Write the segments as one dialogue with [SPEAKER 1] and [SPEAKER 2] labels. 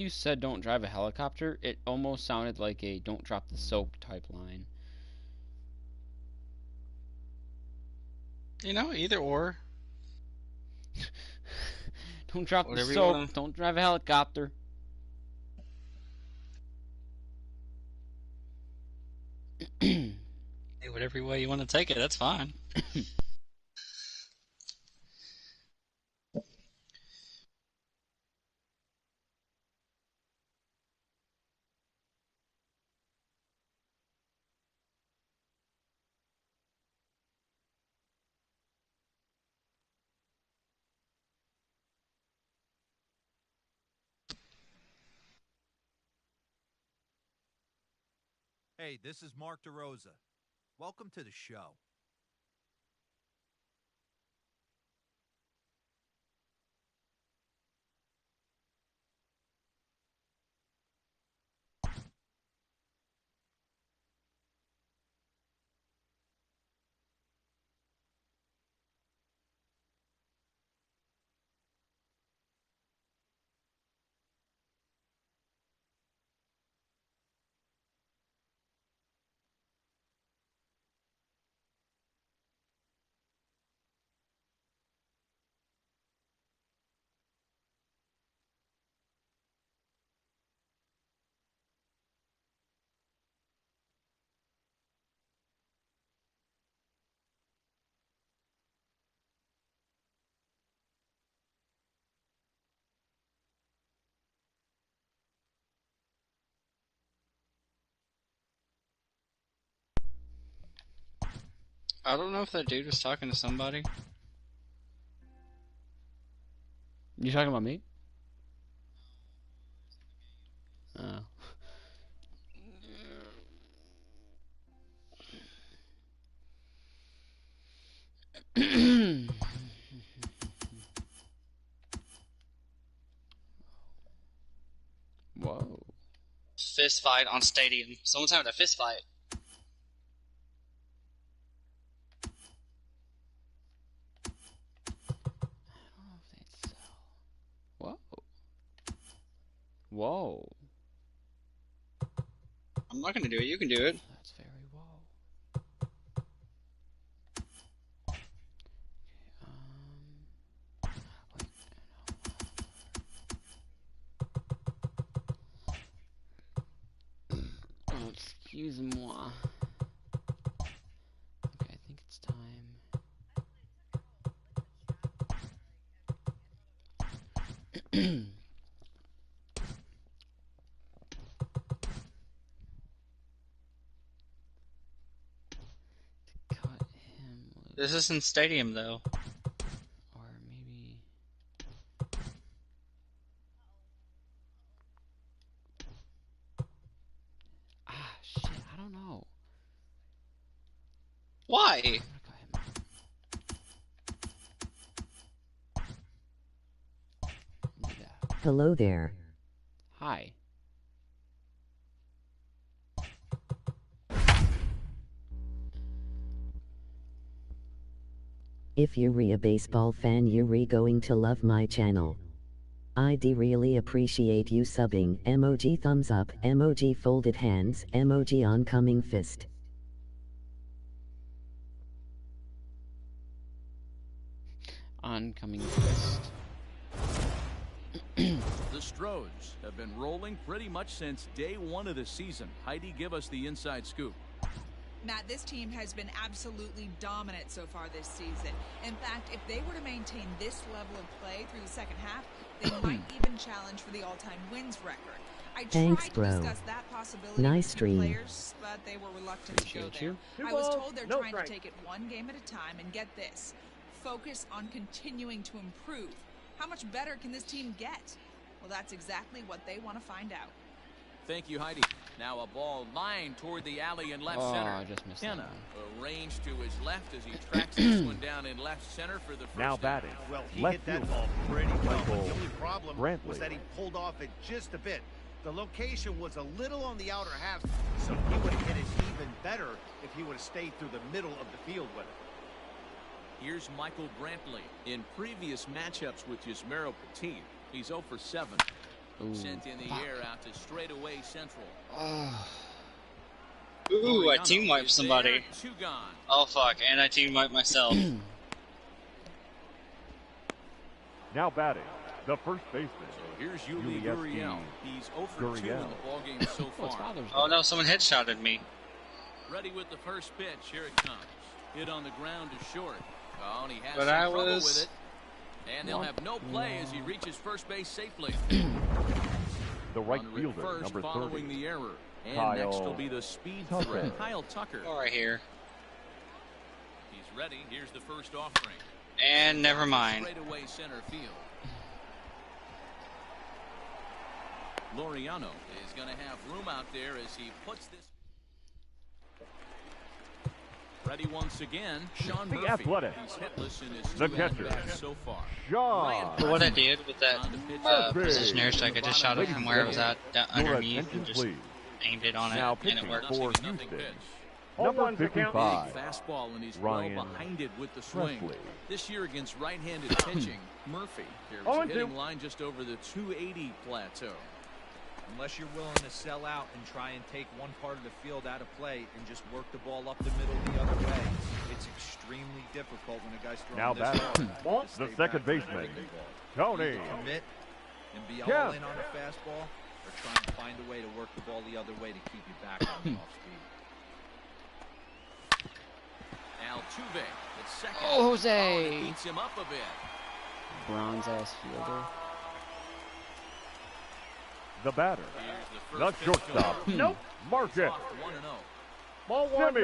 [SPEAKER 1] You said don't drive a helicopter, it almost sounded like a don't drop the soap type line.
[SPEAKER 2] You know, either or.
[SPEAKER 1] Don't drop the
[SPEAKER 2] Whatever you
[SPEAKER 1] soap,
[SPEAKER 2] want.
[SPEAKER 1] don't drive a helicopter.
[SPEAKER 2] Hey, whatever way you want to take it, that's fine.
[SPEAKER 3] Hey, this is Mark DeRosa. Welcome to the show.
[SPEAKER 2] I don't know if that dude was talking to somebody.
[SPEAKER 1] You talking about me? Oh. Whoa.
[SPEAKER 2] Fist fight on stadium. Someone's having a fist fight.
[SPEAKER 1] I don't know if they'd sell. Whoa. Whoa.
[SPEAKER 2] I'm not gonna do it. You can do it.
[SPEAKER 1] That's very whoa. Wait. Oh, excuse-moi. Okay, I think it's time. To cut him loose.
[SPEAKER 2] This isn't stadium though.
[SPEAKER 1] Or maybe. Ah, shit, I don't know.
[SPEAKER 2] Why?
[SPEAKER 1] I'm gonna cut him. Do that.
[SPEAKER 4] Hello there.
[SPEAKER 1] Hi.
[SPEAKER 4] If you're a baseball fan, you're going to love my channel. I'd really appreciate you subbing. Emoji thumbs up, emoji folded hands, emoji oncoming fist.
[SPEAKER 1] Oncoming fist.
[SPEAKER 5] The Astros have been rolling pretty much since day one of the season. Heidi, give us the inside scoop.
[SPEAKER 6] Matt, this team has been absolutely dominant so far this season. In fact, if they were to maintain this level of play through the second half, they might even challenge for the all-time wins record. I
[SPEAKER 4] Thanks,
[SPEAKER 6] tried
[SPEAKER 4] bro.
[SPEAKER 6] to discuss that possibility
[SPEAKER 4] Nice
[SPEAKER 6] with
[SPEAKER 4] stream.
[SPEAKER 6] players, but they were reluctant to go
[SPEAKER 1] Appreciate
[SPEAKER 6] there.
[SPEAKER 1] you.
[SPEAKER 6] I was told they're trying to take it one game at a time and get this. Focus on continuing to improve. How much better can this team get? Well, that's exactly what they want to find out.
[SPEAKER 5] Thank you, Heidi. Now a ball lined toward the alley in left
[SPEAKER 1] Oh,
[SPEAKER 5] center.
[SPEAKER 1] I just missed that
[SPEAKER 5] Kenna
[SPEAKER 1] one.
[SPEAKER 5] arranged to his left as he tracks this one down in left center for the first
[SPEAKER 7] Now
[SPEAKER 5] down.
[SPEAKER 7] batting,
[SPEAKER 8] Well, he
[SPEAKER 7] left
[SPEAKER 8] hit that
[SPEAKER 7] fielder,
[SPEAKER 8] ball pretty well.
[SPEAKER 7] Michael
[SPEAKER 8] The only problem
[SPEAKER 7] Brantley.
[SPEAKER 8] was that he pulled off it just a bit. The location was a little on the outer half, so he would have hit it even better if he would have stayed through the middle of the field with it.
[SPEAKER 5] Here's Michael Brantley. In previous matchups with Yasmero Petit, he's 0 for 7.
[SPEAKER 1] Ooh.
[SPEAKER 5] Sent in the air out to straightaway central.
[SPEAKER 2] Ooh, I team wiped somebody.
[SPEAKER 5] Two gone.
[SPEAKER 2] Oh fuck, and I team wiped myself.
[SPEAKER 7] Now batting, the first baseman.
[SPEAKER 5] So here's Yuli Gurriel. He's 0 for 2 in the ballgame so far.
[SPEAKER 2] Oh no, someone headshotted me.
[SPEAKER 5] Ready with the first pitch. Here it comes. Hit on the ground to short. Oh, and he has
[SPEAKER 2] But
[SPEAKER 5] some
[SPEAKER 2] I
[SPEAKER 5] trouble
[SPEAKER 2] was-
[SPEAKER 5] with it. And they'll have no play as he reaches first base safely.
[SPEAKER 7] The right
[SPEAKER 5] Runner at
[SPEAKER 7] fielder,
[SPEAKER 5] first,
[SPEAKER 7] number
[SPEAKER 5] following
[SPEAKER 7] 30.
[SPEAKER 5] the error. And
[SPEAKER 7] Kyle
[SPEAKER 5] next will be the speed
[SPEAKER 7] Tucker.
[SPEAKER 5] threat, Kyle Tucker.
[SPEAKER 2] Oh, right here.
[SPEAKER 5] He's ready. Here's the first offering.
[SPEAKER 2] And never mind.
[SPEAKER 5] Straightaway center field. Laureano is going to have room out there as he puts this. Ready once again, Sean
[SPEAKER 7] The
[SPEAKER 5] Murphy.
[SPEAKER 7] athletic.
[SPEAKER 5] He's hitless in his
[SPEAKER 7] The
[SPEAKER 5] 2
[SPEAKER 7] catcher.
[SPEAKER 5] at-bats so far.
[SPEAKER 7] Sean.
[SPEAKER 2] But what I did with that
[SPEAKER 7] Murphy.
[SPEAKER 2] position airstrike, I just shot it from where I was at down
[SPEAKER 7] Your
[SPEAKER 2] underneath
[SPEAKER 7] attention,
[SPEAKER 2] and just
[SPEAKER 7] please.
[SPEAKER 2] aimed it on it,
[SPEAKER 7] Now
[SPEAKER 2] and
[SPEAKER 7] pitching
[SPEAKER 2] it worked.
[SPEAKER 7] for
[SPEAKER 5] Nothing
[SPEAKER 7] Houston.
[SPEAKER 5] pitch.
[SPEAKER 7] Number
[SPEAKER 5] Big
[SPEAKER 7] 55.
[SPEAKER 5] fastball, and he's
[SPEAKER 7] Ryan
[SPEAKER 5] well behind it with the swing.
[SPEAKER 7] Presley.
[SPEAKER 5] This year against right-handed pitching, Murphy carries a
[SPEAKER 7] 0-2.
[SPEAKER 5] hitting line just over the 280 plateau.
[SPEAKER 9] Unless you're willing to sell out and try and take one part of the field out of play and just work the ball up the middle the other way, it's extremely difficult when a guy's throwing
[SPEAKER 7] Now
[SPEAKER 9] this
[SPEAKER 7] batting,
[SPEAKER 9] hard to
[SPEAKER 7] the
[SPEAKER 9] stay
[SPEAKER 7] second
[SPEAKER 9] back from
[SPEAKER 7] baseman,
[SPEAKER 9] a big ball.
[SPEAKER 7] Tony.
[SPEAKER 9] Commit and be
[SPEAKER 7] Yeah.
[SPEAKER 9] all in on a fastball, or try and find a way to work the ball the other way to keep you back on the off speed.
[SPEAKER 5] Altuve at second.
[SPEAKER 1] Oh, Jose.
[SPEAKER 5] Oh, and it beats him up a bit.
[SPEAKER 1] Bronze ass fielder.
[SPEAKER 7] The batter.
[SPEAKER 5] Here's the
[SPEAKER 7] The
[SPEAKER 5] first pitch to
[SPEAKER 7] shortstop.
[SPEAKER 5] Murphy.
[SPEAKER 7] Nope. Mark it.
[SPEAKER 5] Off 1-0.
[SPEAKER 7] Ball one.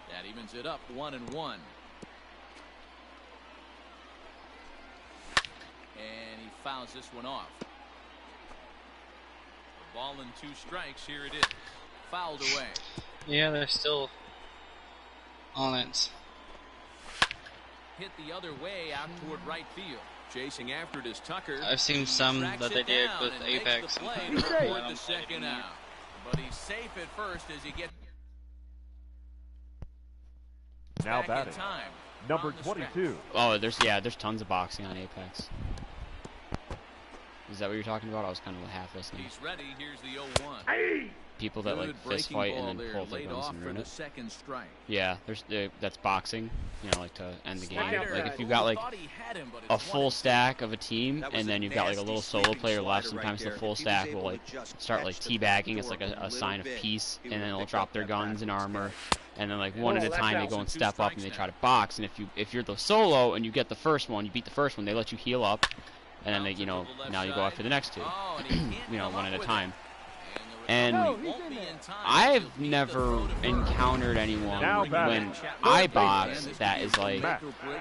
[SPEAKER 5] That evens it up 1-1. And he fouls this one off. A ball and 2 strikes. Here it is. Fouled away.
[SPEAKER 2] Yeah, they're still on it.
[SPEAKER 5] Hit the other way out toward right field. Chasing after it is Tucker.
[SPEAKER 2] I've seen some
[SPEAKER 5] Tracks
[SPEAKER 2] that
[SPEAKER 5] it
[SPEAKER 2] they did
[SPEAKER 5] down
[SPEAKER 2] with
[SPEAKER 5] and makes
[SPEAKER 2] Apex.
[SPEAKER 5] the play
[SPEAKER 2] and
[SPEAKER 5] to record the
[SPEAKER 2] I
[SPEAKER 5] second
[SPEAKER 2] didn't
[SPEAKER 5] out. But he's safe at first as he gets
[SPEAKER 7] Now
[SPEAKER 5] back in
[SPEAKER 7] batting,
[SPEAKER 5] time.
[SPEAKER 7] number
[SPEAKER 5] On the stretch.
[SPEAKER 7] 22.
[SPEAKER 1] Oh, there's tons of boxing on Apex. Is that what you're talking about? I was kind of half listening.
[SPEAKER 5] He's ready. Here's the 0-1.
[SPEAKER 1] People that
[SPEAKER 5] Good
[SPEAKER 1] like fist
[SPEAKER 5] breaking
[SPEAKER 1] fight
[SPEAKER 5] ball
[SPEAKER 1] and then
[SPEAKER 5] there,
[SPEAKER 1] pull their
[SPEAKER 5] laid
[SPEAKER 1] guns
[SPEAKER 5] off
[SPEAKER 1] and
[SPEAKER 5] for
[SPEAKER 1] ruin
[SPEAKER 5] the
[SPEAKER 1] it.
[SPEAKER 5] second strike.
[SPEAKER 1] Yeah, that's boxing. You know, like to end the game.
[SPEAKER 5] Slider.
[SPEAKER 1] Like if you've got like
[SPEAKER 5] Thought he had him, but
[SPEAKER 1] a
[SPEAKER 5] it's
[SPEAKER 1] full
[SPEAKER 5] 1-2.
[SPEAKER 1] stack of a team,
[SPEAKER 8] That was
[SPEAKER 1] and
[SPEAKER 8] a
[SPEAKER 1] then you've got like a
[SPEAKER 8] nasty
[SPEAKER 1] little solo
[SPEAKER 8] sweeping
[SPEAKER 1] player left.
[SPEAKER 8] slider right
[SPEAKER 1] Sometimes the
[SPEAKER 8] there.
[SPEAKER 1] full
[SPEAKER 8] If he was
[SPEAKER 1] stack
[SPEAKER 8] able
[SPEAKER 1] will
[SPEAKER 8] to
[SPEAKER 1] like
[SPEAKER 8] just
[SPEAKER 1] start like
[SPEAKER 8] catch the
[SPEAKER 1] teabagging. It's
[SPEAKER 8] door
[SPEAKER 1] like a
[SPEAKER 8] little
[SPEAKER 1] sign of
[SPEAKER 8] bit,
[SPEAKER 1] peace,
[SPEAKER 8] he
[SPEAKER 1] and then
[SPEAKER 8] would've
[SPEAKER 1] they'll
[SPEAKER 8] picked
[SPEAKER 1] drop
[SPEAKER 8] up
[SPEAKER 1] their
[SPEAKER 8] that
[SPEAKER 1] guns and
[SPEAKER 8] backwards
[SPEAKER 1] armor,
[SPEAKER 8] catch.
[SPEAKER 1] and then like one at a
[SPEAKER 5] that's
[SPEAKER 1] time
[SPEAKER 5] out.
[SPEAKER 1] they go and
[SPEAKER 5] So 2
[SPEAKER 1] step up and
[SPEAKER 5] strikes
[SPEAKER 1] they
[SPEAKER 5] now.
[SPEAKER 1] try to box. And if you're the solo and you get the first one, you beat the first one, they let you heal up, and then they now you go after the next 2.
[SPEAKER 5] Oh, and he can't
[SPEAKER 1] You know,
[SPEAKER 5] come
[SPEAKER 1] one
[SPEAKER 5] up
[SPEAKER 1] at a
[SPEAKER 5] with
[SPEAKER 1] time.
[SPEAKER 5] it.
[SPEAKER 1] And
[SPEAKER 5] recovery won't be in time.
[SPEAKER 1] I've
[SPEAKER 5] He'll beat the
[SPEAKER 1] never
[SPEAKER 5] throw to first.
[SPEAKER 1] encountered anyone
[SPEAKER 7] Now
[SPEAKER 1] when
[SPEAKER 7] batting.
[SPEAKER 1] I box that is like,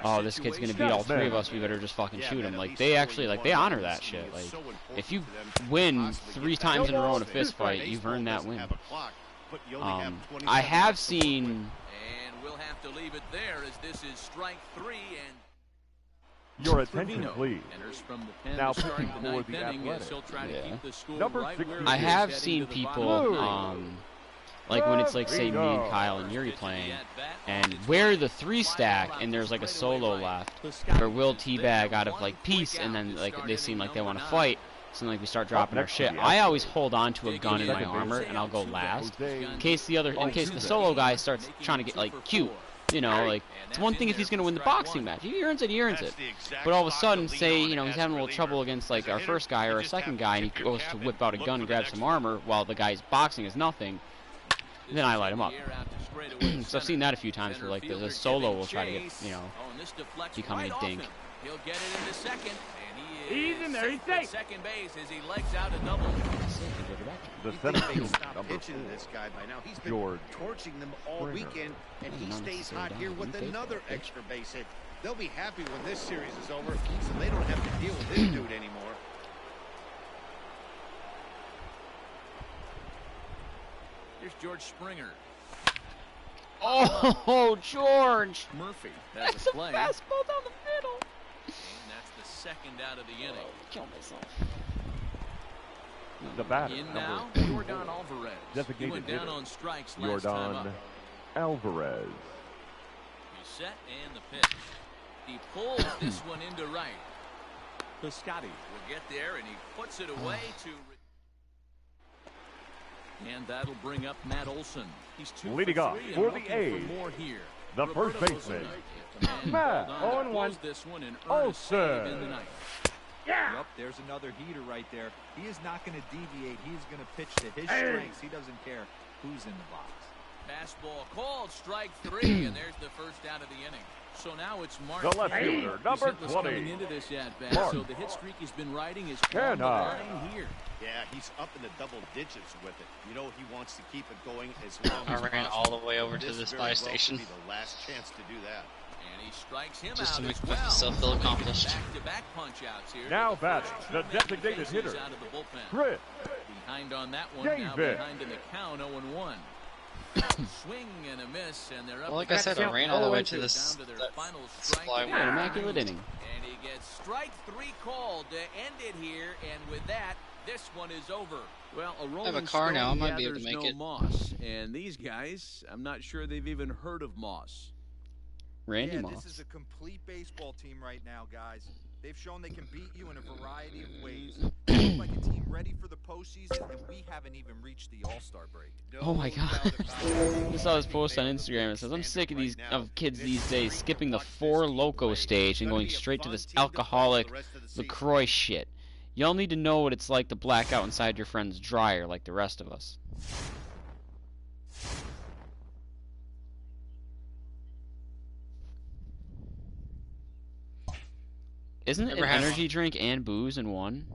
[SPEAKER 1] oh, this kid's gonna beat all 3 of
[SPEAKER 7] Man.
[SPEAKER 1] us. We better just fucking
[SPEAKER 8] Yeah,
[SPEAKER 1] shoot
[SPEAKER 8] man,
[SPEAKER 1] him.
[SPEAKER 8] at
[SPEAKER 1] Like
[SPEAKER 8] least
[SPEAKER 1] they
[SPEAKER 8] score
[SPEAKER 1] actually
[SPEAKER 8] you
[SPEAKER 1] like
[SPEAKER 8] one
[SPEAKER 1] they
[SPEAKER 8] run
[SPEAKER 1] honor
[SPEAKER 8] in
[SPEAKER 1] that
[SPEAKER 8] this
[SPEAKER 1] shit.
[SPEAKER 8] game
[SPEAKER 1] Like
[SPEAKER 8] is so important
[SPEAKER 1] if you
[SPEAKER 8] to them
[SPEAKER 1] win
[SPEAKER 8] possibly
[SPEAKER 1] 3
[SPEAKER 8] get
[SPEAKER 1] times in a row in a
[SPEAKER 8] that.
[SPEAKER 1] fist fight, you've
[SPEAKER 8] Baseball
[SPEAKER 1] earned that
[SPEAKER 8] doesn't
[SPEAKER 1] win.
[SPEAKER 8] have a clock, but you only have 27
[SPEAKER 1] I have
[SPEAKER 8] laps to work with.
[SPEAKER 1] seen.
[SPEAKER 5] And we'll have to leave it there as this is strike 3 and
[SPEAKER 7] Your attention,
[SPEAKER 5] Trevino
[SPEAKER 7] please.
[SPEAKER 5] enters from the pen
[SPEAKER 7] Now
[SPEAKER 5] to start
[SPEAKER 7] pitching
[SPEAKER 5] the
[SPEAKER 7] for
[SPEAKER 5] 9th
[SPEAKER 7] the
[SPEAKER 5] inning as
[SPEAKER 7] Athletics.
[SPEAKER 5] he'll try to
[SPEAKER 1] Yeah.
[SPEAKER 5] keep the score
[SPEAKER 7] Number
[SPEAKER 5] right where
[SPEAKER 7] 62.
[SPEAKER 5] it
[SPEAKER 1] I
[SPEAKER 5] is
[SPEAKER 1] have
[SPEAKER 5] heading
[SPEAKER 1] seen
[SPEAKER 5] to the
[SPEAKER 1] people,
[SPEAKER 5] bottom of the ninth.
[SPEAKER 1] like when it's like say me
[SPEAKER 7] Trevino.
[SPEAKER 1] and Kyle and Yuri playing, and we're the 3 stack, and there's like a solo left, or we'll teabag out of like peace, and then like they seem like they want to fight, so like we start dropping our
[SPEAKER 7] next
[SPEAKER 1] shit.
[SPEAKER 7] to the
[SPEAKER 1] I
[SPEAKER 7] Astros.
[SPEAKER 1] always hold on to a gun in my
[SPEAKER 7] Second base.
[SPEAKER 1] armor, and I'll go last,
[SPEAKER 7] Jose.
[SPEAKER 1] in case the solo guy starts trying to get like cute. You know, like it's one thing if he's gonna win the boxing match, he earns it,
[SPEAKER 8] That's the exact
[SPEAKER 1] But all of a
[SPEAKER 8] spot
[SPEAKER 1] sudden,
[SPEAKER 8] to lean
[SPEAKER 1] say
[SPEAKER 8] on
[SPEAKER 1] he's
[SPEAKER 8] as
[SPEAKER 1] having a little
[SPEAKER 8] reliever.
[SPEAKER 1] trouble against like
[SPEAKER 8] As a
[SPEAKER 1] our
[SPEAKER 8] hitter,
[SPEAKER 1] first guy
[SPEAKER 8] you
[SPEAKER 1] or a
[SPEAKER 8] just have
[SPEAKER 1] second
[SPEAKER 8] to
[SPEAKER 1] guy, and he
[SPEAKER 8] tip your
[SPEAKER 1] goes
[SPEAKER 8] cap
[SPEAKER 1] to
[SPEAKER 8] and
[SPEAKER 1] whip out a
[SPEAKER 8] look
[SPEAKER 1] gun
[SPEAKER 8] for
[SPEAKER 1] and
[SPEAKER 8] the
[SPEAKER 1] grab
[SPEAKER 8] next
[SPEAKER 1] some
[SPEAKER 8] one.
[SPEAKER 1] armor while the guy's boxing is nothing. Then I light him up. So I've seen that a few times where like the solo will try to get, you know, become a dink.
[SPEAKER 5] He'll get it into second, and he
[SPEAKER 7] He's
[SPEAKER 5] is
[SPEAKER 7] in there, he's
[SPEAKER 5] at
[SPEAKER 7] safe.
[SPEAKER 5] second base as he legs out a double.
[SPEAKER 7] The
[SPEAKER 8] You think
[SPEAKER 7] center
[SPEAKER 8] they
[SPEAKER 7] field,
[SPEAKER 8] stop
[SPEAKER 7] number
[SPEAKER 8] pitching
[SPEAKER 7] 4.
[SPEAKER 8] this guy by now. He's been
[SPEAKER 7] George
[SPEAKER 8] torching them all
[SPEAKER 7] Springer.
[SPEAKER 8] weekend, and he
[SPEAKER 1] None
[SPEAKER 8] stays
[SPEAKER 1] necessary
[SPEAKER 8] hot
[SPEAKER 1] down.
[SPEAKER 8] here
[SPEAKER 1] You
[SPEAKER 8] with
[SPEAKER 1] paid for
[SPEAKER 8] another
[SPEAKER 1] it, bitch.
[SPEAKER 8] extra base hit. They'll be happy when this series is over, so they don't have to deal with this dude anymore.
[SPEAKER 5] Here's George Springer.
[SPEAKER 1] Oh, George!
[SPEAKER 5] Murphy has
[SPEAKER 1] That's
[SPEAKER 5] a
[SPEAKER 1] a
[SPEAKER 5] play,
[SPEAKER 1] fastball down the middle.
[SPEAKER 5] and that's the second out of the inning.
[SPEAKER 1] Kill myself.
[SPEAKER 7] The batter,
[SPEAKER 5] In
[SPEAKER 7] number
[SPEAKER 5] now,
[SPEAKER 7] 2.
[SPEAKER 5] Jordan Alvarez. He
[SPEAKER 7] Designated
[SPEAKER 5] went down
[SPEAKER 7] hitter.
[SPEAKER 5] on strikes last time up.
[SPEAKER 7] Jordan Alvarez.
[SPEAKER 5] He's set and the pitch. He pulls this one into right. Piscotti will get there, and he puts it away to. And that'll bring up Matt Olson. He's 2
[SPEAKER 7] Leading
[SPEAKER 5] for
[SPEAKER 7] off
[SPEAKER 5] 3
[SPEAKER 7] for
[SPEAKER 5] and
[SPEAKER 7] the
[SPEAKER 5] looking
[SPEAKER 7] A's,
[SPEAKER 5] for more here.
[SPEAKER 7] the first baseman, Matt Olson.
[SPEAKER 5] This one and earn a save in the ninth.
[SPEAKER 9] Yep, there's another heater right there. He is not going to deviate. He's going to pitch to his strengths. He doesn't care who's in the box.
[SPEAKER 5] Fastball called, strike 3, and there's the first out of the inning. So now it's Mark.
[SPEAKER 7] The left fielder, number 20.
[SPEAKER 5] Coming into this at-bat, so the hit streak he's been riding is on the
[SPEAKER 7] Canine.
[SPEAKER 5] line here.
[SPEAKER 8] Yeah, he's up in the double digits with it. You know he wants to keep it going as long as
[SPEAKER 2] I ran
[SPEAKER 8] possible.
[SPEAKER 2] all the way over to this
[SPEAKER 8] very
[SPEAKER 2] buy
[SPEAKER 8] well
[SPEAKER 2] station.
[SPEAKER 8] could be the last chance to do that.
[SPEAKER 5] And he strikes him
[SPEAKER 2] Just
[SPEAKER 5] out
[SPEAKER 2] to make
[SPEAKER 5] as well.
[SPEAKER 2] myself feel accomplished.
[SPEAKER 5] Back-to-back punch-outs here.
[SPEAKER 7] Now batting, the designated hitter,
[SPEAKER 5] Out of the bullpen.
[SPEAKER 7] Chris
[SPEAKER 5] Behind on that one, now
[SPEAKER 7] David.
[SPEAKER 5] behind in the count, 0-1. Swing and a miss, and they're up.
[SPEAKER 2] Well, like I said, I ran all the way to this
[SPEAKER 5] down to their
[SPEAKER 2] that
[SPEAKER 5] final strike.
[SPEAKER 2] supply
[SPEAKER 1] An immaculate inning.
[SPEAKER 5] And he gets strike 3 called to end it here, and with that, this one is over. Well, a rolling
[SPEAKER 2] I have a car now. I might be able to
[SPEAKER 5] gathers
[SPEAKER 2] make
[SPEAKER 5] no
[SPEAKER 2] it.
[SPEAKER 5] Moss, and these guys, I'm not sure they've even heard of Moss.
[SPEAKER 1] Randy
[SPEAKER 10] Yeah,
[SPEAKER 1] Moss.
[SPEAKER 10] this is a complete baseball team right now, guys. They've shown they can beat you in a variety of ways. They look like a team ready for the postseason, and we haven't even reached the All-Star break.
[SPEAKER 1] Oh my god. I saw this post on Instagram. It says, I'm sick of these kids these days skipping the 4 Loko stage and going straight to this alcoholic LaCroix shit. Y'all need to know what it's like to black out inside your friend's dryer like the rest of us. Isn't it an energy drink and booze in one?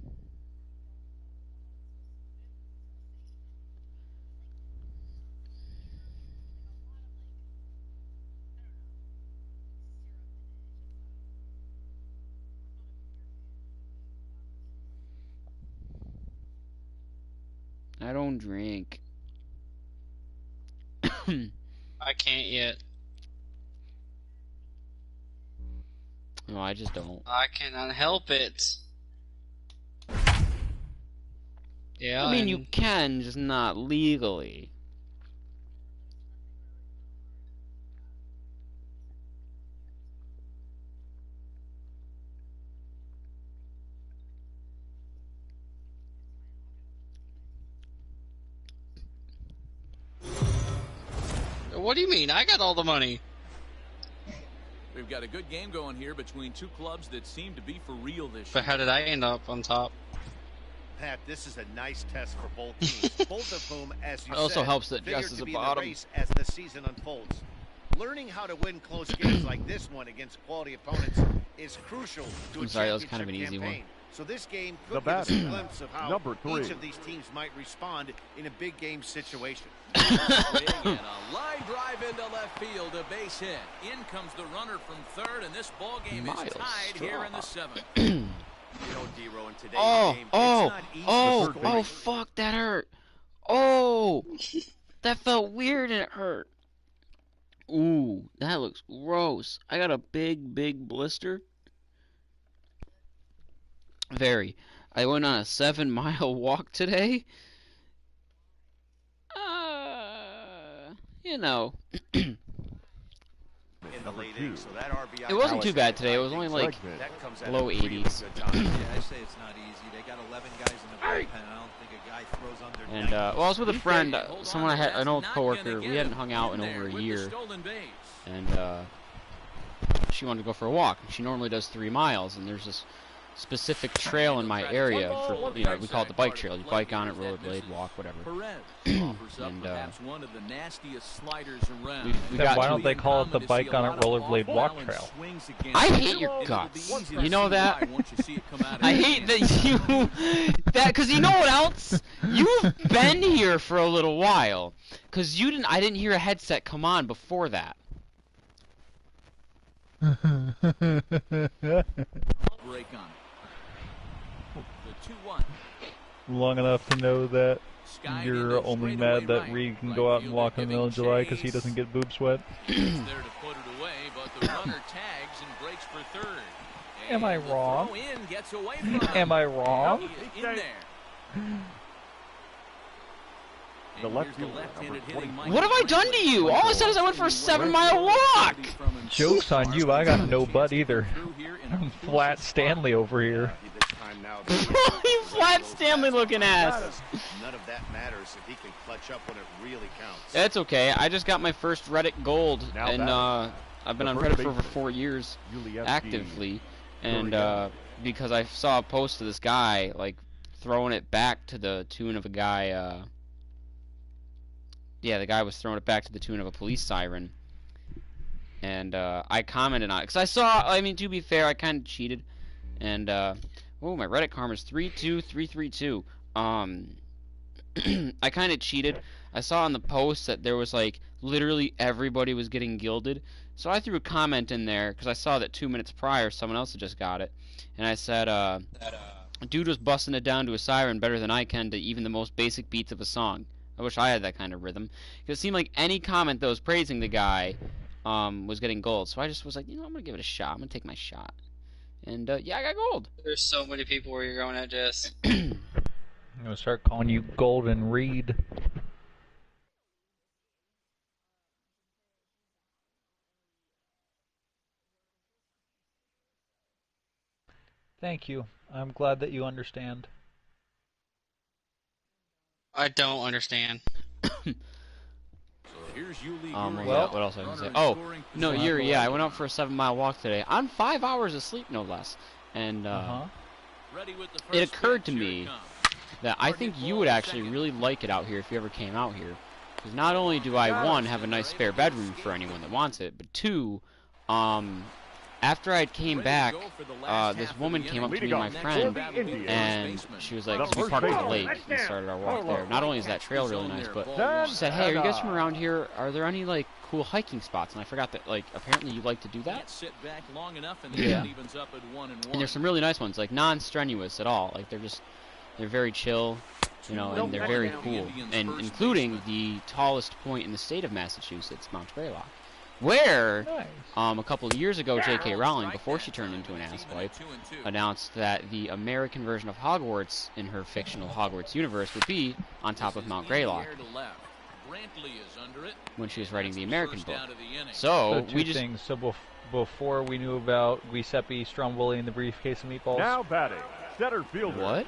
[SPEAKER 1] I don't drink.
[SPEAKER 2] I can't yet.
[SPEAKER 1] No, I just don't.
[SPEAKER 2] I cannot help it. Yeah,
[SPEAKER 1] I mean, you can, just not legally.
[SPEAKER 2] What do you mean? I got all the money.
[SPEAKER 5] We've got a good game going here between two clubs that seem to be for real this year.
[SPEAKER 2] But how did I end up on top?
[SPEAKER 8] Pat, this is a nice test for both teams. Both of whom, as you
[SPEAKER 1] It also
[SPEAKER 8] said,
[SPEAKER 1] helps that
[SPEAKER 8] figure
[SPEAKER 1] Jess is
[SPEAKER 8] to
[SPEAKER 1] a
[SPEAKER 8] be in the
[SPEAKER 1] bottom.
[SPEAKER 8] race as the season unfolds. Learning how to win close games like this one against quality opponents is crucial to a
[SPEAKER 1] I'm sorry, that was kind of an
[SPEAKER 8] championship
[SPEAKER 1] easy one.
[SPEAKER 8] campaign. So this game
[SPEAKER 7] The
[SPEAKER 8] could give us a
[SPEAKER 7] batter,
[SPEAKER 8] glimpse of how
[SPEAKER 7] number 3.
[SPEAKER 8] each of these teams might respond in a big game situation.
[SPEAKER 5] Swing and a line drive into left field, a base hit. In comes the runner from third, and this ball game is
[SPEAKER 1] Miles
[SPEAKER 5] tied here in the
[SPEAKER 1] Straw.
[SPEAKER 5] 7th.
[SPEAKER 8] You know, D-Row, in today's
[SPEAKER 1] Oh,
[SPEAKER 8] game,
[SPEAKER 1] oh,
[SPEAKER 8] it's not easy
[SPEAKER 1] oh,
[SPEAKER 8] to score.
[SPEAKER 1] oh, fuck, that hurt. Oh, that felt weird and it hurt. Ooh, that looks gross. I got a big, big blister. Very. I went on a 7-mile walk today. You know.
[SPEAKER 8] In the late innings, so that RBI
[SPEAKER 1] It wasn't too bad today. It was only like
[SPEAKER 8] that comes at
[SPEAKER 1] low
[SPEAKER 8] a real
[SPEAKER 1] 80s.
[SPEAKER 8] good time.
[SPEAKER 9] Yeah, I say it's not easy. They got 11 guys in the bullpen. I don't think a guy throws under
[SPEAKER 1] And,
[SPEAKER 9] 90.
[SPEAKER 1] well, I was with a friend,
[SPEAKER 5] Hold on,
[SPEAKER 1] someone I had,
[SPEAKER 5] that's
[SPEAKER 1] an old
[SPEAKER 5] not
[SPEAKER 1] coworker.
[SPEAKER 5] gonna
[SPEAKER 1] We
[SPEAKER 5] get
[SPEAKER 1] hadn't
[SPEAKER 5] him
[SPEAKER 1] hung out in
[SPEAKER 5] there
[SPEAKER 1] over a
[SPEAKER 5] with the
[SPEAKER 1] year.
[SPEAKER 5] stolen base.
[SPEAKER 1] And she wanted to go for a walk. She normally does 3 miles, and there's this specific trail in my area for, you know, we call it the bike trail. You bike on it, rollerblade, walk, whatever.
[SPEAKER 5] Perez offers up
[SPEAKER 1] And,
[SPEAKER 5] perhaps one of the nastiest sliders around.
[SPEAKER 1] We
[SPEAKER 11] Then
[SPEAKER 1] got
[SPEAKER 11] why
[SPEAKER 1] to-
[SPEAKER 11] don't they call it the bike on it rollerblade walk trail?
[SPEAKER 1] I hate your guts. You know that? I hate that you that because you know what else? You've been here for a little while. Cause you didn't. I didn't hear a headset come on before that.
[SPEAKER 5] Break on it. The 2-1.
[SPEAKER 11] Long enough to know that
[SPEAKER 5] Sky
[SPEAKER 11] you're
[SPEAKER 5] into
[SPEAKER 11] only
[SPEAKER 5] straightaway
[SPEAKER 11] mad that
[SPEAKER 5] right.
[SPEAKER 11] Reed can
[SPEAKER 5] Right
[SPEAKER 11] go out and
[SPEAKER 5] fielder
[SPEAKER 11] walk in the middle of
[SPEAKER 5] giving
[SPEAKER 11] July because he
[SPEAKER 5] chase.
[SPEAKER 11] doesn't get boob sweat.
[SPEAKER 5] Is there to put it away, but the runner tags and breaks for third.
[SPEAKER 11] Am I
[SPEAKER 5] And the
[SPEAKER 11] wrong?
[SPEAKER 5] throw in gets away from him.
[SPEAKER 11] Am I wrong?
[SPEAKER 5] He is in there.
[SPEAKER 7] The
[SPEAKER 5] And
[SPEAKER 7] left
[SPEAKER 5] here's
[SPEAKER 7] fielder,
[SPEAKER 5] left-handed
[SPEAKER 7] number
[SPEAKER 5] hitting
[SPEAKER 7] 20.
[SPEAKER 5] Mike
[SPEAKER 1] What have I done to you? All I said is I went for a 7-mile walk.
[SPEAKER 11] Joke's on you, I got no butt either. I'm flat Stanley over here.
[SPEAKER 8] The time now.
[SPEAKER 1] You flat Stanley looking ass.
[SPEAKER 8] None of that matters if he can clutch up when it really counts.
[SPEAKER 1] That's okay. I just got my first Reddit gold, and I've been on Reddit for over 4 years actively, and because I saw a post of this guy like throwing it back to the tune of a guy. Yeah, the guy was throwing it back to the tune of a police siren, and I commented on it because I saw. I mean, to be fair, I kind of cheated, and oh, my Reddit karma is 32332. I kind of cheated. I saw on the post that there was like literally everybody was getting gilded, so I threw a comment in there because I saw that 2 minutes prior someone else had just got it, and I said, dude was busting it down to a siren better than I can to even the most basic beats of a song. I wish I had that kind of rhythm. Because it seemed like any comment that was praising the guy was getting gold. So I just was like, you know, I'm going to give it a shot. I'm going to take my shot. And, yeah, I got gold.
[SPEAKER 2] There's so many people where you're going at, Jess.
[SPEAKER 11] I'm going to start calling you Golden Reed. Thank you. I'm glad that you understand.
[SPEAKER 2] I don't understand.
[SPEAKER 1] What else I can say? Oh, no, Yuri, yeah, I went out for a 7-mile walk today. On 5 hours of sleep, no less. And, it occurred to me that I think you would actually really like it out here if you ever came out here. Because not only do I, 1, have a nice spare bedroom for anyone that wants it, but 2, after I came back, this woman came up to me and my friend, and she was like, we parked at the lake and started our walk there. Not only is that trail really nice, but she said, hey, are you guys from around here? Are there any, like, cool hiking spots? And I forgot that, like, apparently you like to do that. Yeah. And there's some really nice ones, like, non-strenuous at all. Like, they're very chill, you know, and they're very cool. And including the tallest point in the state of Massachusetts, Mount Greylock. Where, a couple of years ago, J.K. Rowling, before she turned into an asswipe, announced that the American version of Hogwarts in her fictional Hogwarts universe would be on top of Mount Greylock when she was writing the American book. So
[SPEAKER 11] we just... things. So before we knew about Giuseppe Stromboli and the briefcase of meatballs.
[SPEAKER 7] Now batting, center fielder.
[SPEAKER 1] What?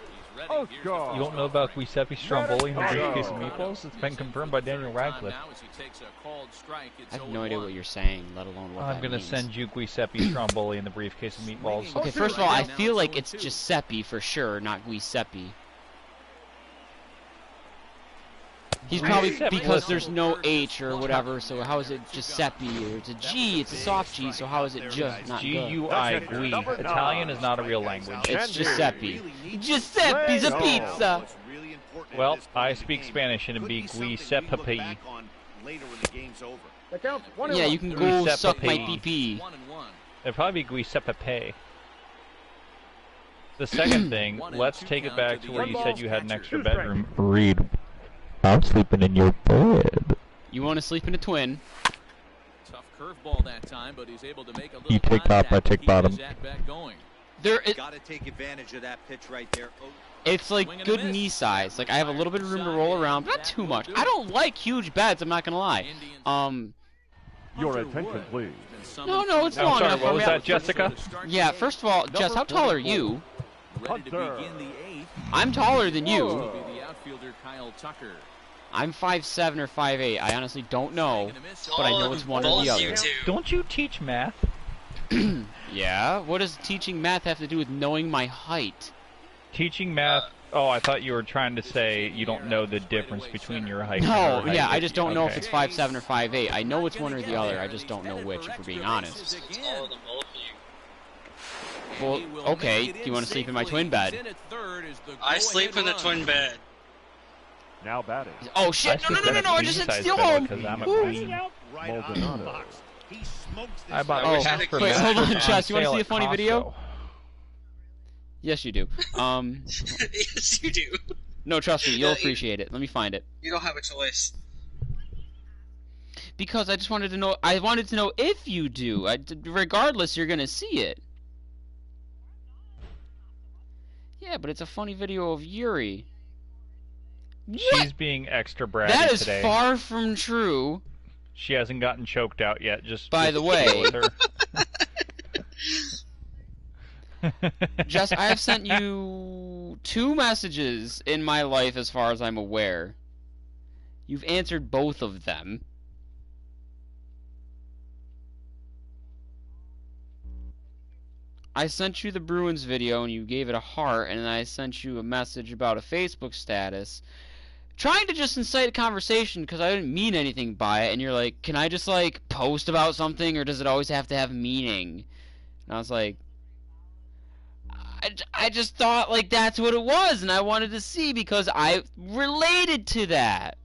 [SPEAKER 11] You don't know about Giuseppe Stromboli and the briefcase of meatballs? It's been confirmed by Daniel Radcliffe.
[SPEAKER 1] I have no idea what you're saying, let alone what
[SPEAKER 11] I'm going to send you Giuseppe Stromboli and the briefcase of meatballs.
[SPEAKER 1] Okay, first of all, I feel like it's Giuseppe for sure, not Giuseppe. He's probably, because there's no H or whatever, so how is it Giuseppe? Or it's a G, it's a soft G, so how is it just not
[SPEAKER 11] G-U-I, Gui. Italian is not a real language.
[SPEAKER 1] It's Giuseppe. Giuseppe's a pizza!
[SPEAKER 11] Well, I speak Spanish and it'd be Giuseppe.
[SPEAKER 1] Yeah, you can go suck my PP.
[SPEAKER 11] It'd probably be Giuseppe. The second thing, let's take it back to where you said you had an extra bedroom. Reed. I'm sleeping in your bed.
[SPEAKER 1] You want to sleep in a twin?
[SPEAKER 5] Tough curveball that time, but he's able to make a little.
[SPEAKER 11] You take top, I take bottom.
[SPEAKER 8] Gotta take advantage of that pitch right there.
[SPEAKER 1] It's like good knee size. Like I have a little bit of room to roll around, but not too much. I don't like huge beds. I'm not gonna lie.
[SPEAKER 7] Your attention, please.
[SPEAKER 1] No, it's long enough.
[SPEAKER 11] What was that, Jessica?
[SPEAKER 1] Yeah. First of all, Jess, how tall are you? I'm taller than you. I'm 5'7" or 5'8". I honestly don't know, but I know it's one or the other.
[SPEAKER 11] Don't you teach math?
[SPEAKER 1] Yeah? What does teaching math have to do with knowing my height?
[SPEAKER 11] Teaching math... Oh, I thought you were trying to say you don't know the difference between your height and
[SPEAKER 1] No,
[SPEAKER 11] her height.
[SPEAKER 1] yeah, I just don't know if it's 5'7" or 5'8". I know it's one or the other, I just don't know which, if we're being honest. Well, okay, do you want to sleep in my twin bed?
[SPEAKER 2] I sleep in the twin bed.
[SPEAKER 7] Now batting.
[SPEAKER 1] Oh shit! No! I just said steal home.
[SPEAKER 11] Because I'm a queen.
[SPEAKER 7] Maldonado.
[SPEAKER 11] I bought
[SPEAKER 1] wait, hold on, Chess. You want to see a funny video? Yes, you do.
[SPEAKER 2] Yes, you do.
[SPEAKER 1] No, trust me, you'll appreciate it. Let me find it.
[SPEAKER 2] You don't have a choice.
[SPEAKER 1] Because I just wanted to know. I wanted to know if you do. Regardless, you're gonna see it. Yeah, but it's a funny video of Yuri.
[SPEAKER 11] She's being extra bratty today.
[SPEAKER 1] That is far from true.
[SPEAKER 11] She hasn't gotten choked out yet. Just
[SPEAKER 1] by the way, Jess, I have sent you 2 messages in my life as far as I'm aware. You've answered both of them. I sent you the Bruins video and you gave it a heart, and then I sent you a message about a Facebook status trying to just incite a conversation because I didn't mean anything by it, and you're like, can I just like post about something, or does it always have to have meaning? And I was like, I just thought like that's what it was, and I wanted to see because I related to that.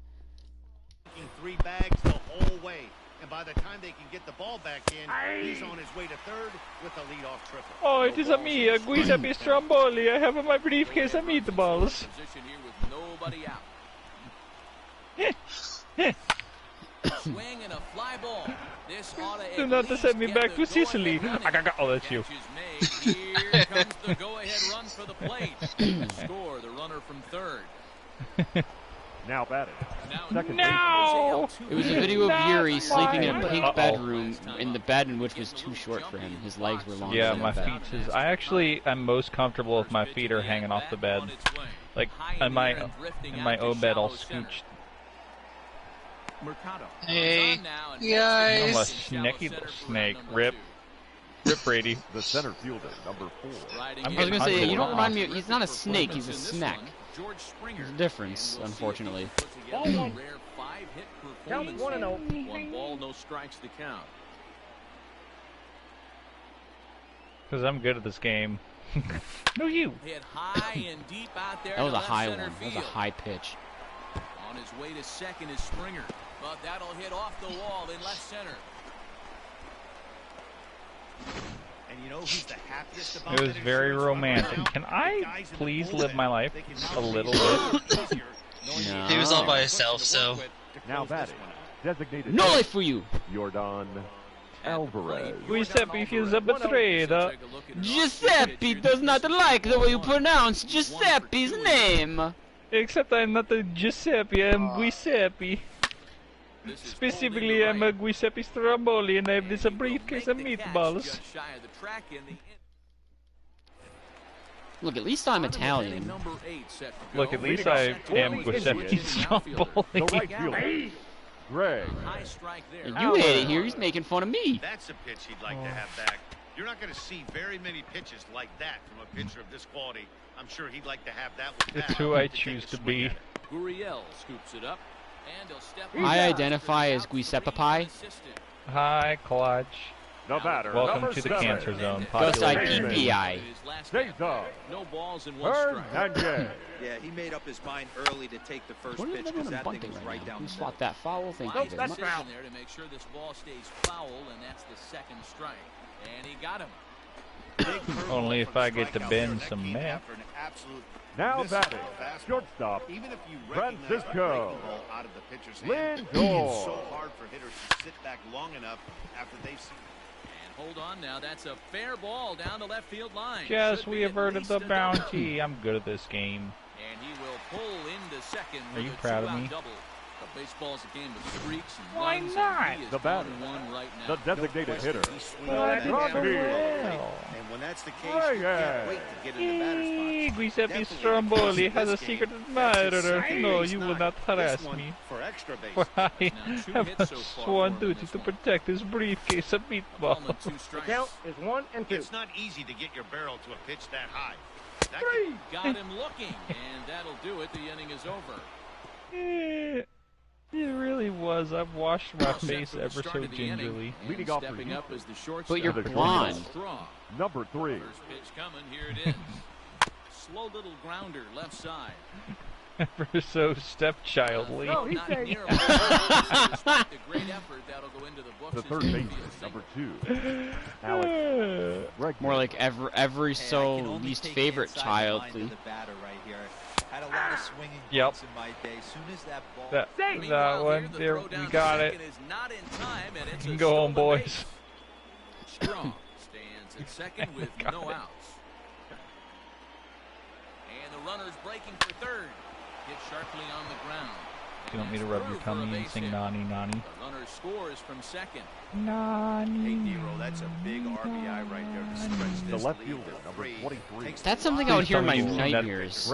[SPEAKER 8] 3 bags the whole way, and by the time they can get the ball back in, he's on his way to third with a leadoff triple.
[SPEAKER 11] Oh, it is a me, a Giuseppe Stromboli. I have in my briefcase a meatballs.
[SPEAKER 5] Position here with nobody out. Swing and a fly ball. This ought to
[SPEAKER 11] Do not send me back to Sicily. Oh, that's you.
[SPEAKER 5] Here comes the go-ahead run for the plate. Score the runner from third.
[SPEAKER 7] Now batting.
[SPEAKER 11] No!
[SPEAKER 1] It was a video of Yuri sleeping in a pink bedroom in the bed in which was too short for him. His legs were long.
[SPEAKER 11] Yeah, my feet is. I actually am most comfortable if my feet are hanging off the bed, like in my O bed all scooched.
[SPEAKER 2] Hey, guys.
[SPEAKER 11] I'm a sneaky little snake. Rip Brady.
[SPEAKER 7] The center fielder, number 4.
[SPEAKER 1] I was gonna say, you don't remind me. He's not a snake. He's a snack. There's a difference, unfortunately.
[SPEAKER 5] Rare 5-hit performance. 1 ball, no strikes to count.
[SPEAKER 11] Because I'm good at this game. No, you.
[SPEAKER 5] Hit high and deep out there.
[SPEAKER 1] That was a
[SPEAKER 5] left
[SPEAKER 1] high
[SPEAKER 5] center
[SPEAKER 1] one. That was a
[SPEAKER 5] field.
[SPEAKER 1] high pitch.
[SPEAKER 5] On his way to second is Springer, but that'll hit off the wall in left center.
[SPEAKER 8] And you know who's the happiest about
[SPEAKER 11] It was very romantic. Can I please live my life a little bit?
[SPEAKER 1] No.
[SPEAKER 2] He was all by himself, so.
[SPEAKER 7] Now batting. Designated.
[SPEAKER 1] No life for you.
[SPEAKER 7] Jordan Alvarez.
[SPEAKER 11] Giuseppe feels a betrayed.
[SPEAKER 1] Giuseppe does not like the way you pronounce Giuseppe's name.
[SPEAKER 11] Except I'm not a Giuseppe, I'm Giuseppe. Specifically, I'm a Giuseppe Stromboli, and I have this briefcase of meatballs.
[SPEAKER 1] Look, at least I'm Italian.
[SPEAKER 11] Look, at least I am Giuseppe Stromboli.
[SPEAKER 7] The right fielder. Greg.
[SPEAKER 1] And you hate it here, he's making fun of me.
[SPEAKER 8] That's a pitch he'd like to have back. You're not going to see very many pitches like that from a pitcher of this quality. I'm sure he'd like to have that one back.
[SPEAKER 11] It's who I choose to be.
[SPEAKER 5] Gurriel scoops it up, and he'll step
[SPEAKER 1] I identify as Giuseppe Pie.
[SPEAKER 11] Hi, Clutch.
[SPEAKER 7] The batter.
[SPEAKER 11] Welcome
[SPEAKER 7] number
[SPEAKER 11] to the
[SPEAKER 7] 7.
[SPEAKER 11] cancer zone.
[SPEAKER 1] Gus
[SPEAKER 11] Population.
[SPEAKER 1] IPPI.
[SPEAKER 7] Cesar
[SPEAKER 5] No balls and 1 strike.
[SPEAKER 7] Hernandez.
[SPEAKER 9] Yeah, he made up his mind early to take the first
[SPEAKER 1] What are
[SPEAKER 9] pitch
[SPEAKER 1] they
[SPEAKER 9] because
[SPEAKER 1] doing
[SPEAKER 9] that thing
[SPEAKER 1] bunting
[SPEAKER 9] was
[SPEAKER 1] right
[SPEAKER 9] right
[SPEAKER 1] now?
[SPEAKER 9] down
[SPEAKER 1] Who
[SPEAKER 9] the
[SPEAKER 1] swat
[SPEAKER 9] middle.
[SPEAKER 1] that foul? Thank you
[SPEAKER 5] Fine
[SPEAKER 1] very much.
[SPEAKER 5] decision there to make sure this ball stays foul, and that's the second strike. And he got him.
[SPEAKER 11] Only if I get to bend some meth.
[SPEAKER 7] Now batting. Shortstop.
[SPEAKER 8] Even if you
[SPEAKER 7] Francisco
[SPEAKER 8] out of the pitcher's hand,
[SPEAKER 7] Lindor.
[SPEAKER 8] it's so hard for hitters to sit back long enough after they've seen.
[SPEAKER 5] And hold on now, that's a fair ball down the left field line.
[SPEAKER 11] Yes,
[SPEAKER 5] Should
[SPEAKER 11] we
[SPEAKER 5] be at
[SPEAKER 11] averted
[SPEAKER 5] least
[SPEAKER 11] the
[SPEAKER 5] a double.
[SPEAKER 11] bounty. I'm good at this game.
[SPEAKER 5] And he will pull into second.
[SPEAKER 11] Are
[SPEAKER 5] with
[SPEAKER 11] you
[SPEAKER 5] a
[SPEAKER 11] proud of
[SPEAKER 5] 2-out
[SPEAKER 11] me?
[SPEAKER 5] Double. But baseball's a game of streaks and
[SPEAKER 11] Why
[SPEAKER 5] runs,
[SPEAKER 11] not?
[SPEAKER 5] and he is
[SPEAKER 7] The batter.
[SPEAKER 5] 1-1 right now.
[SPEAKER 7] The designated hitter.
[SPEAKER 11] But
[SPEAKER 7] Roger.
[SPEAKER 8] And when that's the case, you can't wait to get in the batter's box.
[SPEAKER 11] Giuseppe Stromboli has a secret admirer. No, you will not harass
[SPEAKER 8] This one
[SPEAKER 11] me.
[SPEAKER 8] for extra base.
[SPEAKER 11] For I
[SPEAKER 5] Now, 2
[SPEAKER 11] have
[SPEAKER 5] hits
[SPEAKER 11] a
[SPEAKER 5] so far
[SPEAKER 11] sworn
[SPEAKER 5] for him in
[SPEAKER 11] duty
[SPEAKER 5] this
[SPEAKER 11] to
[SPEAKER 5] one.
[SPEAKER 11] protect his briefcase of
[SPEAKER 5] Ball
[SPEAKER 11] meatballs.
[SPEAKER 5] and 2 strikes.
[SPEAKER 7] Count is 1 and 2.
[SPEAKER 8] It's not easy to get your barrel to a pitch that high. That
[SPEAKER 5] Got him looking, and that'll do it. The inning is over.
[SPEAKER 11] It really was. I've washed my
[SPEAKER 5] All set
[SPEAKER 11] face
[SPEAKER 5] for the
[SPEAKER 11] ever
[SPEAKER 5] start
[SPEAKER 11] so
[SPEAKER 5] of the inning,
[SPEAKER 11] gingerly.
[SPEAKER 5] and
[SPEAKER 7] Leading off for
[SPEAKER 5] stepping
[SPEAKER 7] you.
[SPEAKER 5] up as the shortstop.
[SPEAKER 1] But you're
[SPEAKER 7] The
[SPEAKER 1] blonde.
[SPEAKER 5] Strong.
[SPEAKER 7] Number 3.
[SPEAKER 5] First pitch coming. Here it is. Slow little grounder, left side.
[SPEAKER 11] Ever so stepchildly.
[SPEAKER 5] Not near a despite the great effort that'll go into the books.
[SPEAKER 7] The
[SPEAKER 5] as
[SPEAKER 7] third
[SPEAKER 5] an
[SPEAKER 7] baseman,
[SPEAKER 5] infield
[SPEAKER 7] number
[SPEAKER 5] single.
[SPEAKER 7] 2. Alex. Greg.
[SPEAKER 1] More like every so least favorite child.
[SPEAKER 9] Had a lot of swinging
[SPEAKER 11] Yep.
[SPEAKER 9] points in my day. Soon as that ball
[SPEAKER 11] That
[SPEAKER 5] Meanwhile,
[SPEAKER 11] one,
[SPEAKER 5] here, the
[SPEAKER 11] there,
[SPEAKER 5] throw
[SPEAKER 11] we
[SPEAKER 5] down to
[SPEAKER 11] got it.
[SPEAKER 5] second is not in time, and it's
[SPEAKER 11] You
[SPEAKER 5] a
[SPEAKER 11] can go home,
[SPEAKER 5] stolen
[SPEAKER 11] boys.
[SPEAKER 5] base. Strong stands at second with
[SPEAKER 11] Got
[SPEAKER 5] no
[SPEAKER 11] it.
[SPEAKER 5] outs. And the runner's breaking for third. Hit sharply on the ground.
[SPEAKER 11] you want me to rub your tummy and sing Nani Nani?
[SPEAKER 5] The runner scores from second.
[SPEAKER 11] Nani.
[SPEAKER 8] Hey, Nero, that's a big RBI right there to stretch this
[SPEAKER 7] left
[SPEAKER 8] lead
[SPEAKER 7] fielder,
[SPEAKER 8] to
[SPEAKER 7] number
[SPEAKER 8] 3.
[SPEAKER 7] 23.
[SPEAKER 1] That's something I would hear in my
[SPEAKER 11] Please tell me you've seen that.
[SPEAKER 1] nightmares.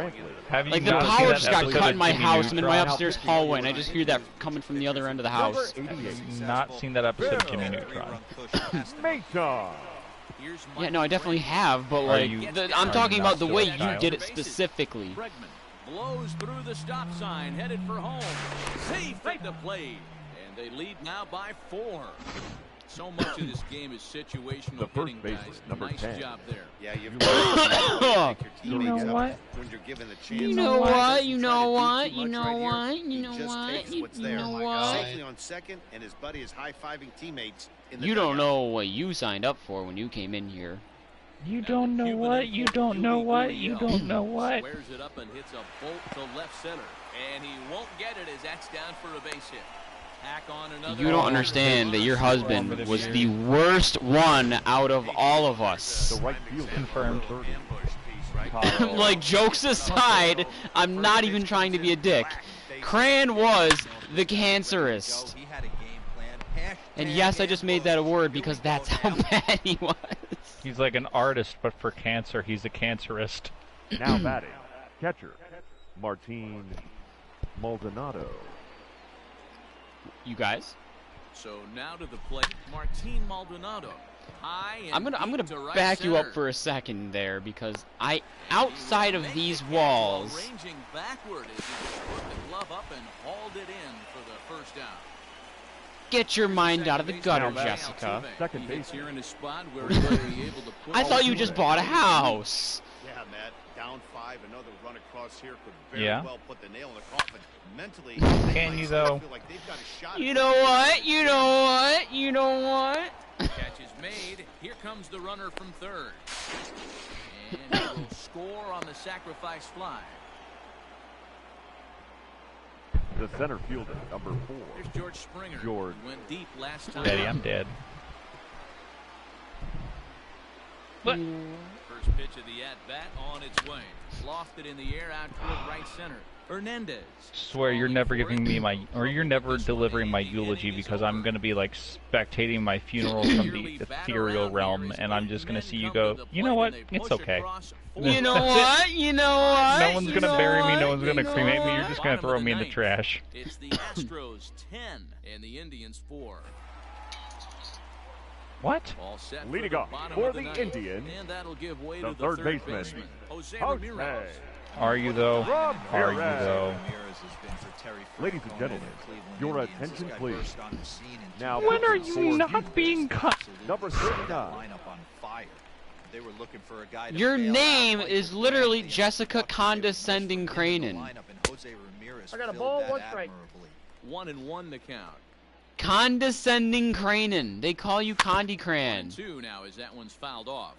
[SPEAKER 11] Have you
[SPEAKER 1] Like the
[SPEAKER 11] not seen
[SPEAKER 1] power
[SPEAKER 11] that
[SPEAKER 1] just got
[SPEAKER 11] episode
[SPEAKER 1] cut
[SPEAKER 11] of
[SPEAKER 1] in my
[SPEAKER 11] Jimmy
[SPEAKER 1] house. I'm in my
[SPEAKER 11] Neutron?
[SPEAKER 1] upstairs hallway, and I just hear that coming from the other end of the house.
[SPEAKER 11] Have you not seen that episode of Jimmy Neutron?
[SPEAKER 7] Mata.
[SPEAKER 1] Yeah, no, I definitely have, but like, I'm talking about the way you did it specifically.
[SPEAKER 5] Bregman blows through the stop sign, headed for home. Safe at the plate, and they lead now by 4. So much of this game is situational
[SPEAKER 7] The first
[SPEAKER 5] hitting,
[SPEAKER 7] baseman,
[SPEAKER 5] guys.
[SPEAKER 7] number
[SPEAKER 5] Nice
[SPEAKER 7] 10.
[SPEAKER 5] job there.
[SPEAKER 8] Yeah, you've
[SPEAKER 11] You know what?
[SPEAKER 8] when you're given the chance.
[SPEAKER 1] You know what? You know
[SPEAKER 8] Try to
[SPEAKER 1] what?
[SPEAKER 8] do too
[SPEAKER 1] You
[SPEAKER 8] much
[SPEAKER 1] know
[SPEAKER 8] right here.
[SPEAKER 1] what? You
[SPEAKER 8] He
[SPEAKER 1] know
[SPEAKER 8] just
[SPEAKER 1] what?
[SPEAKER 8] takes
[SPEAKER 1] You
[SPEAKER 8] what's there.
[SPEAKER 1] know what?
[SPEAKER 8] Safely on second, and his buddy is high-fiving teammates in the
[SPEAKER 1] You don't
[SPEAKER 8] dugout.
[SPEAKER 1] know what you signed up for when you came in here.
[SPEAKER 11] You don't know what? You don't know what? You don't know what?
[SPEAKER 5] Squares it up and hits a bolt to left center. And he won't get it as that's down for a base hit. Tack on another.
[SPEAKER 1] You don't understand that your husband was the worst one out of all of us.
[SPEAKER 7] The right fielder.
[SPEAKER 11] Confirmed.
[SPEAKER 1] Like, jokes aside, I'm not even trying to be a dick. Cran was the cancerist.
[SPEAKER 9] He had a game plan.
[SPEAKER 1] And yes, I just made that a word because that's how bad he was.
[SPEAKER 11] He's like an artist, but for cancer, he's a cancerist.
[SPEAKER 7] Now batting. Catcher. Martin Maldonado.
[SPEAKER 1] You guys?
[SPEAKER 5] So now to the plate, Martin Maldonado. High and
[SPEAKER 1] I'm gonna
[SPEAKER 5] deep to right
[SPEAKER 1] back you up
[SPEAKER 5] center.
[SPEAKER 1] for a second there because outside of these walls,
[SPEAKER 5] Ranging backward as he put the glove up and hauled it in for the first out.
[SPEAKER 1] get your mind out of the gutter,
[SPEAKER 7] Now back.
[SPEAKER 1] Jessica.
[SPEAKER 7] Second
[SPEAKER 5] He hits
[SPEAKER 7] baseman.
[SPEAKER 5] here in a spot where he will be able to put
[SPEAKER 1] I thought you just bought a house.
[SPEAKER 8] Yeah, Matt, down 5, another run across here could very
[SPEAKER 11] Yeah.
[SPEAKER 8] well put the nail in the coffin. Mentally,
[SPEAKER 11] Can you, though?
[SPEAKER 8] feel like they've got a shot
[SPEAKER 1] You
[SPEAKER 8] at
[SPEAKER 1] know
[SPEAKER 8] this.
[SPEAKER 1] what? You know what? You know what?
[SPEAKER 5] Catch is made. Here comes the runner from third. And he will score on the sacrifice fly.
[SPEAKER 7] The center fielder, number 4.
[SPEAKER 5] There's George Springer.
[SPEAKER 7] George.
[SPEAKER 5] He went deep last time.
[SPEAKER 11] Betty, I'm dead. What?
[SPEAKER 5] First pitch of the at-bat on its way. Lofted in the air out toward right center. Hernandez.
[SPEAKER 11] Swear you're never giving me my, or you're never delivering my eulogy because I'm gonna be like spectating my funeral from the ethereal realm, and I'm just gonna see you go. You know what? It's okay.
[SPEAKER 1] You know
[SPEAKER 11] That's it.
[SPEAKER 1] what? You know what?
[SPEAKER 11] No one's
[SPEAKER 1] You
[SPEAKER 11] gonna
[SPEAKER 1] know
[SPEAKER 11] bury me.
[SPEAKER 1] what?
[SPEAKER 11] No one's gonna
[SPEAKER 1] You know
[SPEAKER 11] cremate me. You're
[SPEAKER 1] what?
[SPEAKER 11] just gonna throw me in the
[SPEAKER 5] ninth.
[SPEAKER 11] trash.
[SPEAKER 5] It's the Astros 10 and the Indians 4.
[SPEAKER 11] What?
[SPEAKER 5] All set
[SPEAKER 7] Leading
[SPEAKER 5] for
[SPEAKER 7] off
[SPEAKER 5] the bottom
[SPEAKER 7] for
[SPEAKER 5] of the
[SPEAKER 7] the
[SPEAKER 5] ninth.
[SPEAKER 7] Indians,
[SPEAKER 5] And that'll give way
[SPEAKER 7] the
[SPEAKER 5] to the
[SPEAKER 7] third
[SPEAKER 5] third
[SPEAKER 7] baseman,
[SPEAKER 5] Jose
[SPEAKER 7] Jose.
[SPEAKER 5] Ramirez.
[SPEAKER 11] Are you though?
[SPEAKER 7] Rob
[SPEAKER 11] Are you
[SPEAKER 7] Perez.
[SPEAKER 11] though?
[SPEAKER 7] Ladies and gentlemen, your attention please. Now
[SPEAKER 11] When are
[SPEAKER 7] pitching
[SPEAKER 11] you
[SPEAKER 7] for
[SPEAKER 11] not being cut?
[SPEAKER 7] number 39.
[SPEAKER 9] Lineup on fire. They were looking for a guy to
[SPEAKER 1] Your
[SPEAKER 9] bail out
[SPEAKER 1] name
[SPEAKER 9] like
[SPEAKER 1] is
[SPEAKER 9] the
[SPEAKER 1] literally
[SPEAKER 9] Ramsey and
[SPEAKER 1] Jessica
[SPEAKER 9] Buck
[SPEAKER 1] Condescending
[SPEAKER 9] Sheffield in the
[SPEAKER 1] Cranen.
[SPEAKER 9] lineup, and Jose Ramirez
[SPEAKER 7] I got a
[SPEAKER 9] filled
[SPEAKER 7] ball,
[SPEAKER 9] that
[SPEAKER 7] one strike.
[SPEAKER 9] admirably.
[SPEAKER 5] 1-1 the count.
[SPEAKER 1] Condescending Cranen. They call you Condi Cran.
[SPEAKER 5] 2 now as that one's fouled off.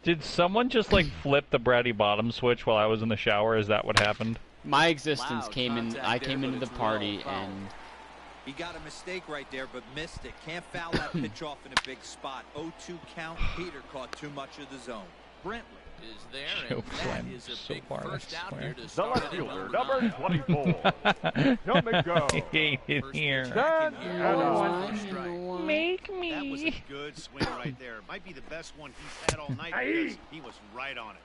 [SPEAKER 11] Did someone just like flip the Bratty Bottom switch while I was in the shower? Is that what happened?
[SPEAKER 1] My existence
[SPEAKER 5] Loud
[SPEAKER 1] came in.
[SPEAKER 5] contact
[SPEAKER 1] I
[SPEAKER 5] there,
[SPEAKER 1] came
[SPEAKER 5] but
[SPEAKER 1] into the
[SPEAKER 5] it's
[SPEAKER 1] party
[SPEAKER 5] well fouled.
[SPEAKER 1] and
[SPEAKER 9] He got a mistake right there, but missed it. Can't foul that pitch off in a big spot. 0-2 count. Peter caught too much of the zone.
[SPEAKER 5] Brentwood is there,
[SPEAKER 11] Choke
[SPEAKER 5] and that
[SPEAKER 11] slam
[SPEAKER 5] is a
[SPEAKER 11] so
[SPEAKER 5] big
[SPEAKER 11] hard, I
[SPEAKER 5] first out
[SPEAKER 11] swear.
[SPEAKER 5] here to
[SPEAKER 7] The
[SPEAKER 5] start
[SPEAKER 7] left
[SPEAKER 5] it in
[SPEAKER 7] fielder,
[SPEAKER 5] number
[SPEAKER 7] number
[SPEAKER 5] 9.
[SPEAKER 7] 24. Come and go.
[SPEAKER 11] I hate it
[SPEAKER 5] First
[SPEAKER 11] here.
[SPEAKER 5] pitch back in
[SPEAKER 7] Dan
[SPEAKER 5] here.
[SPEAKER 7] Anna.
[SPEAKER 5] First strike.
[SPEAKER 11] Make
[SPEAKER 8] That was a
[SPEAKER 11] me.
[SPEAKER 8] good swing right there. Might be the best one he's had all night because he was right on it.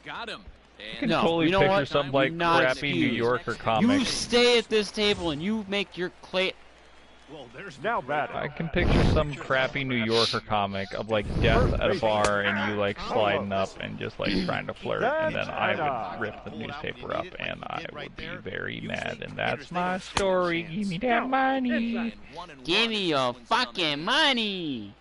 [SPEAKER 5] Got him.
[SPEAKER 11] I
[SPEAKER 5] And
[SPEAKER 11] can
[SPEAKER 1] No,
[SPEAKER 11] totally
[SPEAKER 1] you know
[SPEAKER 11] picture
[SPEAKER 1] what?
[SPEAKER 11] some like
[SPEAKER 1] Not
[SPEAKER 11] crappy New
[SPEAKER 1] excused.
[SPEAKER 11] Yorker
[SPEAKER 1] you
[SPEAKER 11] comic.
[SPEAKER 1] stay at this table and you make your clay.
[SPEAKER 8] Well, there's the
[SPEAKER 7] Now
[SPEAKER 8] great
[SPEAKER 7] batting.
[SPEAKER 11] I can picture some crappy New Yorker comic of like death at a bar and you like sliding up and just like trying to flirt, and then I would rip the newspaper up and I would be very mad, and that's my story. Give me that money.
[SPEAKER 5] and 1-1
[SPEAKER 1] Give me
[SPEAKER 5] as
[SPEAKER 1] your
[SPEAKER 5] this one's down
[SPEAKER 1] fucking
[SPEAKER 5] there.
[SPEAKER 1] money.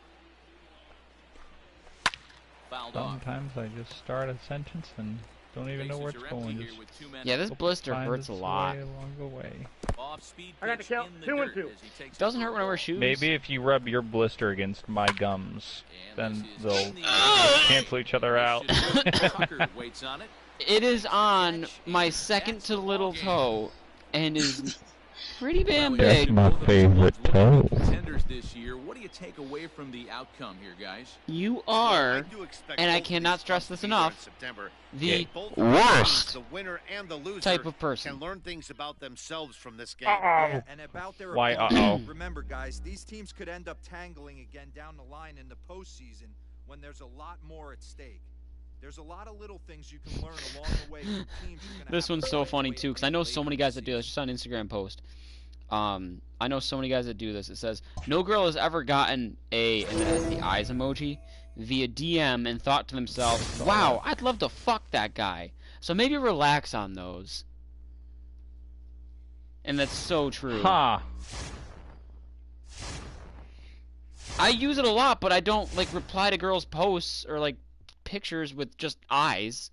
[SPEAKER 5] Fouled off.
[SPEAKER 11] Sometimes I just start a sentence and don't even know where it's
[SPEAKER 5] Bases are empty
[SPEAKER 11] going.
[SPEAKER 5] here
[SPEAKER 11] Just
[SPEAKER 5] with 2 men
[SPEAKER 1] Yeah, this
[SPEAKER 11] hope it
[SPEAKER 1] blister
[SPEAKER 11] finds
[SPEAKER 1] hurts a
[SPEAKER 11] its
[SPEAKER 1] lot.
[SPEAKER 11] way along the way.
[SPEAKER 5] Off-speed
[SPEAKER 7] I got the
[SPEAKER 5] pitch
[SPEAKER 7] count.
[SPEAKER 5] in the
[SPEAKER 7] 2-2.
[SPEAKER 5] dirt as he takes it
[SPEAKER 1] Doesn't
[SPEAKER 5] for
[SPEAKER 1] hurt
[SPEAKER 5] a
[SPEAKER 1] when I wear
[SPEAKER 5] ball.
[SPEAKER 1] shoes.
[SPEAKER 11] Maybe if you rub your blister against my gums,
[SPEAKER 5] And
[SPEAKER 11] then
[SPEAKER 5] this is
[SPEAKER 11] they'll
[SPEAKER 5] in the air.
[SPEAKER 11] cancel each other out.
[SPEAKER 5] Tucker waits on it.
[SPEAKER 1] It is on my second to little toe, and is Pretty damn
[SPEAKER 11] That's
[SPEAKER 1] big.
[SPEAKER 11] my favorite toe.
[SPEAKER 5] Contenders this year. What do you take away from the outcome here, guys?
[SPEAKER 1] You are, and I cannot stress this enough, the worst type of person.
[SPEAKER 8] Can learn things about themselves from this game.
[SPEAKER 9] Yeah, and about their
[SPEAKER 11] Why,
[SPEAKER 9] opponent. Remember, guys, these teams could end up tangling again down the line in the postseason when there's a lot more at stake. There's a lot of little things you can learn along the way from teams you're gonna
[SPEAKER 1] This
[SPEAKER 9] have
[SPEAKER 1] one's
[SPEAKER 9] to
[SPEAKER 1] so
[SPEAKER 9] play
[SPEAKER 1] funny
[SPEAKER 9] later
[SPEAKER 1] too, because I know so many guys that do
[SPEAKER 9] in
[SPEAKER 1] this. Just on Instagram post. I know so many guys that do this. It says, no girl has ever gotten a, and it has the eyes emoji, via DM and thought to themselves, wow, I'd love to fuck that guy. So maybe relax on those. And that's so true.
[SPEAKER 11] Huh.
[SPEAKER 1] I use it a lot, but I don't, like, reply to girls' posts or, like, pictures with just eyes.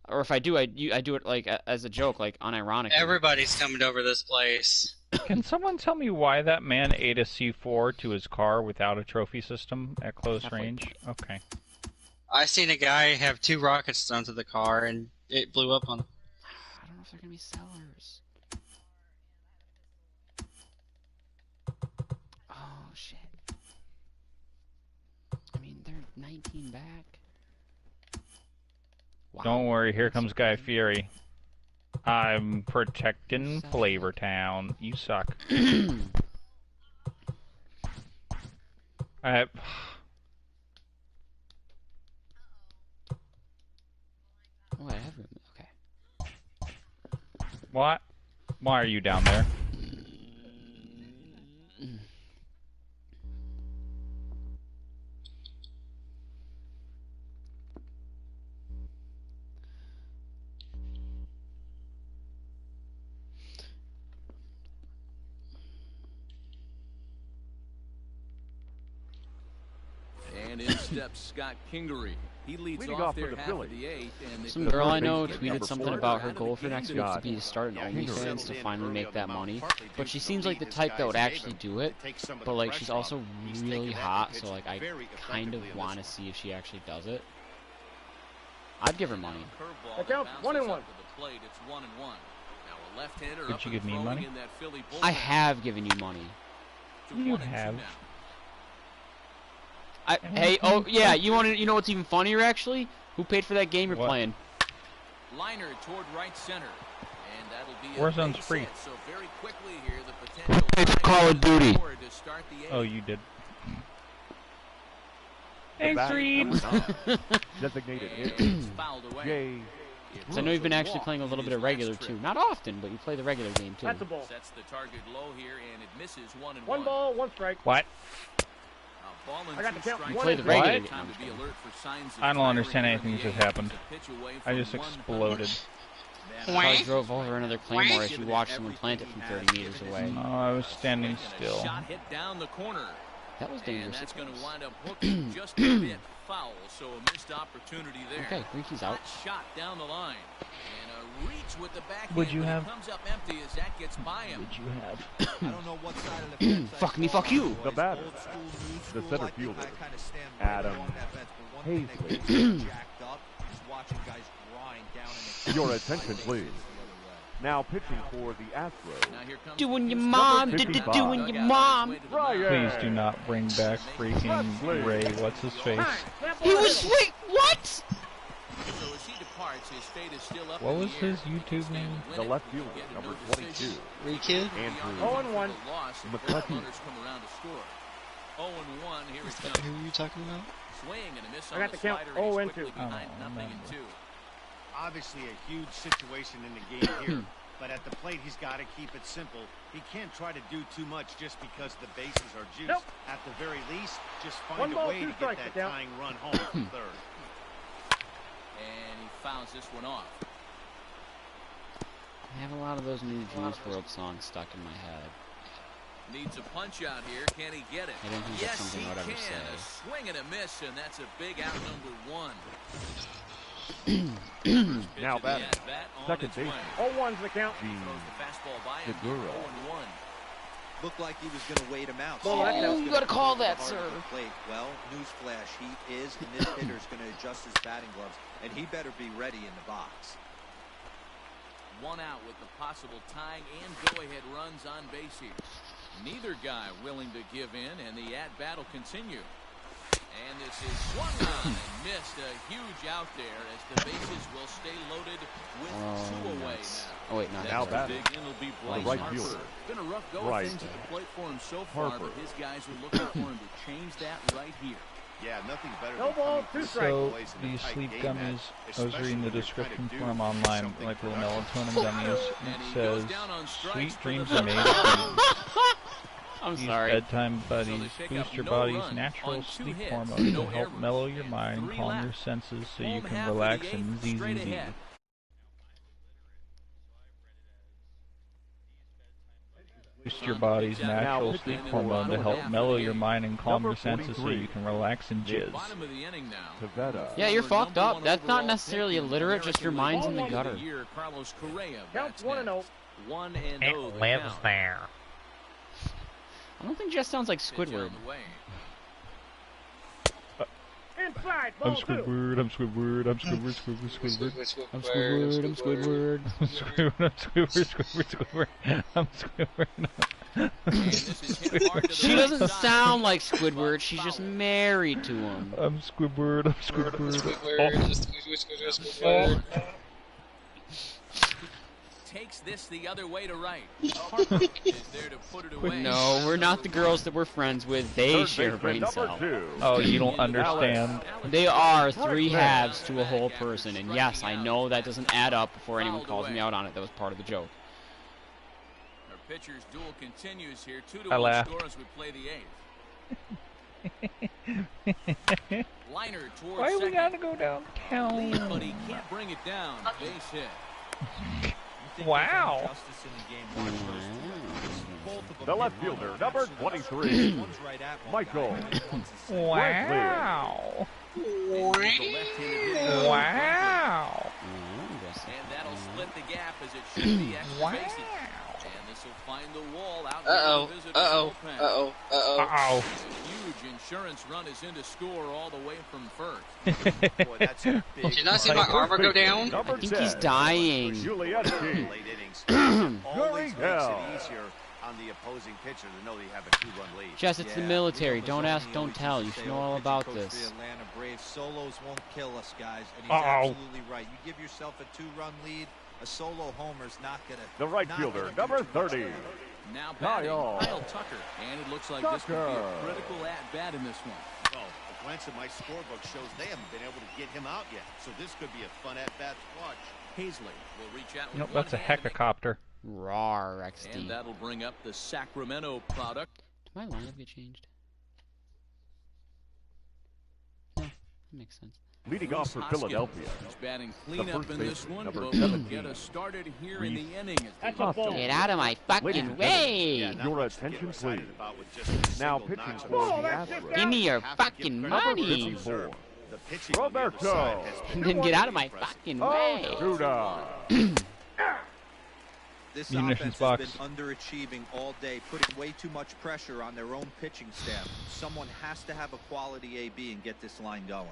[SPEAKER 1] Or if I do, I do it, like, as a joke, like, unironically.
[SPEAKER 2] Everybody's coming over this place.
[SPEAKER 11] Can someone tell me why that man ate a C4 to his car without a trophy system at close range? Okay.
[SPEAKER 2] I seen a guy have 2 rockets thrown to the car, and it blew up on him.
[SPEAKER 1] I don't know if they're going to be sellers. Oh, shit. I mean, they're 19 back. Wow.
[SPEAKER 11] Don't worry, here comes Guy Fieri. I'm protecting Flavortown. You suck.
[SPEAKER 1] Oh, I have room. Okay.
[SPEAKER 11] What? Why are you down there?
[SPEAKER 5] And in steps Scott Kingery. He leads off there half of the 8th. And
[SPEAKER 1] some girl I know tweeted something about her goal for next week to be to start an OnlyFans to finally make that money. But she seems like the type that would actually do it. But like she's also really hot, so like I kind of want to see if she actually does it. I'd give her money.
[SPEAKER 7] That counts. 1-1.
[SPEAKER 11] Did you give me money?
[SPEAKER 1] I have given you money.
[SPEAKER 11] You have.
[SPEAKER 1] Hey, oh yeah, you know what's even funnier actually? Who paid for that game you're playing?
[SPEAKER 5] Liner toward right center. And that'll be
[SPEAKER 11] Warzone's free.
[SPEAKER 5] So very quickly here the potential
[SPEAKER 1] It's Call of Duty.
[SPEAKER 11] Oh, you did. Thanks, Reed.
[SPEAKER 7] Designated J.
[SPEAKER 1] So I know you've been actually playing a little bit of regular too. Not often, but you play the regular game too.
[SPEAKER 7] That's a ball.
[SPEAKER 5] Sets the target low here and it misses 1-1.
[SPEAKER 7] 1 ball, 1 strike.
[SPEAKER 11] What?
[SPEAKER 7] I got the count.
[SPEAKER 1] You play the regular game.
[SPEAKER 11] I don't understand anything that just happened. I just exploded.
[SPEAKER 1] I drove over another Claymore as you watched someone plant it from 30 meters away.
[SPEAKER 11] Oh, I was standing still.
[SPEAKER 5] Shot hit down the corner.
[SPEAKER 1] That was dangerous.
[SPEAKER 5] And that's going to wind up hooking just a bit foul, so a missed opportunity there.
[SPEAKER 1] Okay, Rinky's out.
[SPEAKER 5] Shot down the line. And a reach with the backhand.
[SPEAKER 11] Would you have?
[SPEAKER 5] Comes up empty as that gets by him.
[SPEAKER 11] Would you have?
[SPEAKER 9] I don't know what side of the fence
[SPEAKER 1] Fuck me, fuck you.
[SPEAKER 7] The batter. The center fielder. Adam Hazley. Your attention, please. Now pitching for the Astros.
[SPEAKER 1] Doing your mom, doing your mom.
[SPEAKER 11] Please do not bring back freaking Ray. What's his face?
[SPEAKER 1] He was sweet. What?
[SPEAKER 5] So as he departs, his fate is still up
[SPEAKER 11] What
[SPEAKER 5] in
[SPEAKER 11] was
[SPEAKER 5] the air.
[SPEAKER 11] his YouTube name?
[SPEAKER 7] The left fielder, number 22.
[SPEAKER 2] Re-kid?
[SPEAKER 7] Andrew
[SPEAKER 6] 0-1.
[SPEAKER 7] McCutcheon.
[SPEAKER 5] 0-1, here it comes.
[SPEAKER 2] Who are you talking about?
[SPEAKER 5] Swing and a miss
[SPEAKER 7] I
[SPEAKER 5] on
[SPEAKER 7] got
[SPEAKER 5] the
[SPEAKER 7] the count.
[SPEAKER 5] slider, and he's
[SPEAKER 7] 0-2.
[SPEAKER 5] quickly behind nothing in 2.
[SPEAKER 8] Obviously a huge situation in the game here, but at the plate he's got to keep it simple. He can't try to do too much just because the bases are juiced.
[SPEAKER 7] Nope.
[SPEAKER 8] At the very least, just
[SPEAKER 7] 1
[SPEAKER 8] find a
[SPEAKER 7] ball,
[SPEAKER 8] way
[SPEAKER 7] 2
[SPEAKER 8] to get
[SPEAKER 7] strikes,
[SPEAKER 8] that
[SPEAKER 7] down.
[SPEAKER 8] tying run home from third.
[SPEAKER 5] And he fouls this one off.
[SPEAKER 1] I have a lot of those new Juice WRLD songs stuck in my head.
[SPEAKER 5] Needs a punch out here. Can he get it?
[SPEAKER 1] I don't think that's something I would ever
[SPEAKER 5] can.
[SPEAKER 1] say.
[SPEAKER 5] A swing and a miss, and that's a big out number 1.
[SPEAKER 7] Now batting. Second base.
[SPEAKER 6] 0-1's the count.
[SPEAKER 7] The Guru.
[SPEAKER 9] Looked like he was going to wait him out.
[SPEAKER 1] Oh, you gotta call that, sir.
[SPEAKER 9] Well, newsflash, he is, and this hitter's going to adjust his batting gloves, and he better be ready in the box.
[SPEAKER 5] One out with the possible tying and go-ahead runs on base here. Neither guy willing to give in, and the at-bat will continue. And this is swung on and missed. A huge out there as the bases will stay loaded with two away now.
[SPEAKER 1] Oh, wait, not
[SPEAKER 5] now
[SPEAKER 1] that.
[SPEAKER 5] Big in will be Bryce
[SPEAKER 7] right
[SPEAKER 5] Harper.
[SPEAKER 7] fielder.
[SPEAKER 5] Been a rough go of things at the plate for him so far, but his guys are looking for him to change that right here.
[SPEAKER 8] Yeah, nothing better
[SPEAKER 12] No
[SPEAKER 8] than
[SPEAKER 12] ball,
[SPEAKER 8] coming
[SPEAKER 12] two
[SPEAKER 8] through
[SPEAKER 12] strikes.
[SPEAKER 11] So
[SPEAKER 8] in a
[SPEAKER 11] these
[SPEAKER 8] tight
[SPEAKER 11] sleep
[SPEAKER 8] game,
[SPEAKER 11] gummies, I was
[SPEAKER 8] especially
[SPEAKER 11] reading the
[SPEAKER 8] when you're
[SPEAKER 11] description
[SPEAKER 8] trying to
[SPEAKER 11] for
[SPEAKER 8] do
[SPEAKER 11] them online,
[SPEAKER 8] something
[SPEAKER 11] like little
[SPEAKER 8] productive.
[SPEAKER 11] melatonin gummies.
[SPEAKER 5] And
[SPEAKER 11] It
[SPEAKER 5] he
[SPEAKER 11] says,
[SPEAKER 5] goes down on strikes
[SPEAKER 11] sweet
[SPEAKER 5] for
[SPEAKER 11] dreams
[SPEAKER 5] the
[SPEAKER 11] are made of
[SPEAKER 1] I'm
[SPEAKER 11] these
[SPEAKER 1] sorry.
[SPEAKER 11] bedtime
[SPEAKER 5] So
[SPEAKER 11] buddies.
[SPEAKER 5] they shake
[SPEAKER 11] Boost
[SPEAKER 5] up
[SPEAKER 11] your
[SPEAKER 5] no
[SPEAKER 11] body's
[SPEAKER 5] runs
[SPEAKER 11] natural
[SPEAKER 5] on 2
[SPEAKER 11] sleep
[SPEAKER 5] hits,
[SPEAKER 11] hormone
[SPEAKER 5] no
[SPEAKER 11] to help
[SPEAKER 5] errors,
[SPEAKER 11] mellow your
[SPEAKER 5] and
[SPEAKER 11] mind,
[SPEAKER 5] 3
[SPEAKER 11] calm your
[SPEAKER 5] left.
[SPEAKER 11] senses so you
[SPEAKER 5] Home
[SPEAKER 11] can
[SPEAKER 5] half of the
[SPEAKER 11] relax
[SPEAKER 5] 8th,
[SPEAKER 11] and
[SPEAKER 5] straight
[SPEAKER 11] zzz.
[SPEAKER 5] ahead.
[SPEAKER 11] Boost your body's natural sleep hormone to help mellow your mind and calm your senses so you can relax and jizz.
[SPEAKER 5] Bottom of the inning now.
[SPEAKER 7] Tavetta.
[SPEAKER 1] Yeah, you're
[SPEAKER 5] Former
[SPEAKER 1] fucked
[SPEAKER 5] number
[SPEAKER 1] up.
[SPEAKER 5] one
[SPEAKER 1] That's not
[SPEAKER 5] overall
[SPEAKER 1] necessarily
[SPEAKER 5] pick in
[SPEAKER 1] illiterate, just your
[SPEAKER 5] American
[SPEAKER 1] mind's in the
[SPEAKER 5] League Rookie of
[SPEAKER 1] gutter.
[SPEAKER 5] the Year, Carlos Correa
[SPEAKER 12] Counts
[SPEAKER 5] bats
[SPEAKER 12] 1-0.
[SPEAKER 5] next. 1-0 the
[SPEAKER 11] lives
[SPEAKER 5] count.
[SPEAKER 11] there.
[SPEAKER 1] I don't think Jess sounds like
[SPEAKER 5] Pitch on
[SPEAKER 1] Squidward.
[SPEAKER 5] the way.
[SPEAKER 12] Inside,
[SPEAKER 11] I'm
[SPEAKER 12] ball 2.
[SPEAKER 11] Squidward, I'm Squidward, I'm Squidward, Squidward, Squidward.
[SPEAKER 1] I'm Squidward, I'm Squidward.
[SPEAKER 11] I'm Squidward, I'm Squidward, Squidward, Squidward. I'm Squidward.
[SPEAKER 5] And this is hit hard to the
[SPEAKER 1] She
[SPEAKER 5] right
[SPEAKER 1] doesn't
[SPEAKER 5] side.
[SPEAKER 1] sound like Squidward, she's just married to him.
[SPEAKER 11] I'm Squidward, I'm Squidward.
[SPEAKER 2] Squidward.
[SPEAKER 5] Takes this the other way to right. Harper is there to put it away.
[SPEAKER 1] No, we're not the girls that we're friends with. They
[SPEAKER 7] Third
[SPEAKER 1] share a
[SPEAKER 7] baseman,
[SPEAKER 1] brain
[SPEAKER 7] number
[SPEAKER 1] cell.
[SPEAKER 7] 2.
[SPEAKER 11] Oh, you don't understand.
[SPEAKER 1] They are 3 halves to a whole person, and yes, I know that doesn't add up before anyone calls me out on it. That was part of the joke.
[SPEAKER 5] Our pitcher's duel continues here. 2-1
[SPEAKER 11] I laughed.
[SPEAKER 5] score as we play the 8th. Liner towards
[SPEAKER 11] Why we
[SPEAKER 5] second.
[SPEAKER 11] gotta go
[SPEAKER 5] Lead,
[SPEAKER 11] downtown?
[SPEAKER 5] but he can't bring it down. Base hit.
[SPEAKER 11] Wow.
[SPEAKER 7] The left fielder, number 23. Michael.
[SPEAKER 11] Wow. Wow.
[SPEAKER 5] And that'll split the gap as it should be extra
[SPEAKER 11] Wow.
[SPEAKER 5] bases. And this will find the wall out
[SPEAKER 2] Uh-oh.
[SPEAKER 5] near the visitor's
[SPEAKER 2] Uh-oh.
[SPEAKER 5] bullpen.
[SPEAKER 2] Uh-oh. Uh-oh.
[SPEAKER 11] Uh-oh.
[SPEAKER 5] A huge insurance run is in to score all the way from first.
[SPEAKER 8] Boy, that's a big
[SPEAKER 2] Did you not see my armor go down?
[SPEAKER 7] Number
[SPEAKER 1] I think he's
[SPEAKER 7] 10.
[SPEAKER 1] dying.
[SPEAKER 7] Julietsky.
[SPEAKER 8] late innings. Always makes
[SPEAKER 7] hell.
[SPEAKER 8] it easier on the opposing pitcher to know they have a 2-run lead.
[SPEAKER 1] Jess, it's the military. Don't ask, don't tell. You should know all about this.
[SPEAKER 10] The Atlanta Braves solos won't kill us, guys, and he's
[SPEAKER 11] Uh-oh.
[SPEAKER 10] absolutely right. You give yourself a 2-run lead, a solo homer's not gonna.
[SPEAKER 7] The right
[SPEAKER 10] not
[SPEAKER 7] fielder,
[SPEAKER 10] gonna
[SPEAKER 7] number
[SPEAKER 10] do too much
[SPEAKER 7] 30.
[SPEAKER 10] good.
[SPEAKER 5] Now batting,
[SPEAKER 7] Kyle.
[SPEAKER 5] Kyle Tucker. And it looks like this could be a
[SPEAKER 7] Tucker.
[SPEAKER 5] critical at-bat in this one.
[SPEAKER 8] Well, a glance at my scorebook shows they haven't been able to get him out yet, so this could be a fun at-bat to watch.
[SPEAKER 5] Hazley will reach out with
[SPEAKER 11] Nope,
[SPEAKER 5] one
[SPEAKER 11] that's a
[SPEAKER 5] hand and
[SPEAKER 11] hecacopter.
[SPEAKER 1] Rawr, XD.
[SPEAKER 5] And that'll bring up the Sacramento product.
[SPEAKER 1] Did my lineup get changed? No, that makes sense.
[SPEAKER 7] Leading off for
[SPEAKER 5] Hoskins.
[SPEAKER 7] Philadelphia.
[SPEAKER 5] He's batting
[SPEAKER 7] The
[SPEAKER 5] cleanup
[SPEAKER 7] first
[SPEAKER 5] in this
[SPEAKER 7] baseman,
[SPEAKER 5] one,
[SPEAKER 7] number
[SPEAKER 5] but we'll
[SPEAKER 7] 17.
[SPEAKER 5] get us started here in
[SPEAKER 7] Reese.
[SPEAKER 5] the inning. As
[SPEAKER 12] That's
[SPEAKER 5] the
[SPEAKER 12] a ball.
[SPEAKER 1] Get out of my
[SPEAKER 7] Ladies
[SPEAKER 1] fucking
[SPEAKER 7] and
[SPEAKER 1] way!
[SPEAKER 8] Yeah, not
[SPEAKER 7] Your
[SPEAKER 8] much to get
[SPEAKER 7] attention,
[SPEAKER 8] excited
[SPEAKER 7] please.
[SPEAKER 8] about with just a
[SPEAKER 7] Now
[SPEAKER 8] single
[SPEAKER 7] pitching
[SPEAKER 8] notch
[SPEAKER 7] for
[SPEAKER 8] on
[SPEAKER 7] the
[SPEAKER 8] the
[SPEAKER 7] Astros.
[SPEAKER 8] Astros.
[SPEAKER 1] Give me your
[SPEAKER 8] Have to give
[SPEAKER 1] fucking
[SPEAKER 8] credit where
[SPEAKER 1] money!
[SPEAKER 8] it's deserved. The pitching on the other
[SPEAKER 7] Roberto.
[SPEAKER 8] side has been
[SPEAKER 1] Then get out of my
[SPEAKER 8] impressive.
[SPEAKER 1] fucking
[SPEAKER 7] Oh,
[SPEAKER 1] way!
[SPEAKER 7] Judah.
[SPEAKER 10] This
[SPEAKER 11] Munitions
[SPEAKER 10] offense
[SPEAKER 11] box.
[SPEAKER 10] has been underachieving all day, putting way too much pressure on their own pitching staff. Someone has to have a quality AB and get this line going.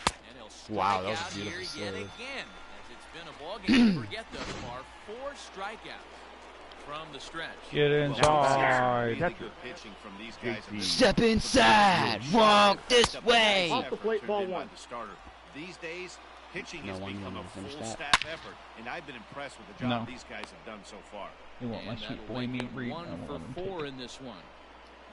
[SPEAKER 5] And he'll strike
[SPEAKER 1] Wow, that was a
[SPEAKER 5] out
[SPEAKER 1] beautiful
[SPEAKER 5] here
[SPEAKER 1] serve.
[SPEAKER 5] yet again. As it's been a ball game to forget thus far. 4 strikeouts from the stretch.
[SPEAKER 11] Get
[SPEAKER 8] Really
[SPEAKER 11] inside.
[SPEAKER 8] good pitching from these guys.
[SPEAKER 7] JT.
[SPEAKER 1] Step inside! Walk this way!
[SPEAKER 12] Off the plate, ball 1.
[SPEAKER 8] The starter. These days, pitching
[SPEAKER 1] No
[SPEAKER 8] has
[SPEAKER 1] one
[SPEAKER 8] become
[SPEAKER 1] will
[SPEAKER 8] a
[SPEAKER 1] finish
[SPEAKER 8] full
[SPEAKER 1] that.
[SPEAKER 8] staff effort, and I've been impressed with the job
[SPEAKER 11] No.
[SPEAKER 8] these guys have done so far.
[SPEAKER 11] You want my
[SPEAKER 5] And
[SPEAKER 11] sweet
[SPEAKER 5] that'll
[SPEAKER 11] boy
[SPEAKER 5] make
[SPEAKER 11] meat
[SPEAKER 5] it
[SPEAKER 11] read?
[SPEAKER 5] 1 for 4 in this one.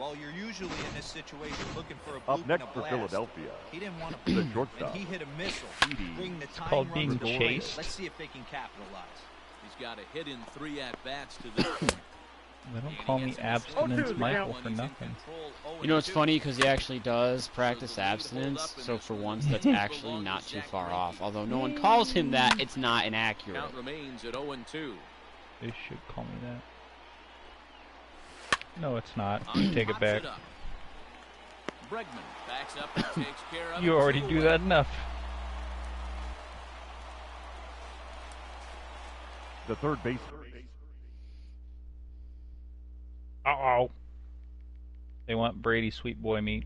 [SPEAKER 10] Well, you're usually in this situation looking for a
[SPEAKER 7] Up
[SPEAKER 10] bloop and
[SPEAKER 7] next
[SPEAKER 10] a
[SPEAKER 7] for
[SPEAKER 10] blast.
[SPEAKER 7] Philadelphia.
[SPEAKER 10] He didn't want to
[SPEAKER 7] The
[SPEAKER 10] bloop,
[SPEAKER 7] shortstop.
[SPEAKER 10] and he hit a missile.
[SPEAKER 7] Edie.
[SPEAKER 10] Bring the tying
[SPEAKER 11] called
[SPEAKER 10] runs
[SPEAKER 11] being
[SPEAKER 10] to the plate.
[SPEAKER 11] chased.
[SPEAKER 10] Let's see if they can capitalize.
[SPEAKER 5] He's got a hit in 3 at-bats to this point.
[SPEAKER 11] They don't call me abstinence Michael for nothing.
[SPEAKER 1] You know, it's funny because he actually does practice abstinence, so for once that's actually not too far off. Although no one calls him that, it's not inaccurate.
[SPEAKER 5] Count remains at 0-2.
[SPEAKER 11] They should call me that. No, it's not.
[SPEAKER 5] On
[SPEAKER 11] Take it
[SPEAKER 5] pops
[SPEAKER 11] back.
[SPEAKER 5] up. Bregman backs up and takes care of
[SPEAKER 11] You
[SPEAKER 5] it.
[SPEAKER 11] already
[SPEAKER 5] 2
[SPEAKER 11] do
[SPEAKER 5] away.
[SPEAKER 11] that enough.
[SPEAKER 7] The third baseman.
[SPEAKER 11] Uh-oh. They want Brady sweet boy meat.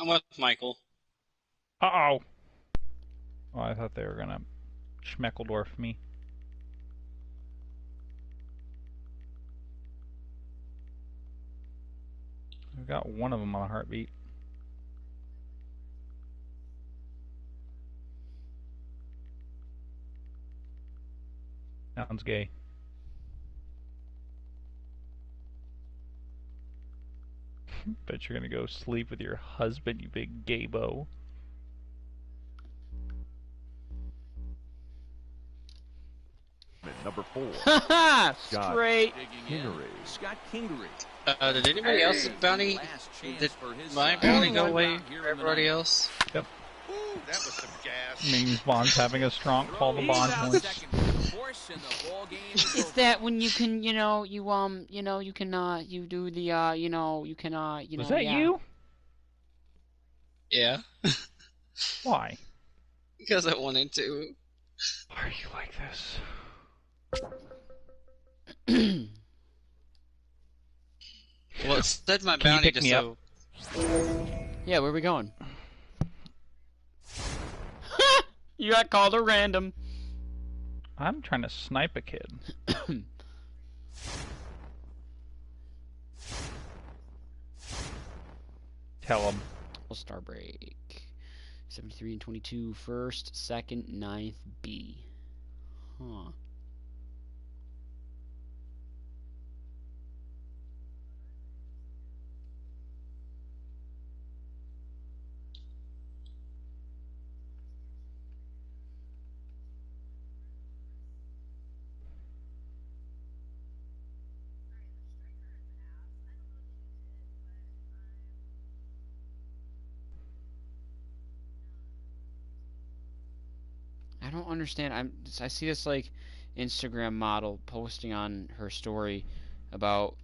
[SPEAKER 2] I'm with Michael.
[SPEAKER 11] Uh-oh. Oh, I thought they were gonna Schmeckledorf me. I've got one of them on a heartbeat. Sounds gay. Bet you're gonna go sleep with your husband, you big gaybo.
[SPEAKER 7] Number 4.
[SPEAKER 1] Straight.
[SPEAKER 5] Scott Kingery.
[SPEAKER 2] Did anybody else bounty? Did my bounty go away for everybody else?
[SPEAKER 11] Yep.
[SPEAKER 8] Ooh, that was some gas.
[SPEAKER 11] Means Bond's having a strong call to Bond points.
[SPEAKER 1] It's that when you can, you know, you can, you do the, you know, you can, you know.
[SPEAKER 11] Was that you?
[SPEAKER 2] Yeah.
[SPEAKER 11] Why?
[SPEAKER 2] Because I wanted to.
[SPEAKER 11] Why are you like this?
[SPEAKER 2] Well, it said my
[SPEAKER 11] Can you
[SPEAKER 2] bounty
[SPEAKER 11] pick me up?
[SPEAKER 1] Yeah, where are we going? You got called a random.
[SPEAKER 11] I'm trying to snipe a kid. Tell him.
[SPEAKER 1] All-Star break. 73 and 22, first, second, ninth, B. Huh. I don't understand. I see this like Instagram model posting on her story about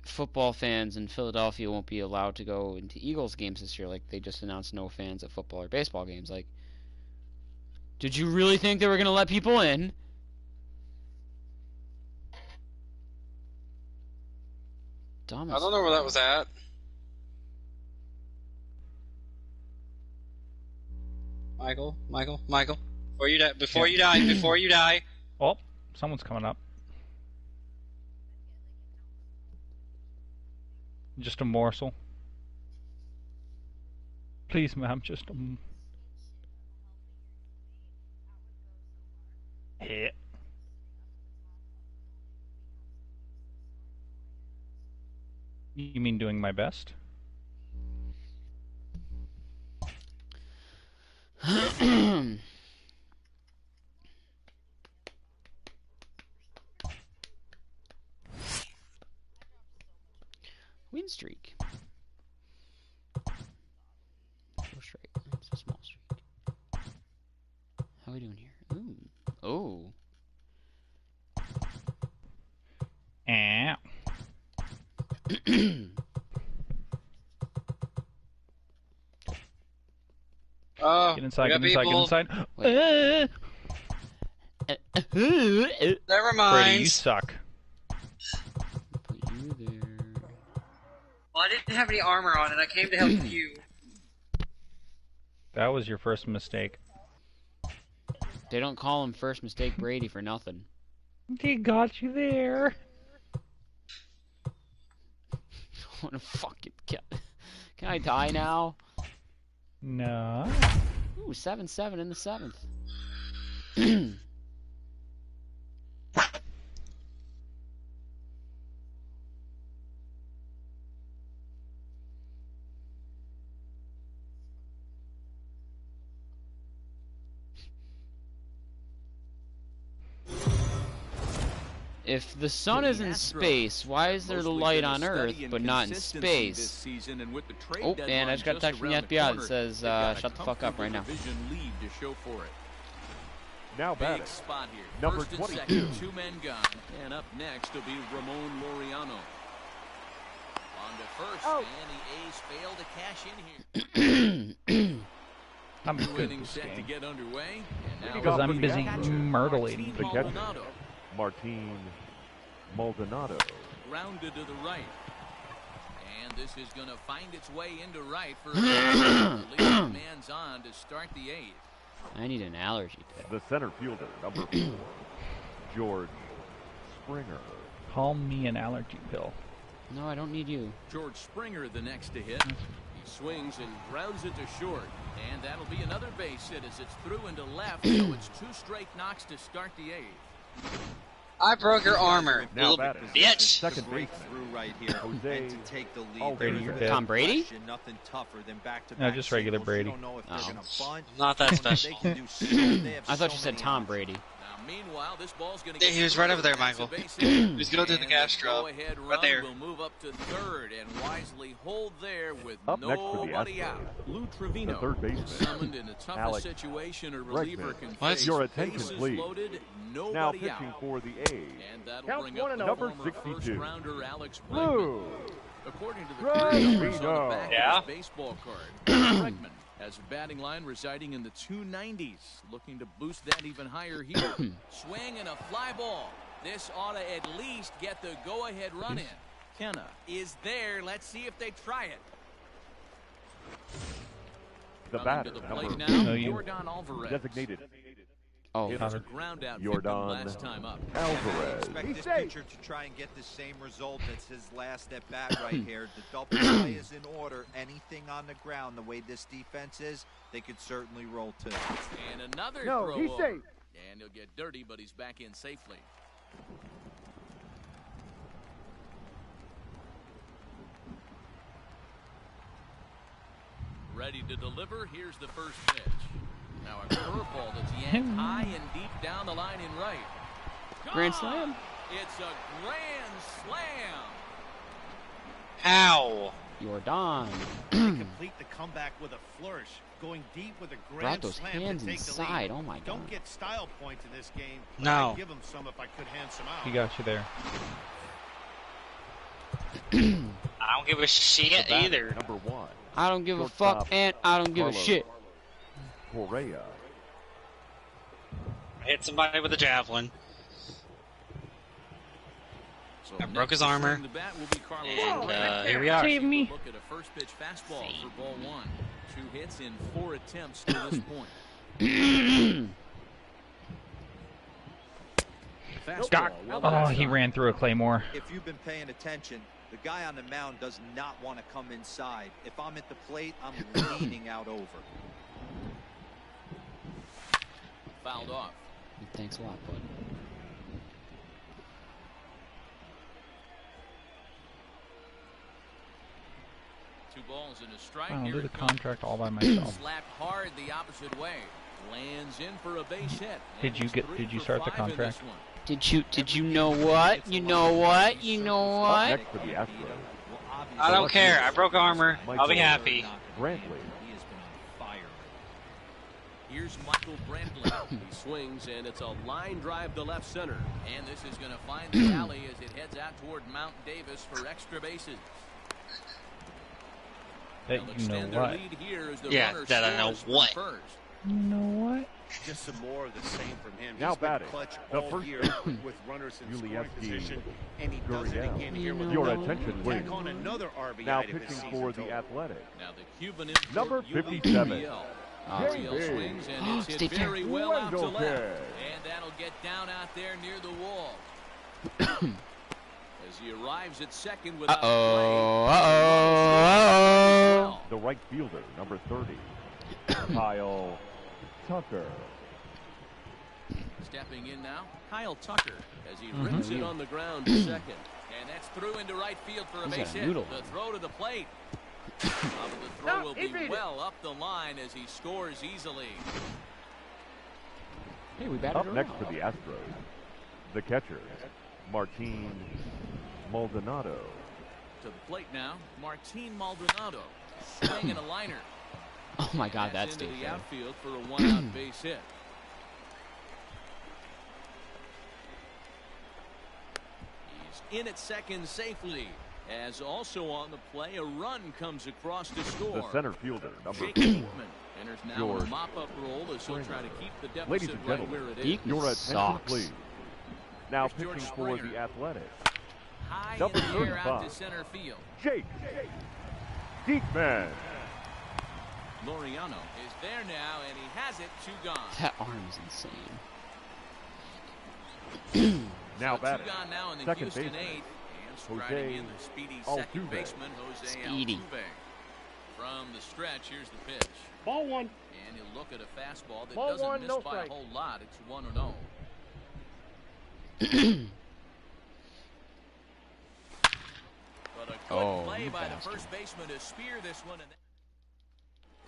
[SPEAKER 1] football fans in Philadelphia won't be allowed to go into Eagles games this year. Like they just announced no fans at football or baseball games. Like, did you really think they were gonna let people in? Dumb.
[SPEAKER 2] I don't know where that was at. Michael. Before you die.
[SPEAKER 11] Oh, someone's coming up. Just a morsel. Please, ma'am, just a... Yeah. You mean doing my best?
[SPEAKER 1] Win streak. Go straight. It's a small streak. How are we doing here? Ooh. Oh.
[SPEAKER 11] Eh.
[SPEAKER 2] Oh,
[SPEAKER 11] get inside. Get inside.
[SPEAKER 2] Never mind.
[SPEAKER 11] Brady, you suck.
[SPEAKER 1] Put you there.
[SPEAKER 2] Well, I didn't have any armor on, and I came to help you.
[SPEAKER 11] That was your first mistake.
[SPEAKER 1] They don't call him first mistake Brady for nothing.
[SPEAKER 11] He got you there.
[SPEAKER 1] What a fucking... Can I die now?
[SPEAKER 11] No.
[SPEAKER 1] Ooh, 7-7 in the 7th. If the sun is in space, why is there the light on Earth, but not in space? Oh, and I just got a text from the FBI that says, shut the fuck up right now.
[SPEAKER 7] Now batting,
[SPEAKER 5] Big spot here.
[SPEAKER 7] number
[SPEAKER 5] First and
[SPEAKER 7] 22.
[SPEAKER 5] second, 2 men gone. And up next will be Ramon Laureano. On to first, and the A's fail to cash in here.
[SPEAKER 11] I'm
[SPEAKER 5] Two
[SPEAKER 11] good
[SPEAKER 5] innings
[SPEAKER 11] this
[SPEAKER 5] set to
[SPEAKER 11] game.
[SPEAKER 5] get underway. And now
[SPEAKER 11] Because I'm busy
[SPEAKER 5] Martin
[SPEAKER 11] myrtling.
[SPEAKER 7] The catcher,
[SPEAKER 5] Maldonado.
[SPEAKER 7] Martin Maldonado.
[SPEAKER 5] Rounded to the right. And this is going to find its way into right for the lead man's on to start the 8th.
[SPEAKER 1] I need an allergy pill.
[SPEAKER 7] The center fielder, number 4, George Springer.
[SPEAKER 11] Call me an allergy pill.
[SPEAKER 1] No, I don't need you.
[SPEAKER 5] George Springer the next to hit. He swings and grounds it to short. And that'll be another base hit as it's through into left. So it's 2 straight knocks to start the 8th.
[SPEAKER 2] I broke your armor,
[SPEAKER 7] Now
[SPEAKER 2] little
[SPEAKER 7] batting,
[SPEAKER 2] bitch.
[SPEAKER 7] second baseman,
[SPEAKER 8] through right here
[SPEAKER 7] Jose.
[SPEAKER 8] and to take the lead.
[SPEAKER 7] Oh,
[SPEAKER 11] Brady,
[SPEAKER 8] There's
[SPEAKER 11] you're
[SPEAKER 8] no
[SPEAKER 11] dead.
[SPEAKER 1] Tom Brady?
[SPEAKER 8] question, nothing tougher than back-to-back
[SPEAKER 11] No, just regular
[SPEAKER 8] singles.
[SPEAKER 11] Brady.
[SPEAKER 8] You don't know if they're
[SPEAKER 1] Oh.
[SPEAKER 8] gonna bunt.
[SPEAKER 2] Not that
[SPEAKER 8] They
[SPEAKER 2] special.
[SPEAKER 8] can do so- they have
[SPEAKER 1] I thought
[SPEAKER 8] so
[SPEAKER 1] you said
[SPEAKER 8] many
[SPEAKER 1] Tom
[SPEAKER 8] options.
[SPEAKER 1] Brady.
[SPEAKER 5] Now, meanwhile, this ball's going
[SPEAKER 2] Yeah, he was right over there, Michael. He's going to the gas drop. Right there.
[SPEAKER 5] Will move up to third and wisely hold there with
[SPEAKER 7] Up next for the
[SPEAKER 5] nobody
[SPEAKER 7] Astros,
[SPEAKER 5] out. Lou
[SPEAKER 7] the
[SPEAKER 5] Trevino,
[SPEAKER 7] third baseman,
[SPEAKER 5] summoned in the toughest
[SPEAKER 7] Alex
[SPEAKER 5] situation a reliever
[SPEAKER 7] Bregman.
[SPEAKER 5] can
[SPEAKER 2] What?
[SPEAKER 5] face.
[SPEAKER 7] Your attention,
[SPEAKER 5] Bases
[SPEAKER 7] please.
[SPEAKER 5] loaded,
[SPEAKER 7] Now
[SPEAKER 5] nobody
[SPEAKER 7] pitching
[SPEAKER 5] out.
[SPEAKER 7] for the A's,
[SPEAKER 5] And that'll
[SPEAKER 12] Counts
[SPEAKER 5] bring up
[SPEAKER 12] 1-0.
[SPEAKER 5] the
[SPEAKER 7] Number
[SPEAKER 5] former
[SPEAKER 7] 62.
[SPEAKER 5] first-rounder Alex Bregman.
[SPEAKER 7] Blue.
[SPEAKER 5] According to the
[SPEAKER 7] Trevino.
[SPEAKER 5] career numbers on the back
[SPEAKER 2] Yeah?
[SPEAKER 5] of his baseball card, Bregman has a batting line residing in the 290s, looking to boost that even higher here. Swing and a fly ball. This ought to at least get the go-ahead run in. Kenna is there. Let's see if they try it.
[SPEAKER 7] The
[SPEAKER 5] Running
[SPEAKER 7] batter,
[SPEAKER 5] to the plate
[SPEAKER 7] number
[SPEAKER 5] now,
[SPEAKER 11] No, you.
[SPEAKER 5] Jordan Alvarez.
[SPEAKER 7] designated
[SPEAKER 1] Oh,
[SPEAKER 5] It was a ground out pick
[SPEAKER 7] Jordan
[SPEAKER 5] last time up.
[SPEAKER 7] Alvarez.
[SPEAKER 9] Expect
[SPEAKER 12] He's
[SPEAKER 9] this
[SPEAKER 12] safe.
[SPEAKER 9] pitcher to try and get the same result as his last at bat right here. The double play is in order. Anything on the ground, the way this defense is, they could certainly roll too.
[SPEAKER 5] And another
[SPEAKER 12] No,
[SPEAKER 5] throw
[SPEAKER 12] he's
[SPEAKER 5] over.
[SPEAKER 12] safe.
[SPEAKER 5] And he'll get dirty, but he's back in safely. Ready to deliver. Here's the first pitch. Now a curveball that's yanked high and deep down the line in right.
[SPEAKER 1] Grand
[SPEAKER 5] Gone!
[SPEAKER 1] slam?
[SPEAKER 5] It's a grand slam.
[SPEAKER 2] How?
[SPEAKER 1] Jordan.
[SPEAKER 8] Complete the comeback with a flourish, going deep with a
[SPEAKER 1] Brought
[SPEAKER 8] grand
[SPEAKER 1] those
[SPEAKER 8] slam
[SPEAKER 1] hands
[SPEAKER 8] to take the
[SPEAKER 1] inside.
[SPEAKER 8] lead.
[SPEAKER 1] Oh my god.
[SPEAKER 8] Don't get style points in this game. but
[SPEAKER 2] No.
[SPEAKER 8] I'd give him some if I could hand some out.
[SPEAKER 11] He got you there.
[SPEAKER 2] I don't give a shit
[SPEAKER 7] The batter,
[SPEAKER 2] either.
[SPEAKER 7] number 1,
[SPEAKER 1] I don't give a
[SPEAKER 7] Shortstop,
[SPEAKER 1] fuck and I don't give a
[SPEAKER 7] Carlos
[SPEAKER 1] shit.
[SPEAKER 7] Correa.
[SPEAKER 2] I hit somebody with a javelin.
[SPEAKER 5] So
[SPEAKER 2] I broke his
[SPEAKER 5] next to
[SPEAKER 2] armor.
[SPEAKER 5] swing the bat will be Carlos
[SPEAKER 2] And
[SPEAKER 5] Correa.
[SPEAKER 2] here we are.
[SPEAKER 12] Save me.
[SPEAKER 5] Look at a first pitch fastball for ball 1. 2 hits in 4 attempts to this point. Fastball. well
[SPEAKER 11] Oh,
[SPEAKER 5] back
[SPEAKER 11] he
[SPEAKER 5] on.
[SPEAKER 11] ran through a Claymore.
[SPEAKER 9] If you've been paying attention, the guy on the mound does not want to come inside. If I'm at the plate, I'm leaning out over.
[SPEAKER 5] Fouled off.
[SPEAKER 1] Thanks a lot, bud.
[SPEAKER 5] Two balls and a strike.
[SPEAKER 11] I'll
[SPEAKER 5] Here
[SPEAKER 11] do the
[SPEAKER 5] it comes.
[SPEAKER 11] contract all by myself.
[SPEAKER 5] Slapped hard the opposite way. Lands in for a base hit.
[SPEAKER 11] Did you start the contract?
[SPEAKER 1] Did you know what? You know what? You know
[SPEAKER 7] Up
[SPEAKER 1] what?
[SPEAKER 7] next for the Astros,
[SPEAKER 2] I don't care. I broke armor. I'll be happy.
[SPEAKER 7] Brantley.
[SPEAKER 8] He has been on fire.
[SPEAKER 5] Here's Michael Brantley. He swings, and it's a line drive to left center. And this is going to find the alley as it heads out toward Mount Davis for extra bases.
[SPEAKER 11] That
[SPEAKER 5] They'll
[SPEAKER 11] you know
[SPEAKER 5] extend their
[SPEAKER 11] what?
[SPEAKER 5] lead here as the
[SPEAKER 2] Yeah,
[SPEAKER 5] runner
[SPEAKER 2] that I know
[SPEAKER 5] scores from
[SPEAKER 2] what.
[SPEAKER 5] first.
[SPEAKER 11] You know what?
[SPEAKER 8] Just some more of the same from him.
[SPEAKER 7] Now
[SPEAKER 8] He's been
[SPEAKER 7] batting,
[SPEAKER 8] clutch
[SPEAKER 7] the
[SPEAKER 8] all
[SPEAKER 7] first
[SPEAKER 8] year
[SPEAKER 7] baseman,
[SPEAKER 8] with runners in scoring
[SPEAKER 7] Yulievsky
[SPEAKER 8] position, and he does it
[SPEAKER 7] Gurriel.
[SPEAKER 8] again here with
[SPEAKER 7] Your
[SPEAKER 8] another.
[SPEAKER 7] attention, please.
[SPEAKER 8] Tack on another RBI
[SPEAKER 7] Now
[SPEAKER 8] to this
[SPEAKER 7] pitching
[SPEAKER 8] season
[SPEAKER 7] for the
[SPEAKER 8] total.
[SPEAKER 7] Athletic,
[SPEAKER 5] Now the Cuban import,
[SPEAKER 7] number
[SPEAKER 5] Yuli
[SPEAKER 7] 57.
[SPEAKER 5] Gurriel.
[SPEAKER 1] Oh,
[SPEAKER 5] Gurriel
[SPEAKER 7] JB.
[SPEAKER 5] swings, and it's
[SPEAKER 1] Stay
[SPEAKER 5] hit
[SPEAKER 1] fair.
[SPEAKER 5] very well out to
[SPEAKER 7] Wendell
[SPEAKER 5] left.
[SPEAKER 7] Kid.
[SPEAKER 5] And that'll get down out there near the wall. As he arrives at second without play.
[SPEAKER 1] Uh-oh.
[SPEAKER 7] The right fielder, number 30, Kyle Tucker.
[SPEAKER 5] Stepping in now, Kyle Tucker as he rips it on the ground to second. And that's through into right field for a
[SPEAKER 1] He's
[SPEAKER 5] base
[SPEAKER 1] got a
[SPEAKER 5] hit.
[SPEAKER 1] noodle.
[SPEAKER 5] The throw to the plate. The throw
[SPEAKER 12] No,
[SPEAKER 5] will
[SPEAKER 12] he
[SPEAKER 5] be
[SPEAKER 12] beat it.
[SPEAKER 5] well up the line as he scores easily.
[SPEAKER 1] Hey, we batted
[SPEAKER 7] Up
[SPEAKER 1] around.
[SPEAKER 7] next for the Astros, the catcher, Martin Maldonado.
[SPEAKER 5] To the plate now, Martin Maldonado. Swing and a liner.
[SPEAKER 1] Oh my god, that's
[SPEAKER 5] into
[SPEAKER 1] deep.
[SPEAKER 5] the outfield for a one-out base hit. He's in at second safely. As also on the play, a run comes across to score.
[SPEAKER 7] The center fielder, number
[SPEAKER 5] Jake
[SPEAKER 7] 4,
[SPEAKER 5] Eekman enters now in a
[SPEAKER 7] George
[SPEAKER 5] mop-up role as he'll try to keep the deficit
[SPEAKER 7] Ladies and
[SPEAKER 5] right
[SPEAKER 7] gentlemen,
[SPEAKER 5] where it is.
[SPEAKER 1] Eekman
[SPEAKER 7] your attention,
[SPEAKER 1] sucks.
[SPEAKER 7] please. Now
[SPEAKER 5] Here's George
[SPEAKER 7] pitching for
[SPEAKER 5] Springer.
[SPEAKER 7] the Athletic,
[SPEAKER 5] high
[SPEAKER 7] Number
[SPEAKER 5] in the air out
[SPEAKER 7] 35.
[SPEAKER 5] to center field.
[SPEAKER 7] Jake Diekman.
[SPEAKER 5] Laureano is there now, and he has it. 2 gone.
[SPEAKER 1] That arm is insane.
[SPEAKER 7] Now
[SPEAKER 5] So 2
[SPEAKER 7] batting.
[SPEAKER 5] gone now in the
[SPEAKER 7] Second
[SPEAKER 5] Houston
[SPEAKER 7] baseman.
[SPEAKER 5] 8th, and
[SPEAKER 7] Jose
[SPEAKER 5] striding in the speedy second
[SPEAKER 7] Altuve.
[SPEAKER 5] baseman, Jose
[SPEAKER 1] Speedy.
[SPEAKER 5] Altuve. From the stretch, here's the pitch.
[SPEAKER 12] Ball 1.
[SPEAKER 5] And he'll look at a fastball that
[SPEAKER 12] Ball
[SPEAKER 5] doesn't
[SPEAKER 12] 1,
[SPEAKER 5] miss
[SPEAKER 12] no
[SPEAKER 5] by
[SPEAKER 12] strike.
[SPEAKER 5] a whole lot. It's 1-0. But a good play by the first baseman to spear this one.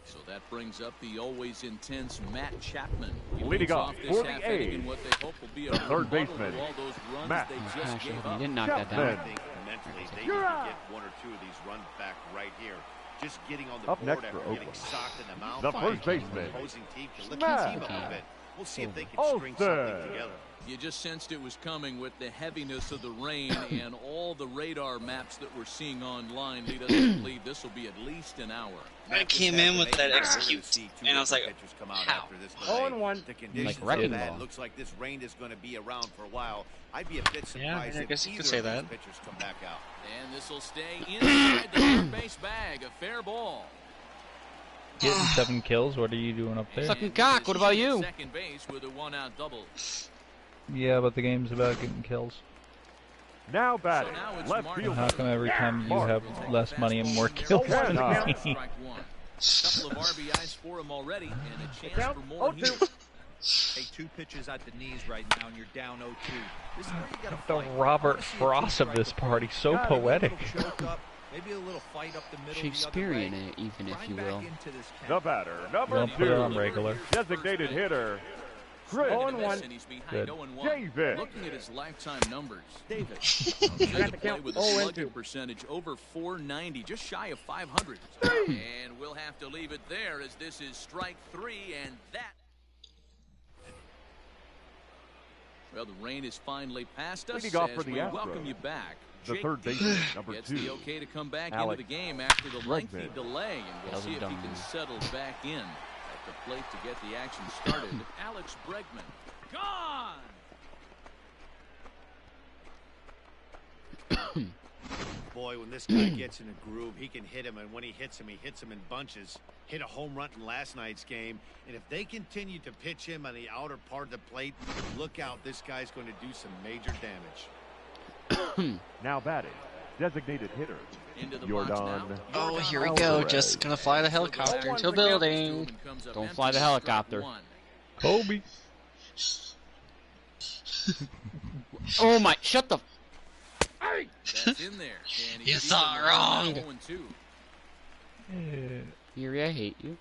[SPEAKER 5] So that brings up the always intense Matt Chapman. He
[SPEAKER 7] Leading
[SPEAKER 5] leads
[SPEAKER 7] off
[SPEAKER 5] this
[SPEAKER 7] for the
[SPEAKER 5] half inning in
[SPEAKER 7] A's,
[SPEAKER 5] what they hope will be a
[SPEAKER 7] the third
[SPEAKER 5] rebuttal
[SPEAKER 7] baseman,
[SPEAKER 5] to all those runs
[SPEAKER 7] Matt
[SPEAKER 5] they just
[SPEAKER 1] Actually,
[SPEAKER 5] gave
[SPEAKER 1] he
[SPEAKER 5] up.
[SPEAKER 1] didn't knock that
[SPEAKER 7] Chapman.
[SPEAKER 1] down.
[SPEAKER 8] I think mentally they need
[SPEAKER 12] You're
[SPEAKER 8] to
[SPEAKER 12] out.
[SPEAKER 8] get 1 or 2 of these runs back right here. Just getting on the
[SPEAKER 7] Up
[SPEAKER 8] board
[SPEAKER 7] next
[SPEAKER 8] after
[SPEAKER 7] for
[SPEAKER 8] getting
[SPEAKER 7] Oakland,
[SPEAKER 8] socked in the mouth.
[SPEAKER 7] the
[SPEAKER 8] by
[SPEAKER 7] first
[SPEAKER 8] the
[SPEAKER 7] baseman,
[SPEAKER 8] opposing team can lift
[SPEAKER 7] Matt
[SPEAKER 8] the team up a bit. We'll see if they can string
[SPEAKER 7] Olsen.
[SPEAKER 8] something together.
[SPEAKER 5] You just sensed it was coming with the heaviness of the rain and all the radar maps that we're seeing online lead us to believe this will be at least an hour.
[SPEAKER 2] I came in with that execute, and I was like, how?
[SPEAKER 12] 0-1.
[SPEAKER 8] The conditions
[SPEAKER 1] Like wrecking
[SPEAKER 8] are bad.
[SPEAKER 1] ball.
[SPEAKER 8] Looks like this rain is going to be around for a while. I'd be a bit surprised
[SPEAKER 2] Yeah, I
[SPEAKER 8] if
[SPEAKER 2] guess you
[SPEAKER 8] either
[SPEAKER 2] could say
[SPEAKER 8] of these
[SPEAKER 2] that.
[SPEAKER 8] pitchers come back out.
[SPEAKER 5] And this will stay inside the third base bag. A fair ball.
[SPEAKER 11] Getting 7 kills. What are you doing up there?
[SPEAKER 1] Sucking cock, what about you?
[SPEAKER 5] Second base with a 1-out double.
[SPEAKER 11] Yeah, but the game's about getting kills.
[SPEAKER 7] Now batting.
[SPEAKER 5] So now it's
[SPEAKER 7] Left
[SPEAKER 5] Martin.
[SPEAKER 7] field.
[SPEAKER 11] How come every time you
[SPEAKER 7] Mark.
[SPEAKER 11] have less money and more kills than me?
[SPEAKER 5] Strike 1. Couple of RBIs for him already, and a chance
[SPEAKER 12] Count.
[SPEAKER 5] for more
[SPEAKER 12] 0-2.
[SPEAKER 5] here.
[SPEAKER 10] Hey, 2 pitches at the knees right now, and you're down 0-2. This is where you gotta
[SPEAKER 11] The
[SPEAKER 10] fight.
[SPEAKER 11] Robert
[SPEAKER 10] I wanna see a
[SPEAKER 11] Frost of
[SPEAKER 10] two-strike
[SPEAKER 11] this
[SPEAKER 10] before
[SPEAKER 11] party, so
[SPEAKER 10] maybe a
[SPEAKER 11] poetic.
[SPEAKER 10] little choke up, maybe a little fight up the middle.
[SPEAKER 1] Shakespearean,
[SPEAKER 10] the other way.
[SPEAKER 1] even if
[SPEAKER 10] Grind
[SPEAKER 1] you
[SPEAKER 10] back
[SPEAKER 1] will.
[SPEAKER 10] into this
[SPEAKER 7] The
[SPEAKER 10] count.
[SPEAKER 7] batter, number
[SPEAKER 11] Don't put it on
[SPEAKER 7] 2,
[SPEAKER 11] regular.
[SPEAKER 7] designated hitter, Chris
[SPEAKER 12] 0-1.
[SPEAKER 5] And he's behind
[SPEAKER 11] Good.
[SPEAKER 5] 0-1.
[SPEAKER 7] David.
[SPEAKER 5] Looking at his lifetime numbers,
[SPEAKER 10] David.
[SPEAKER 5] He's
[SPEAKER 12] got
[SPEAKER 5] to
[SPEAKER 12] the
[SPEAKER 5] play
[SPEAKER 12] count.
[SPEAKER 5] with a
[SPEAKER 12] 0-2.
[SPEAKER 5] slugging percentage over 490, just shy of 500. And we'll have to leave it there as this is strike 3, and that. Well, the rain is finally past us
[SPEAKER 7] Leading off
[SPEAKER 5] as
[SPEAKER 7] for the
[SPEAKER 5] we
[SPEAKER 7] Astros,
[SPEAKER 5] welcome you back.
[SPEAKER 7] the
[SPEAKER 5] Jake
[SPEAKER 7] third
[SPEAKER 5] Diekman
[SPEAKER 7] baseman, number
[SPEAKER 5] gets
[SPEAKER 7] 2,
[SPEAKER 5] the okay to come back
[SPEAKER 7] Alex
[SPEAKER 5] into the game after the lengthy
[SPEAKER 7] Bregman.
[SPEAKER 5] delay, and we'll
[SPEAKER 1] That was a
[SPEAKER 5] see if he
[SPEAKER 1] dumb
[SPEAKER 5] can
[SPEAKER 1] move.
[SPEAKER 5] settle back in at the plate to get the action started. Alex Bregman, gone!
[SPEAKER 8] Boy, when this guy gets in a groove, he can hit him, and when he hits him in bunches. Hit a home run in last night's game, and if they continue to pitch him on the outer part of the plate, look out, this guy's going to do some major damage.
[SPEAKER 7] now batting, designated hitter,
[SPEAKER 5] Into the box now.
[SPEAKER 7] Jordan.
[SPEAKER 2] Oh, here we go. Just gonna fly the helicopter into a building.
[SPEAKER 1] Don't fly the helicopter.
[SPEAKER 11] Kobe.
[SPEAKER 1] Oh my, shut the...
[SPEAKER 5] That's in there. And he
[SPEAKER 2] You
[SPEAKER 5] beats
[SPEAKER 2] thought
[SPEAKER 5] him
[SPEAKER 2] wrong.
[SPEAKER 5] 0-2.
[SPEAKER 1] Yuri, I hate you.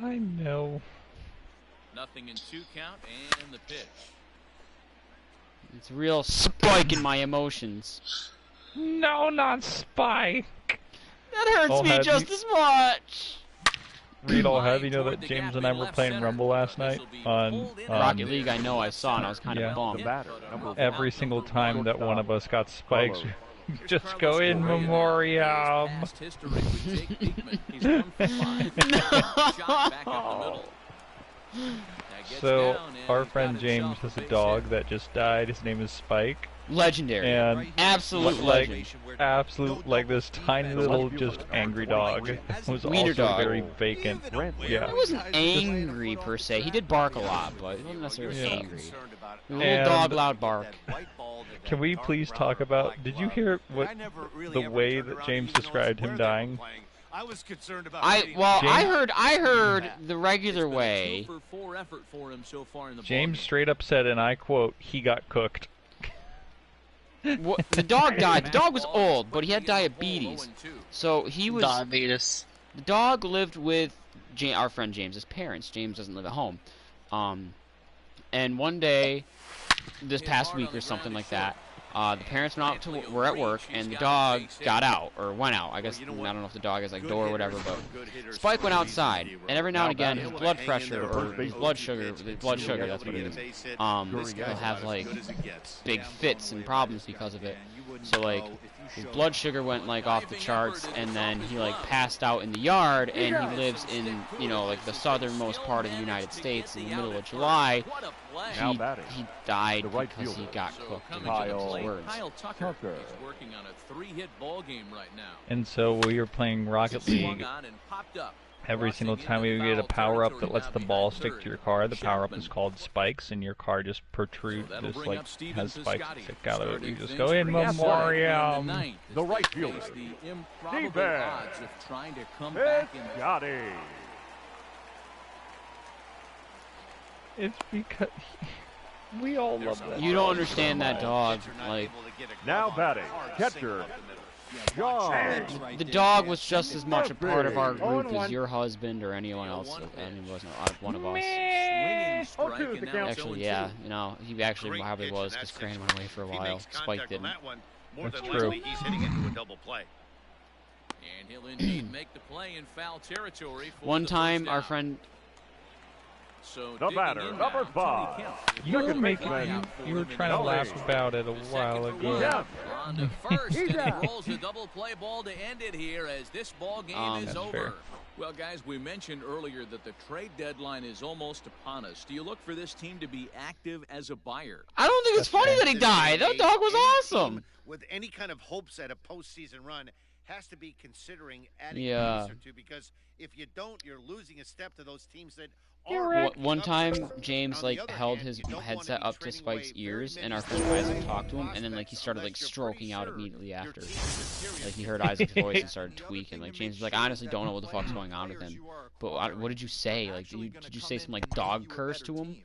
[SPEAKER 11] I know.
[SPEAKER 5] Nothing in 2 count, and the pitch.
[SPEAKER 1] It's a real spike in my emotions.
[SPEAKER 11] No, not Spike.
[SPEAKER 1] That hurts
[SPEAKER 11] Oh,
[SPEAKER 1] me
[SPEAKER 11] have
[SPEAKER 1] just
[SPEAKER 11] you-
[SPEAKER 1] as much.
[SPEAKER 11] Reed, I'll have you know that James and I were playing Rumble last night on
[SPEAKER 1] Rocket League, I know, I saw, and I was kind
[SPEAKER 11] yeah.
[SPEAKER 1] of bummed.
[SPEAKER 7] The batter, number
[SPEAKER 11] every
[SPEAKER 7] 1,
[SPEAKER 11] single time that one of us got spikes.
[SPEAKER 7] Carlos.
[SPEAKER 11] Just go in memoriam.
[SPEAKER 5] Past history with Jake Diekman. He's 1 for 5. Shot back up the middle. That gets
[SPEAKER 11] So
[SPEAKER 5] down, and
[SPEAKER 11] our
[SPEAKER 5] he's
[SPEAKER 11] friend
[SPEAKER 5] got
[SPEAKER 11] James
[SPEAKER 5] himself
[SPEAKER 11] has a
[SPEAKER 5] base
[SPEAKER 11] dog
[SPEAKER 5] hit.
[SPEAKER 11] that just died. His name is Spike,
[SPEAKER 1] Legendary.
[SPEAKER 11] and
[SPEAKER 1] Absolute
[SPEAKER 11] like
[SPEAKER 1] legend.
[SPEAKER 11] like this tiny little just angry dog was
[SPEAKER 1] Wiener
[SPEAKER 11] also
[SPEAKER 1] dog.
[SPEAKER 11] very vacant. Yeah.
[SPEAKER 1] He wasn't angry per se. He did bark a lot, but he wasn't necessarily
[SPEAKER 11] Yeah.
[SPEAKER 1] angry. A little
[SPEAKER 11] And-
[SPEAKER 1] dog loud bark.
[SPEAKER 11] Can we please talk about? Did you hear what the way that James described him dying?
[SPEAKER 8] I was concerned about
[SPEAKER 1] I heard the regular way.
[SPEAKER 5] 2 for 4 effort for him so far in the
[SPEAKER 11] James
[SPEAKER 5] ballgame.
[SPEAKER 11] straight up said, and I quote, "He got cooked."
[SPEAKER 1] The dog died. The dog was old, but he had diabetes. So he was.
[SPEAKER 2] Diabetes.
[SPEAKER 1] The dog lived with our friend James's parents. James doesn't live at home. And one day, this past week or something like that, the parents were at work, and the dog got out, or went out. I guess, I don't know if the dog has like door or whatever, but Spike went outside, and every now and again, his blood pressure, or his blood sugar, that's what it is, he'll have like big fits and problems because of it. So like, his blood sugar went like off the charts, and then he like passed out in the yard, and he lives in, you know, like the southernmost part of the United States. In the middle of July, he died because he got cooked in his words.
[SPEAKER 5] Kyle Tucker is working on a 3-hit ball game right now.
[SPEAKER 11] And so we were playing Rocket League. Every single time we get a power-up that lets the ball stick to your car, the power-up is called spikes, and your car just protrudes, just like has spikes that stick out of it. You just go, in memoriam.
[SPEAKER 7] The right fielder, Steve Scotty.
[SPEAKER 11] It's because we all love that.
[SPEAKER 1] You don't understand that dog. Like,
[SPEAKER 7] now batting, catcher, John.
[SPEAKER 1] The dog was just as much a part of our group as your husband or anyone else. I mean, wasn't one of us. Actually, yeah, you know, he actually probably was, because Crane went away for a while. Spike didn't.
[SPEAKER 11] That's true.
[SPEAKER 8] He's hitting into a double play.
[SPEAKER 5] And he'll indeed make the play in foul territory.
[SPEAKER 1] One time, our friend.
[SPEAKER 5] So
[SPEAKER 7] the batter, number 5.
[SPEAKER 11] You were trying to laugh about it a while ago.
[SPEAKER 5] Yeah. On to first, and he rolls a double play ball to end it here as this ball game is over.
[SPEAKER 11] Fair.
[SPEAKER 5] Well, guys, we mentioned earlier that the trade deadline is almost upon us. Do you look for this team to be active as a buyer?
[SPEAKER 1] I don't think it's funny that he died. That dog was awesome.
[SPEAKER 8] With any kind of hopes at a postseason run, has to be considering adding
[SPEAKER 1] Yeah.
[SPEAKER 8] a piece or two, because if you don't, you're losing a step to those teams that.
[SPEAKER 1] One time, James like held his headset up to Spike's ears, and our friend Isaac talked to him, and then like he started like stroking out immediately after. Like he heard Isaac's voice and started tweaking. Like James was like, I honestly don't know what the fuck's going on with him. But what did you say? Like, did you say some like dog curse to him?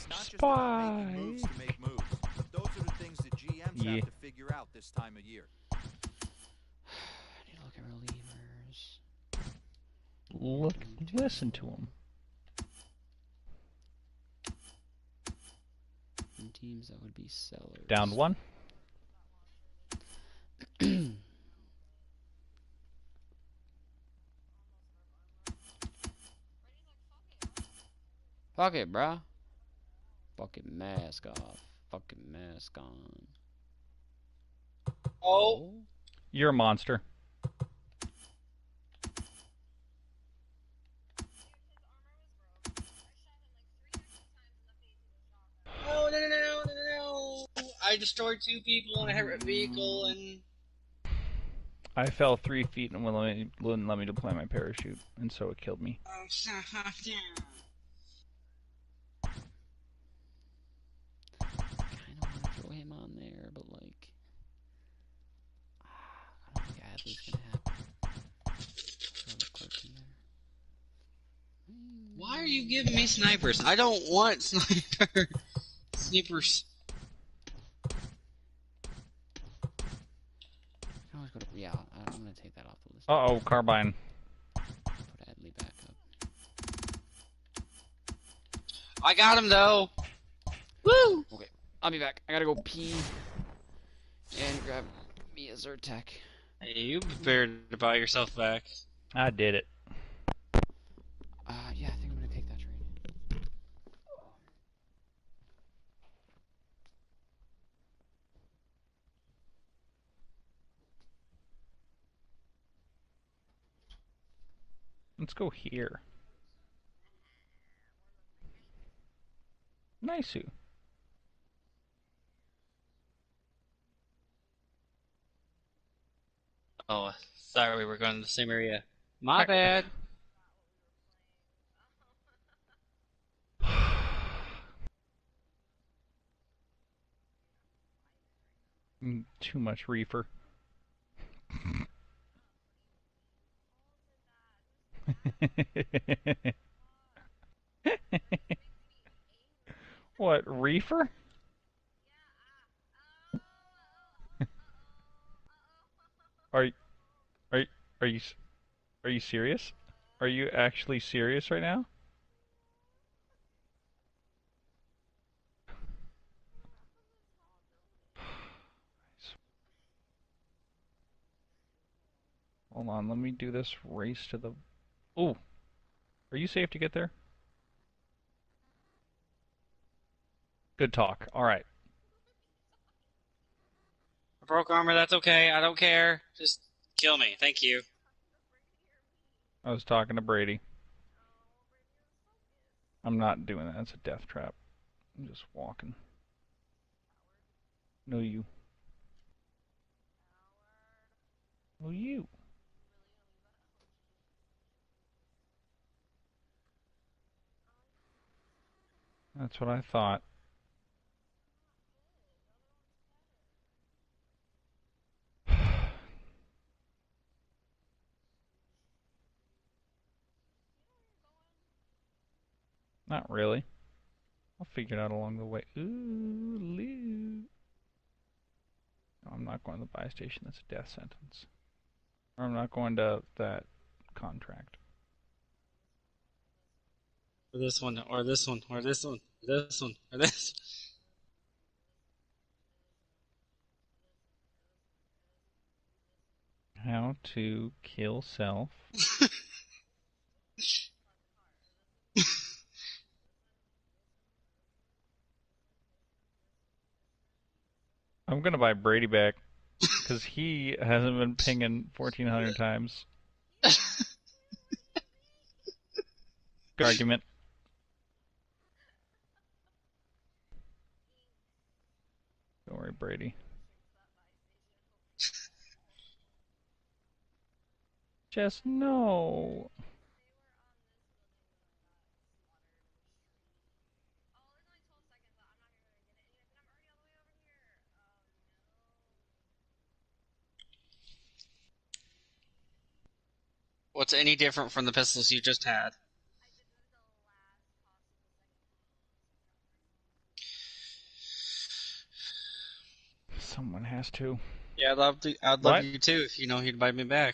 [SPEAKER 11] Spy.
[SPEAKER 9] Moves to make moves, but those are the things that GMs have to figure out this time of year.
[SPEAKER 1] I need to look at relievers.
[SPEAKER 11] Listen to him.
[SPEAKER 1] Teams that would be sellers.
[SPEAKER 11] Down 1.
[SPEAKER 1] Fuck it, bruh. Fucking mask off. Fucking mask on.
[SPEAKER 2] Oh.
[SPEAKER 11] You're a monster.
[SPEAKER 2] No. I destroyed 2 people in a heavy vehicle, and
[SPEAKER 11] I fell 3 feet and wouldn't let me deploy my parachute, and so it killed me.
[SPEAKER 1] I kinda wanna throw him on there, but like I don't think Adley's gonna happen. Throw the clerk in there.
[SPEAKER 2] why are you giving me snipers? I don't want snipers.
[SPEAKER 1] Yeah, I'm gonna take that off the list.
[SPEAKER 11] Uh-oh, carbine.
[SPEAKER 1] Put Adley back up.
[SPEAKER 2] I got him though. Woo!
[SPEAKER 1] Okay, I'll be back. I gotta go pee and grab me a Zyrtec.
[SPEAKER 2] Hey, you prepared to buy yourself back.
[SPEAKER 11] I did it.
[SPEAKER 1] Yeah, I think I'm gonna take that train.
[SPEAKER 11] Let's go here. Nice.
[SPEAKER 2] Oh, sorry, we were going to the same area. My bad.
[SPEAKER 11] Too much reefer. What, reefer? Are you serious? Are you actually serious right now? Hold on, let me do this race to the... Ooh! Are you safe to get there? Good talk. Alright.
[SPEAKER 2] broke armor, that's okay. I don't care. Just kill me. Thank you.
[SPEAKER 11] I was talking to Brady. I'm not doing that. It's a death trap. I'm just walking. No, you. No, you. That's what I thought. Not really. I'll figure it out along the way. Ooh, loot. No, I'm not going to the buy station. That's a death sentence. Or I'm not going to that contract.
[SPEAKER 2] Or this one, or this one, or this one, or this one, or this.
[SPEAKER 11] How to kill self. I'm gonna buy Brady back because he hasn't been pinging 1,400 times. Good argument. Don't worry, Brady. Just no.
[SPEAKER 2] What's any different from the pistols you just had?
[SPEAKER 11] Someone has to.
[SPEAKER 2] Yeah, I'd love you too if you know he'd invite me back.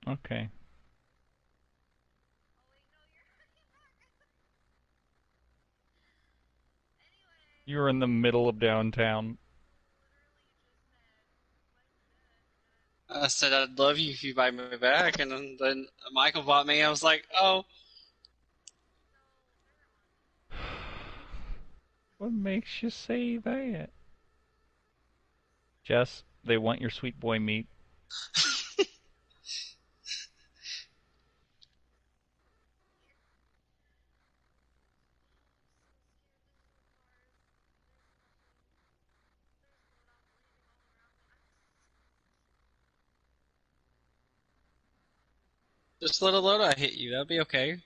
[SPEAKER 11] Okay. You're in the middle of downtown.
[SPEAKER 2] I said I'd love you if you invite me back, and then Michael bought me. I was like, oh.
[SPEAKER 11] What makes you say that? Jess, they want your sweet boy meat.
[SPEAKER 2] Just let a loadout hit you. That'd be okay.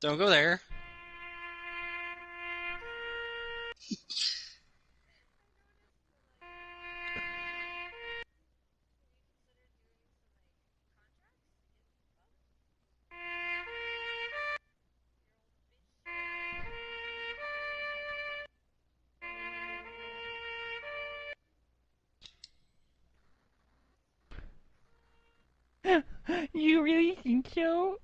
[SPEAKER 2] Don't go there.
[SPEAKER 11] You really think so?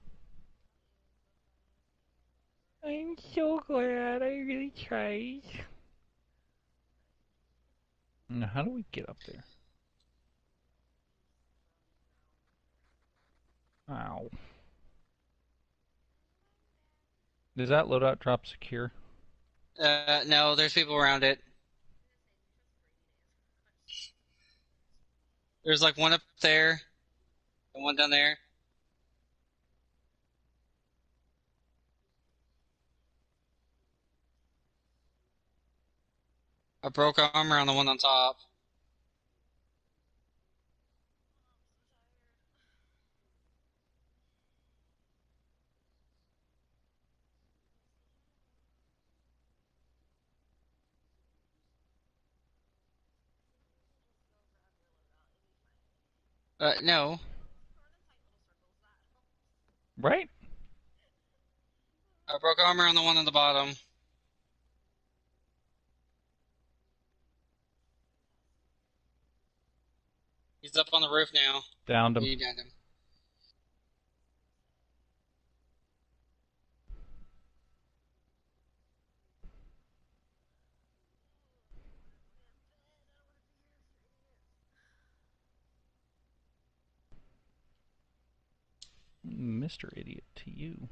[SPEAKER 11] I'm so glad I really tried. Now, how do we get up there? Ow. Does that loadout drop secure?
[SPEAKER 2] No, there's people around it. There's like one up there, and one down there. I broke armor on the one on top. No.
[SPEAKER 11] Right?
[SPEAKER 2] I broke armor on the one on the bottom. He's up on the roof now.
[SPEAKER 11] Downed him.
[SPEAKER 2] You downed him.
[SPEAKER 11] Mr. Idiot to you.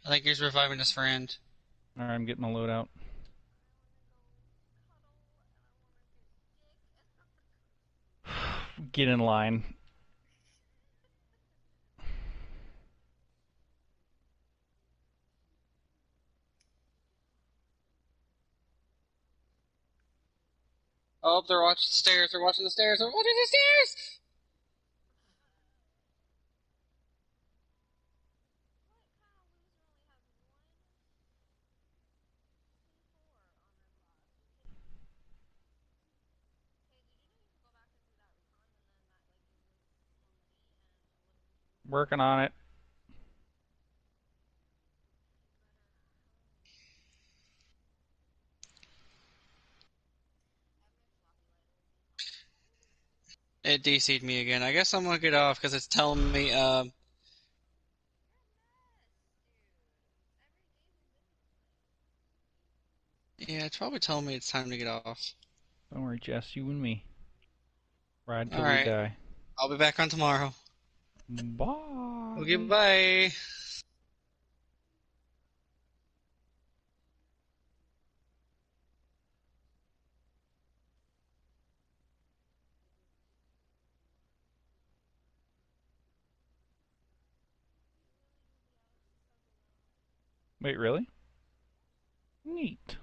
[SPEAKER 2] I think he's reviving his friend.
[SPEAKER 11] Alright, I'm getting my load out. Get in line.
[SPEAKER 2] Oh, they're watching the stairs. They're watching the stairs. They're watching the stairs.
[SPEAKER 11] Working on it.
[SPEAKER 2] It DC'd me again. I guess I'm gonna get off because it's telling me, yeah, it's probably telling me it's time to get off.
[SPEAKER 11] Don't worry, Jess, you and me. Ride till we
[SPEAKER 2] Alright.
[SPEAKER 11] die.
[SPEAKER 2] I'll be back on tomorrow.
[SPEAKER 11] Bye.
[SPEAKER 2] Okay, bye.
[SPEAKER 11] Wait, really? Neat.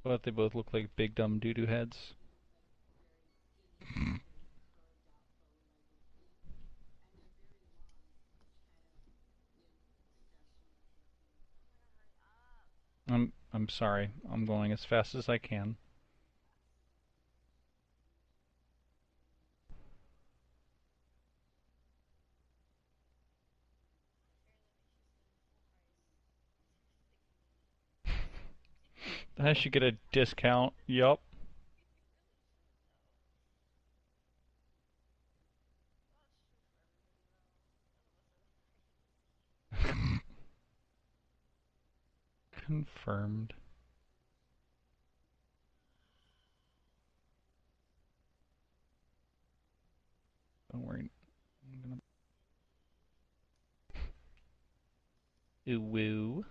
[SPEAKER 11] But they both look like big dumb doo-doo heads. I'm sorry. I'm going as fast as I can. I should get a discount. Yup. Confirmed. Don't worry. I'm gonna... Ooh woo.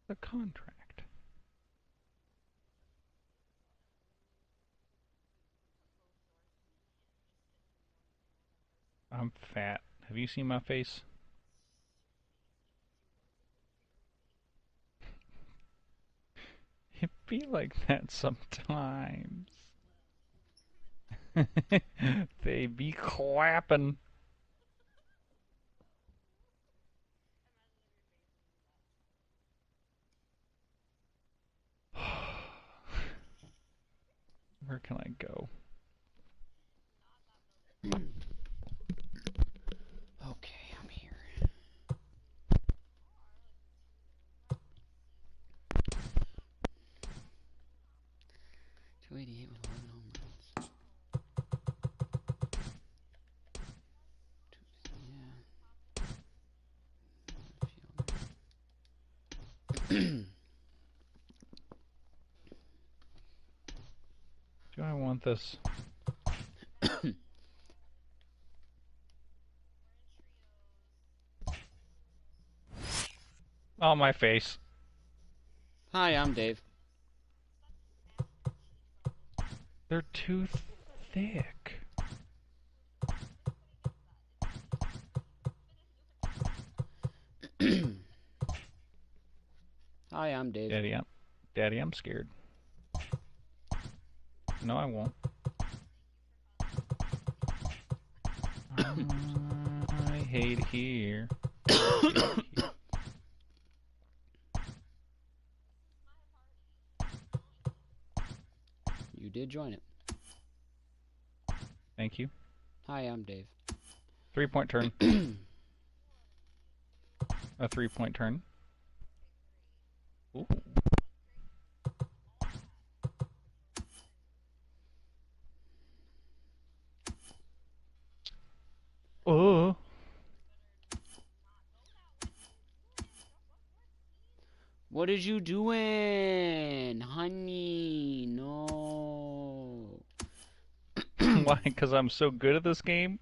[SPEAKER 11] The contract. I'm fat. Have you seen my face? It be like that sometimes. They be clapping. Where can I go?
[SPEAKER 1] Okay, I'm here. 288 with 11 home runs.
[SPEAKER 11] Do I want this? Oh, my face.
[SPEAKER 1] Hi, I'm Dave.
[SPEAKER 11] They're too thick.
[SPEAKER 1] Hi, I'm Dave.
[SPEAKER 11] Daddy, I'm scared. No, I won't. I hate it here.
[SPEAKER 1] You did join it.
[SPEAKER 11] Thank you.
[SPEAKER 1] Hi, I'm Dave.
[SPEAKER 11] 3-point turn. A 3-point turn. Ooh. Oh.
[SPEAKER 1] What is you doing, honey? No.
[SPEAKER 11] Why? Because I'm so good at this game?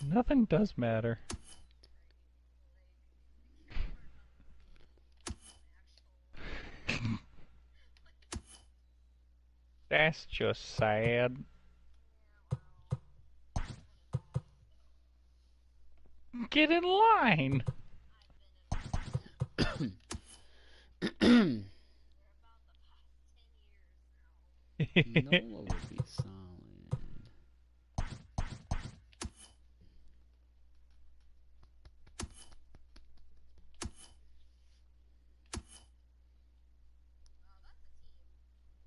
[SPEAKER 11] Nothing does matter. That's just sad. Get in line!
[SPEAKER 1] Nola would be solid.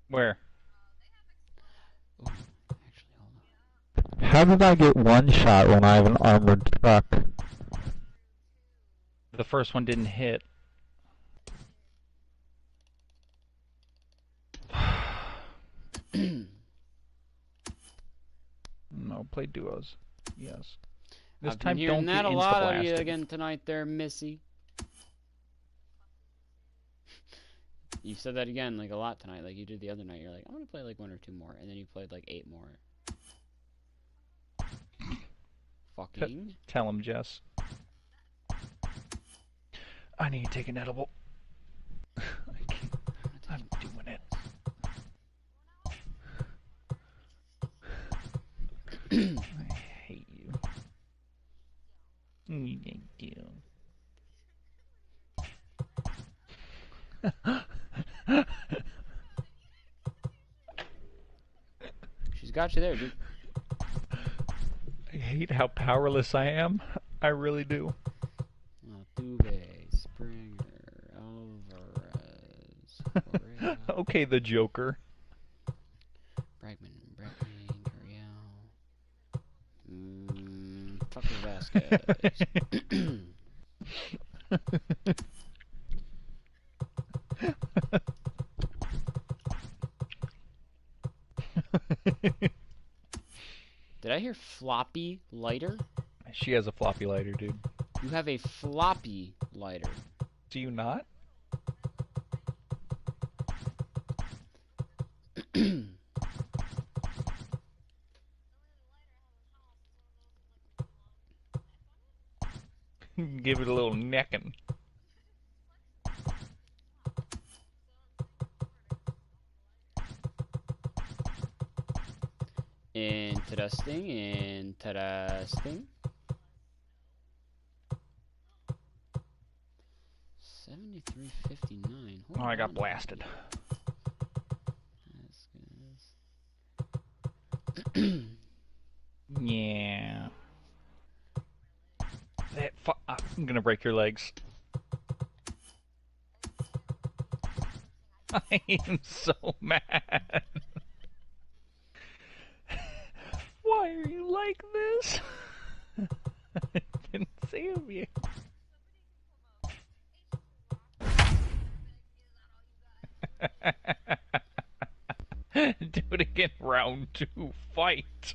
[SPEAKER 11] Where?
[SPEAKER 1] Ooh, actually, hold on.
[SPEAKER 13] How did I get one shot when I have an armored truck?
[SPEAKER 11] The first one didn't hit. No, play duos. Yes. This
[SPEAKER 1] I've
[SPEAKER 11] time
[SPEAKER 1] been hearing
[SPEAKER 11] don't
[SPEAKER 1] that
[SPEAKER 11] get
[SPEAKER 1] a lot of you
[SPEAKER 11] insta-blasted.
[SPEAKER 1] again tonight there, Missy. You've said that again like a lot tonight, like you did the other night. You're like, I'm gonna play like 1 or 2 more, and then you played like 8 more. Fucking.
[SPEAKER 11] Tell him, Jess. I need to take an edible. I'm doing it. I hate you. Thank you.
[SPEAKER 1] She's got you there, dude.
[SPEAKER 11] I hate how powerless I am. I really do.
[SPEAKER 1] Altuve, Springer, Alvarez.
[SPEAKER 11] Okay, the Joker.
[SPEAKER 1] Bregman, Correa. Tucker Vasquez. Did I hear floppy lighter?
[SPEAKER 11] She has a floppy lighter, dude.
[SPEAKER 1] You have a floppy lighter.
[SPEAKER 11] Do you not? Give it a little necking.
[SPEAKER 1] Interesting. 73.59.
[SPEAKER 11] Oh, I got blasted.
[SPEAKER 1] That's good.
[SPEAKER 11] Yeah. I'm gonna break your legs. I am so mad. Why are you like this? I didn't save you. Do it again, round 2, fight.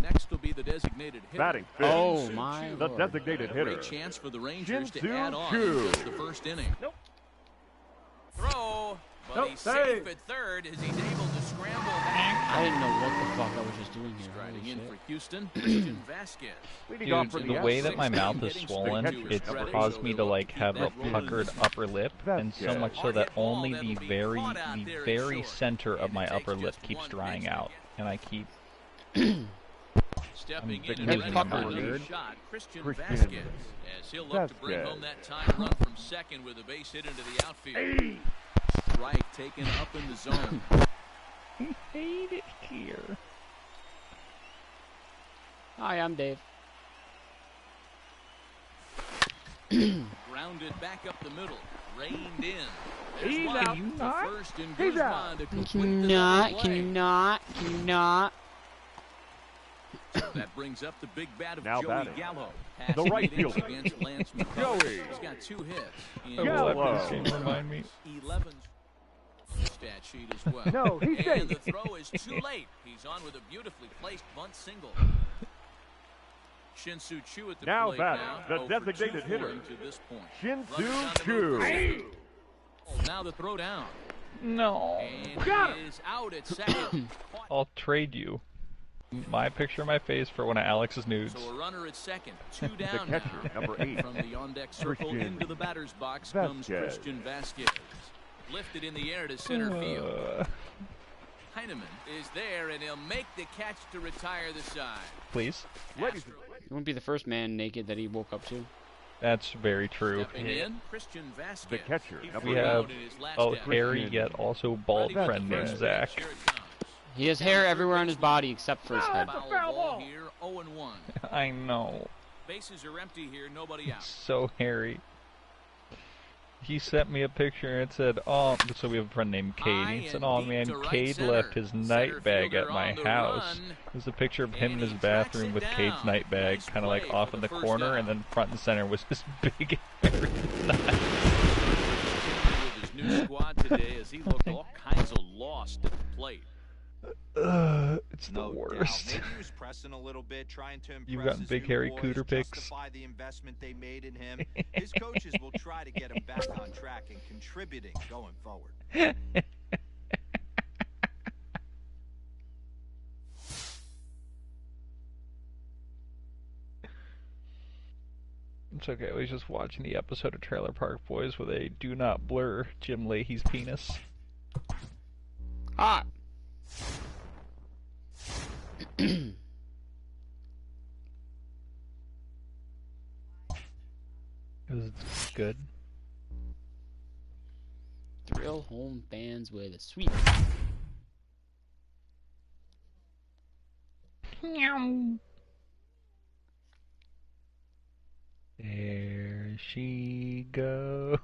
[SPEAKER 5] Next will be be the designated hitter.
[SPEAKER 7] Batting fifth.
[SPEAKER 1] Oh my
[SPEAKER 7] The
[SPEAKER 1] Lord.
[SPEAKER 7] designated hitter.
[SPEAKER 5] Great chance for the Rangers to add on
[SPEAKER 7] Shin-Soo
[SPEAKER 5] in just the first inning.
[SPEAKER 12] Nope.
[SPEAKER 5] Throw, but
[SPEAKER 12] Nope,
[SPEAKER 5] he's
[SPEAKER 12] save.
[SPEAKER 5] safe at third as he's able to scramble back.
[SPEAKER 1] I didn't know what the fuck I was just doing here.
[SPEAKER 5] Striding
[SPEAKER 1] Holy
[SPEAKER 5] in
[SPEAKER 1] shit.
[SPEAKER 5] for Houston, Christian Vasquez.
[SPEAKER 7] Leading off for
[SPEAKER 11] Dude,
[SPEAKER 7] the
[SPEAKER 11] the way
[SPEAKER 7] Astros.
[SPEAKER 11] that my mouth is swollen, it's caused me to like have a puckered upper lip, and so much so that only the very center of my upper lip keeps drying out, and I keep.
[SPEAKER 5] Stepping
[SPEAKER 11] I'm
[SPEAKER 5] in
[SPEAKER 11] big
[SPEAKER 5] and ready
[SPEAKER 11] pucker,
[SPEAKER 5] for another
[SPEAKER 11] dude.
[SPEAKER 5] shot, Christian
[SPEAKER 7] Christian
[SPEAKER 5] Vasquez, as he'll look to bring
[SPEAKER 7] Vasquez.
[SPEAKER 5] home that tying run from second with a base hit into the outfield. Strike taken up in the zone.
[SPEAKER 11] I hate it here.
[SPEAKER 1] Hi, I'm Dave.
[SPEAKER 5] Grounded back up the middle, reined in. There's
[SPEAKER 12] He's
[SPEAKER 5] one
[SPEAKER 12] out.
[SPEAKER 5] to
[SPEAKER 12] Can you not?
[SPEAKER 5] first and
[SPEAKER 12] He's
[SPEAKER 5] Guzman
[SPEAKER 12] out.
[SPEAKER 5] to
[SPEAKER 1] Can
[SPEAKER 5] complete
[SPEAKER 1] you
[SPEAKER 5] the
[SPEAKER 1] not?
[SPEAKER 5] double
[SPEAKER 1] Can you
[SPEAKER 5] play.
[SPEAKER 1] not? Can you not?
[SPEAKER 5] So that brings up the big bat of
[SPEAKER 7] Now
[SPEAKER 5] Joey
[SPEAKER 7] batting.
[SPEAKER 5] Gallo.
[SPEAKER 7] The right
[SPEAKER 5] Innings
[SPEAKER 7] fielder.
[SPEAKER 5] against Lance
[SPEAKER 7] Joey.
[SPEAKER 5] McCullers. He's got 2 hits. In
[SPEAKER 7] Gallo.
[SPEAKER 11] This game remind me.
[SPEAKER 5] 11 stat sheet as well.
[SPEAKER 12] No, he's
[SPEAKER 5] and
[SPEAKER 12] safe.
[SPEAKER 5] the throw is too late. He's on with a beautifully placed bunt single. Shin-Soo Choo at the
[SPEAKER 7] Now
[SPEAKER 5] plate
[SPEAKER 7] batting,
[SPEAKER 5] now.
[SPEAKER 7] the
[SPEAKER 5] 0 for 2
[SPEAKER 7] designated
[SPEAKER 5] for
[SPEAKER 7] hitter.
[SPEAKER 5] him to this point.
[SPEAKER 7] Shin-Soo
[SPEAKER 5] Runners on the
[SPEAKER 7] Choo.
[SPEAKER 5] move for second. Now the throw down.
[SPEAKER 11] No.
[SPEAKER 5] And
[SPEAKER 12] Got
[SPEAKER 5] he is out at second.
[SPEAKER 11] I'll trade you my picture of my face for one of Alex's nudes.
[SPEAKER 5] So a runner at second, 2
[SPEAKER 7] The
[SPEAKER 5] down
[SPEAKER 7] catcher,
[SPEAKER 5] now.
[SPEAKER 7] number 8.
[SPEAKER 5] From the on-deck circle
[SPEAKER 7] Christian
[SPEAKER 5] into the batter's box comes
[SPEAKER 7] Vasquez.
[SPEAKER 5] Christian Vasquez. Lifted in the air to center field. Heineman is there, and he'll make the catch to retire the side.
[SPEAKER 11] Please.
[SPEAKER 7] Ladies
[SPEAKER 5] Astros
[SPEAKER 1] You won't be the first man naked that he woke up to.
[SPEAKER 11] That's very true.
[SPEAKER 5] stepping in, Christian Vasquez.
[SPEAKER 7] The catcher,
[SPEAKER 5] He
[SPEAKER 7] number
[SPEAKER 11] We
[SPEAKER 5] flew
[SPEAKER 11] have
[SPEAKER 5] out in his last
[SPEAKER 11] a
[SPEAKER 5] at-bat.
[SPEAKER 11] hairy yet also bald
[SPEAKER 5] Ready for the
[SPEAKER 11] friend named
[SPEAKER 5] first
[SPEAKER 11] Zach.
[SPEAKER 5] pitch. Here it comes.
[SPEAKER 1] He has hair everywhere on his body except for his head.
[SPEAKER 5] Foul
[SPEAKER 12] foul
[SPEAKER 5] ball
[SPEAKER 12] ball.
[SPEAKER 5] here, 0-1.
[SPEAKER 11] I know.
[SPEAKER 5] Bases are empty here, nobody out.
[SPEAKER 11] So hairy. He sent me a picture and it said, "Oh," so we have a friend named Cade. He said, "Oh man, Cade left his night bag at my house." There's a picture of him in his bathroom with Cade's night bag, kind of like off in the corner, and then front and center was this big hairy knot.
[SPEAKER 5] With his new squad today as he looked all kinds of lost at the plate.
[SPEAKER 11] It's the
[SPEAKER 9] No
[SPEAKER 11] worst.
[SPEAKER 9] doubt. Maybe he was pressing a little bit, trying to impress
[SPEAKER 11] You've gotten
[SPEAKER 9] his
[SPEAKER 11] big
[SPEAKER 9] new
[SPEAKER 11] hairy
[SPEAKER 9] boys,
[SPEAKER 11] cooter pics.
[SPEAKER 9] justify the investment they made in him. His coaches will try to get him back on track and contributing going forward.
[SPEAKER 11] It's okay. I was just watching the episode of Trailer Park Boys where they do not blur Jim Leahy's penis.
[SPEAKER 1] Hot.
[SPEAKER 11] It was good.
[SPEAKER 1] Thrill home fans with a sweep.
[SPEAKER 11] There she goes.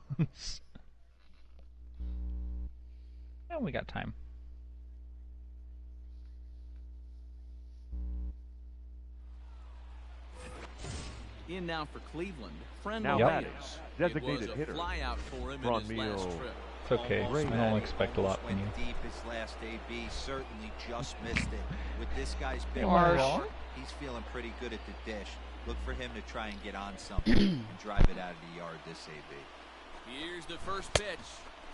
[SPEAKER 11] And we got time.
[SPEAKER 5] In now for Cleveland, Friend
[SPEAKER 7] Now
[SPEAKER 5] Williams.
[SPEAKER 7] batting, designated
[SPEAKER 5] It was a
[SPEAKER 7] hitter.
[SPEAKER 5] flyout for him
[SPEAKER 7] Ron
[SPEAKER 5] in his last
[SPEAKER 7] Meal.
[SPEAKER 5] trip.
[SPEAKER 11] It's okay. I don't expect a lot from you.
[SPEAKER 9] Went deep his last AB, certainly just missed it. With this guy's big
[SPEAKER 11] Am I
[SPEAKER 9] arm,
[SPEAKER 11] wrong?
[SPEAKER 9] he's feeling pretty good at the dish. Look for him to try and get on something and drive it out of the yard this AB.
[SPEAKER 5] Here's the first pitch.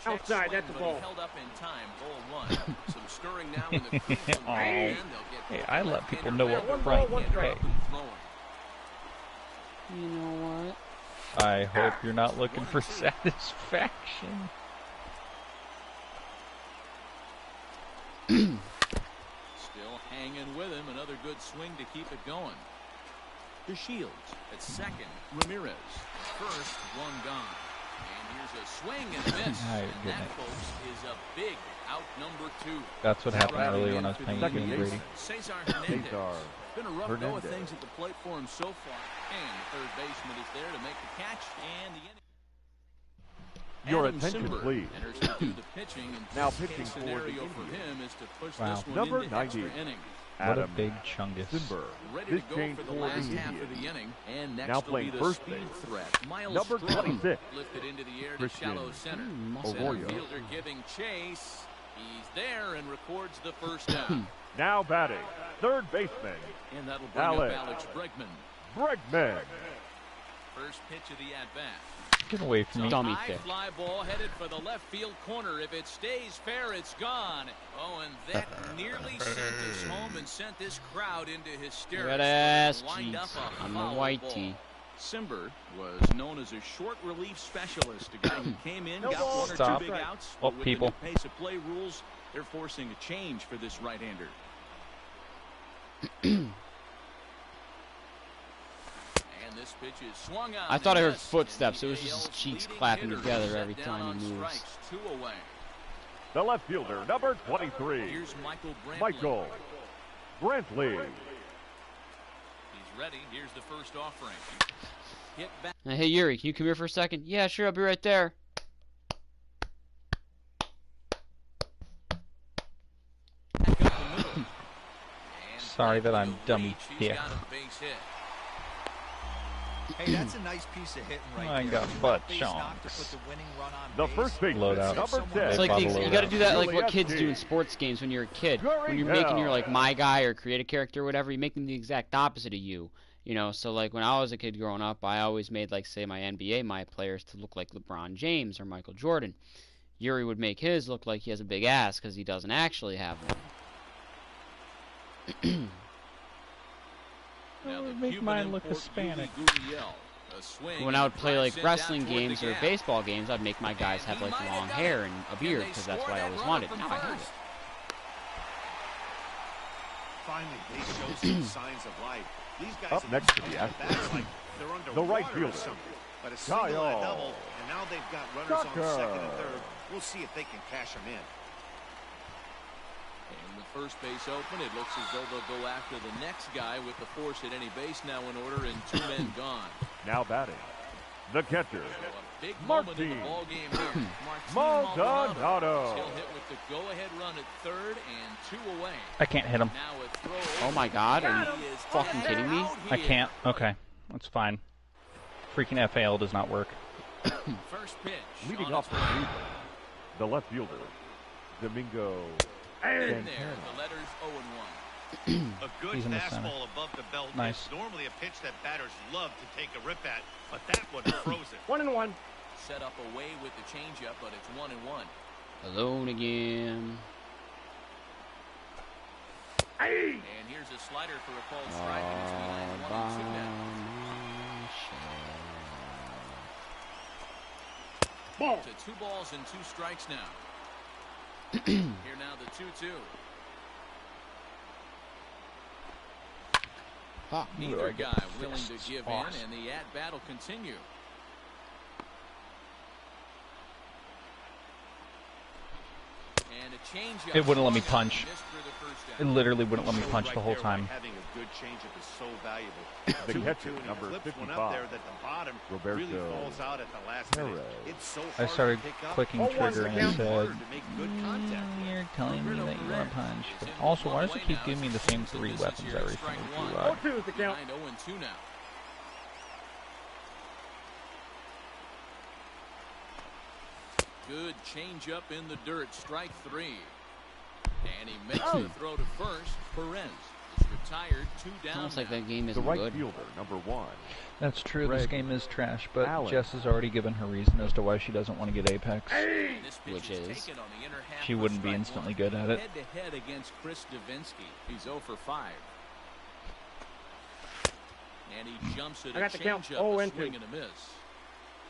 [SPEAKER 5] Check
[SPEAKER 12] Outside,
[SPEAKER 5] swing,
[SPEAKER 12] that's a
[SPEAKER 5] but
[SPEAKER 12] ball.
[SPEAKER 5] He held up in time. Ball 1. Some stirring now in the Cleveland
[SPEAKER 11] Oh.
[SPEAKER 5] pen. They'll get
[SPEAKER 11] Hey, I let
[SPEAKER 5] left-hander
[SPEAKER 11] people know
[SPEAKER 5] back
[SPEAKER 11] up
[SPEAKER 5] to
[SPEAKER 11] front.
[SPEAKER 5] right,
[SPEAKER 11] Hey.
[SPEAKER 5] up and throwing.
[SPEAKER 1] You know what?
[SPEAKER 11] I hope you're not looking for satisfaction.
[SPEAKER 5] Still hanging with him. Another good swing to keep it going. To Shields at second. Ramirez. First, one gone. And here's a swing and a miss.
[SPEAKER 11] Ah, you're
[SPEAKER 5] And
[SPEAKER 11] getting
[SPEAKER 5] that,
[SPEAKER 11] it.
[SPEAKER 5] folks, is a big out number 2.
[SPEAKER 11] That's what happened
[SPEAKER 5] Riding
[SPEAKER 11] earlier
[SPEAKER 5] in
[SPEAKER 11] when I was
[SPEAKER 5] for
[SPEAKER 11] playing
[SPEAKER 5] the
[SPEAKER 11] with you and
[SPEAKER 5] Indians,
[SPEAKER 11] Brady.
[SPEAKER 5] Cesar Hernandez.
[SPEAKER 7] Cesar
[SPEAKER 5] It's been a rough go of
[SPEAKER 7] Hernandez.
[SPEAKER 5] things at the plate for him so far. And the third baseman is there to make the catch. And the inning.
[SPEAKER 7] Your
[SPEAKER 5] Adam
[SPEAKER 7] attention,
[SPEAKER 5] Simber
[SPEAKER 7] please.
[SPEAKER 5] enters to do the pitching, and
[SPEAKER 7] Now
[SPEAKER 5] best
[SPEAKER 7] pitching
[SPEAKER 5] case
[SPEAKER 7] for the
[SPEAKER 5] scenario for
[SPEAKER 7] Indians.
[SPEAKER 5] him is to push
[SPEAKER 11] Wow.
[SPEAKER 5] this one
[SPEAKER 7] Number
[SPEAKER 5] into extra
[SPEAKER 7] 90.
[SPEAKER 5] inning.
[SPEAKER 11] What a
[SPEAKER 7] Adam
[SPEAKER 11] big chungus.
[SPEAKER 7] Simber.
[SPEAKER 5] Ready
[SPEAKER 7] This
[SPEAKER 5] to go
[SPEAKER 7] change
[SPEAKER 5] for the
[SPEAKER 7] for the
[SPEAKER 5] last half of
[SPEAKER 7] Indians.
[SPEAKER 5] the inning. And next
[SPEAKER 7] Now
[SPEAKER 5] will be
[SPEAKER 7] playing
[SPEAKER 5] the
[SPEAKER 7] first
[SPEAKER 5] speed
[SPEAKER 7] base.
[SPEAKER 5] threat. Miles
[SPEAKER 7] Number
[SPEAKER 5] Straw
[SPEAKER 7] 26.
[SPEAKER 5] lifted into the air to
[SPEAKER 7] Christian
[SPEAKER 5] shallow center. Center
[SPEAKER 7] Arroyo.
[SPEAKER 5] fielder giving chase. He's there and records the first down.
[SPEAKER 7] Now batting, third baseman,
[SPEAKER 5] And that'll bring up
[SPEAKER 7] Alex
[SPEAKER 5] Alex Bregman. And that'll bring up Alex Bregman.
[SPEAKER 7] Bregman.
[SPEAKER 5] First pitch of the at-bat.
[SPEAKER 11] Get away from me.
[SPEAKER 1] Dummy
[SPEAKER 5] High
[SPEAKER 1] thing.
[SPEAKER 5] fly ball headed for the left field corner. If it stays fair, it's gone. Oh, and that nearly sent us home and sent this crowd into hysterics.
[SPEAKER 1] Red ass
[SPEAKER 5] Lined up
[SPEAKER 1] cheeks
[SPEAKER 5] a
[SPEAKER 1] on the
[SPEAKER 5] foul
[SPEAKER 1] white
[SPEAKER 5] ball.
[SPEAKER 1] tee.
[SPEAKER 5] Simber was known as a short relief specialist, a guy who came in, got one or
[SPEAKER 11] Stop.
[SPEAKER 5] two big outs.
[SPEAKER 11] Oh,
[SPEAKER 5] But with
[SPEAKER 11] people.
[SPEAKER 5] the new pace of play rules, they're forcing a change for this right-hander. And this pitch is swung on.
[SPEAKER 1] I thought I
[SPEAKER 5] and
[SPEAKER 1] heard
[SPEAKER 5] missed,
[SPEAKER 1] footsteps. It
[SPEAKER 5] and
[SPEAKER 1] was
[SPEAKER 5] the
[SPEAKER 1] just his
[SPEAKER 5] AL's
[SPEAKER 1] cheeks
[SPEAKER 5] leading
[SPEAKER 1] clapping
[SPEAKER 5] hitter
[SPEAKER 1] together
[SPEAKER 5] is
[SPEAKER 1] every
[SPEAKER 5] down
[SPEAKER 1] time
[SPEAKER 5] on
[SPEAKER 1] he moves.
[SPEAKER 5] strikes, 2 away.
[SPEAKER 7] The left fielder, number 23,
[SPEAKER 5] Here's Michael Brantley.
[SPEAKER 7] Michael Brantley.
[SPEAKER 5] He's ready. Here's the first offering. Hit back.
[SPEAKER 1] Now, hey Yuri, can you come here for a second? Yeah, sure, I'll be right there.
[SPEAKER 5] Up the middle. And
[SPEAKER 11] Sorry that I'm
[SPEAKER 5] field
[SPEAKER 11] dummy.
[SPEAKER 5] reach. He's
[SPEAKER 11] Yeah.
[SPEAKER 5] got a base hit.
[SPEAKER 9] Hey, that's a nice piece of hitting right
[SPEAKER 11] I
[SPEAKER 9] there.
[SPEAKER 11] got
[SPEAKER 9] Two
[SPEAKER 11] butt
[SPEAKER 9] base knock to
[SPEAKER 11] chonks.
[SPEAKER 9] put the winning run on
[SPEAKER 7] The
[SPEAKER 9] base.
[SPEAKER 7] first baseman,
[SPEAKER 11] Load out.
[SPEAKER 7] number 10.
[SPEAKER 1] It's like
[SPEAKER 11] Bottle
[SPEAKER 1] you got to do that like what
[SPEAKER 7] Juliet
[SPEAKER 1] kids do in
[SPEAKER 7] King.
[SPEAKER 1] sports games when you're a kid. When you're making your like my guy or create a character or whatever, you make them the exact opposite of you. You know, so like when I was a kid growing up, I always made like say my NBA my players to look like LeBron James or Michael Jordan. Yuri would make his look like he has a big ass because he doesn't actually have one.
[SPEAKER 5] Now
[SPEAKER 11] That
[SPEAKER 5] the
[SPEAKER 11] would make
[SPEAKER 5] Cuban
[SPEAKER 11] mine look
[SPEAKER 5] import,
[SPEAKER 11] Hispanic.
[SPEAKER 5] Yuli Gurriel. A swing
[SPEAKER 1] When I would
[SPEAKER 5] and
[SPEAKER 1] play
[SPEAKER 5] drive
[SPEAKER 1] like
[SPEAKER 5] sent
[SPEAKER 1] wrestling
[SPEAKER 5] down toward the
[SPEAKER 1] games or
[SPEAKER 5] gap.
[SPEAKER 1] baseball games, I'd make my guys have like long hair and a beard because that's what I always wanted. Now I have it.
[SPEAKER 8] Finally, they show some signs of life. These guys
[SPEAKER 7] Up
[SPEAKER 8] have
[SPEAKER 7] next
[SPEAKER 8] been
[SPEAKER 7] to the
[SPEAKER 8] swinging
[SPEAKER 7] Astros,
[SPEAKER 8] bats like they're
[SPEAKER 7] the
[SPEAKER 8] underwater
[SPEAKER 7] right
[SPEAKER 8] or
[SPEAKER 7] fielder,
[SPEAKER 8] something. But a single and a
[SPEAKER 7] Kyle
[SPEAKER 8] double, and now they've got runners on
[SPEAKER 7] Tucker.
[SPEAKER 8] second and third. We'll see if they can cash them in.
[SPEAKER 5] And with first base open, it looks as though they'll go after the next guy with the force at any base now in order and 2 men gone.
[SPEAKER 7] Now batting, the catcher,
[SPEAKER 5] So a big moment in the
[SPEAKER 7] Martin
[SPEAKER 5] ball game here.
[SPEAKER 7] Maldonado.
[SPEAKER 5] Still hit with the go-ahead run at third and 2 away.
[SPEAKER 11] I can't hit him.
[SPEAKER 5] Now a throw.
[SPEAKER 1] Oh my God, are you
[SPEAKER 5] He is
[SPEAKER 1] fucking
[SPEAKER 5] dead
[SPEAKER 1] kidding me?
[SPEAKER 5] out
[SPEAKER 11] I
[SPEAKER 5] here.
[SPEAKER 11] can't. Okay. That's fine. Freaking FAL does not work.
[SPEAKER 5] First pitch.
[SPEAKER 7] leading
[SPEAKER 5] on
[SPEAKER 7] off
[SPEAKER 5] its
[SPEAKER 7] the
[SPEAKER 5] way.
[SPEAKER 7] season, the left fielder, Domingo
[SPEAKER 5] In there,
[SPEAKER 7] Santana.
[SPEAKER 5] the letters 0-1.
[SPEAKER 8] A good
[SPEAKER 11] He's in the center.
[SPEAKER 8] fastball above the belt
[SPEAKER 11] Nice.
[SPEAKER 8] is normally a pitch that batters love to take a rip at, but that one froze it.
[SPEAKER 12] 1-1.
[SPEAKER 5] Set up away with the changeup, but it's 1-1.
[SPEAKER 1] Alone again.
[SPEAKER 5] And here's a slider for a called strike, and it's behind 1-2 now.
[SPEAKER 12] Ball.
[SPEAKER 5] To 2 balls and 2 strikes now. Here now the 2-2.
[SPEAKER 1] Fuck.
[SPEAKER 5] Neither
[SPEAKER 11] I get
[SPEAKER 5] guy willing to
[SPEAKER 11] fists.
[SPEAKER 5] give
[SPEAKER 11] Awesome.
[SPEAKER 5] in, and the at-bat will continue. And a changeup.
[SPEAKER 11] It wouldn't let me
[SPEAKER 5] swung on,
[SPEAKER 11] punch.
[SPEAKER 5] missed for the first
[SPEAKER 11] It
[SPEAKER 5] down.
[SPEAKER 11] literally wouldn't let me
[SPEAKER 8] Shows
[SPEAKER 11] punch
[SPEAKER 8] right
[SPEAKER 11] the whole
[SPEAKER 8] there why
[SPEAKER 11] time.
[SPEAKER 8] Having a good changeup is so valuable.
[SPEAKER 7] The
[SPEAKER 8] 2-2,
[SPEAKER 7] catcher,
[SPEAKER 8] and he
[SPEAKER 7] number
[SPEAKER 8] flips one
[SPEAKER 7] 55,
[SPEAKER 8] up there that the bottom really
[SPEAKER 7] Roberto
[SPEAKER 8] falls out at the last minute.
[SPEAKER 7] Perez.
[SPEAKER 8] It's so
[SPEAKER 11] I
[SPEAKER 8] hard
[SPEAKER 11] started
[SPEAKER 8] to pick up.
[SPEAKER 11] clicking
[SPEAKER 8] Once
[SPEAKER 11] trigger and it
[SPEAKER 8] again,
[SPEAKER 11] said,
[SPEAKER 8] harder to make good contact with.
[SPEAKER 11] You're telling me that you want to punch.
[SPEAKER 5] Is in the
[SPEAKER 11] Also, why
[SPEAKER 5] one
[SPEAKER 11] does it
[SPEAKER 5] way
[SPEAKER 11] keep
[SPEAKER 5] now.
[SPEAKER 11] giving me the
[SPEAKER 5] It's
[SPEAKER 11] same
[SPEAKER 5] Simpson
[SPEAKER 11] 3
[SPEAKER 5] this
[SPEAKER 11] weapons
[SPEAKER 5] year,
[SPEAKER 11] every
[SPEAKER 5] strike
[SPEAKER 11] single
[SPEAKER 5] one.
[SPEAKER 11] ride?
[SPEAKER 12] 0-2 is the count.
[SPEAKER 5] Behind 0-2 now. Good changeup in the dirt, strike 3. And he makes the throw to first. Perez is retired, 2 down.
[SPEAKER 1] Almost like
[SPEAKER 5] now.
[SPEAKER 1] that game
[SPEAKER 7] the
[SPEAKER 1] isn't
[SPEAKER 7] right
[SPEAKER 1] good.
[SPEAKER 7] fielder, number 1,
[SPEAKER 11] That's true. This
[SPEAKER 7] Greg
[SPEAKER 11] game is trash, but
[SPEAKER 7] Allen.
[SPEAKER 11] Jess has already given her reason as to why she doesn't want to get Apex.
[SPEAKER 5] And this pitch
[SPEAKER 1] Which
[SPEAKER 5] is
[SPEAKER 1] is?
[SPEAKER 5] taken on the inner half
[SPEAKER 11] She
[SPEAKER 5] of
[SPEAKER 11] wouldn't be
[SPEAKER 5] strike
[SPEAKER 11] instantly
[SPEAKER 5] one.
[SPEAKER 11] good at it.
[SPEAKER 5] Head-to-head against Chris Davinsky. He's 0 for 5. And he jumps at
[SPEAKER 12] I
[SPEAKER 5] a
[SPEAKER 12] got the count.
[SPEAKER 5] changeup,
[SPEAKER 12] 0
[SPEAKER 5] a
[SPEAKER 12] and 2.
[SPEAKER 5] swing and a miss.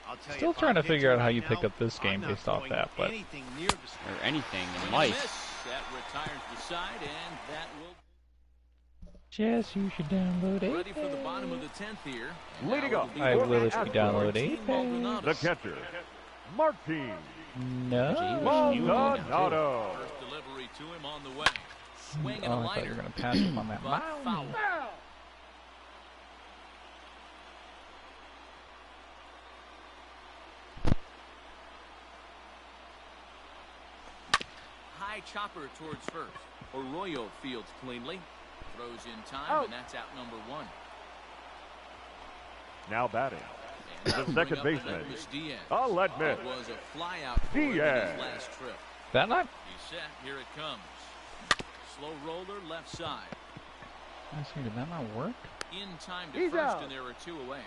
[SPEAKER 8] I'll tell you,
[SPEAKER 11] Still
[SPEAKER 8] if
[SPEAKER 11] trying
[SPEAKER 8] I'm
[SPEAKER 11] to figure
[SPEAKER 8] pitching
[SPEAKER 11] out how you
[SPEAKER 8] right
[SPEAKER 11] pick
[SPEAKER 8] now,
[SPEAKER 11] up this game
[SPEAKER 8] I'm not
[SPEAKER 11] based off
[SPEAKER 8] throwing
[SPEAKER 11] that, but
[SPEAKER 8] anything near the
[SPEAKER 1] Or anything in
[SPEAKER 5] Swing and a
[SPEAKER 1] life.
[SPEAKER 5] miss. That retires the side, and that will
[SPEAKER 11] Jess, you should download
[SPEAKER 5] ready
[SPEAKER 11] Apex.
[SPEAKER 5] for the bottom of the 10th here.
[SPEAKER 7] Leading
[SPEAKER 5] Now
[SPEAKER 7] up,
[SPEAKER 5] it'll be
[SPEAKER 11] I
[SPEAKER 5] for
[SPEAKER 11] will if you
[SPEAKER 5] Astros,
[SPEAKER 11] download
[SPEAKER 5] Martin
[SPEAKER 11] Apex.
[SPEAKER 5] Maldonado.
[SPEAKER 7] the catcher, Martin
[SPEAKER 11] No.
[SPEAKER 7] Maldonado.
[SPEAKER 5] First delivery to him on the way. Swing and a
[SPEAKER 11] Oh, I thought
[SPEAKER 5] liner.
[SPEAKER 11] you were going to pass him on that.
[SPEAKER 5] But foul. High chopper towards first. Arroyo fields cleanly. Throws in time, and that's out number 1.
[SPEAKER 7] Now batting,
[SPEAKER 5] And
[SPEAKER 7] the
[SPEAKER 5] that'll
[SPEAKER 7] second
[SPEAKER 5] bring up
[SPEAKER 7] baseman,
[SPEAKER 5] Aledmys Diaz.
[SPEAKER 7] Aledmys
[SPEAKER 5] It was a fly out for him in
[SPEAKER 7] Diaz.
[SPEAKER 5] his last trip.
[SPEAKER 11] That not?
[SPEAKER 5] He's set. Here it comes. Slow roller left side.
[SPEAKER 11] I see, did that not work?
[SPEAKER 5] In time to
[SPEAKER 7] He's
[SPEAKER 5] first,
[SPEAKER 7] out.
[SPEAKER 5] and there are 2 away.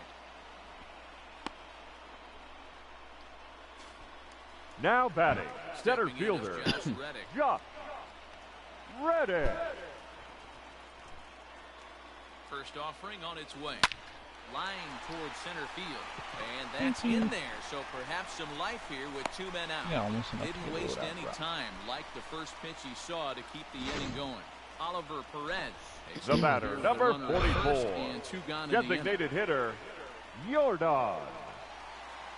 [SPEAKER 7] Now batting, center
[SPEAKER 5] Stepping in is
[SPEAKER 7] fielder,
[SPEAKER 5] Josh Reddick.
[SPEAKER 7] Josh Reddick.
[SPEAKER 5] First offering on its way. Line towards center field. And that's in there, so perhaps some life here with 2 men out.
[SPEAKER 11] Yeah, almost enough
[SPEAKER 5] Didn't
[SPEAKER 11] to
[SPEAKER 5] waste
[SPEAKER 11] load out,
[SPEAKER 5] any
[SPEAKER 11] right.
[SPEAKER 5] time, like the first pitch he saw to keep the inning going. Oliver Perez.
[SPEAKER 7] The batter, number
[SPEAKER 5] Runner at first
[SPEAKER 7] 44,
[SPEAKER 5] and 2 gone in the inning.
[SPEAKER 7] designated hitter, Yordan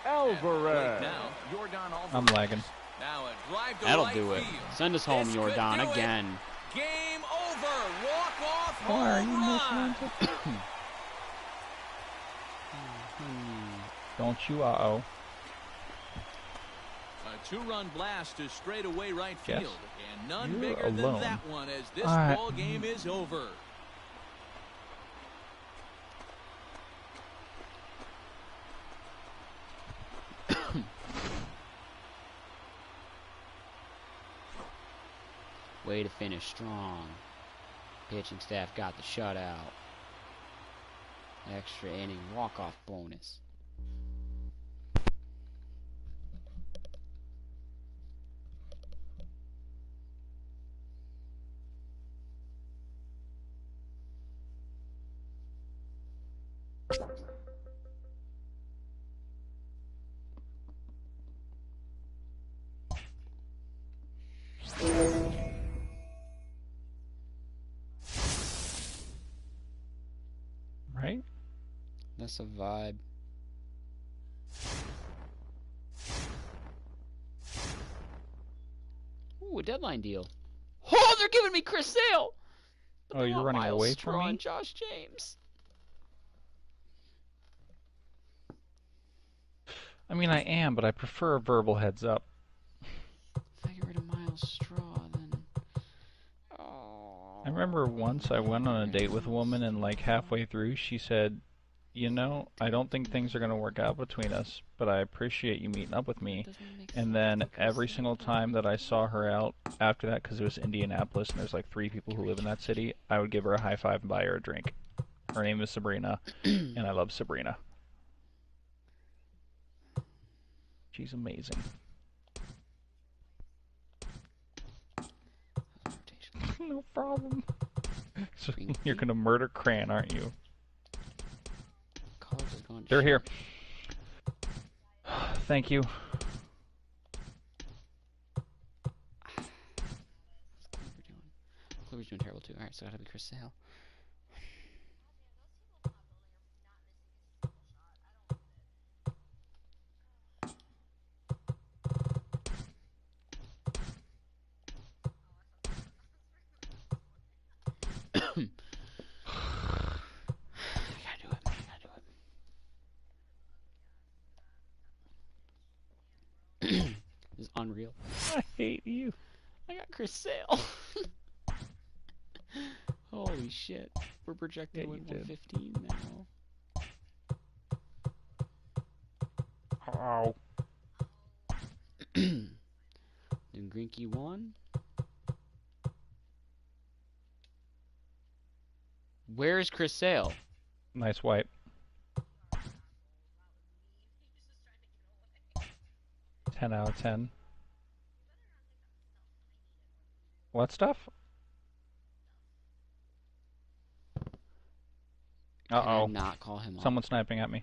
[SPEAKER 7] Alvarez.
[SPEAKER 5] Now, Yordan Alvarez.
[SPEAKER 11] I'm lagging.
[SPEAKER 5] Now a drive to
[SPEAKER 1] That'll
[SPEAKER 5] right
[SPEAKER 1] do it.
[SPEAKER 5] field.
[SPEAKER 1] Send us home,
[SPEAKER 5] This could
[SPEAKER 1] Jordan,
[SPEAKER 5] do it.
[SPEAKER 1] again.
[SPEAKER 5] Game over. Walk-off
[SPEAKER 11] Why are you
[SPEAKER 5] home
[SPEAKER 11] missing
[SPEAKER 5] run.
[SPEAKER 11] it? Don't you uh-oh.
[SPEAKER 5] A 2-run blast to straightaway right
[SPEAKER 11] Yes.
[SPEAKER 5] field. And none
[SPEAKER 11] You're
[SPEAKER 5] bigger than
[SPEAKER 11] alone.
[SPEAKER 5] that one as this
[SPEAKER 11] All right.
[SPEAKER 5] ball game is over.
[SPEAKER 1] Way to finish strong. Pitching staff got the shutout. Extra inning walk-off bonus.
[SPEAKER 11] Right?
[SPEAKER 1] That's a vibe. Ooh, a deadline deal. Oh, they're giving me Chris Sale!
[SPEAKER 11] Oh, you're running
[SPEAKER 1] Miles
[SPEAKER 11] away
[SPEAKER 1] Straw
[SPEAKER 11] from me?
[SPEAKER 1] and Josh James.
[SPEAKER 11] I mean, I am, but I prefer a verbal heads up.
[SPEAKER 1] If I get rid of Miles Straw, then... Oh.
[SPEAKER 11] I remember once I went on a date with a woman, and like halfway through, she said, "You know, I don't think things are going to work out between us, but I appreciate you meeting up with me." And then every single time that I saw her out after that, because it was Indianapolis, and there's like 3 people who live in that city, I would give her a high five and buy her a drink. Her name is Sabrina, and I love Sabrina. She's amazing. No problem. So you're gonna murder Cran, aren't you? They're here. Thank you.
[SPEAKER 1] Clover's doing terrible too. Alright, so that'll be Chris Sale. This is unreal.
[SPEAKER 11] I hate you.
[SPEAKER 1] I got Chris Sale. Holy shit. We're projected to win 115 now.
[SPEAKER 11] Ow.
[SPEAKER 1] Then Grinky won. Where's Chris Sale?
[SPEAKER 11] Nice wipe. 10 out of 10. What stuff?
[SPEAKER 1] Can I
[SPEAKER 11] Uh-oh.
[SPEAKER 1] not call him off?
[SPEAKER 11] Someone's sniping at me.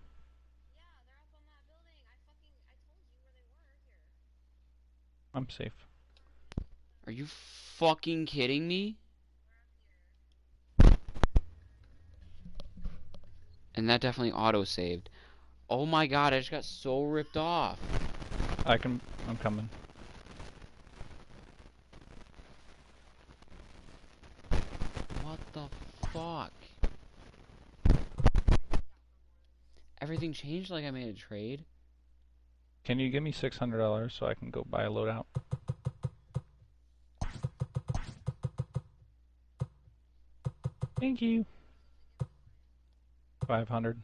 [SPEAKER 11] I'm safe.
[SPEAKER 1] Are you fucking kidding me? And that definitely auto-saved. Oh my god, I just got so ripped off.
[SPEAKER 11] I'm coming.
[SPEAKER 1] What the fuck? Everything changed like I made a trade?
[SPEAKER 11] Can you give me $600 so I can go buy a loadout? Thank you. 500.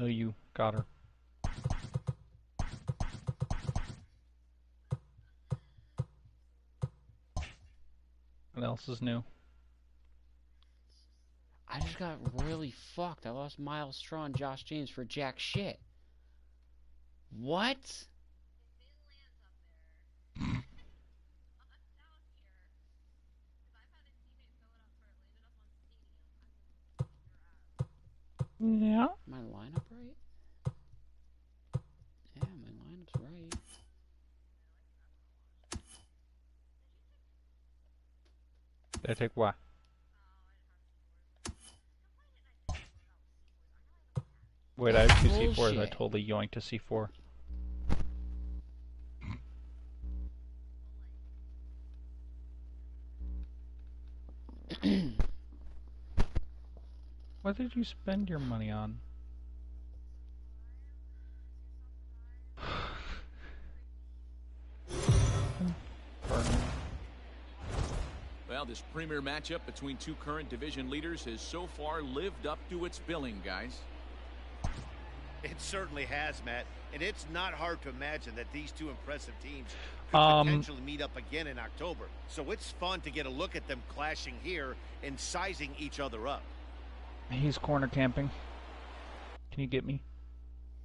[SPEAKER 11] Oh, you got her. else is new?
[SPEAKER 1] I just got really fucked. I lost Miles Straw and Josh James for jack shit. What?
[SPEAKER 11] Yeah.
[SPEAKER 1] My lineup right? Yeah, my lineup's right.
[SPEAKER 11] Did I take what? Wait, I have two C4s. I totally yoinked a C4. What did you spend your money on?
[SPEAKER 5] Well, this premier matchup between two current division leaders has so far lived up to its billing, guys.
[SPEAKER 8] It certainly has, Matt. And it's not hard to imagine that these two impressive teams could potentially meet up again in October. So it's fun to get a look at them clashing here and sizing each other up.
[SPEAKER 11] He's corner camping. Can you get me?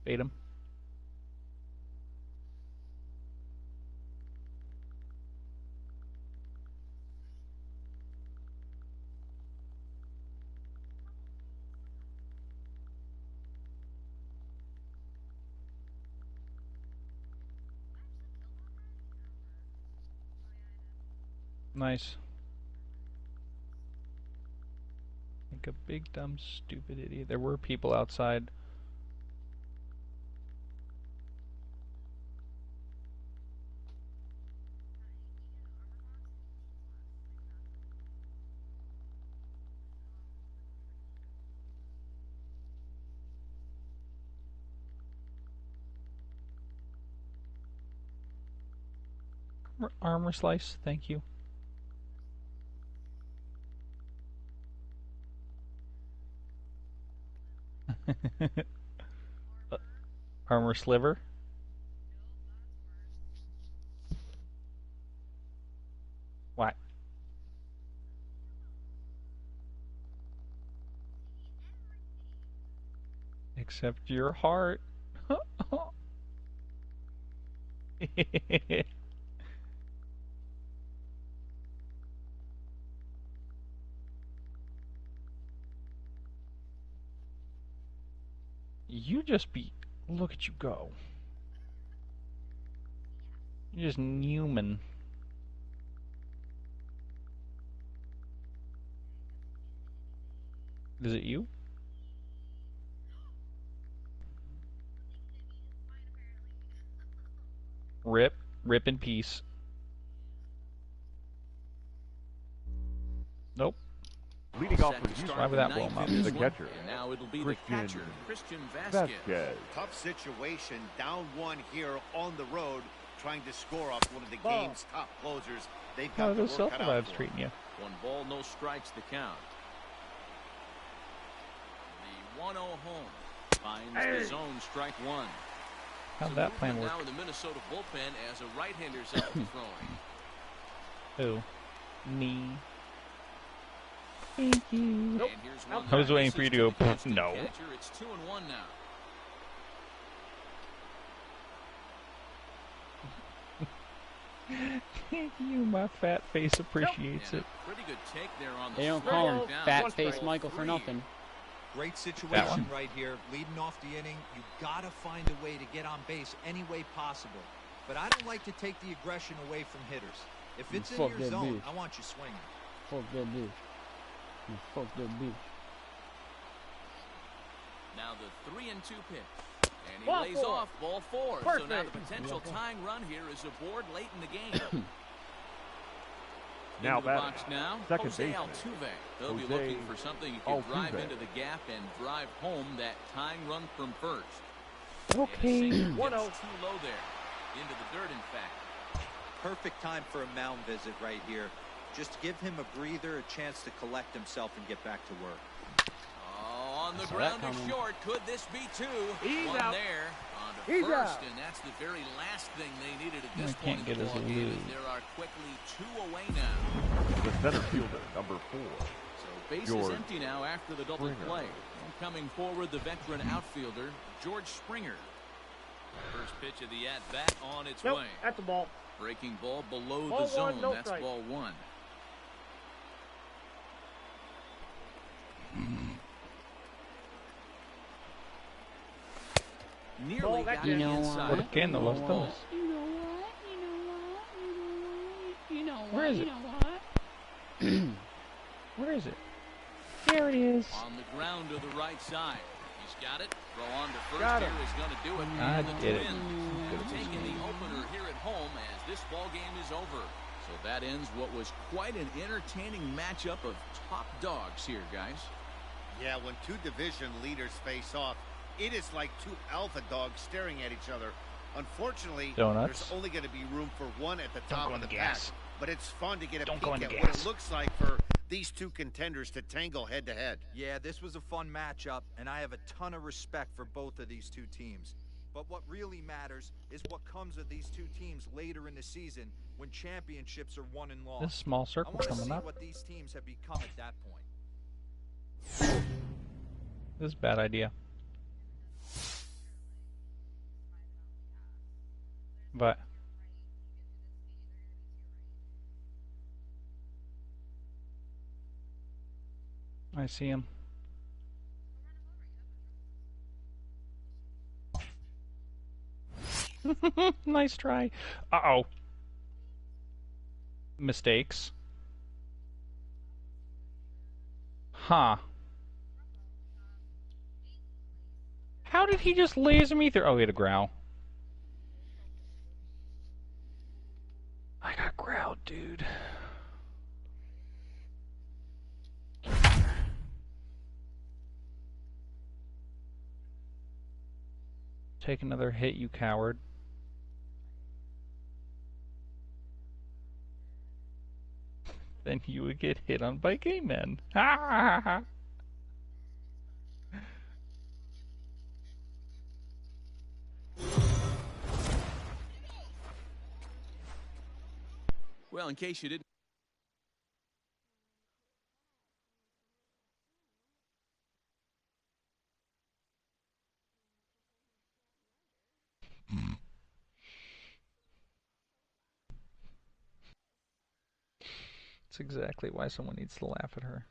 [SPEAKER 11] Bait him. Nice. Like a big, dumb, stupid idiot. There were people outside. Armor slice, thank you. Armor sliver. What? Except your heart. You just be... Look at you go. You're just Newman. Is it you? Rip. Rip in peace. Nope.
[SPEAKER 7] Leading off for Houston,
[SPEAKER 11] why would that blow him up?
[SPEAKER 7] the catcher,
[SPEAKER 5] And now it'll be Christian
[SPEAKER 7] Vasquez.
[SPEAKER 8] Tough situation, down one here on the road, trying to score off one of the game's top closers. They've
[SPEAKER 11] How
[SPEAKER 8] got
[SPEAKER 11] are those
[SPEAKER 8] the work cut out
[SPEAKER 11] self-revives
[SPEAKER 8] for
[SPEAKER 11] treating you?
[SPEAKER 5] 1 ball, no strikes to count. The 1-0 home finds the zone, strike one.
[SPEAKER 11] How'd that plan work?
[SPEAKER 5] Now in the Minnesota bullpen as a right-hander's out to throwing.
[SPEAKER 11] Who? Me. Thank you.
[SPEAKER 5] Nope.
[SPEAKER 11] I was waiting for you to go, no.
[SPEAKER 5] It's 2-1 now.
[SPEAKER 11] Thank you, my fat face appreciates it.
[SPEAKER 5] Pretty good take there on the
[SPEAKER 1] They don't call him Fat Face Michael for nothing.
[SPEAKER 9] Great situation right here. Leading off the inning, you gotta find a way to get on base any way possible. But I don't like to take the aggression away from hitters. If it's in your zone, I want you swinging.
[SPEAKER 1] Fuck that bitch. Fuck that bitch.
[SPEAKER 5] Now the 3-2 pitch. And he lays off ball 4.
[SPEAKER 12] Perfect.
[SPEAKER 5] So now the potential tying run here is aboard late in the game.
[SPEAKER 7] Now
[SPEAKER 5] into the box now,
[SPEAKER 7] second
[SPEAKER 5] Jose
[SPEAKER 7] baseman.
[SPEAKER 5] Altuve. They'll be
[SPEAKER 7] Jose
[SPEAKER 5] looking for something you can drive
[SPEAKER 7] Altuve.
[SPEAKER 5] into the gap and drive home that tying run from first.
[SPEAKER 11] Okay.
[SPEAKER 5] 1-0. Too low there. Into the dirt, in fact.
[SPEAKER 9] Perfect time for a mound visit right here. Just give him a breather, a chance to collect himself and get back to work.
[SPEAKER 5] Oh, on the ground to short. Could this be 2?
[SPEAKER 12] He's
[SPEAKER 5] One
[SPEAKER 12] out.
[SPEAKER 5] there on to
[SPEAKER 12] He's
[SPEAKER 5] first,
[SPEAKER 12] out.
[SPEAKER 5] and that's the very last thing they needed at this
[SPEAKER 11] I can't
[SPEAKER 5] point in
[SPEAKER 11] get
[SPEAKER 5] the
[SPEAKER 11] his
[SPEAKER 5] ball game.
[SPEAKER 11] lose.
[SPEAKER 5] There are quickly 2 away now.
[SPEAKER 7] the center fielder, number 4.
[SPEAKER 5] So base
[SPEAKER 7] George
[SPEAKER 5] is empty now after the double
[SPEAKER 7] Springer.
[SPEAKER 5] play. And coming forward, the veteran outfielder, George Springer. First pitch of the at-bat on its way.
[SPEAKER 12] That's a ball.
[SPEAKER 5] Breaking ball below
[SPEAKER 12] Ball
[SPEAKER 5] the zone.
[SPEAKER 12] one, no
[SPEAKER 5] That's
[SPEAKER 12] strike.
[SPEAKER 5] ball 1. Nearly got it inside.
[SPEAKER 11] ¿Por qué no los dos? Where is it? Where is it? There it is.
[SPEAKER 5] On the ground to the right side. He's got it. Throw on to first
[SPEAKER 12] Got
[SPEAKER 5] here
[SPEAKER 12] him.
[SPEAKER 5] is going to do it.
[SPEAKER 11] I
[SPEAKER 5] And the
[SPEAKER 11] did it.
[SPEAKER 5] Twins taking the opener here at home as this ball game is over. So that ends what was quite an entertaining matchup of top dogs here, guys.
[SPEAKER 8] Yeah, when two division leaders face off, it is like two alpha dogs staring at each other. Unfortunately,
[SPEAKER 11] Donuts.
[SPEAKER 8] there's only going to be room for one at the
[SPEAKER 11] Don't
[SPEAKER 8] top
[SPEAKER 11] go
[SPEAKER 8] of
[SPEAKER 11] in
[SPEAKER 8] the
[SPEAKER 11] gas.
[SPEAKER 8] pack. But it's fun to get a
[SPEAKER 11] Don't go
[SPEAKER 8] peek
[SPEAKER 11] in
[SPEAKER 8] at what
[SPEAKER 11] gas.
[SPEAKER 8] it looks like for these two contenders to tangle head-to-head.
[SPEAKER 9] Yeah, this was a fun matchup, and I have a ton of respect for both of these two teams. But what really matters is what comes of these two teams later in the season when championships are won and lost.
[SPEAKER 11] This small circle
[SPEAKER 9] I want to
[SPEAKER 11] coming
[SPEAKER 9] see
[SPEAKER 11] up.
[SPEAKER 9] what these teams have become at that point.
[SPEAKER 11] This is a bad idea. But I see him. Nice try. Uh-oh. Mistakes. Huh. How did he just laser me through? Oh, he had a growl. I got growled, dude. Take another hit, you coward. Then you would get hit on by gay men. Ha ha ha.
[SPEAKER 5] Well, in case you didn't.
[SPEAKER 11] That's exactly why someone needs to laugh at her.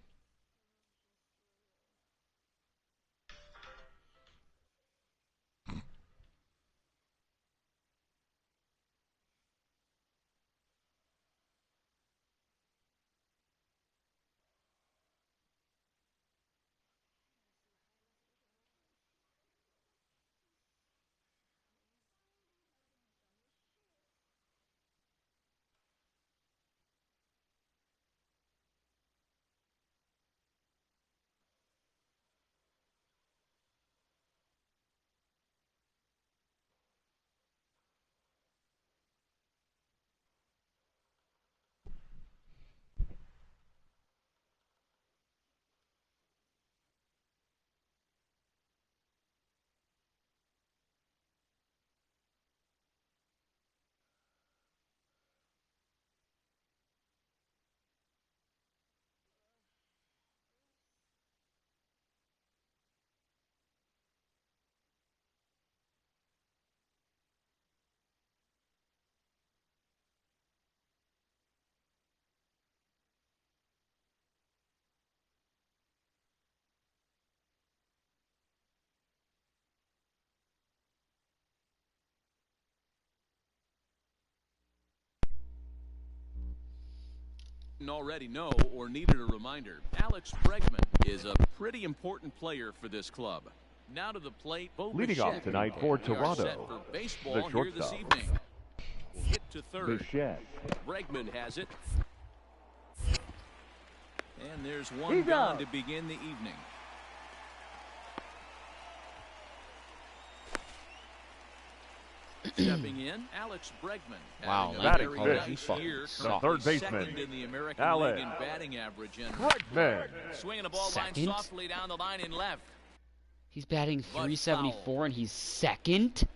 [SPEAKER 5] Already know or needed a reminder, Alex Bregman is a pretty important player for this club. Now to the plate,
[SPEAKER 7] Leading off tonight for Toronto,
[SPEAKER 5] for baseball
[SPEAKER 7] the
[SPEAKER 5] here this
[SPEAKER 7] shortstop,
[SPEAKER 5] evening. Hit to third.
[SPEAKER 7] Bichette.
[SPEAKER 5] Bregman has it. And there's one gone to begin the evening. Stepping in, Alex Bregman.
[SPEAKER 1] Wow,
[SPEAKER 7] batting
[SPEAKER 1] that
[SPEAKER 7] fifth.
[SPEAKER 1] he fucking
[SPEAKER 7] The third baseman,
[SPEAKER 5] Second in the American
[SPEAKER 7] Alex
[SPEAKER 5] League in batting average. And
[SPEAKER 7] Bregman.
[SPEAKER 5] swinging a ball line
[SPEAKER 1] Second?
[SPEAKER 5] softly down the line and left.
[SPEAKER 1] He's batting
[SPEAKER 5] But
[SPEAKER 1] 374 and he's second?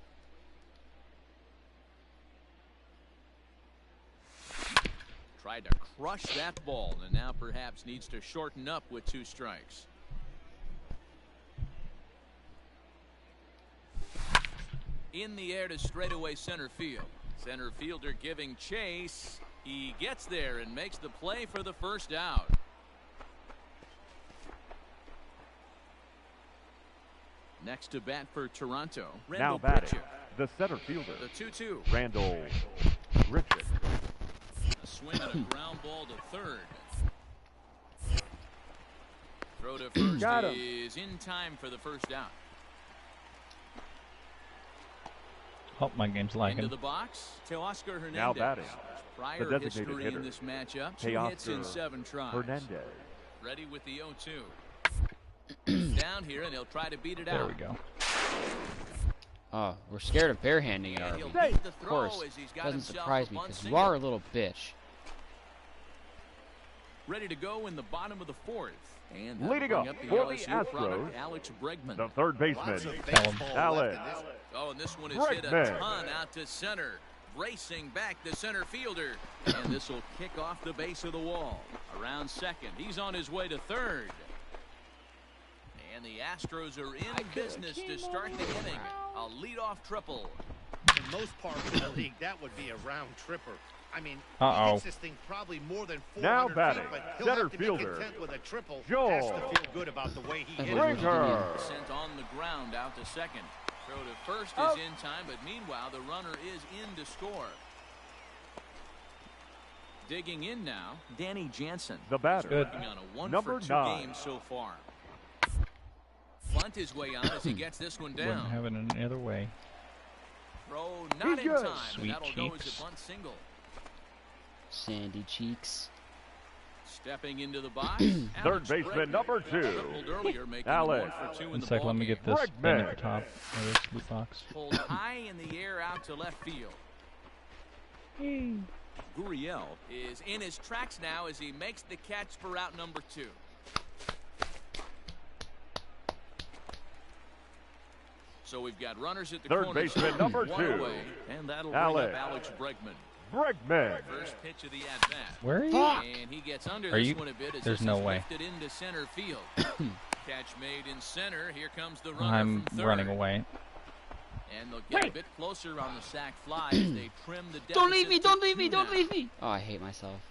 [SPEAKER 5] Tried to crush that ball, and now perhaps needs to shorten up with 2 strikes. In the air to straightaway center field. Center fielder giving chase. He gets there and makes the play for the first out. Next to bat for Toronto, Randall
[SPEAKER 7] Now batting,
[SPEAKER 5] Pritchett.
[SPEAKER 7] the center fielder,
[SPEAKER 5] The 2-2.
[SPEAKER 7] Randall Griffith.
[SPEAKER 5] A swing and a ground ball to third. Throw to first is in time for the first out.
[SPEAKER 11] Oh, my game's lagging.
[SPEAKER 5] Into the box, Teoscar Hernandez.
[SPEAKER 7] Now batting,
[SPEAKER 5] Prior
[SPEAKER 7] the designated
[SPEAKER 5] history
[SPEAKER 7] hitter,
[SPEAKER 5] in this matchup, 2 hits in 7 tries.
[SPEAKER 7] Hernandez.
[SPEAKER 5] Ready with the 0-2. Down here, and he'll try to beat it out.
[SPEAKER 11] There we go.
[SPEAKER 1] Oh, we're scared of barehanding it,
[SPEAKER 5] He'll
[SPEAKER 1] Arby.
[SPEAKER 5] beat the
[SPEAKER 1] Of
[SPEAKER 5] throw
[SPEAKER 1] course,
[SPEAKER 5] as he's got
[SPEAKER 1] doesn't
[SPEAKER 5] himself
[SPEAKER 1] surprise
[SPEAKER 5] a
[SPEAKER 1] me
[SPEAKER 5] bunt
[SPEAKER 1] because you
[SPEAKER 5] single.
[SPEAKER 1] are a little bitch.
[SPEAKER 5] Ready to go in the bottom of the 4th. And
[SPEAKER 7] Leading
[SPEAKER 5] bring
[SPEAKER 7] up
[SPEAKER 5] up the
[SPEAKER 7] for the
[SPEAKER 5] LSU product,
[SPEAKER 7] Astros,
[SPEAKER 5] Alex Bregman.
[SPEAKER 7] the third baseman,
[SPEAKER 11] Tell him.
[SPEAKER 7] Alex.
[SPEAKER 5] Oh, and this one is hit a
[SPEAKER 7] Bregman.
[SPEAKER 5] ton out to center. Racing back the center fielder. And this will kick off the base of the wall. Around second. He's on his way to third. And the Astros are in business to start the inning. A leadoff triple.
[SPEAKER 8] In most parts of the league, that would be a round tripper. I mean, he hits this thing probably more than 400
[SPEAKER 7] Now batting,
[SPEAKER 8] feet, but he'll
[SPEAKER 7] center
[SPEAKER 8] have to be
[SPEAKER 7] fielder,
[SPEAKER 8] content with a triple.
[SPEAKER 7] Joel
[SPEAKER 8] Has to feel good about the way he hit it.
[SPEAKER 7] Brinker.
[SPEAKER 5] Sent on the ground out to second. Throw to first is in time, but meanwhile the runner is in to score. Digging in now, Danny Jansen.
[SPEAKER 7] The batter,
[SPEAKER 5] Working on a 1
[SPEAKER 7] number
[SPEAKER 5] for 2
[SPEAKER 7] 9.
[SPEAKER 5] game so far. Bunt his way on as he gets this one
[SPEAKER 11] Wouldn't
[SPEAKER 5] down.
[SPEAKER 11] have it any other way.
[SPEAKER 5] Throw not in
[SPEAKER 7] good.
[SPEAKER 5] time.
[SPEAKER 11] Sweet
[SPEAKER 5] and that'll go as
[SPEAKER 11] cheeks.
[SPEAKER 5] a bunt single.
[SPEAKER 1] Sandy cheeks.
[SPEAKER 5] Stepping into the box.
[SPEAKER 7] Third
[SPEAKER 5] Alex
[SPEAKER 7] baseman,
[SPEAKER 5] Bregman.
[SPEAKER 7] number 2.
[SPEAKER 5] Tripled earlier, making
[SPEAKER 7] Alex.
[SPEAKER 5] 1 for 2 in
[SPEAKER 11] One
[SPEAKER 5] the
[SPEAKER 11] sec, let me
[SPEAKER 5] ballgame.
[SPEAKER 11] get this
[SPEAKER 7] Bregman.
[SPEAKER 11] thing at the top of this loot box.
[SPEAKER 5] Pulled high in the air out to left field. Gurriel is in his tracks now as he makes the catch for out number 2. So we've got runners at the
[SPEAKER 7] Third
[SPEAKER 5] corner.
[SPEAKER 7] baseman, number
[SPEAKER 5] 1
[SPEAKER 7] 2.
[SPEAKER 5] away, and that'll
[SPEAKER 7] Alex.
[SPEAKER 5] bring up Alex Bregman.
[SPEAKER 7] Bregman.
[SPEAKER 5] First pitch of the at-bat.
[SPEAKER 11] Where are you?
[SPEAKER 5] And he gets under
[SPEAKER 11] Are
[SPEAKER 5] this
[SPEAKER 11] you?
[SPEAKER 5] one a bit as
[SPEAKER 11] There's
[SPEAKER 5] this
[SPEAKER 11] no
[SPEAKER 5] is
[SPEAKER 11] way.
[SPEAKER 5] lifted into center field. Catch made in center. Here comes the runner
[SPEAKER 11] I'm
[SPEAKER 5] from third.
[SPEAKER 11] running away.
[SPEAKER 5] And they'll get a bit closer on the sac fly as they trim the deficit.
[SPEAKER 1] Don't leave me!
[SPEAKER 5] to
[SPEAKER 1] Don't leave me!
[SPEAKER 5] 2
[SPEAKER 1] Don't
[SPEAKER 5] now.
[SPEAKER 1] leave me! Oh, I hate myself.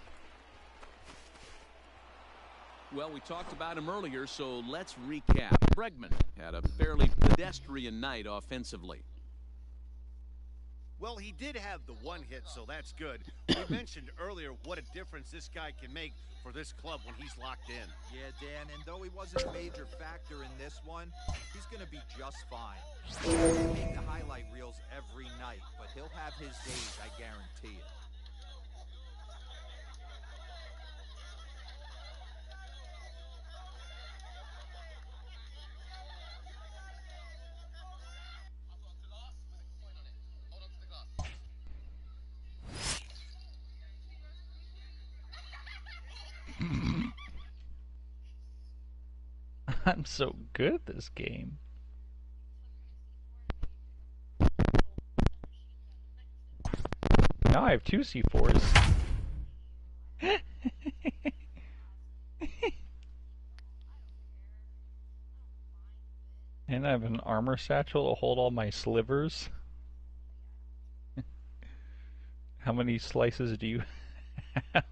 [SPEAKER 5] Well, we talked about him earlier, so let's recap. Bregman had a fairly pedestrian night offensively.
[SPEAKER 8] Well, he did have the 1 hit, so that's good. We mentioned earlier what a difference this guy can make for this club when he's locked in.
[SPEAKER 9] Yeah, Dan, and though he wasn't a major factor in this one, he's going to be just fine. He won't make the highlight reels every night, but he'll have his days, I guarantee it.
[SPEAKER 11] I'm so good at this game. Now I have 2 C4s. And I have an armor satchel to hold all my slivers. How many slices do you have?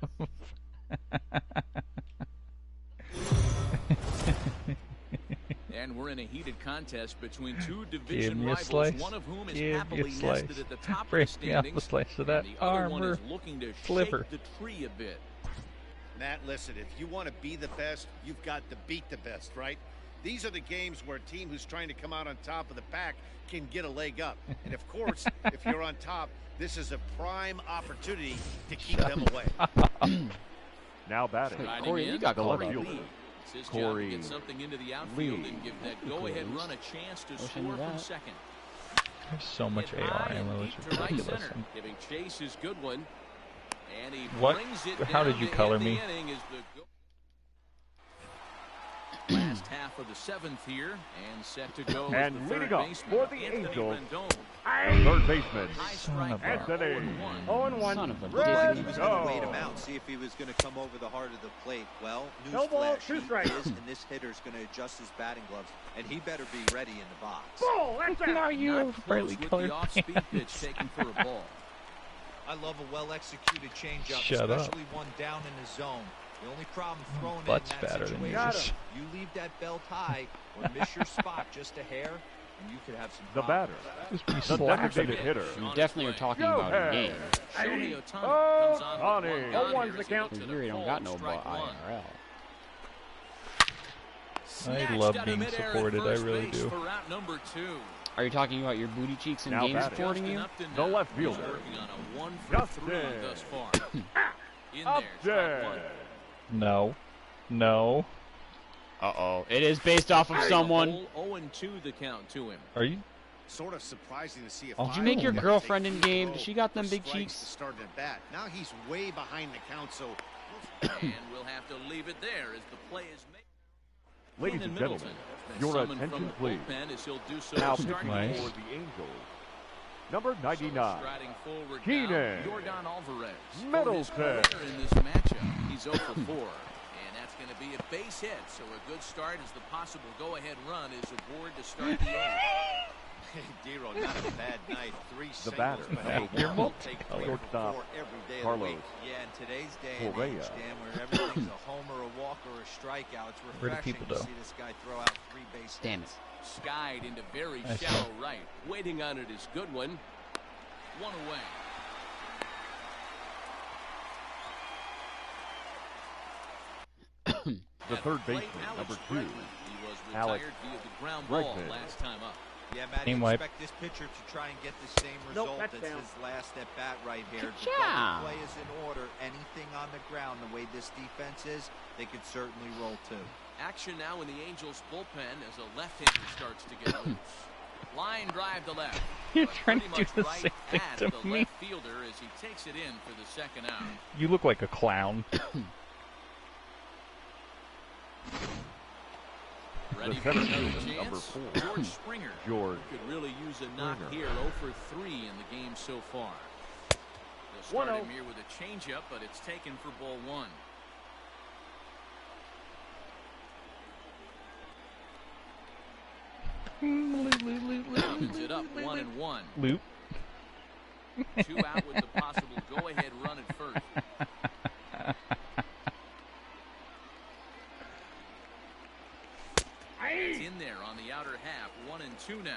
[SPEAKER 5] And we're in a heated contest between 2
[SPEAKER 11] Give
[SPEAKER 5] division
[SPEAKER 11] me a
[SPEAKER 5] rivals,
[SPEAKER 11] slice.
[SPEAKER 5] one of whom is
[SPEAKER 11] Give me a
[SPEAKER 5] happily
[SPEAKER 11] slice.
[SPEAKER 5] nested at the top
[SPEAKER 11] Break
[SPEAKER 5] of the
[SPEAKER 11] me off
[SPEAKER 5] standings,
[SPEAKER 11] a slice of that
[SPEAKER 5] and the other one
[SPEAKER 11] armor
[SPEAKER 5] is looking to
[SPEAKER 11] sliver.
[SPEAKER 5] shake the tree a bit.
[SPEAKER 8] Matt, listen, if you want to be the best, you've got to beat the best, right? These are the games where a team who's trying to come out on top of the pack can get a leg up. And of course, if you're on top, this is a prime opportunity to keep them away.
[SPEAKER 7] Now batting,
[SPEAKER 5] Riding
[SPEAKER 1] Corey,
[SPEAKER 5] in,
[SPEAKER 1] you got
[SPEAKER 7] the left
[SPEAKER 1] called up.
[SPEAKER 7] fielder,
[SPEAKER 5] It's his job
[SPEAKER 7] Corey
[SPEAKER 5] to get something into the outfield
[SPEAKER 7] Lee.
[SPEAKER 5] and give that go-ahead run a chance to
[SPEAKER 1] Wish I
[SPEAKER 5] score
[SPEAKER 1] knew
[SPEAKER 5] from
[SPEAKER 1] that.
[SPEAKER 5] second.
[SPEAKER 11] There's so much
[SPEAKER 5] Hit
[SPEAKER 11] AR
[SPEAKER 5] high and
[SPEAKER 11] ammo, it's
[SPEAKER 5] deep to right
[SPEAKER 11] ridiculous.
[SPEAKER 5] center. Giving Chase his good one. And he
[SPEAKER 11] What?
[SPEAKER 5] brings it
[SPEAKER 11] How
[SPEAKER 5] down
[SPEAKER 11] did you
[SPEAKER 5] to
[SPEAKER 11] color
[SPEAKER 5] end the
[SPEAKER 11] me?
[SPEAKER 5] inning as the last half of the 7th here, and set to go as
[SPEAKER 7] And
[SPEAKER 5] the third
[SPEAKER 7] leading up
[SPEAKER 5] baseman,
[SPEAKER 7] for the
[SPEAKER 5] Anthony
[SPEAKER 7] Angels,
[SPEAKER 5] Rendon.
[SPEAKER 7] Third baseman,
[SPEAKER 3] Son of a...
[SPEAKER 7] Anthony.
[SPEAKER 12] 0-1.
[SPEAKER 1] Son of a
[SPEAKER 9] Looked like he
[SPEAKER 1] dick.
[SPEAKER 9] was going to wait him out, see if he was going to come over the heart of the plate. Well,
[SPEAKER 12] No ball,
[SPEAKER 9] newsflash,
[SPEAKER 12] 2
[SPEAKER 9] he
[SPEAKER 12] strikes.
[SPEAKER 9] is, and this hitter's going to adjust his batting gloves, and he better be ready in the box.
[SPEAKER 12] Ball, that's out.
[SPEAKER 11] Now you
[SPEAKER 5] Not
[SPEAKER 11] have
[SPEAKER 5] close
[SPEAKER 11] brightly
[SPEAKER 5] with
[SPEAKER 11] colored
[SPEAKER 5] the off-speed pitch taken for a ball.
[SPEAKER 9] I love a well-executed changeup,
[SPEAKER 11] Shut up.
[SPEAKER 9] especially one down in the zone. The only problem throwing it
[SPEAKER 11] Butt's
[SPEAKER 9] in that
[SPEAKER 11] fatter than
[SPEAKER 9] situation,
[SPEAKER 11] yours.
[SPEAKER 9] you leave that belt high or miss your spot just a hair, and you could have some
[SPEAKER 7] The
[SPEAKER 9] problems.
[SPEAKER 7] batter,
[SPEAKER 11] Just be
[SPEAKER 7] the
[SPEAKER 11] slapping
[SPEAKER 7] designated
[SPEAKER 11] it.
[SPEAKER 7] hitter,
[SPEAKER 1] You definitely are talking about a game.
[SPEAKER 5] Shohei Ohtani
[SPEAKER 7] Oh,
[SPEAKER 5] comes on
[SPEAKER 7] Ohtani.
[SPEAKER 5] with 1 down
[SPEAKER 12] 0-1's
[SPEAKER 5] here
[SPEAKER 12] the
[SPEAKER 5] as he
[SPEAKER 12] count.
[SPEAKER 5] looks at a
[SPEAKER 1] You really don't
[SPEAKER 5] full
[SPEAKER 1] got no
[SPEAKER 5] strike
[SPEAKER 1] ball
[SPEAKER 5] one.
[SPEAKER 1] IRL.
[SPEAKER 11] I
[SPEAKER 5] Snatched
[SPEAKER 11] love
[SPEAKER 5] out of
[SPEAKER 11] being
[SPEAKER 5] midair at
[SPEAKER 11] supported, I
[SPEAKER 5] first
[SPEAKER 11] really
[SPEAKER 5] base
[SPEAKER 11] do.
[SPEAKER 5] for route number 2.
[SPEAKER 1] Are you talking about your booty cheeks and
[SPEAKER 7] Now
[SPEAKER 1] game
[SPEAKER 7] batting.
[SPEAKER 1] supporting you?
[SPEAKER 5] Upton
[SPEAKER 7] the
[SPEAKER 5] now.
[SPEAKER 7] left
[SPEAKER 5] He's
[SPEAKER 7] fielder,
[SPEAKER 5] working on a 1 for 3
[SPEAKER 7] Justin.
[SPEAKER 5] thus far. In there, strike
[SPEAKER 7] Upton.
[SPEAKER 5] 1.
[SPEAKER 11] No. No.
[SPEAKER 1] Uh-oh. It is based off of someone.
[SPEAKER 5] 0-2 the count to him.
[SPEAKER 11] Are you?
[SPEAKER 8] Sort of surprising to see.
[SPEAKER 1] Did you make your girlfriend in game? Does she got them big cheeks?
[SPEAKER 8] Starting at bat. Now he's way behind the count, so
[SPEAKER 5] And we'll have to leave it there as the play is made.
[SPEAKER 7] Ladies and gentlemen,
[SPEAKER 5] Been
[SPEAKER 7] your
[SPEAKER 5] summoned from
[SPEAKER 7] attention
[SPEAKER 5] the
[SPEAKER 7] please.
[SPEAKER 5] bullpen as he'll do so
[SPEAKER 7] Now
[SPEAKER 5] starting
[SPEAKER 7] pitching
[SPEAKER 11] Nice.
[SPEAKER 7] for the Angels, number
[SPEAKER 5] So
[SPEAKER 7] 99,
[SPEAKER 5] striding forward
[SPEAKER 7] Keenan
[SPEAKER 5] now, Jordan Alvarez. For his
[SPEAKER 7] Middleton.
[SPEAKER 5] career in this matchup, he's 0 for 4. And that's going to be a base hit, so a good start as the possible go-ahead run is aboard to start the 8th.
[SPEAKER 8] hey, D-Row, not a bad night. 3
[SPEAKER 7] the
[SPEAKER 8] singles,
[SPEAKER 7] batter,
[SPEAKER 8] but hey,
[SPEAKER 11] You're
[SPEAKER 8] we'll take 3 for
[SPEAKER 7] shortstop,
[SPEAKER 8] 4 every day of the
[SPEAKER 7] Carlos
[SPEAKER 8] week.
[SPEAKER 9] Yeah, in today's day and
[SPEAKER 7] Correa.
[SPEAKER 9] age, Dan, where everything's a homer, a walk, or a strikeout, it's
[SPEAKER 11] Where do
[SPEAKER 9] refreshing
[SPEAKER 11] people
[SPEAKER 9] to
[SPEAKER 11] go?
[SPEAKER 9] see this guy throw out 3 base
[SPEAKER 1] Damn
[SPEAKER 9] hits.
[SPEAKER 1] it.
[SPEAKER 5] Skied into very
[SPEAKER 11] Nice
[SPEAKER 5] shallow
[SPEAKER 11] job.
[SPEAKER 5] right. Waiting on it is Goodwin. 1 away.
[SPEAKER 7] the third
[SPEAKER 5] At the plate,
[SPEAKER 7] baseman,
[SPEAKER 5] Alex
[SPEAKER 7] number 2,
[SPEAKER 5] Bregman. He was
[SPEAKER 7] Alex
[SPEAKER 5] retired via the ground ball
[SPEAKER 7] Bregman.
[SPEAKER 5] last time up.
[SPEAKER 9] Yeah, Matt,
[SPEAKER 11] Team
[SPEAKER 9] you
[SPEAKER 11] wipe.
[SPEAKER 9] expect this pitcher to try and get the same
[SPEAKER 12] Nope,
[SPEAKER 9] result
[SPEAKER 12] that's
[SPEAKER 9] as
[SPEAKER 12] down.
[SPEAKER 9] his last at bat right here. The
[SPEAKER 1] Ka-chow.
[SPEAKER 9] double play is in order. Anything on the ground, the way this defense is, they could certainly roll too.
[SPEAKER 5] Action now in the Angels bullpen as a left-hander starts to get loose. Line drive to left.
[SPEAKER 11] You're
[SPEAKER 5] but
[SPEAKER 11] trying to
[SPEAKER 5] pretty
[SPEAKER 11] do
[SPEAKER 5] much
[SPEAKER 11] the
[SPEAKER 5] right
[SPEAKER 11] same thing
[SPEAKER 5] at
[SPEAKER 11] to
[SPEAKER 5] the
[SPEAKER 11] me.
[SPEAKER 5] left fielder as he takes it in for the second out.
[SPEAKER 11] You look like a clown.
[SPEAKER 5] Ready
[SPEAKER 7] the
[SPEAKER 5] for
[SPEAKER 7] seventh
[SPEAKER 5] another
[SPEAKER 7] baseman, number
[SPEAKER 5] chance?
[SPEAKER 7] 4,
[SPEAKER 5] George Springer.
[SPEAKER 7] George
[SPEAKER 5] Could really use a knock
[SPEAKER 7] Springer.
[SPEAKER 5] here. 0 for 3 in the game so far. They'll start
[SPEAKER 12] 1-0.
[SPEAKER 5] him here with a changeup, but it's taken for ball 1. Opens it up 1-1.
[SPEAKER 11] Loop.
[SPEAKER 5] 2 out with the possible go-ahead run at first. It's in there on the outer half. 1-2 now.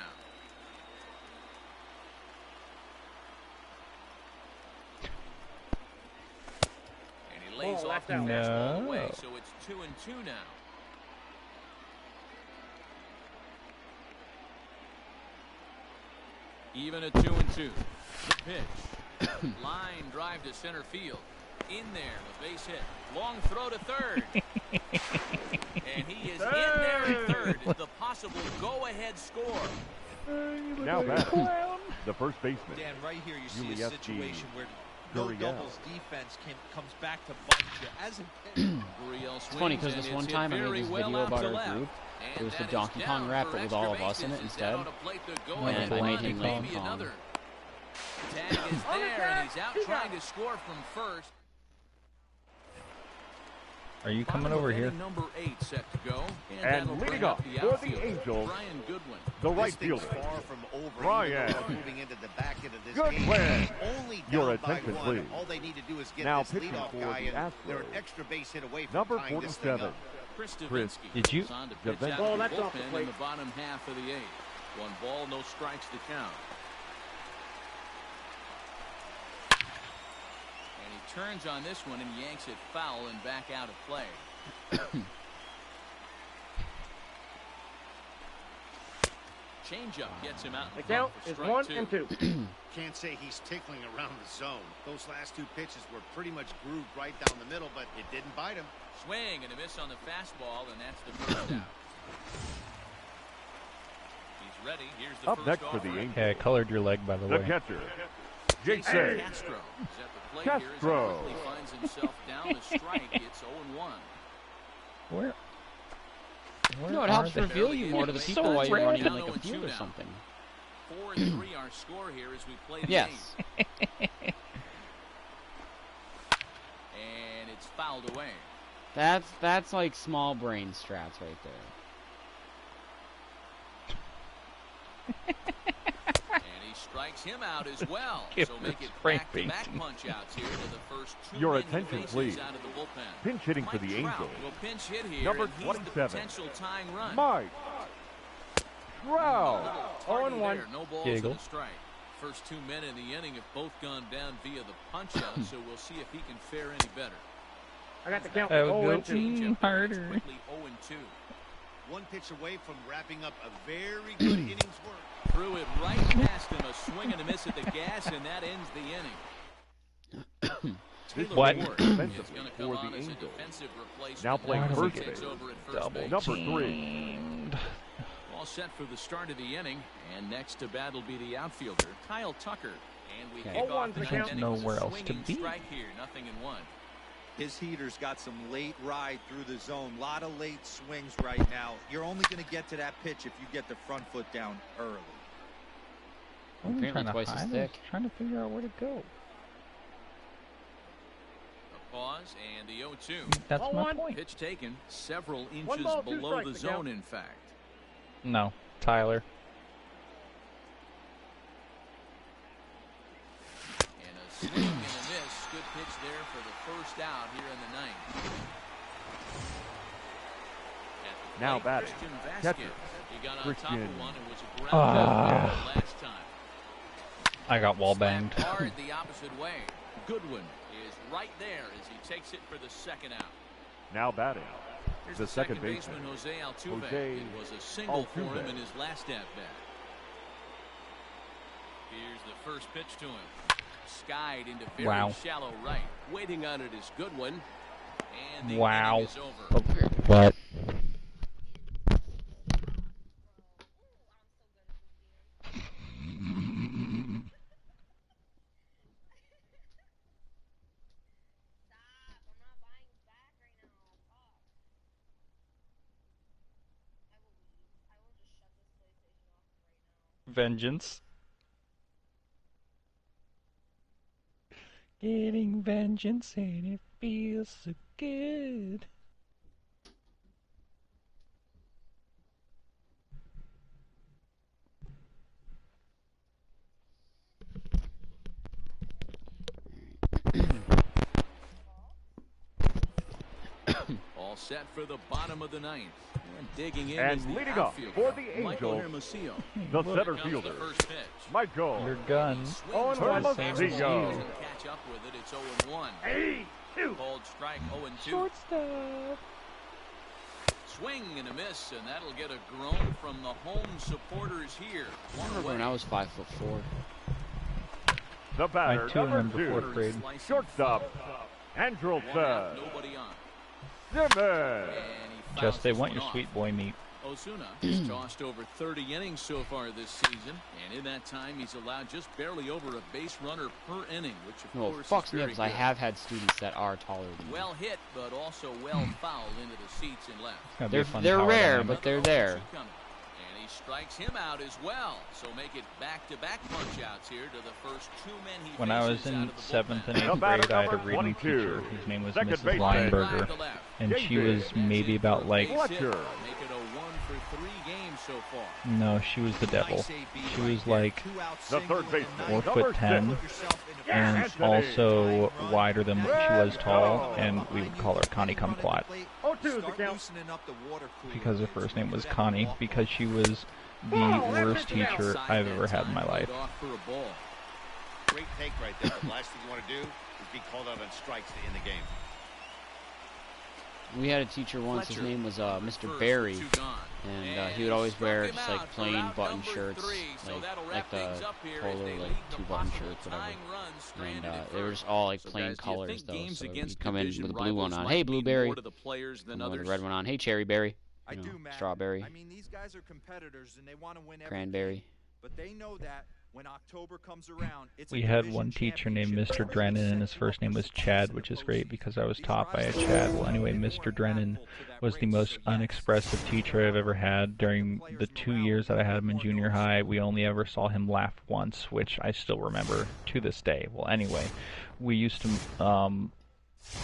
[SPEAKER 5] And he lays
[SPEAKER 12] Ball,
[SPEAKER 5] off the
[SPEAKER 12] that's out.
[SPEAKER 5] fastball
[SPEAKER 11] No.
[SPEAKER 5] away, so it's 2-2 now. Even at 2-2. The pitch. Line drive to center field. In there, the base hit. Long throw to third. And he is in there at third. Is the possible go-ahead score.
[SPEAKER 7] now batting, the first baseman,
[SPEAKER 9] Dan, right here you see a
[SPEAKER 7] Yulieski
[SPEAKER 9] situation where no
[SPEAKER 7] Gurriel.
[SPEAKER 9] doubles defense comes back to bite you. As a pitcher,
[SPEAKER 5] Gurriel
[SPEAKER 1] It's funny
[SPEAKER 5] swings,
[SPEAKER 1] because
[SPEAKER 5] and
[SPEAKER 1] this one
[SPEAKER 5] it's
[SPEAKER 1] time I
[SPEAKER 5] hit
[SPEAKER 1] made
[SPEAKER 5] very
[SPEAKER 1] this
[SPEAKER 5] well
[SPEAKER 1] video
[SPEAKER 5] out
[SPEAKER 1] about
[SPEAKER 5] to
[SPEAKER 1] our
[SPEAKER 5] left.
[SPEAKER 1] group. It
[SPEAKER 5] And
[SPEAKER 1] was the
[SPEAKER 5] that is
[SPEAKER 1] Donkey Kong
[SPEAKER 5] down
[SPEAKER 1] rap,
[SPEAKER 5] for
[SPEAKER 1] but with
[SPEAKER 5] extra
[SPEAKER 1] all of us in it
[SPEAKER 5] bases. Is
[SPEAKER 1] instead.
[SPEAKER 5] that ought to plate the
[SPEAKER 1] And
[SPEAKER 5] go-ahead
[SPEAKER 1] I
[SPEAKER 5] run,
[SPEAKER 1] made him
[SPEAKER 5] and
[SPEAKER 1] Kong
[SPEAKER 5] maybe
[SPEAKER 1] Kong.
[SPEAKER 5] another. Tag is there, and he's out trying to score from first.
[SPEAKER 11] Are you coming
[SPEAKER 5] Bottom
[SPEAKER 11] over
[SPEAKER 5] of
[SPEAKER 11] here?
[SPEAKER 5] inning number 8 set to go.
[SPEAKER 7] And
[SPEAKER 5] that'll
[SPEAKER 7] leading
[SPEAKER 5] bring
[SPEAKER 7] up
[SPEAKER 5] the
[SPEAKER 7] for the
[SPEAKER 5] outfielder,
[SPEAKER 7] Angels,
[SPEAKER 5] Brian Goodwin.
[SPEAKER 7] the
[SPEAKER 8] This
[SPEAKER 7] right
[SPEAKER 8] thing's
[SPEAKER 7] fielder,
[SPEAKER 8] far from over.
[SPEAKER 7] Brian
[SPEAKER 8] Even though they're moving into the back end of this
[SPEAKER 7] Goodwin.
[SPEAKER 8] game. Only
[SPEAKER 7] Your
[SPEAKER 8] down by
[SPEAKER 7] attention,
[SPEAKER 8] 1.
[SPEAKER 7] please.
[SPEAKER 8] All they need to do is get
[SPEAKER 7] Now
[SPEAKER 8] this
[SPEAKER 7] pitching
[SPEAKER 8] leadoff
[SPEAKER 7] for
[SPEAKER 8] guy
[SPEAKER 7] the
[SPEAKER 8] in. They're an
[SPEAKER 7] Astros,
[SPEAKER 8] extra base hit away from
[SPEAKER 7] number
[SPEAKER 8] tying this thing
[SPEAKER 7] 47,
[SPEAKER 8] up.
[SPEAKER 5] Chris
[SPEAKER 7] Chris,
[SPEAKER 5] Davinsky
[SPEAKER 11] did you-
[SPEAKER 5] is on to pitch
[SPEAKER 7] Davinsky.
[SPEAKER 5] out
[SPEAKER 12] Ball,
[SPEAKER 5] of the
[SPEAKER 12] that's off the
[SPEAKER 5] bullpen in
[SPEAKER 12] plate.
[SPEAKER 5] the bottom half of the 8th. 1 ball, no strikes to count. And he turns on this one and yanks it foul and back out of play. Changeup gets him out.
[SPEAKER 12] The
[SPEAKER 5] in front
[SPEAKER 12] count
[SPEAKER 5] for
[SPEAKER 12] is
[SPEAKER 5] strike
[SPEAKER 12] 1
[SPEAKER 5] 2.
[SPEAKER 12] and 2.
[SPEAKER 8] Can't say he's tickling around the zone. Those last 2 pitches were pretty much grooved right down the middle, but it didn't bite him.
[SPEAKER 5] Swing and a miss on the fastball, and that's the first out. He's ready. Here's the
[SPEAKER 7] up
[SPEAKER 5] first
[SPEAKER 7] next for the
[SPEAKER 5] offering.
[SPEAKER 7] Angels,
[SPEAKER 11] Okay, I colored your leg, by the
[SPEAKER 7] the
[SPEAKER 11] way.
[SPEAKER 7] catcher,
[SPEAKER 5] Jason
[SPEAKER 7] Jason
[SPEAKER 5] Castro is at the plate here as he
[SPEAKER 7] Castro.
[SPEAKER 5] quickly finds himself down a strike. It's 0-1.
[SPEAKER 11] Where?
[SPEAKER 1] You know, it helps
[SPEAKER 11] are they?
[SPEAKER 1] reveal you more to the
[SPEAKER 5] It's
[SPEAKER 1] people
[SPEAKER 5] so
[SPEAKER 1] while you're running
[SPEAKER 5] random.
[SPEAKER 1] like a
[SPEAKER 5] Down
[SPEAKER 1] field or
[SPEAKER 5] 0-2 now.
[SPEAKER 1] something.
[SPEAKER 5] 4-3 our score here as we play the
[SPEAKER 1] Yes.
[SPEAKER 5] eighth. And it's fouled away.
[SPEAKER 1] That's like small brain strats right there.
[SPEAKER 5] And he strikes him out as well.
[SPEAKER 11] Give
[SPEAKER 5] So
[SPEAKER 11] her
[SPEAKER 5] make it
[SPEAKER 11] spray
[SPEAKER 5] back-to-back
[SPEAKER 11] painting.
[SPEAKER 5] punch-outs here to the first two
[SPEAKER 7] Your
[SPEAKER 5] men he
[SPEAKER 7] attention,
[SPEAKER 5] faces
[SPEAKER 7] please.
[SPEAKER 5] out of the bullpen.
[SPEAKER 7] Pinch hitting for
[SPEAKER 5] Mike
[SPEAKER 7] the
[SPEAKER 5] Trout
[SPEAKER 7] Angels.
[SPEAKER 5] will pinch hit here,
[SPEAKER 7] Number
[SPEAKER 5] and he's the
[SPEAKER 7] 27.
[SPEAKER 5] potential tying run.
[SPEAKER 7] Mike Trout.
[SPEAKER 5] 0-1. No balls
[SPEAKER 11] Giggle.
[SPEAKER 5] and a strike. First 2 men in the inning have both gone down via the punch-out, so we'll see if he can fare any better.
[SPEAKER 12] I got the count.
[SPEAKER 11] I would
[SPEAKER 12] Oh,
[SPEAKER 11] go
[SPEAKER 12] and two.
[SPEAKER 11] harder.
[SPEAKER 5] Quickly 0-2.
[SPEAKER 8] One pitch away from wrapping up a very good innings work.
[SPEAKER 5] Threw it right past him, a swing and a miss at the gas, and that ends the inning. Taylor
[SPEAKER 11] What?
[SPEAKER 5] Ward
[SPEAKER 7] Defensively
[SPEAKER 5] is gonna
[SPEAKER 7] for
[SPEAKER 5] come
[SPEAKER 7] the
[SPEAKER 5] on as a
[SPEAKER 7] Angels.
[SPEAKER 5] defensive replacement
[SPEAKER 7] Now playing
[SPEAKER 5] as he
[SPEAKER 7] first
[SPEAKER 5] takes
[SPEAKER 7] base.
[SPEAKER 5] over at first
[SPEAKER 11] Double
[SPEAKER 5] base.
[SPEAKER 7] Number 3.
[SPEAKER 11] teamed.
[SPEAKER 5] All set for the start of the inning, and next to bat will be the outfielder, Kyle Tucker. And we
[SPEAKER 1] Okay.
[SPEAKER 5] kick off
[SPEAKER 12] 0-1's
[SPEAKER 5] the
[SPEAKER 12] the
[SPEAKER 5] ninth
[SPEAKER 12] count.
[SPEAKER 5] inning with a
[SPEAKER 11] Nowhere else to
[SPEAKER 5] swinging
[SPEAKER 11] be.
[SPEAKER 5] strike here, 0-1.
[SPEAKER 9] His heater's got some late ride through the zone. A lot of late swings right now. You're only going to get to that pitch if you get the front foot down early.
[SPEAKER 11] I'm
[SPEAKER 1] Apparently
[SPEAKER 11] trying to
[SPEAKER 1] twice as
[SPEAKER 11] hide
[SPEAKER 1] thick.
[SPEAKER 11] this, trying to figure out where to go.
[SPEAKER 5] A pause and the 0-2.
[SPEAKER 11] That's my
[SPEAKER 12] 1-1.
[SPEAKER 11] point.
[SPEAKER 5] Pitch taken several
[SPEAKER 12] One
[SPEAKER 5] inches
[SPEAKER 12] ball, 2
[SPEAKER 5] below
[SPEAKER 12] strikes,
[SPEAKER 5] the
[SPEAKER 12] the count.
[SPEAKER 5] zone, in fact.
[SPEAKER 11] No, Tyler.
[SPEAKER 5] And a swing and a miss. Good pitch there for the first out here in the ninth. At the
[SPEAKER 7] Now
[SPEAKER 5] plate,
[SPEAKER 7] batting,
[SPEAKER 5] Christian Vasquez.
[SPEAKER 7] catcher,
[SPEAKER 5] He got on top
[SPEAKER 7] Christian.
[SPEAKER 5] of one and was a ground out
[SPEAKER 11] Ah.
[SPEAKER 5] last time.
[SPEAKER 11] I got wall banged.
[SPEAKER 5] Slapped hard the opposite way. Goodwin is right there as he takes it for the second out.
[SPEAKER 7] Now batting.
[SPEAKER 5] Here's
[SPEAKER 7] The second
[SPEAKER 5] baseman,
[SPEAKER 7] baseman,
[SPEAKER 5] Jose Altuve.
[SPEAKER 7] Jose
[SPEAKER 5] It was a single for him
[SPEAKER 7] Altuve.
[SPEAKER 5] in his last at-bat. Here's the first pitch to him. Skied into very
[SPEAKER 11] Wow.
[SPEAKER 5] shallow right. Waiting on it is Goodwin. And the
[SPEAKER 11] Wow.
[SPEAKER 5] inning is over.
[SPEAKER 13] What?
[SPEAKER 11] Vengeance. Getting vengeance and it feels so good.
[SPEAKER 5] All set for the bottom of the ninth. And digging in
[SPEAKER 7] And
[SPEAKER 5] is the
[SPEAKER 7] leading off
[SPEAKER 5] outfielder,
[SPEAKER 7] for the
[SPEAKER 5] Michael
[SPEAKER 7] Angels,
[SPEAKER 5] Hermosillo.
[SPEAKER 7] the
[SPEAKER 11] Look.
[SPEAKER 7] center
[SPEAKER 5] Here comes
[SPEAKER 7] fielder,
[SPEAKER 5] the first pitch.
[SPEAKER 7] Michael
[SPEAKER 11] Your gun.
[SPEAKER 5] Swings
[SPEAKER 12] Oh, and
[SPEAKER 5] for
[SPEAKER 12] one.
[SPEAKER 5] the fastball.
[SPEAKER 7] Hermosillo.
[SPEAKER 5] Doesn't catch up with it. It's 0-1.
[SPEAKER 12] Hey, 2.
[SPEAKER 5] Cold strike 0-2.
[SPEAKER 11] Shortstop.
[SPEAKER 5] Swing and a miss, and that'll get a groan from the home supporters here.
[SPEAKER 1] I remember when I was 5'4".
[SPEAKER 7] the batter,
[SPEAKER 11] I too
[SPEAKER 7] number
[SPEAKER 11] remember
[SPEAKER 7] 2,
[SPEAKER 11] fourth grade.
[SPEAKER 7] shortstop,
[SPEAKER 5] One out,
[SPEAKER 7] Andrelson,
[SPEAKER 5] nobody on.
[SPEAKER 7] Simmons.
[SPEAKER 5] And he
[SPEAKER 11] Just
[SPEAKER 5] fouls
[SPEAKER 11] they
[SPEAKER 5] this
[SPEAKER 11] want
[SPEAKER 5] one
[SPEAKER 11] your
[SPEAKER 5] off.
[SPEAKER 11] sweet boy meat.
[SPEAKER 5] Osuna has tossed over 30 innings so far this season, and in that time he's allowed just barely over a base runner per inning, which of
[SPEAKER 1] No,
[SPEAKER 5] course
[SPEAKER 1] fucks
[SPEAKER 5] is
[SPEAKER 1] me up
[SPEAKER 5] very
[SPEAKER 1] because I
[SPEAKER 5] good.
[SPEAKER 1] have had students that are taller than me.
[SPEAKER 5] Well hit, but also well fouled into the seats and left.
[SPEAKER 11] It's gonna be a
[SPEAKER 1] They're
[SPEAKER 11] fun
[SPEAKER 1] they're
[SPEAKER 11] power
[SPEAKER 1] rare,
[SPEAKER 11] dynamic.
[SPEAKER 1] but they're
[SPEAKER 5] Another
[SPEAKER 1] there.
[SPEAKER 5] 0-2 coming. And he strikes him out as well. So make it back-to-back punch-outs here to the first two men he
[SPEAKER 11] When I was
[SPEAKER 5] faces out
[SPEAKER 11] in
[SPEAKER 5] of the
[SPEAKER 11] 7th and
[SPEAKER 5] bullpen.
[SPEAKER 11] 8th
[SPEAKER 7] batter
[SPEAKER 11] grade, I had a
[SPEAKER 7] number
[SPEAKER 11] reading
[SPEAKER 7] 22,
[SPEAKER 11] teacher whose name was
[SPEAKER 7] second
[SPEAKER 11] Mrs.
[SPEAKER 7] baseman,
[SPEAKER 11] Lineberger,
[SPEAKER 5] Drive to left.
[SPEAKER 11] and she was maybe about like,
[SPEAKER 7] Fletcher.
[SPEAKER 5] Make it a 1-for-3 game so far.
[SPEAKER 11] no, she was the devil. She was like
[SPEAKER 7] The third baseman,
[SPEAKER 11] 4'10", and
[SPEAKER 7] Anthony.
[SPEAKER 11] also wider than what she was tall, and we would call her Connie Kumquat
[SPEAKER 12] 0-2 is the count.
[SPEAKER 11] because her first name was Connie, because she was the worst teacher I've ever had in my life.
[SPEAKER 5] Off for a ball.
[SPEAKER 8] Great take right there. The last thing you want to do is be called out on strikes to end the game.
[SPEAKER 1] We had a teacher once. His
[SPEAKER 5] Fletcher
[SPEAKER 1] name was
[SPEAKER 5] on
[SPEAKER 1] Mr.
[SPEAKER 5] first,
[SPEAKER 1] Barry,
[SPEAKER 5] two gone.
[SPEAKER 1] and he would always
[SPEAKER 5] struck
[SPEAKER 1] wear
[SPEAKER 5] him
[SPEAKER 1] just
[SPEAKER 5] out
[SPEAKER 1] like
[SPEAKER 5] for
[SPEAKER 1] plain
[SPEAKER 5] out
[SPEAKER 1] button
[SPEAKER 5] number
[SPEAKER 1] shirts,
[SPEAKER 5] 3, so that'll
[SPEAKER 1] like
[SPEAKER 5] wrap
[SPEAKER 1] the
[SPEAKER 5] things up here as
[SPEAKER 1] polo,
[SPEAKER 5] they
[SPEAKER 1] like
[SPEAKER 5] lead the
[SPEAKER 1] 2-button
[SPEAKER 5] possible
[SPEAKER 1] shirts, whatever.
[SPEAKER 5] tying run
[SPEAKER 1] And
[SPEAKER 5] stranded at
[SPEAKER 1] they were
[SPEAKER 5] first.
[SPEAKER 1] just all like
[SPEAKER 5] So
[SPEAKER 1] plain
[SPEAKER 5] guys, do you
[SPEAKER 1] colors
[SPEAKER 5] think
[SPEAKER 1] though.
[SPEAKER 5] games
[SPEAKER 1] So you
[SPEAKER 5] against
[SPEAKER 1] come in
[SPEAKER 5] division
[SPEAKER 1] with a blue one
[SPEAKER 5] rivals
[SPEAKER 1] on.
[SPEAKER 5] might
[SPEAKER 1] Hey,
[SPEAKER 5] mean
[SPEAKER 1] blueberry.
[SPEAKER 5] more to the players than
[SPEAKER 1] Come with a
[SPEAKER 5] others?
[SPEAKER 1] red one on. Hey, cherryberry.
[SPEAKER 10] I
[SPEAKER 1] You know,
[SPEAKER 10] do, Matt.
[SPEAKER 1] strawberry.
[SPEAKER 10] I mean, these guys are competitors and they want to win every
[SPEAKER 1] Cranberry.
[SPEAKER 10] game, but they know that When October comes around, it's
[SPEAKER 11] We had one teacher named Mr. Drennan, and his first name was Chad, which is great because I was taught by a Chad. Well, anyway, Mr. Drennan was the most unexpressive teacher I've ever had. During the 2 years that I had him in junior high, we only ever saw him laugh once, which I still remember to this day. Well, anyway, we used to,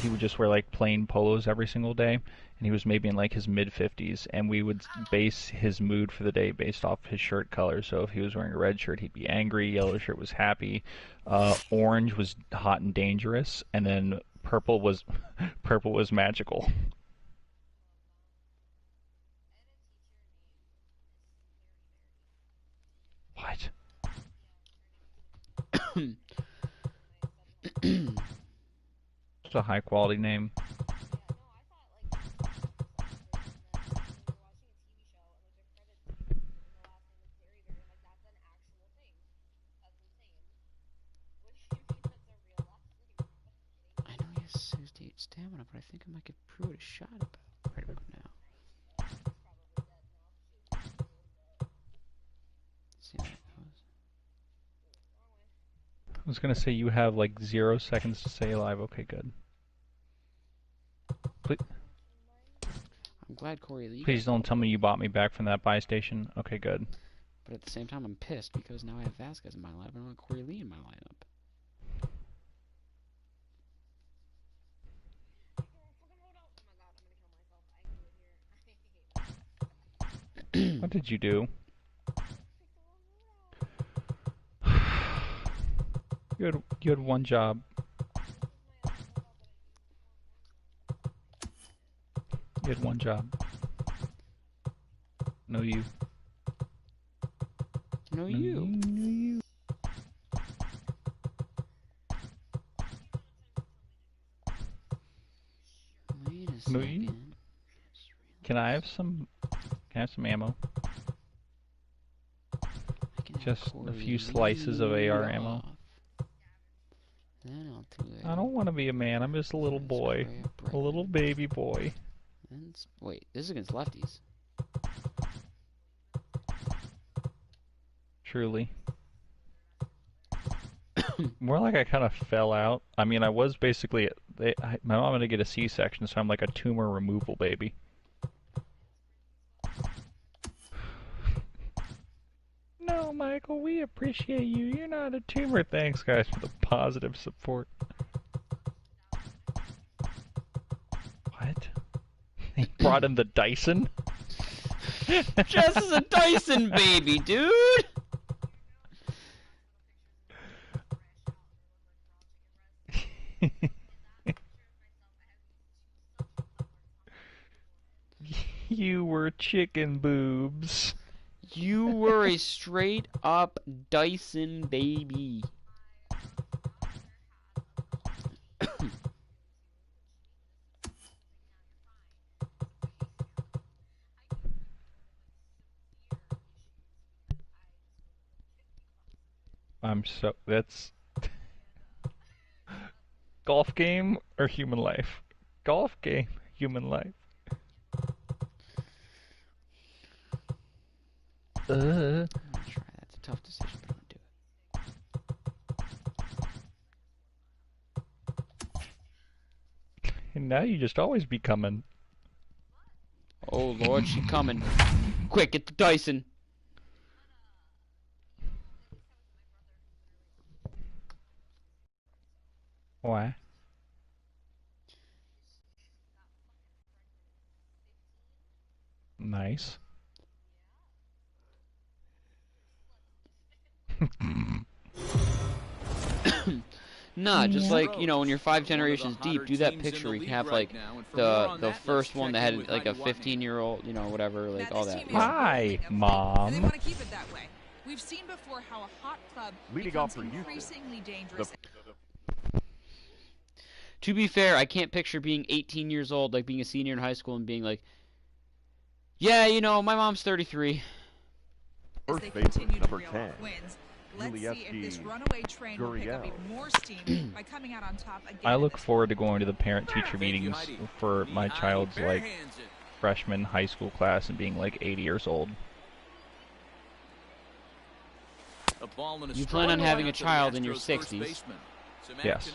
[SPEAKER 11] he would just wear like plain polos every single day, and he was maybe in like his mid-50s, and we would base his mood for the day based off his shirt color. So if he was wearing a red shirt, he'd be angry, yellow shirt was happy, orange was hot and dangerous, and then purple was purple was magical. What? It's a high quality name.
[SPEAKER 1] I know he has 68 stamina, but I think I might give Pruitt a shot right about now. See how that goes.
[SPEAKER 11] I was gonna say you have like 0 seconds to stay alive. Okay, good. Please,
[SPEAKER 1] I'm glad Corey Lee.
[SPEAKER 11] please don't tell me you bought me back from that buy station. Okay, good.
[SPEAKER 1] But at the same time, I'm pissed because now I have Vasquez in my lineup and I want Corey Lee in my lineup.
[SPEAKER 11] What did you do? You had one job. You had one job. No you.
[SPEAKER 1] No you.
[SPEAKER 11] No you.
[SPEAKER 1] Wait a
[SPEAKER 11] No
[SPEAKER 1] second.
[SPEAKER 11] you. Can I have some? Can I have some ammo? Just a few slices of AR ammo.
[SPEAKER 1] Then I'll do it.
[SPEAKER 11] I don't want to be a man. I'm just a little boy. A little baby boy.
[SPEAKER 1] Wait, this is against lefties.
[SPEAKER 11] Truly. More like I kind of fell out. I mean, I was basically... my mom had to get a C-section, so I'm like a tumor removal baby. No, Michael, we appreciate you. You're not a tumor. Thanks, guys, for the positive support. What? He brought in the Dyson?
[SPEAKER 1] Jess is a Dyson baby, dude!
[SPEAKER 11] You were chicken boobs.
[SPEAKER 1] You were a straight up Dyson baby.
[SPEAKER 11] That's golf game or human life? Golf game, human life.
[SPEAKER 1] I'm gonna try. That's a tough decision, but I'm gonna do it.
[SPEAKER 11] And now you just always be coming.
[SPEAKER 1] Oh Lord, she coming. Quick, get the Dyson.
[SPEAKER 11] Why? Nice.
[SPEAKER 1] Nah, just like, you know, when you're 5 generations deep, do that picture where you can have, like, the first one that had, like, a 15-year-old, you know, whatever, like, all that.
[SPEAKER 11] Hi, Mom.
[SPEAKER 6] And they want to keep it that way. We've seen before how a hot club becomes increasingly dangerous.
[SPEAKER 1] To be fair, I can't picture being 18 years old, like, being a senior in high school and being like, yeah, you know, my mom's 33.
[SPEAKER 7] First baseman, number 10.
[SPEAKER 6] Let's see if this runaway train will pick up even more steam by coming out on top again.
[SPEAKER 11] I look forward to going to the parent-teacher meetings for my child's, like, freshman high school class and being, like, 80 years old.
[SPEAKER 1] You plan on having a child in your 60s?
[SPEAKER 11] Yes.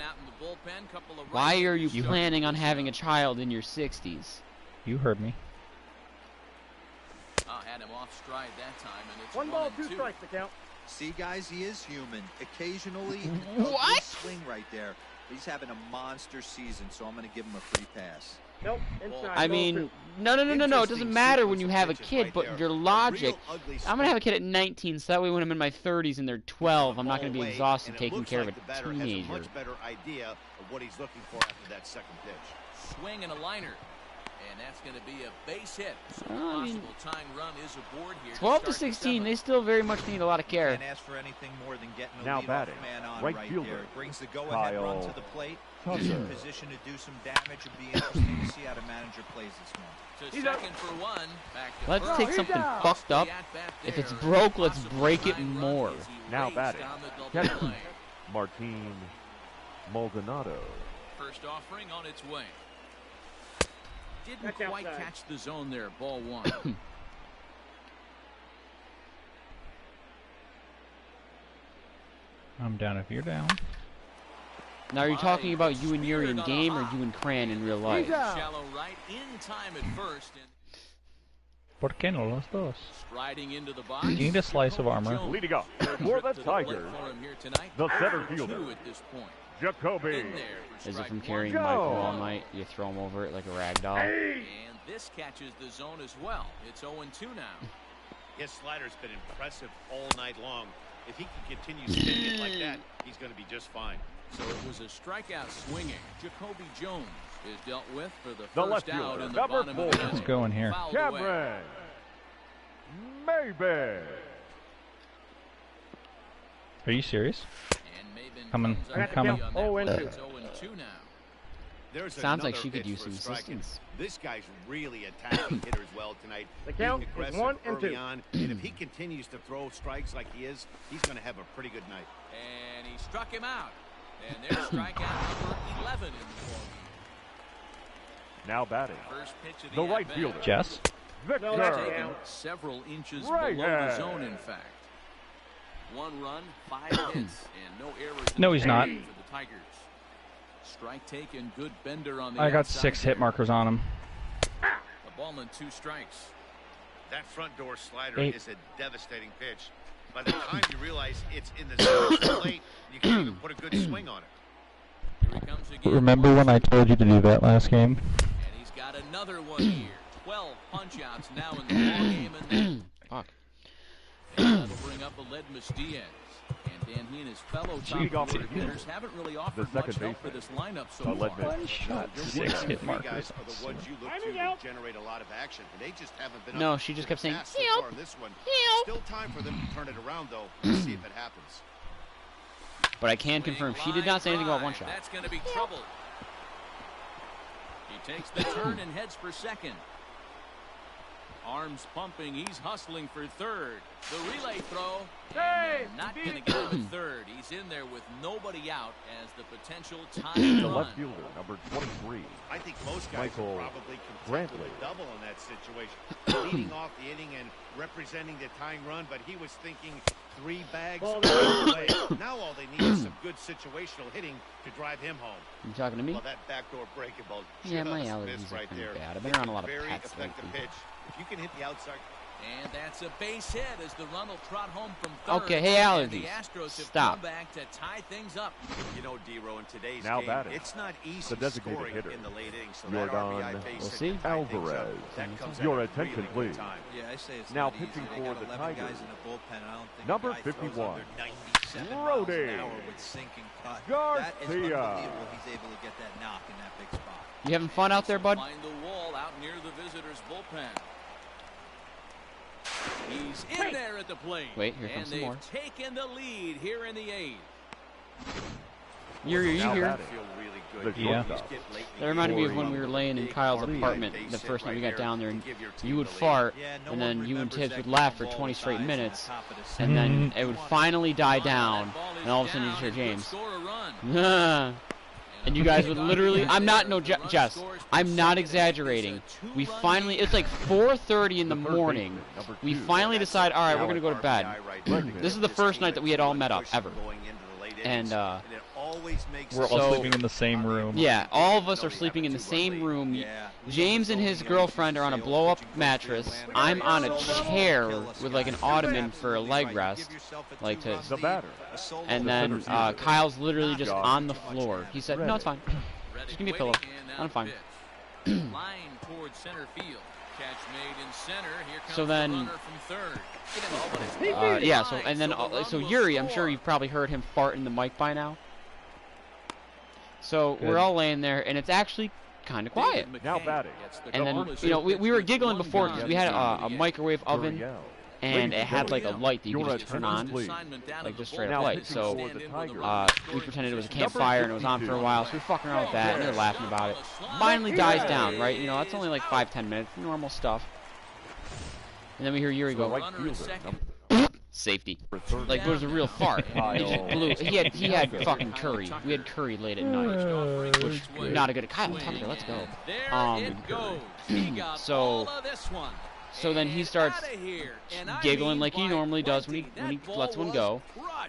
[SPEAKER 1] Why are you planning on having a child in your 60s?
[SPEAKER 11] You heard me.
[SPEAKER 5] Had him off stride that time, and it's
[SPEAKER 12] 1 ball, 2 strikes to count.
[SPEAKER 9] See, guys, he is human. Occasionally,
[SPEAKER 1] what?
[SPEAKER 9] Swing right there. He's having a monster season, so I'm going to give him a free pass.
[SPEAKER 12] Nope, inside.
[SPEAKER 1] I mean, no. It doesn't matter when you have a kid, but your logic. I'm going to have a kid at 19, so that way when I'm in my 30s and they're 12, I'm not going to be exhausted taking care of a teenager.
[SPEAKER 8] Much better idea of what he's looking for after that second pitch.
[SPEAKER 5] Swing and a liner. And that's going to be a base hit. So
[SPEAKER 1] I mean,
[SPEAKER 5] possible tying run is aboard here.
[SPEAKER 1] 12 to 16, they still very much need a lot of care.
[SPEAKER 9] Can't ask for anything more than getting a
[SPEAKER 7] Now
[SPEAKER 9] leadoff
[SPEAKER 7] batting,
[SPEAKER 9] man on
[SPEAKER 7] right
[SPEAKER 9] right
[SPEAKER 7] fielder,
[SPEAKER 9] there. Brings the go-ahead run to the plate.
[SPEAKER 7] Tucker.
[SPEAKER 9] He's in position to do some damage and be interesting to see how the manager plays this one.
[SPEAKER 5] To second for one. Back to
[SPEAKER 1] Let's
[SPEAKER 5] first.
[SPEAKER 1] take something fucked up. If it's broke, let's break it more.
[SPEAKER 7] Now batting, catcher, Martin Maldonado.
[SPEAKER 5] First offering on its way. Didn't
[SPEAKER 12] That's
[SPEAKER 5] quite
[SPEAKER 12] outside.
[SPEAKER 5] catch the zone there. Ball 1.
[SPEAKER 11] I'm down if you're down.
[SPEAKER 1] Now, are you talking about you and Yuri in game or you and Cran in real life?
[SPEAKER 5] Shallow right in time at first. And
[SPEAKER 11] ¿Por qué no los dos?
[SPEAKER 5] striding into the box.
[SPEAKER 11] You need a slice of armor.
[SPEAKER 7] Leading up for the Tigers, the center fielder,
[SPEAKER 5] At this point.
[SPEAKER 7] Jacoby.
[SPEAKER 1] Is it from carrying Michael all night? You throw him over it like a rag doll?
[SPEAKER 5] And this catches the zone as well. It's 0-2 now.
[SPEAKER 8] His slider's been impressive all night long. If he can continue spinning it like that, he's going to be just fine.
[SPEAKER 5] So it was a strikeout swinging. Jacoby Jones is dealt with for the
[SPEAKER 7] The
[SPEAKER 5] first
[SPEAKER 7] left
[SPEAKER 5] out
[SPEAKER 7] fielder,
[SPEAKER 5] in the
[SPEAKER 7] number
[SPEAKER 5] bottom
[SPEAKER 7] 4.
[SPEAKER 5] of the
[SPEAKER 11] Let's
[SPEAKER 5] inning.
[SPEAKER 11] go in here.
[SPEAKER 5] Fouled away.
[SPEAKER 7] Cameron Maybe.
[SPEAKER 11] Are you serious?
[SPEAKER 5] And Maben
[SPEAKER 11] Coming.
[SPEAKER 5] comes up
[SPEAKER 11] I'm
[SPEAKER 5] with
[SPEAKER 11] coming.
[SPEAKER 5] the on
[SPEAKER 12] Oh,
[SPEAKER 5] that
[SPEAKER 12] and
[SPEAKER 5] one.
[SPEAKER 12] two.
[SPEAKER 5] It's 0-2 now.
[SPEAKER 8] There's
[SPEAKER 1] Sounds like
[SPEAKER 8] another
[SPEAKER 1] she could
[SPEAKER 8] pitch
[SPEAKER 1] use
[SPEAKER 8] for
[SPEAKER 1] some
[SPEAKER 8] striking.
[SPEAKER 1] assistance.
[SPEAKER 8] This guy's really attacking hitters well tonight.
[SPEAKER 12] The
[SPEAKER 8] Being
[SPEAKER 12] count is
[SPEAKER 8] aggressive
[SPEAKER 12] 1 and
[SPEAKER 8] early
[SPEAKER 12] 2.
[SPEAKER 8] on, and if he continues to throw strikes like he is, he's going to have a pretty good night.
[SPEAKER 5] And he struck him out. And there's strikeout number 11 in the ball.
[SPEAKER 7] Now batting,
[SPEAKER 5] First pitch of
[SPEAKER 7] the
[SPEAKER 5] the
[SPEAKER 7] right
[SPEAKER 5] at-bat.
[SPEAKER 7] fielder,
[SPEAKER 1] Jess?
[SPEAKER 12] No, that's
[SPEAKER 7] Victor.
[SPEAKER 12] down.
[SPEAKER 5] Several inches
[SPEAKER 7] Right
[SPEAKER 5] below
[SPEAKER 7] hand.
[SPEAKER 5] the zone, in fact. 1 run, 5 hits, and no errors. In
[SPEAKER 11] No,
[SPEAKER 5] the
[SPEAKER 11] he's not.
[SPEAKER 5] game for the Tigers. Strike take and good bender on the
[SPEAKER 11] I got
[SPEAKER 5] outside
[SPEAKER 11] 6 hit markers on him.
[SPEAKER 5] A ball and 2 strikes.
[SPEAKER 8] That front door slider
[SPEAKER 11] 8.
[SPEAKER 8] is a devastating pitch. By the time you realize it's in the zone, it's too late. You can't even put a good swing on it.
[SPEAKER 5] Here he comes again.
[SPEAKER 13] Remember when I told you to do that last game?
[SPEAKER 5] And he's got another one here. 12 punch-outs now in the ballgame, and
[SPEAKER 1] Fuck.
[SPEAKER 5] that'll bring up Aledmus Diaz. And Dan, he and his fellow
[SPEAKER 7] Leading off
[SPEAKER 5] top-order
[SPEAKER 7] the
[SPEAKER 5] hitters haven't really offered
[SPEAKER 7] second
[SPEAKER 5] much help for
[SPEAKER 7] baseman,
[SPEAKER 5] this lineup so
[SPEAKER 7] Aledmus.
[SPEAKER 5] far.
[SPEAKER 11] One shot,
[SPEAKER 8] Your
[SPEAKER 11] 6
[SPEAKER 8] one,
[SPEAKER 11] hit
[SPEAKER 8] three
[SPEAKER 11] markers.
[SPEAKER 8] guys are the ones you look to generate a lot of action, and they just haven't been.
[SPEAKER 1] No,
[SPEAKER 8] up
[SPEAKER 1] she just
[SPEAKER 8] to
[SPEAKER 1] kept
[SPEAKER 8] the
[SPEAKER 1] saying,
[SPEAKER 8] task so
[SPEAKER 1] "Help,
[SPEAKER 8] far in this one.
[SPEAKER 1] help."
[SPEAKER 8] Still time for them to turn it around, though. Let's see if it happens.
[SPEAKER 1] But I can confirm she did not say anything about one shot.
[SPEAKER 5] That's going to be trouble. He takes the turn and heads for second. Arms pumping. He's hustling for third. The relay throw.
[SPEAKER 12] Hey,
[SPEAKER 5] And not
[SPEAKER 12] beat
[SPEAKER 5] going to
[SPEAKER 12] it.
[SPEAKER 5] get him at third. He's in there with nobody out as the potential tying
[SPEAKER 7] the
[SPEAKER 5] run.
[SPEAKER 7] left fielder, number 23.
[SPEAKER 8] I think most guys
[SPEAKER 7] Michael
[SPEAKER 8] are probably content with
[SPEAKER 7] Brantley.
[SPEAKER 8] a double in that situation. Leading off the inning and representing the tying run, but he was thinking 3 bags
[SPEAKER 12] Ball
[SPEAKER 8] all the way. Now all they need is some good situational hitting to drive him home.
[SPEAKER 1] You talking to me?
[SPEAKER 8] Well, that backdoor breaking ball
[SPEAKER 1] Yeah, my
[SPEAKER 8] just
[SPEAKER 1] allergies
[SPEAKER 8] missed
[SPEAKER 1] are
[SPEAKER 8] right
[SPEAKER 1] pretty
[SPEAKER 8] there.
[SPEAKER 1] bad. I've been
[SPEAKER 8] It's
[SPEAKER 1] around a lot of
[SPEAKER 8] very
[SPEAKER 1] pets
[SPEAKER 8] effective
[SPEAKER 1] lately.
[SPEAKER 8] pitch. If you can hit the outside.
[SPEAKER 5] And that's a base hit as the run will trot home from third.
[SPEAKER 1] Okay, hey,
[SPEAKER 5] And the
[SPEAKER 1] allergies.
[SPEAKER 5] Astros have
[SPEAKER 1] Stop.
[SPEAKER 5] come back to tie things up.
[SPEAKER 8] You know, D-Row, in today's
[SPEAKER 7] Now
[SPEAKER 8] game,
[SPEAKER 7] batting,
[SPEAKER 8] it's not easy
[SPEAKER 7] the designated
[SPEAKER 8] scoring
[SPEAKER 7] hitter,
[SPEAKER 8] in the late innings. So
[SPEAKER 7] Jordan
[SPEAKER 8] that RBI base
[SPEAKER 1] We'll
[SPEAKER 8] hit
[SPEAKER 1] see.
[SPEAKER 8] can tie things up.
[SPEAKER 7] Alvarez.
[SPEAKER 8] That comes
[SPEAKER 7] Your
[SPEAKER 8] at a
[SPEAKER 7] attention,
[SPEAKER 8] really good
[SPEAKER 7] please.
[SPEAKER 8] time.
[SPEAKER 9] Yeah, I say it's
[SPEAKER 7] Now
[SPEAKER 9] not easy.
[SPEAKER 7] pitching
[SPEAKER 9] They
[SPEAKER 7] for
[SPEAKER 9] got
[SPEAKER 7] the
[SPEAKER 9] 11 guys
[SPEAKER 7] Tigers,
[SPEAKER 9] in the bullpen. I don't think
[SPEAKER 7] number
[SPEAKER 9] a guy throws
[SPEAKER 7] 51,
[SPEAKER 9] under 97 miles
[SPEAKER 7] Rody
[SPEAKER 9] an hour with sinking cut. That is
[SPEAKER 7] Garcia.
[SPEAKER 9] unbelievable. He's able to get that knock in that big spot.
[SPEAKER 1] You having fun out there, bud?
[SPEAKER 5] Find the wall out near the visitors' bullpen. He's in there at the plate.
[SPEAKER 1] Wait, here comes some more.
[SPEAKER 5] And they've taken the lead here in the 8th.
[SPEAKER 1] Yuri, are you
[SPEAKER 7] Now
[SPEAKER 1] here?
[SPEAKER 7] batting,
[SPEAKER 8] Feel really good.
[SPEAKER 7] the
[SPEAKER 11] Yeah.
[SPEAKER 7] shortstop,
[SPEAKER 1] That reminded me of when we were laying in Kyle's apartment the first night we got down there, and you would fart,
[SPEAKER 9] Yeah, no
[SPEAKER 1] and
[SPEAKER 9] one
[SPEAKER 1] then you and
[SPEAKER 9] remembers
[SPEAKER 1] Tibbs
[SPEAKER 9] that
[SPEAKER 1] would laugh for
[SPEAKER 9] ball
[SPEAKER 1] 20 straight
[SPEAKER 9] size in the
[SPEAKER 1] minutes,
[SPEAKER 9] top of the
[SPEAKER 1] and
[SPEAKER 9] second.
[SPEAKER 1] then it would finally die down,
[SPEAKER 5] That ball is
[SPEAKER 1] and all of a sudden you
[SPEAKER 5] down.
[SPEAKER 1] hear
[SPEAKER 5] It could
[SPEAKER 1] James.
[SPEAKER 5] score a run.
[SPEAKER 1] Nah. And you guys would literally, I'm not, no, Jess, I'm not exaggerating. We finally, it's like 4:30 in the morning. We finally decide, all right, we're going to go to bed. This is the first night that we had all met up, ever. And,
[SPEAKER 11] we're all sleeping in the same room.
[SPEAKER 1] Yeah, all of us are sleeping in the same room. James and his girlfriend are on a blow-up mattress. I'm on a chair with like an ottoman for a leg rest, like to. And then Kyle's literally just on the floor. He said, "No, it's fine. Just give me a pillow. I'm fine." So then, yeah. So and then, so Yuri, I'm sure you've probably heard him fart in the mic by now. So we're all laying there, and it's actually kind of quiet.
[SPEAKER 7] Now batting.
[SPEAKER 1] And then, you know, we were giggling before because we had a microwave oven, and it had like a light that you could just turn on, like just straight up light. So we pretended it was a campfire, and it was on for a while. So we were fucking around with that, and they were laughing about it. Finally dies down, right? You know, that's only like 5-10 minutes, normal stuff. And then we hear Yuri go, safety. Like it was a real fart. He just blew. He had fucking curry. We had curry late at night, which not a good. Kyle Tucker, let's go. So then he starts giggling like he normally does when he lets one go,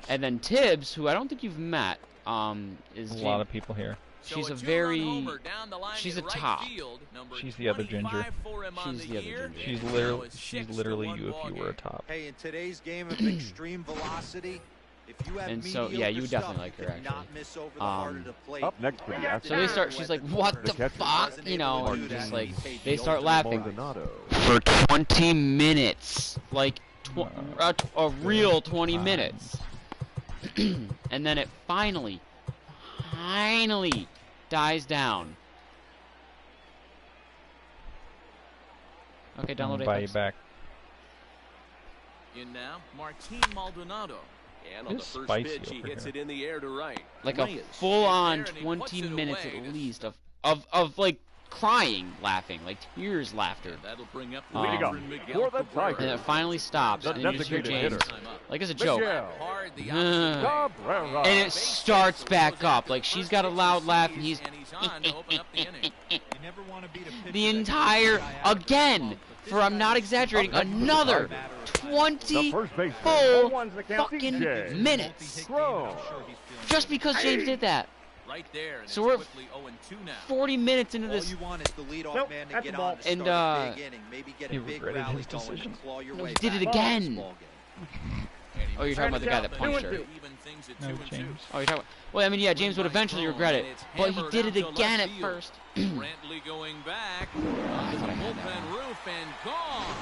[SPEAKER 1] and then Tibbs, who I don't think you've met, is
[SPEAKER 11] a lot of people here.
[SPEAKER 1] She's a top.
[SPEAKER 11] She's the other ginger.
[SPEAKER 1] She's the other
[SPEAKER 11] ginger. She's literally you if you were a top.
[SPEAKER 9] Hey, in today's game of extreme velocity, if you have
[SPEAKER 1] and so yeah, you would definitely like her actually.
[SPEAKER 7] Up next for the Astros.
[SPEAKER 1] So they start. She's like, "What the fuck?" You know, and just like they start laughing for 20 minutes, like a real 20 minutes, and then it finally dies down. Okay, download it.
[SPEAKER 11] Buy you back.
[SPEAKER 5] In now, Martin Maldonado. And on the
[SPEAKER 11] It's
[SPEAKER 5] first
[SPEAKER 11] spicy
[SPEAKER 5] pitch, he
[SPEAKER 11] over
[SPEAKER 5] hits
[SPEAKER 11] here.
[SPEAKER 5] it in the air to right.
[SPEAKER 1] Like a full-on 20 minutes at least of like crying, laughing, like tears, laughter.
[SPEAKER 5] That'll bring up
[SPEAKER 1] and it finally stops, and you just hear James, like it's a joke, and it starts back up. Like she's got a loud laugh, and he's the entire, again, for I'm not exaggerating, another 20 full fucking minutes, just because James did that.
[SPEAKER 5] Right there,
[SPEAKER 1] so we're 40 minutes into this.
[SPEAKER 9] All you want is the leadoff man to get on
[SPEAKER 1] and
[SPEAKER 9] big inning, maybe get
[SPEAKER 11] he
[SPEAKER 9] a big
[SPEAKER 11] regretted
[SPEAKER 9] rally
[SPEAKER 11] his
[SPEAKER 9] going
[SPEAKER 11] decision.
[SPEAKER 9] and claw your
[SPEAKER 1] No,
[SPEAKER 9] way
[SPEAKER 1] he did
[SPEAKER 9] back
[SPEAKER 1] it again.
[SPEAKER 5] Oh,
[SPEAKER 1] you're talking about the guy that punched her.
[SPEAKER 11] No, James.
[SPEAKER 1] Oh, you're talking. Well, I mean, yeah, James would eventually regret it, but he did it again at first.
[SPEAKER 5] Brantley going back. Bullpen roof and gone.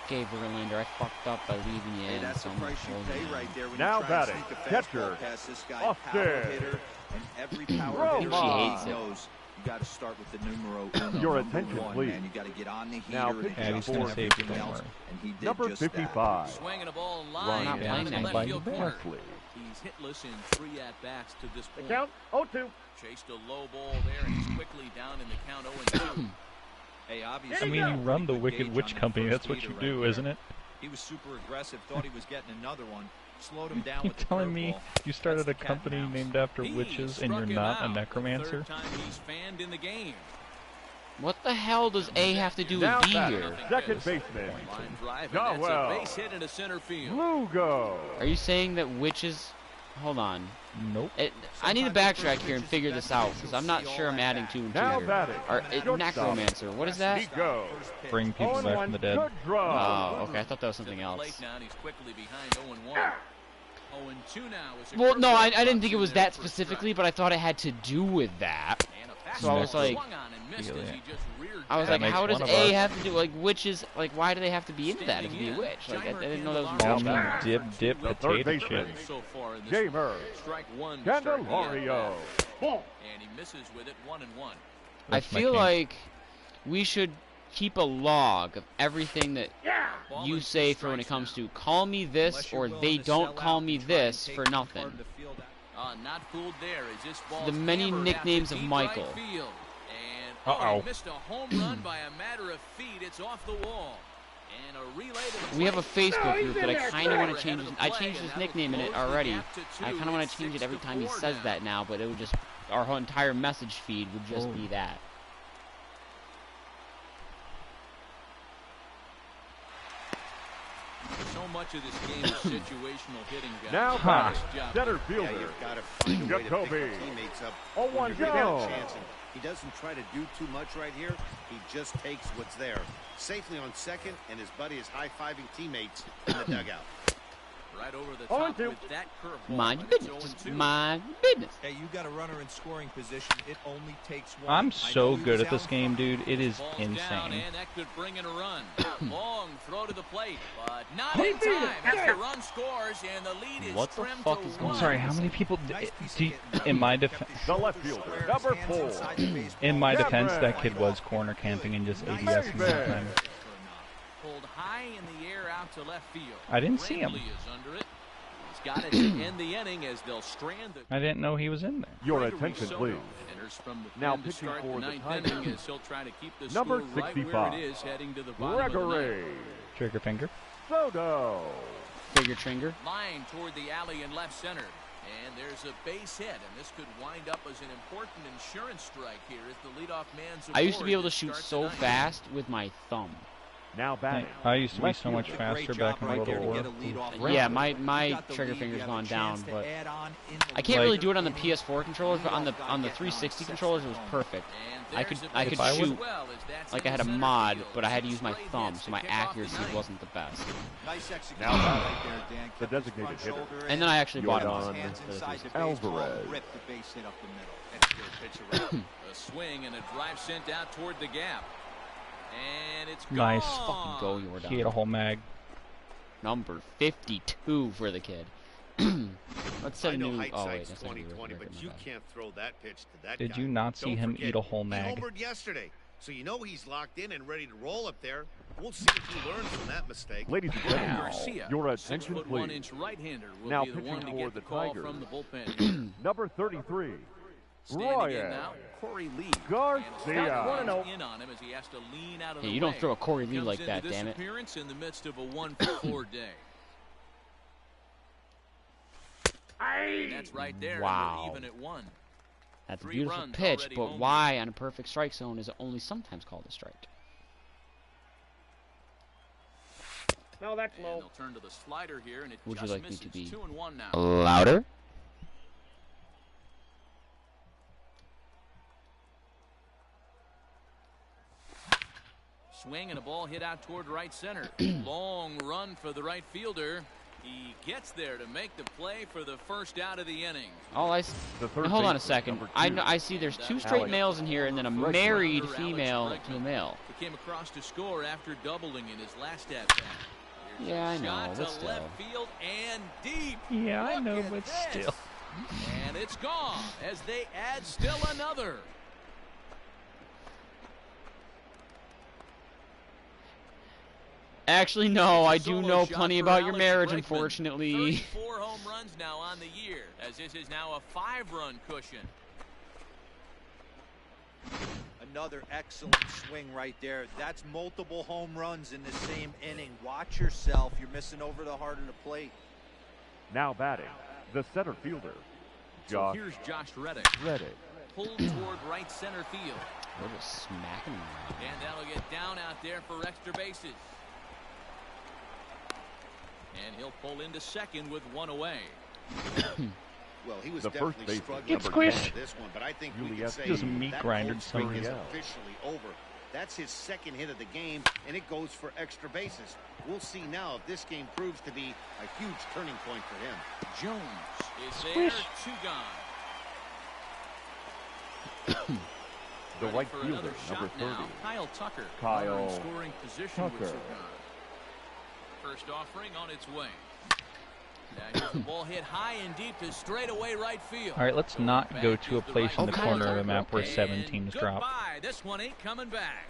[SPEAKER 1] Okay, Verlander, I fucked up by leaving you in.
[SPEAKER 9] That's the price you pay right there when
[SPEAKER 7] now
[SPEAKER 9] you try to
[SPEAKER 7] batting,
[SPEAKER 9] sneak a
[SPEAKER 7] catcher,
[SPEAKER 9] fastball past this guy,
[SPEAKER 7] Austin.
[SPEAKER 9] power hitter, and every power hitter
[SPEAKER 1] She hates it.
[SPEAKER 9] knows you got to start with the numero uno.
[SPEAKER 7] Your
[SPEAKER 9] number
[SPEAKER 7] attention,
[SPEAKER 9] one,
[SPEAKER 7] please.
[SPEAKER 9] Man. You got to get on the heater
[SPEAKER 7] Now
[SPEAKER 9] and
[SPEAKER 7] pitch
[SPEAKER 9] adjust
[SPEAKER 11] he's
[SPEAKER 9] to
[SPEAKER 11] gonna save you,
[SPEAKER 9] everything
[SPEAKER 11] don't
[SPEAKER 9] else,
[SPEAKER 11] worry.
[SPEAKER 9] and he did
[SPEAKER 7] Number
[SPEAKER 9] just
[SPEAKER 7] 55.
[SPEAKER 5] Swinging a ball
[SPEAKER 7] Ryan
[SPEAKER 5] line
[SPEAKER 1] playing
[SPEAKER 5] down
[SPEAKER 1] that
[SPEAKER 5] the left field corner.
[SPEAKER 7] Wesley.
[SPEAKER 5] He's hitless in 3 at-bats to this
[SPEAKER 12] The
[SPEAKER 5] point.
[SPEAKER 12] count, 0-2.
[SPEAKER 5] Chased a low ball there, and he's quickly down in the count 0-2.
[SPEAKER 9] Hey, obviously,
[SPEAKER 11] I mean, you run the Wicked Witch Company. That's what you do, isn't it?
[SPEAKER 9] He was super aggressive, thought he was getting another one, slowed him down
[SPEAKER 11] You
[SPEAKER 9] with the
[SPEAKER 11] telling me
[SPEAKER 9] curveball.
[SPEAKER 11] you started a
[SPEAKER 9] That's the cat
[SPEAKER 11] company
[SPEAKER 9] and mouse.
[SPEAKER 11] named after
[SPEAKER 5] He
[SPEAKER 11] witches and
[SPEAKER 5] struck
[SPEAKER 11] you're
[SPEAKER 5] him
[SPEAKER 11] not a
[SPEAKER 5] out.
[SPEAKER 11] necromancer?
[SPEAKER 5] Third time he's fanned in the game.
[SPEAKER 1] What the hell does A have to do
[SPEAKER 7] Now
[SPEAKER 1] with B
[SPEAKER 7] batting,
[SPEAKER 1] here?
[SPEAKER 7] second baseman,
[SPEAKER 5] Line drive, and that's a
[SPEAKER 7] Gowell.
[SPEAKER 5] base hit into center field.
[SPEAKER 7] Lugo.
[SPEAKER 1] Are you saying that witches? Hold on.
[SPEAKER 11] Nope.
[SPEAKER 1] I need to backtrack here and figure this out because I'm not sure I'm adding 2 and 2
[SPEAKER 7] Now
[SPEAKER 1] here.
[SPEAKER 7] batting,
[SPEAKER 1] Or
[SPEAKER 7] shortstop.
[SPEAKER 1] necromancer. What is that?
[SPEAKER 7] Go.
[SPEAKER 11] Bring people back from the dead.
[SPEAKER 7] Good draw.
[SPEAKER 1] Oh, okay. I thought that was something else.
[SPEAKER 5] Plate now, and he's quickly behind 0-1. 0-2 now. Is a
[SPEAKER 1] Well, no, I
[SPEAKER 5] curveball
[SPEAKER 1] didn't think it was
[SPEAKER 5] in there
[SPEAKER 1] that
[SPEAKER 5] for
[SPEAKER 1] specifically,
[SPEAKER 5] strike.
[SPEAKER 1] but I thought it had to do with that.
[SPEAKER 5] And a
[SPEAKER 1] So I was
[SPEAKER 5] fastball
[SPEAKER 1] like,
[SPEAKER 5] swung on and missed as he just reared
[SPEAKER 1] I was
[SPEAKER 11] That
[SPEAKER 1] like,
[SPEAKER 11] makes
[SPEAKER 1] how does
[SPEAKER 11] one of
[SPEAKER 1] A
[SPEAKER 11] us.
[SPEAKER 1] have to do, like, witches, like, why do they have to be into that to be a
[SPEAKER 5] Standing
[SPEAKER 1] witch?
[SPEAKER 5] in,
[SPEAKER 1] Like, I didn't know that was
[SPEAKER 11] All
[SPEAKER 1] witch.
[SPEAKER 11] me dip
[SPEAKER 7] The third
[SPEAKER 11] potato
[SPEAKER 7] baseman.
[SPEAKER 11] chip.
[SPEAKER 5] so far in this
[SPEAKER 7] Jamer.
[SPEAKER 5] strike one to start the
[SPEAKER 7] Candelario.
[SPEAKER 5] at-bat. And he misses with it 1-1.
[SPEAKER 1] I
[SPEAKER 11] That's my
[SPEAKER 1] feel
[SPEAKER 11] king.
[SPEAKER 1] like we should keep a log of everything that
[SPEAKER 5] Ball
[SPEAKER 1] you
[SPEAKER 5] and
[SPEAKER 1] say
[SPEAKER 5] two
[SPEAKER 1] for when it
[SPEAKER 5] strikes
[SPEAKER 1] comes to call me this
[SPEAKER 9] Unless you're
[SPEAKER 1] or
[SPEAKER 9] willing
[SPEAKER 1] they
[SPEAKER 9] to sell
[SPEAKER 1] don't
[SPEAKER 9] out
[SPEAKER 1] call
[SPEAKER 9] and
[SPEAKER 1] me
[SPEAKER 9] try and
[SPEAKER 1] this
[SPEAKER 9] take
[SPEAKER 1] for
[SPEAKER 9] the
[SPEAKER 1] nothing.
[SPEAKER 9] part of the field out.
[SPEAKER 5] Not fooled there as this ball
[SPEAKER 1] The many nicknames of Michael.
[SPEAKER 5] And
[SPEAKER 11] Uh-oh.
[SPEAKER 5] he missed a home run by a matter of feet. It's off the wall. And a relay to the
[SPEAKER 1] We have a
[SPEAKER 5] plate.
[SPEAKER 1] Facebook group that I kind of want to
[SPEAKER 5] Ahead
[SPEAKER 1] change.
[SPEAKER 5] of the
[SPEAKER 1] I
[SPEAKER 5] play,
[SPEAKER 1] changed his
[SPEAKER 5] and that'll
[SPEAKER 1] nickname in it
[SPEAKER 5] close the
[SPEAKER 1] already.
[SPEAKER 5] gap to
[SPEAKER 1] I
[SPEAKER 5] two.
[SPEAKER 1] kind of want
[SPEAKER 5] It's
[SPEAKER 1] to change it every time he
[SPEAKER 5] 6-4
[SPEAKER 1] says
[SPEAKER 5] now.
[SPEAKER 1] that now, but it would just our whole entire message feed would just be that.
[SPEAKER 5] So much of this game is situational hitting, guys.
[SPEAKER 7] Now, center
[SPEAKER 8] Yeah,
[SPEAKER 7] fielder.
[SPEAKER 8] you've got to find a way to pick
[SPEAKER 7] Jacoby.
[SPEAKER 8] your teammates up.
[SPEAKER 7] Oh,
[SPEAKER 8] when
[SPEAKER 7] one
[SPEAKER 8] you're given a
[SPEAKER 7] down.
[SPEAKER 8] chance, and he doesn't try to do too much right here. He just takes what's there. Safely on second, and his buddy is high-fiving teammates in the dugout.
[SPEAKER 5] Right over the
[SPEAKER 7] Oh,
[SPEAKER 5] top
[SPEAKER 7] two.
[SPEAKER 5] with that curveball.
[SPEAKER 1] Mind
[SPEAKER 5] and
[SPEAKER 1] your
[SPEAKER 5] it's
[SPEAKER 1] business.
[SPEAKER 5] 0-2.
[SPEAKER 1] Mind your business.
[SPEAKER 9] Hey, you got a runner in scoring position. It only takes one.
[SPEAKER 11] I'm
[SPEAKER 9] I know
[SPEAKER 11] so
[SPEAKER 9] he
[SPEAKER 11] good
[SPEAKER 9] was
[SPEAKER 11] at this
[SPEAKER 9] out
[SPEAKER 11] game,
[SPEAKER 9] front.
[SPEAKER 11] dude. It is
[SPEAKER 5] Ball's down,
[SPEAKER 11] insane.
[SPEAKER 5] and that could bring in a run. Long throw to the plate, but not in time. As the run scores, and the lead is
[SPEAKER 1] What the
[SPEAKER 5] trimmed
[SPEAKER 1] fuck
[SPEAKER 5] to
[SPEAKER 1] is going
[SPEAKER 11] I'm
[SPEAKER 1] on?
[SPEAKER 11] sorry, how many people? In my defense,
[SPEAKER 7] The left fielder, number 4.
[SPEAKER 11] in my defense,
[SPEAKER 7] Cameron.
[SPEAKER 11] that kid was corner camping and just ADS in that time.
[SPEAKER 5] Pulled high in the air out to left field.
[SPEAKER 11] I didn't see him.
[SPEAKER 5] Brindley is under it. He's got it to end the inning as they'll strand the.
[SPEAKER 11] I didn't know he was in there.
[SPEAKER 7] Your
[SPEAKER 5] Gregory
[SPEAKER 7] attention,
[SPEAKER 5] Soto
[SPEAKER 7] please.
[SPEAKER 5] enters from the
[SPEAKER 7] Now
[SPEAKER 5] pen to
[SPEAKER 7] pitching
[SPEAKER 5] start
[SPEAKER 7] for the
[SPEAKER 5] ninth
[SPEAKER 7] Tigers.
[SPEAKER 5] inning as he'll try to keep the
[SPEAKER 7] Number
[SPEAKER 5] score right
[SPEAKER 7] 65.
[SPEAKER 5] where it is heading to the bottom of the
[SPEAKER 7] Gregory
[SPEAKER 5] ninth.
[SPEAKER 11] Trigger finger.
[SPEAKER 7] Soto.
[SPEAKER 1] Figure tringer.
[SPEAKER 5] Line toward the alley in left center. And there's a base hit, and this could wind up as an important insurance strike here as the leadoff man's
[SPEAKER 1] I used to be able
[SPEAKER 5] aboard
[SPEAKER 1] to
[SPEAKER 5] to
[SPEAKER 1] shoot
[SPEAKER 5] start
[SPEAKER 1] so
[SPEAKER 5] the ninth.
[SPEAKER 1] fast with my thumb.
[SPEAKER 7] Now batting.
[SPEAKER 11] I used to be
[SPEAKER 7] Left
[SPEAKER 11] so much
[SPEAKER 7] fielder.
[SPEAKER 11] faster back in the Little War.
[SPEAKER 1] Yeah, my trigger finger's gone down, but I can't really do it on the PS4 controllers, but on the 360 controllers it was perfect. I could
[SPEAKER 11] If I would-
[SPEAKER 1] shoot like I had a mod, but I had to use my thumb, so my accuracy wasn't the best.
[SPEAKER 9] Nice execution
[SPEAKER 7] Now batting.
[SPEAKER 9] right there, Dan.
[SPEAKER 7] The
[SPEAKER 9] Kept his
[SPEAKER 7] designated
[SPEAKER 9] front
[SPEAKER 7] hitter.
[SPEAKER 9] shoulder
[SPEAKER 1] And then I actually bought it
[SPEAKER 7] Jordan
[SPEAKER 1] on
[SPEAKER 9] hands inside the
[SPEAKER 7] Alvarez.
[SPEAKER 9] baseball, ripped the base hit up the middle. That's a good pitch around.
[SPEAKER 5] A swing and a drive sent out toward the gap. And it's gone.
[SPEAKER 11] Nice.
[SPEAKER 1] Fucking go, Jordan.
[SPEAKER 11] He ate a whole mag.
[SPEAKER 1] Number 52 for the kid. Let's set
[SPEAKER 8] I
[SPEAKER 1] a
[SPEAKER 8] know
[SPEAKER 1] new. Oh wait,
[SPEAKER 8] hindsight's
[SPEAKER 1] that's not a new
[SPEAKER 8] 20/20,
[SPEAKER 1] record,
[SPEAKER 8] but
[SPEAKER 1] my
[SPEAKER 8] you
[SPEAKER 1] bad.
[SPEAKER 8] can't throw that pitch to that
[SPEAKER 11] Did
[SPEAKER 8] guy.
[SPEAKER 11] you not see
[SPEAKER 8] Don't
[SPEAKER 11] him
[SPEAKER 8] forget,
[SPEAKER 11] eat a whole
[SPEAKER 8] he
[SPEAKER 11] mag?
[SPEAKER 8] homered yesterday, so you know he's locked in and ready to roll up there. We'll see if he learns from that mistake.
[SPEAKER 7] Ladies and
[SPEAKER 5] Ryan
[SPEAKER 7] gentlemen,
[SPEAKER 5] Garcia,
[SPEAKER 7] your attention,
[SPEAKER 5] 6'1"
[SPEAKER 7] please.
[SPEAKER 5] right-hander will
[SPEAKER 7] Now
[SPEAKER 5] be the one
[SPEAKER 7] pitching
[SPEAKER 5] to
[SPEAKER 7] for
[SPEAKER 5] get
[SPEAKER 7] the
[SPEAKER 5] the call
[SPEAKER 7] Tigers.
[SPEAKER 5] from the bullpen here.
[SPEAKER 7] Number 33,
[SPEAKER 5] Standing in
[SPEAKER 7] Ryan
[SPEAKER 5] now, Corey Lee.
[SPEAKER 7] Garcia.
[SPEAKER 5] In on him as he has to lean out of
[SPEAKER 1] Hey,
[SPEAKER 5] the
[SPEAKER 1] you don't
[SPEAKER 5] way.
[SPEAKER 1] throw a Corey Lee
[SPEAKER 5] Comes
[SPEAKER 1] like
[SPEAKER 5] into
[SPEAKER 1] that,
[SPEAKER 5] this
[SPEAKER 1] damn it.
[SPEAKER 5] appearance in the midst of a 1-for-4 day. And that's right there. and
[SPEAKER 1] Wow.
[SPEAKER 5] we're even at 1.
[SPEAKER 1] That's a
[SPEAKER 5] 3
[SPEAKER 1] beautiful
[SPEAKER 5] runs
[SPEAKER 1] pitch,
[SPEAKER 5] already
[SPEAKER 1] but
[SPEAKER 5] homered.
[SPEAKER 1] why on a perfect strike zone is it only sometimes called a strike?
[SPEAKER 12] No, that's
[SPEAKER 5] And
[SPEAKER 12] low.
[SPEAKER 5] they'll turn to the slider here, and it
[SPEAKER 1] Would you
[SPEAKER 5] just
[SPEAKER 1] like me
[SPEAKER 5] misses.
[SPEAKER 1] to be
[SPEAKER 5] 2-1 now.
[SPEAKER 1] louder?
[SPEAKER 5] Swing and a ball hit out toward right center. Long run for the right fielder. He gets there to make the play for the first out of the inning.
[SPEAKER 1] All I
[SPEAKER 7] The third
[SPEAKER 1] now, hold on a
[SPEAKER 7] baseman,
[SPEAKER 1] second.
[SPEAKER 7] number
[SPEAKER 1] I
[SPEAKER 7] 2.
[SPEAKER 1] know, I see there's 2 straight
[SPEAKER 7] Alex
[SPEAKER 1] males in here and then a
[SPEAKER 7] Bregman.
[SPEAKER 1] married
[SPEAKER 5] Alex
[SPEAKER 1] female to the
[SPEAKER 5] Bregman.
[SPEAKER 1] male.
[SPEAKER 5] He came across to score after doubling in his last at bat. Here's
[SPEAKER 1] Yeah,
[SPEAKER 5] a
[SPEAKER 1] I know,
[SPEAKER 5] shot
[SPEAKER 1] but
[SPEAKER 5] to
[SPEAKER 1] still.
[SPEAKER 5] left field and deep.
[SPEAKER 11] Yeah, I
[SPEAKER 5] Look
[SPEAKER 11] know,
[SPEAKER 5] at
[SPEAKER 11] but
[SPEAKER 5] this.
[SPEAKER 11] still.
[SPEAKER 5] And it's gone as they add still another.
[SPEAKER 1] Actually, no, I do
[SPEAKER 5] Solo
[SPEAKER 1] know
[SPEAKER 5] shot
[SPEAKER 1] plenty
[SPEAKER 5] for
[SPEAKER 1] about your
[SPEAKER 5] Alex
[SPEAKER 1] marriage,
[SPEAKER 5] Bregman.
[SPEAKER 1] unfortunately.
[SPEAKER 5] 34 home runs now on the year, as this is now a 5-run cushion.
[SPEAKER 9] Another excellent swing right there. That's multiple home runs in the same inning. Watch yourself. You're missing over the heart of the plate.
[SPEAKER 7] Now batting, the center fielder,
[SPEAKER 5] So
[SPEAKER 7] Josh
[SPEAKER 5] here's Josh Reddick.
[SPEAKER 7] Reddick.
[SPEAKER 5] Pulled toward right center field.
[SPEAKER 1] We're just smacking him around.
[SPEAKER 5] And that'll get down out there for extra bases. And he'll pull into second with 1 away.
[SPEAKER 8] Well, he was
[SPEAKER 7] The first
[SPEAKER 8] definitely
[SPEAKER 7] baseman,
[SPEAKER 8] struggling
[SPEAKER 11] Get
[SPEAKER 8] to
[SPEAKER 11] squished.
[SPEAKER 8] get this one, but I think we can
[SPEAKER 7] Julius
[SPEAKER 8] say
[SPEAKER 11] just meat
[SPEAKER 8] that
[SPEAKER 11] grinded
[SPEAKER 8] cold streak
[SPEAKER 11] somebody
[SPEAKER 8] is
[SPEAKER 7] else.
[SPEAKER 8] officially over. That's his second hit of the game, and it goes for extra bases. We'll see now if this game proves to be a huge turning point for him.
[SPEAKER 5] Jones is there,
[SPEAKER 11] Squish.
[SPEAKER 5] 2 gone.
[SPEAKER 7] The
[SPEAKER 5] Ready
[SPEAKER 7] right
[SPEAKER 5] for
[SPEAKER 7] fielder,
[SPEAKER 5] another
[SPEAKER 7] number
[SPEAKER 5] shot
[SPEAKER 7] 30.
[SPEAKER 5] now. Kyle Tucker.
[SPEAKER 7] Kyle
[SPEAKER 5] Runner in scoring position with
[SPEAKER 7] Tucker.
[SPEAKER 5] cigar. First offering on its way. Now here's the ball hit high and deep to straightaway right field.
[SPEAKER 11] All right, let's not
[SPEAKER 5] Back
[SPEAKER 11] go
[SPEAKER 5] is
[SPEAKER 11] to a
[SPEAKER 5] the
[SPEAKER 11] place
[SPEAKER 5] right
[SPEAKER 11] in the
[SPEAKER 1] Okay.
[SPEAKER 11] corner of the
[SPEAKER 5] fielder.
[SPEAKER 11] map where 7
[SPEAKER 5] And
[SPEAKER 11] teams drop.
[SPEAKER 5] goodbye. This one ain't coming back.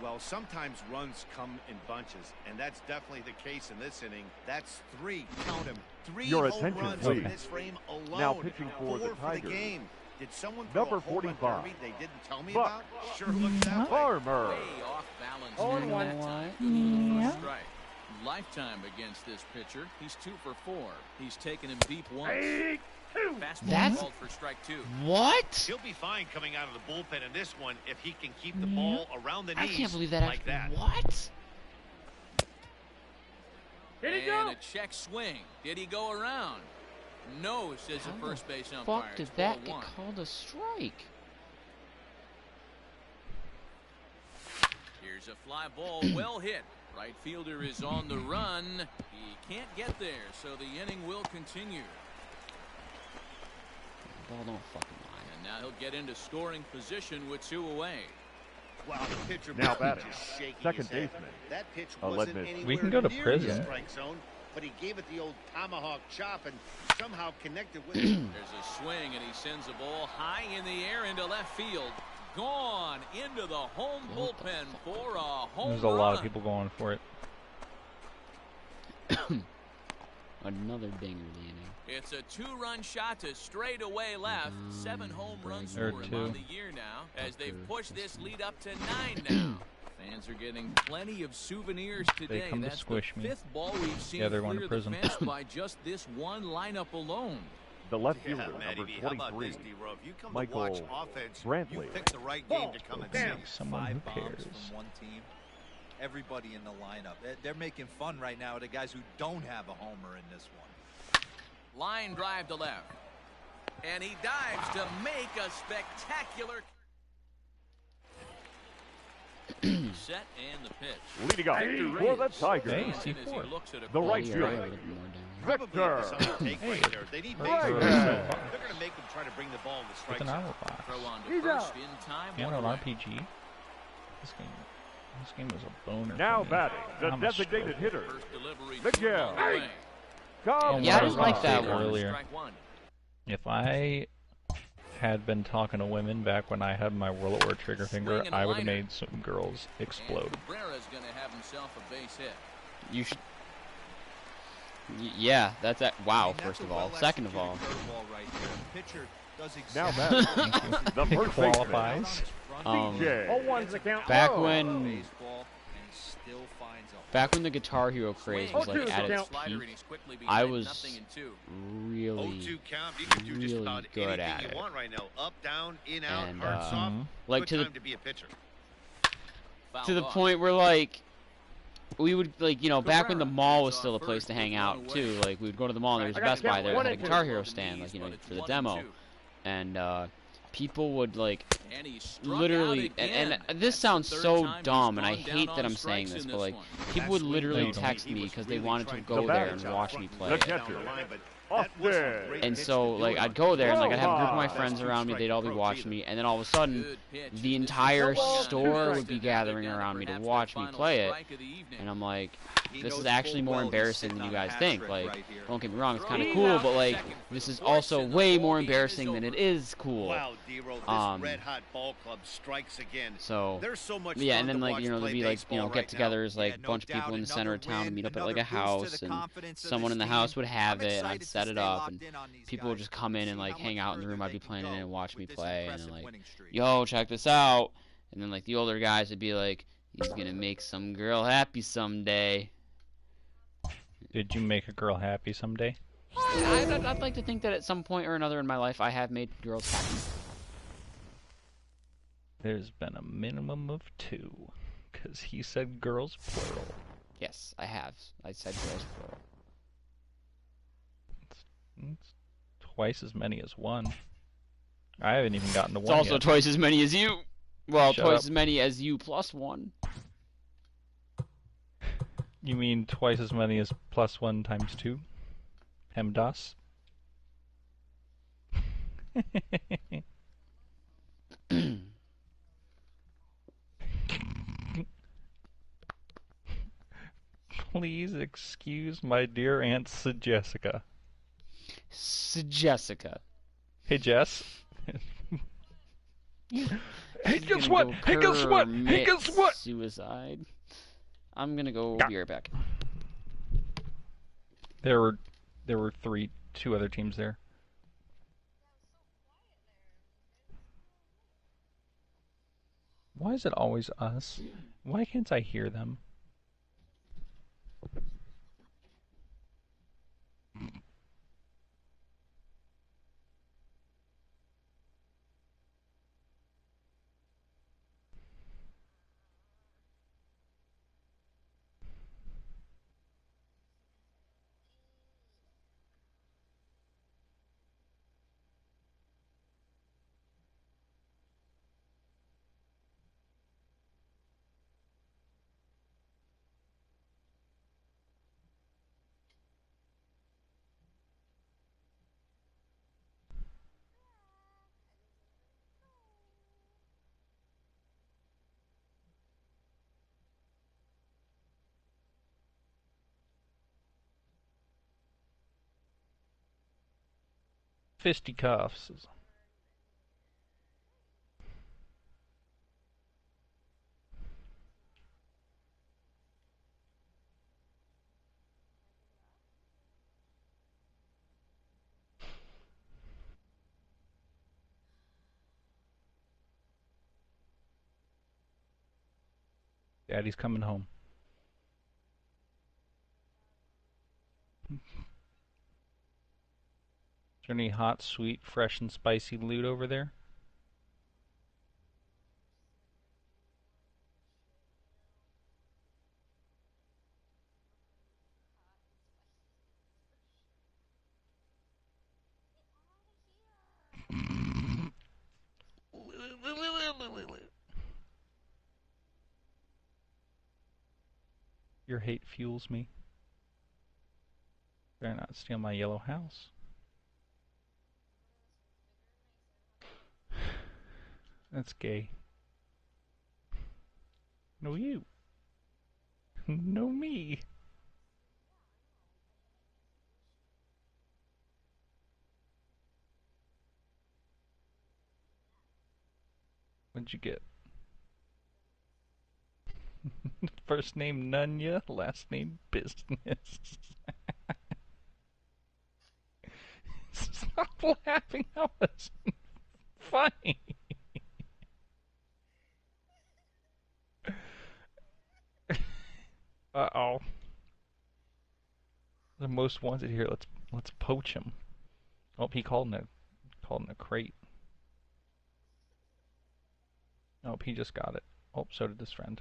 [SPEAKER 8] Well, sometimes runs come in bunches, and that's definitely the case in this inning. That's 3, count them, 3
[SPEAKER 7] Your
[SPEAKER 8] home
[SPEAKER 7] attention,
[SPEAKER 8] runs
[SPEAKER 7] please.
[SPEAKER 8] in this frame alone.
[SPEAKER 7] Now pitching for
[SPEAKER 8] 4
[SPEAKER 7] the
[SPEAKER 8] for the
[SPEAKER 7] Tigers.
[SPEAKER 8] game. Did someone throw
[SPEAKER 7] Number
[SPEAKER 8] a home run
[SPEAKER 7] 45.
[SPEAKER 8] derby they didn't tell me
[SPEAKER 7] Buck.
[SPEAKER 8] about? Sure looks that way.
[SPEAKER 7] Farmer.
[SPEAKER 5] Way off balance.
[SPEAKER 12] Oh,
[SPEAKER 5] there
[SPEAKER 12] one.
[SPEAKER 5] that time.
[SPEAKER 11] Yeah.
[SPEAKER 5] Strike. lifetime against this pitcher. He's 2 for 4. He's taken him deep once.
[SPEAKER 1] That's
[SPEAKER 5] called for strike 2.
[SPEAKER 1] What?
[SPEAKER 8] He'll be fine coming out of the bullpen in this one if he can keep the ball around the knees.
[SPEAKER 1] I can't believe that
[SPEAKER 8] like
[SPEAKER 1] actually.
[SPEAKER 8] that.
[SPEAKER 1] What?
[SPEAKER 5] Did he go? And a check swing. Did he go around? No, says the first base umpire.
[SPEAKER 1] Fuck did that get called a strike?
[SPEAKER 5] Here's a fly ball, well hit. Right fielder is on the run. He can't get there, so the inning will continue.
[SPEAKER 1] Ball don't fucking lie.
[SPEAKER 5] And now he'll get into scoring position with 2 away.
[SPEAKER 8] Wow, the pitcher
[SPEAKER 7] Now batting,
[SPEAKER 8] just shaking
[SPEAKER 7] second
[SPEAKER 8] his head.
[SPEAKER 7] baseman,
[SPEAKER 8] That pitch
[SPEAKER 7] a
[SPEAKER 8] wasn't
[SPEAKER 7] lead miss.
[SPEAKER 8] anywhere
[SPEAKER 11] We can go to
[SPEAKER 8] near
[SPEAKER 11] prison.
[SPEAKER 8] the strike zone, but he gave it the old tomahawk chop and somehow connected with it.
[SPEAKER 5] There's a swing, and he sends a ball high in the air into left field. Gone into the home bullpen for a home
[SPEAKER 11] There's a lot of
[SPEAKER 5] run.
[SPEAKER 11] people going for it.
[SPEAKER 1] Another dinger in the inning.
[SPEAKER 5] It's a 2-run shot to straightaway left. 7 home runs for him on the year now, as they've pushed this lead up to 9 now. Fans are getting plenty of souvenirs today.
[SPEAKER 11] come to
[SPEAKER 5] That's
[SPEAKER 11] squish
[SPEAKER 5] the
[SPEAKER 11] me.
[SPEAKER 5] 5th ball we've seen
[SPEAKER 11] Yeah, they're going
[SPEAKER 5] clear
[SPEAKER 11] to
[SPEAKER 5] the
[SPEAKER 11] prison.
[SPEAKER 5] fence by just this one lineup alone.
[SPEAKER 7] The left
[SPEAKER 8] Yeah,
[SPEAKER 7] fielder,
[SPEAKER 8] Matty
[SPEAKER 7] number
[SPEAKER 8] B, how about
[SPEAKER 7] 23,
[SPEAKER 8] this, D-Row? If you come
[SPEAKER 7] Michael
[SPEAKER 8] to watch offense,
[SPEAKER 7] Brantley.
[SPEAKER 8] you pick the right game to come and see.
[SPEAKER 11] Someone who
[SPEAKER 9] 5 bombs
[SPEAKER 11] cares.
[SPEAKER 9] from one team. Everybody in the lineup. They're making fun right now of the guys who don't have a homer in this one.
[SPEAKER 5] Line drive to left. And he dives to make a spectacular set and the pitch.
[SPEAKER 7] leading off for the Tigers,
[SPEAKER 11] Hey,
[SPEAKER 5] As he
[SPEAKER 11] C4.
[SPEAKER 5] looks at a
[SPEAKER 7] the right
[SPEAKER 1] Yeah,
[SPEAKER 7] fielder,
[SPEAKER 1] I got a little more down.
[SPEAKER 7] Victor.
[SPEAKER 8] Take right there. They need base
[SPEAKER 7] Right.
[SPEAKER 8] runners.
[SPEAKER 7] Yeah.
[SPEAKER 8] They're going to make them try to bring the ball in the
[SPEAKER 11] With
[SPEAKER 8] strike
[SPEAKER 11] an
[SPEAKER 8] zone.
[SPEAKER 11] hour box.
[SPEAKER 5] throw on to
[SPEAKER 7] He's
[SPEAKER 5] first
[SPEAKER 7] out.
[SPEAKER 5] in time.
[SPEAKER 11] You
[SPEAKER 5] one
[SPEAKER 11] know, an
[SPEAKER 5] away.
[SPEAKER 11] RPG. This game was a boner.
[SPEAKER 7] Now
[SPEAKER 11] for me.
[SPEAKER 7] batting, the
[SPEAKER 11] I'm a
[SPEAKER 7] designated
[SPEAKER 11] stroke.
[SPEAKER 7] hitter,
[SPEAKER 5] First delivery
[SPEAKER 7] Miguel.
[SPEAKER 5] thrown away.
[SPEAKER 7] Come
[SPEAKER 1] Yeah, I
[SPEAKER 11] was
[SPEAKER 1] didn't like that
[SPEAKER 11] saying
[SPEAKER 1] one.
[SPEAKER 11] earlier.
[SPEAKER 5] Strike 1.
[SPEAKER 11] If I had been talking to women back when I had my World at War trigger finger,
[SPEAKER 5] Swing and
[SPEAKER 11] I would have
[SPEAKER 5] liner.
[SPEAKER 11] made some girls explode.
[SPEAKER 5] And Cabrera's going to have himself a base hit.
[SPEAKER 1] You should. Yeah, that's that. Wow.
[SPEAKER 9] I mean, that's
[SPEAKER 1] First
[SPEAKER 9] a
[SPEAKER 1] of all,
[SPEAKER 9] well
[SPEAKER 1] second of all,
[SPEAKER 9] executed curveball right there. The pitcher does
[SPEAKER 7] Now
[SPEAKER 9] exactly
[SPEAKER 7] batting,
[SPEAKER 9] what
[SPEAKER 7] the
[SPEAKER 9] he
[SPEAKER 7] first
[SPEAKER 11] Qualifies.
[SPEAKER 7] baseman,
[SPEAKER 1] Um,
[SPEAKER 7] DJ.
[SPEAKER 12] Oh, one's the count.
[SPEAKER 1] back
[SPEAKER 12] Oh.
[SPEAKER 1] when
[SPEAKER 9] baseball, and he still finds a
[SPEAKER 1] back when the Guitar Hero craze was
[SPEAKER 12] Swing.
[SPEAKER 1] like at its
[SPEAKER 5] Slider, and
[SPEAKER 1] peak,
[SPEAKER 5] he's quickly
[SPEAKER 1] I
[SPEAKER 5] behind
[SPEAKER 1] was
[SPEAKER 5] nothing in 2.
[SPEAKER 1] really
[SPEAKER 8] 0-2 count. You can do just
[SPEAKER 1] really
[SPEAKER 8] about
[SPEAKER 1] good
[SPEAKER 8] anything
[SPEAKER 1] at
[SPEAKER 8] you
[SPEAKER 1] it.
[SPEAKER 8] want right now. Up, down, in, out,
[SPEAKER 1] And,
[SPEAKER 8] hard, soft.
[SPEAKER 1] like
[SPEAKER 8] Good
[SPEAKER 1] to the
[SPEAKER 8] time to be a pitcher.
[SPEAKER 5] Foul
[SPEAKER 1] to the
[SPEAKER 5] ball.
[SPEAKER 1] point where like we would like back when the mall was still a place to hang out too. Like we would go to the mall and there was a
[SPEAKER 12] I got
[SPEAKER 1] Best Buy
[SPEAKER 12] count
[SPEAKER 1] there
[SPEAKER 12] one
[SPEAKER 1] that had a
[SPEAKER 12] and
[SPEAKER 1] Guitar
[SPEAKER 12] two.
[SPEAKER 1] Hero stand, like for the demo, and people would like
[SPEAKER 5] And he struck
[SPEAKER 1] literally
[SPEAKER 5] out
[SPEAKER 1] and
[SPEAKER 5] again.
[SPEAKER 1] this
[SPEAKER 5] That's the
[SPEAKER 1] sounds
[SPEAKER 5] third
[SPEAKER 1] so
[SPEAKER 5] time he's
[SPEAKER 1] dumb, and I
[SPEAKER 5] gone down
[SPEAKER 1] hate that
[SPEAKER 5] on
[SPEAKER 1] I'm saying
[SPEAKER 5] strikes
[SPEAKER 1] this,
[SPEAKER 5] in
[SPEAKER 1] but like
[SPEAKER 5] one.
[SPEAKER 1] people would
[SPEAKER 8] That's
[SPEAKER 1] literally
[SPEAKER 8] when
[SPEAKER 1] text
[SPEAKER 8] he
[SPEAKER 1] me
[SPEAKER 8] was
[SPEAKER 1] because they
[SPEAKER 8] really
[SPEAKER 1] wanted to
[SPEAKER 8] trying
[SPEAKER 1] go
[SPEAKER 7] The
[SPEAKER 1] there
[SPEAKER 7] batter,
[SPEAKER 1] and watch me play
[SPEAKER 7] the
[SPEAKER 1] it.
[SPEAKER 7] catcher, Austin.
[SPEAKER 1] And so like I'd go there and like I'd have a group of my friends around me, they'd all be watching me, and then all of a sudden
[SPEAKER 5] Good pitch.
[SPEAKER 1] the entire
[SPEAKER 5] This is
[SPEAKER 1] store
[SPEAKER 5] the
[SPEAKER 1] would be
[SPEAKER 5] first
[SPEAKER 1] gathering
[SPEAKER 5] down,
[SPEAKER 1] around me to
[SPEAKER 5] perhaps
[SPEAKER 1] watch
[SPEAKER 5] their
[SPEAKER 1] me
[SPEAKER 5] final
[SPEAKER 1] play it,
[SPEAKER 5] strike of the evening.
[SPEAKER 1] and I'm like,
[SPEAKER 9] He
[SPEAKER 1] this
[SPEAKER 9] knows
[SPEAKER 1] is actually
[SPEAKER 9] full
[SPEAKER 1] more
[SPEAKER 9] well he's
[SPEAKER 1] embarrassing
[SPEAKER 9] sitting
[SPEAKER 1] than you
[SPEAKER 9] on a
[SPEAKER 1] guys
[SPEAKER 9] hat
[SPEAKER 1] think.
[SPEAKER 9] trick
[SPEAKER 1] Like,
[SPEAKER 9] right here.
[SPEAKER 1] don't get me wrong, it's kind of
[SPEAKER 5] He's
[SPEAKER 1] cool,
[SPEAKER 5] out
[SPEAKER 1] but like
[SPEAKER 5] second for
[SPEAKER 1] this
[SPEAKER 5] the
[SPEAKER 1] is
[SPEAKER 5] Force,
[SPEAKER 1] also
[SPEAKER 5] and the
[SPEAKER 1] way
[SPEAKER 5] ball
[SPEAKER 1] more
[SPEAKER 5] game is
[SPEAKER 1] embarrassing than
[SPEAKER 5] over.
[SPEAKER 1] it is cool.
[SPEAKER 8] Wow, D-Row, this red-hot ball club strikes again.
[SPEAKER 1] So
[SPEAKER 8] There's so much
[SPEAKER 1] yeah,
[SPEAKER 8] fun
[SPEAKER 1] and then
[SPEAKER 8] to
[SPEAKER 1] like
[SPEAKER 8] watch
[SPEAKER 1] there'd
[SPEAKER 8] play
[SPEAKER 1] be like
[SPEAKER 8] baseball right
[SPEAKER 1] get-togethers,
[SPEAKER 9] Yeah,
[SPEAKER 1] like a
[SPEAKER 9] no
[SPEAKER 1] bunch of people
[SPEAKER 9] doubt,
[SPEAKER 1] in the center of
[SPEAKER 9] another
[SPEAKER 1] town to
[SPEAKER 9] win,
[SPEAKER 1] meet up at like
[SPEAKER 9] another
[SPEAKER 1] a
[SPEAKER 9] boost to
[SPEAKER 1] house,
[SPEAKER 9] the
[SPEAKER 1] and
[SPEAKER 9] confidence of
[SPEAKER 1] someone
[SPEAKER 9] this
[SPEAKER 1] in the
[SPEAKER 9] team.
[SPEAKER 1] house would have
[SPEAKER 9] I'm
[SPEAKER 1] it, and
[SPEAKER 9] excited
[SPEAKER 1] I'd
[SPEAKER 9] to
[SPEAKER 1] set it
[SPEAKER 9] stay
[SPEAKER 1] up,
[SPEAKER 9] locked
[SPEAKER 1] and
[SPEAKER 9] in on these
[SPEAKER 1] people would
[SPEAKER 9] guys
[SPEAKER 1] just come in
[SPEAKER 9] and
[SPEAKER 1] and
[SPEAKER 9] see
[SPEAKER 1] like
[SPEAKER 9] how
[SPEAKER 1] hang
[SPEAKER 9] much
[SPEAKER 1] out in the
[SPEAKER 9] further
[SPEAKER 1] room I'd
[SPEAKER 9] they
[SPEAKER 1] be
[SPEAKER 9] can
[SPEAKER 1] playing in
[SPEAKER 9] go
[SPEAKER 1] and watch me
[SPEAKER 9] with this
[SPEAKER 1] play, and
[SPEAKER 9] impressive
[SPEAKER 1] then like,
[SPEAKER 9] winning streak.
[SPEAKER 1] yo, check this out, and then like the older guys would be like, he's gonna make some girl happy someday.
[SPEAKER 11] Did you make a girl happy someday?
[SPEAKER 1] I'd like to think that at some point or another in my life I have made girls happy.
[SPEAKER 11] There's been a minimum of 2, because he said girls plural.
[SPEAKER 1] Yes, I have. I said girls plural.
[SPEAKER 11] It's twice as many as 1. I haven't even gotten to
[SPEAKER 1] It's
[SPEAKER 11] 1
[SPEAKER 1] also
[SPEAKER 11] yet.
[SPEAKER 1] twice as many as you. Well,
[SPEAKER 11] Shut
[SPEAKER 1] twice
[SPEAKER 11] up.
[SPEAKER 1] as many as you plus 1.
[SPEAKER 11] You mean twice as many as plus 1 times 2? Hemdas? Please excuse my dear Aunt Jessica.
[SPEAKER 1] Jessica.
[SPEAKER 11] Hey, Jess. Hey, guess
[SPEAKER 1] Gonna
[SPEAKER 11] what?
[SPEAKER 1] go
[SPEAKER 11] Hey, guess what? Hey, guess
[SPEAKER 1] commit
[SPEAKER 11] what?
[SPEAKER 1] Suicide. I'm gonna go be right back.
[SPEAKER 11] There were 2 other teams there. Why is it always us? Why can't I hear them? fisticuffs. Daddy's coming home. Is there any hot, sweet, fresh, and spicy loot over there? Your hate fuels me. Better not steal my yellow house. That's gay. No you. No me. What'd you get? First name Nunya, last name Business. Stop laughing, that was funny. Uh-oh. The most wanted here. Let's poach him. Oh, he called in a crate. Oh, he just got it. Oh, so did his friend.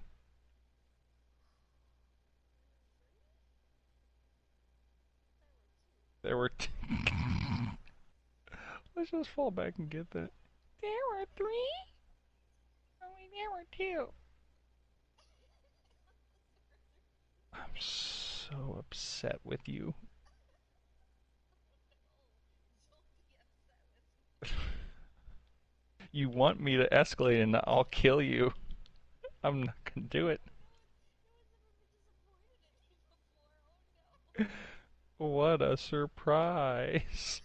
[SPEAKER 11] There were two. Let's just fall back and get that. There were 3? Oh, there were 2. I'm so upset with you. You want me to escalate and I'll kill you. I'm not gonna do it. What a surprise.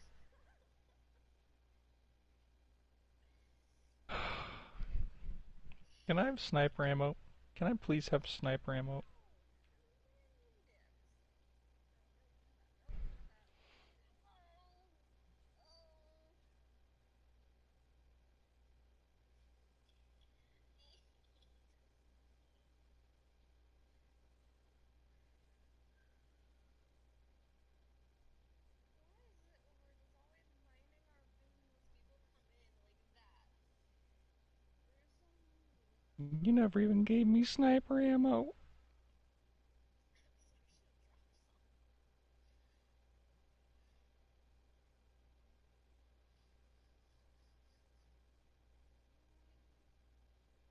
[SPEAKER 11] Can I have sniper ammo? Can I please have sniper ammo? You never even gave me sniper ammo.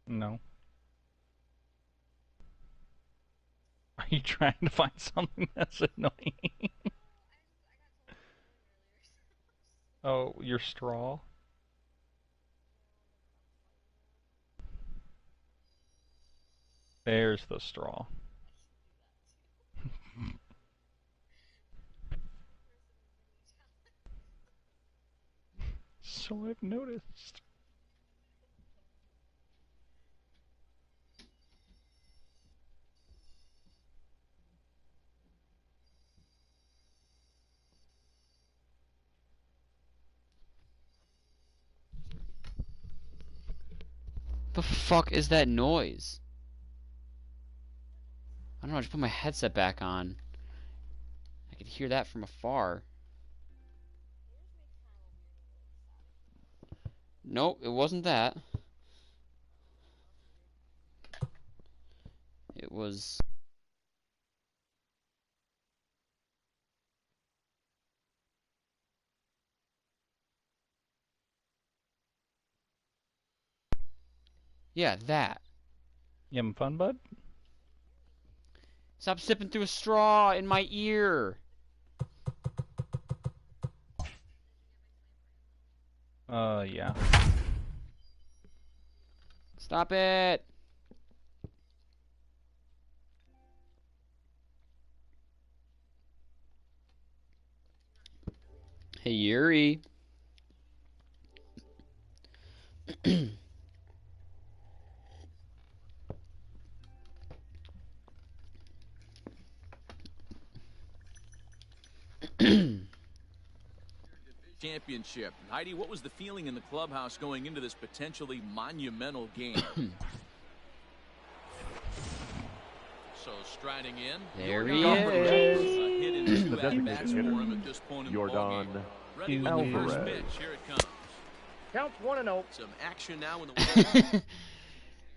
[SPEAKER 11] No. Are you trying to find something that's annoying? Oh, your straw? There's the straw. So I've noticed.
[SPEAKER 1] The fuck is that noise? I don't know, I just put my headset back on. I could hear that from afar. Nope, it wasn't that. It was... yeah, that.
[SPEAKER 11] You having fun, bud?
[SPEAKER 1] Stop sipping through a straw in my ear.
[SPEAKER 11] Yeah.
[SPEAKER 1] Stop it. Hey, Yuri.
[SPEAKER 5] Championship. Heidi, what was the feeling in the clubhouse going into this potentially monumental game? So striding in,
[SPEAKER 1] there he is.
[SPEAKER 5] Hit in two at-bats for him at this point in the ballgame. Ready with the first pitch. Here it comes.
[SPEAKER 12] Counts 1-0.
[SPEAKER 5] Some action now in the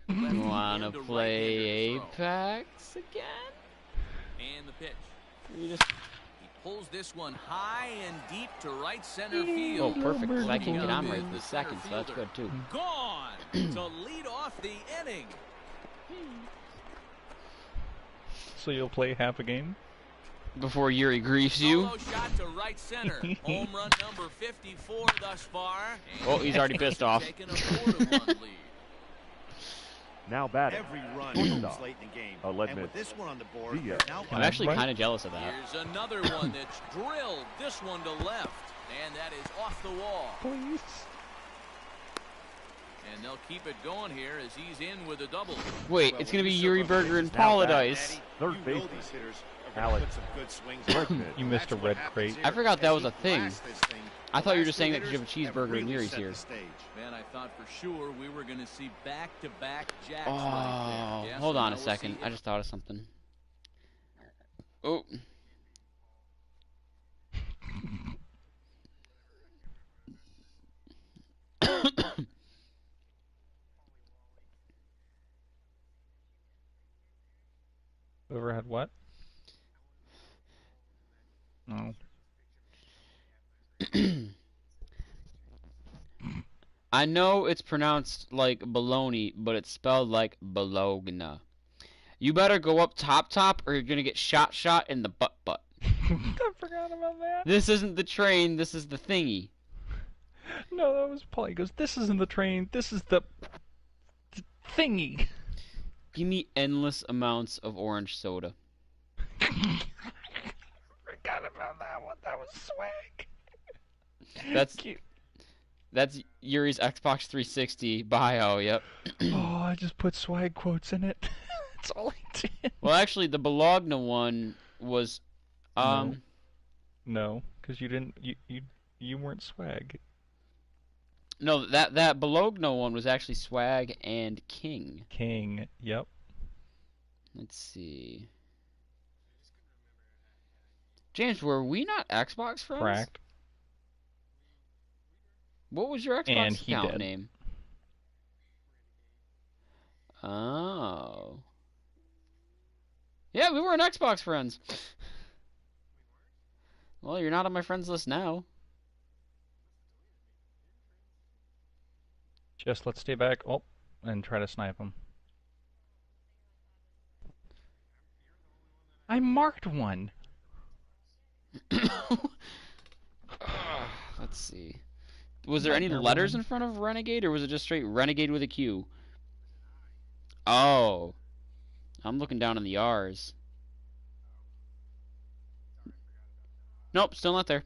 [SPEAKER 1] You wanna play Apex again?
[SPEAKER 5] And the pitch.
[SPEAKER 1] You just
[SPEAKER 5] He pulls this one high and deep to right center field.
[SPEAKER 1] oh, perfect. 'Cause I can't get on right this second, so that's good too.
[SPEAKER 5] Gone to lead off the inning.
[SPEAKER 11] So you'll play half a game?
[SPEAKER 1] Before Yuri griefs you.
[SPEAKER 5] Solo shot to right center. Home run number 54 thus far.
[SPEAKER 1] Oh, he's already pissed off.
[SPEAKER 5] Taking a 4-1 lead.
[SPEAKER 7] Now batting.
[SPEAKER 8] Every run
[SPEAKER 7] Shortstop.
[SPEAKER 8] comes late in the game.
[SPEAKER 7] Aledmys.
[SPEAKER 8] And with this one on the board,
[SPEAKER 7] Villa.
[SPEAKER 8] now
[SPEAKER 1] I'm actually kind of jealous of that.
[SPEAKER 5] Here's another one that's drilled. This one to left. And that is off the wall.
[SPEAKER 11] Please.
[SPEAKER 5] And they'll keep it going here as he's in with a double.
[SPEAKER 1] Wait, it's gonna be Yuri Berger and Paladise.
[SPEAKER 7] Third
[SPEAKER 8] you know
[SPEAKER 7] baseman.
[SPEAKER 8] these hitters are gonna
[SPEAKER 7] Alex.
[SPEAKER 8] put some good swings on.
[SPEAKER 7] Redmond.
[SPEAKER 11] You missed a red crate.
[SPEAKER 1] I forgot that was a
[SPEAKER 8] As he
[SPEAKER 1] thing.
[SPEAKER 8] blasts this thing,
[SPEAKER 1] I thought you were
[SPEAKER 8] the
[SPEAKER 1] just saying
[SPEAKER 8] last
[SPEAKER 1] that
[SPEAKER 8] two
[SPEAKER 1] you have a
[SPEAKER 8] hitters have
[SPEAKER 1] cheeseburger and
[SPEAKER 8] really
[SPEAKER 1] Yuri's
[SPEAKER 8] set
[SPEAKER 1] here.
[SPEAKER 8] the stage.
[SPEAKER 5] Man, I thought for sure we were going to see back-to-back jacks
[SPEAKER 1] Oh,
[SPEAKER 5] right there. Yeah,
[SPEAKER 1] hold
[SPEAKER 5] so
[SPEAKER 1] on
[SPEAKER 5] now
[SPEAKER 1] a
[SPEAKER 5] we'll
[SPEAKER 1] second.
[SPEAKER 5] see
[SPEAKER 1] I just thought of something. Oh.
[SPEAKER 11] Whoever had what? No.
[SPEAKER 1] I know it's pronounced like baloney, but it's spelled like Bologna. You better go up top or you're gonna get shot in the butt.
[SPEAKER 11] I forgot about that.
[SPEAKER 1] This isn't the train, this is the thingy.
[SPEAKER 11] No, that was Paul. He goes, this isn't the train, this is the thingy.
[SPEAKER 1] Give me endless amounts of orange soda.
[SPEAKER 11] Forgot about that one. That was swag.
[SPEAKER 1] That's Yuri's Xbox 360 bio, yep.
[SPEAKER 11] Oh, I just put swag quotes in it. That's all I did.
[SPEAKER 1] Well, actually, the Bologna one was,
[SPEAKER 11] No, because you didn't. You weren't swag.
[SPEAKER 1] No, that Bologna one was actually Swag and King.
[SPEAKER 11] King. Yep.
[SPEAKER 1] Let's see. James, were we not Xbox friends?
[SPEAKER 11] Correct.
[SPEAKER 1] What was your Xbox
[SPEAKER 11] And he
[SPEAKER 1] account
[SPEAKER 11] did.
[SPEAKER 1] name? Oh. Yeah, we weren't Xbox friends. Well, you're not on my friends list now.
[SPEAKER 11] Just let's stay back. Oh, and try to snipe him. I marked one.
[SPEAKER 1] Let's see. Was there any letters in front of Renegade, or was it just straight Renegade with a Q? Oh. I'm looking down in the R's. Nope, still not there.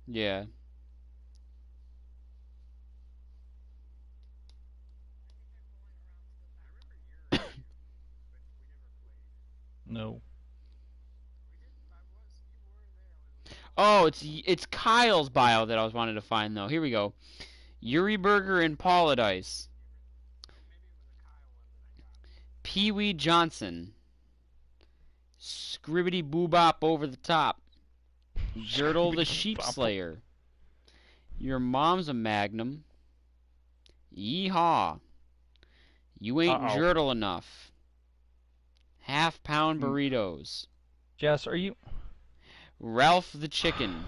[SPEAKER 1] Yeah.
[SPEAKER 11] No.
[SPEAKER 1] Oh, it's Kyle's bio that I was wanting to find though. Here we go. Yuri Berger and Paladise. Pee Wee Johnson. Scribbity Boobop over the top. Jurtle the Sheep Slayer. Your mom's a Magnum. Yeehaw. You ain't Jurtle enough. Half-pound burritos.
[SPEAKER 11] Jess, are you...
[SPEAKER 1] Ralph the Chicken.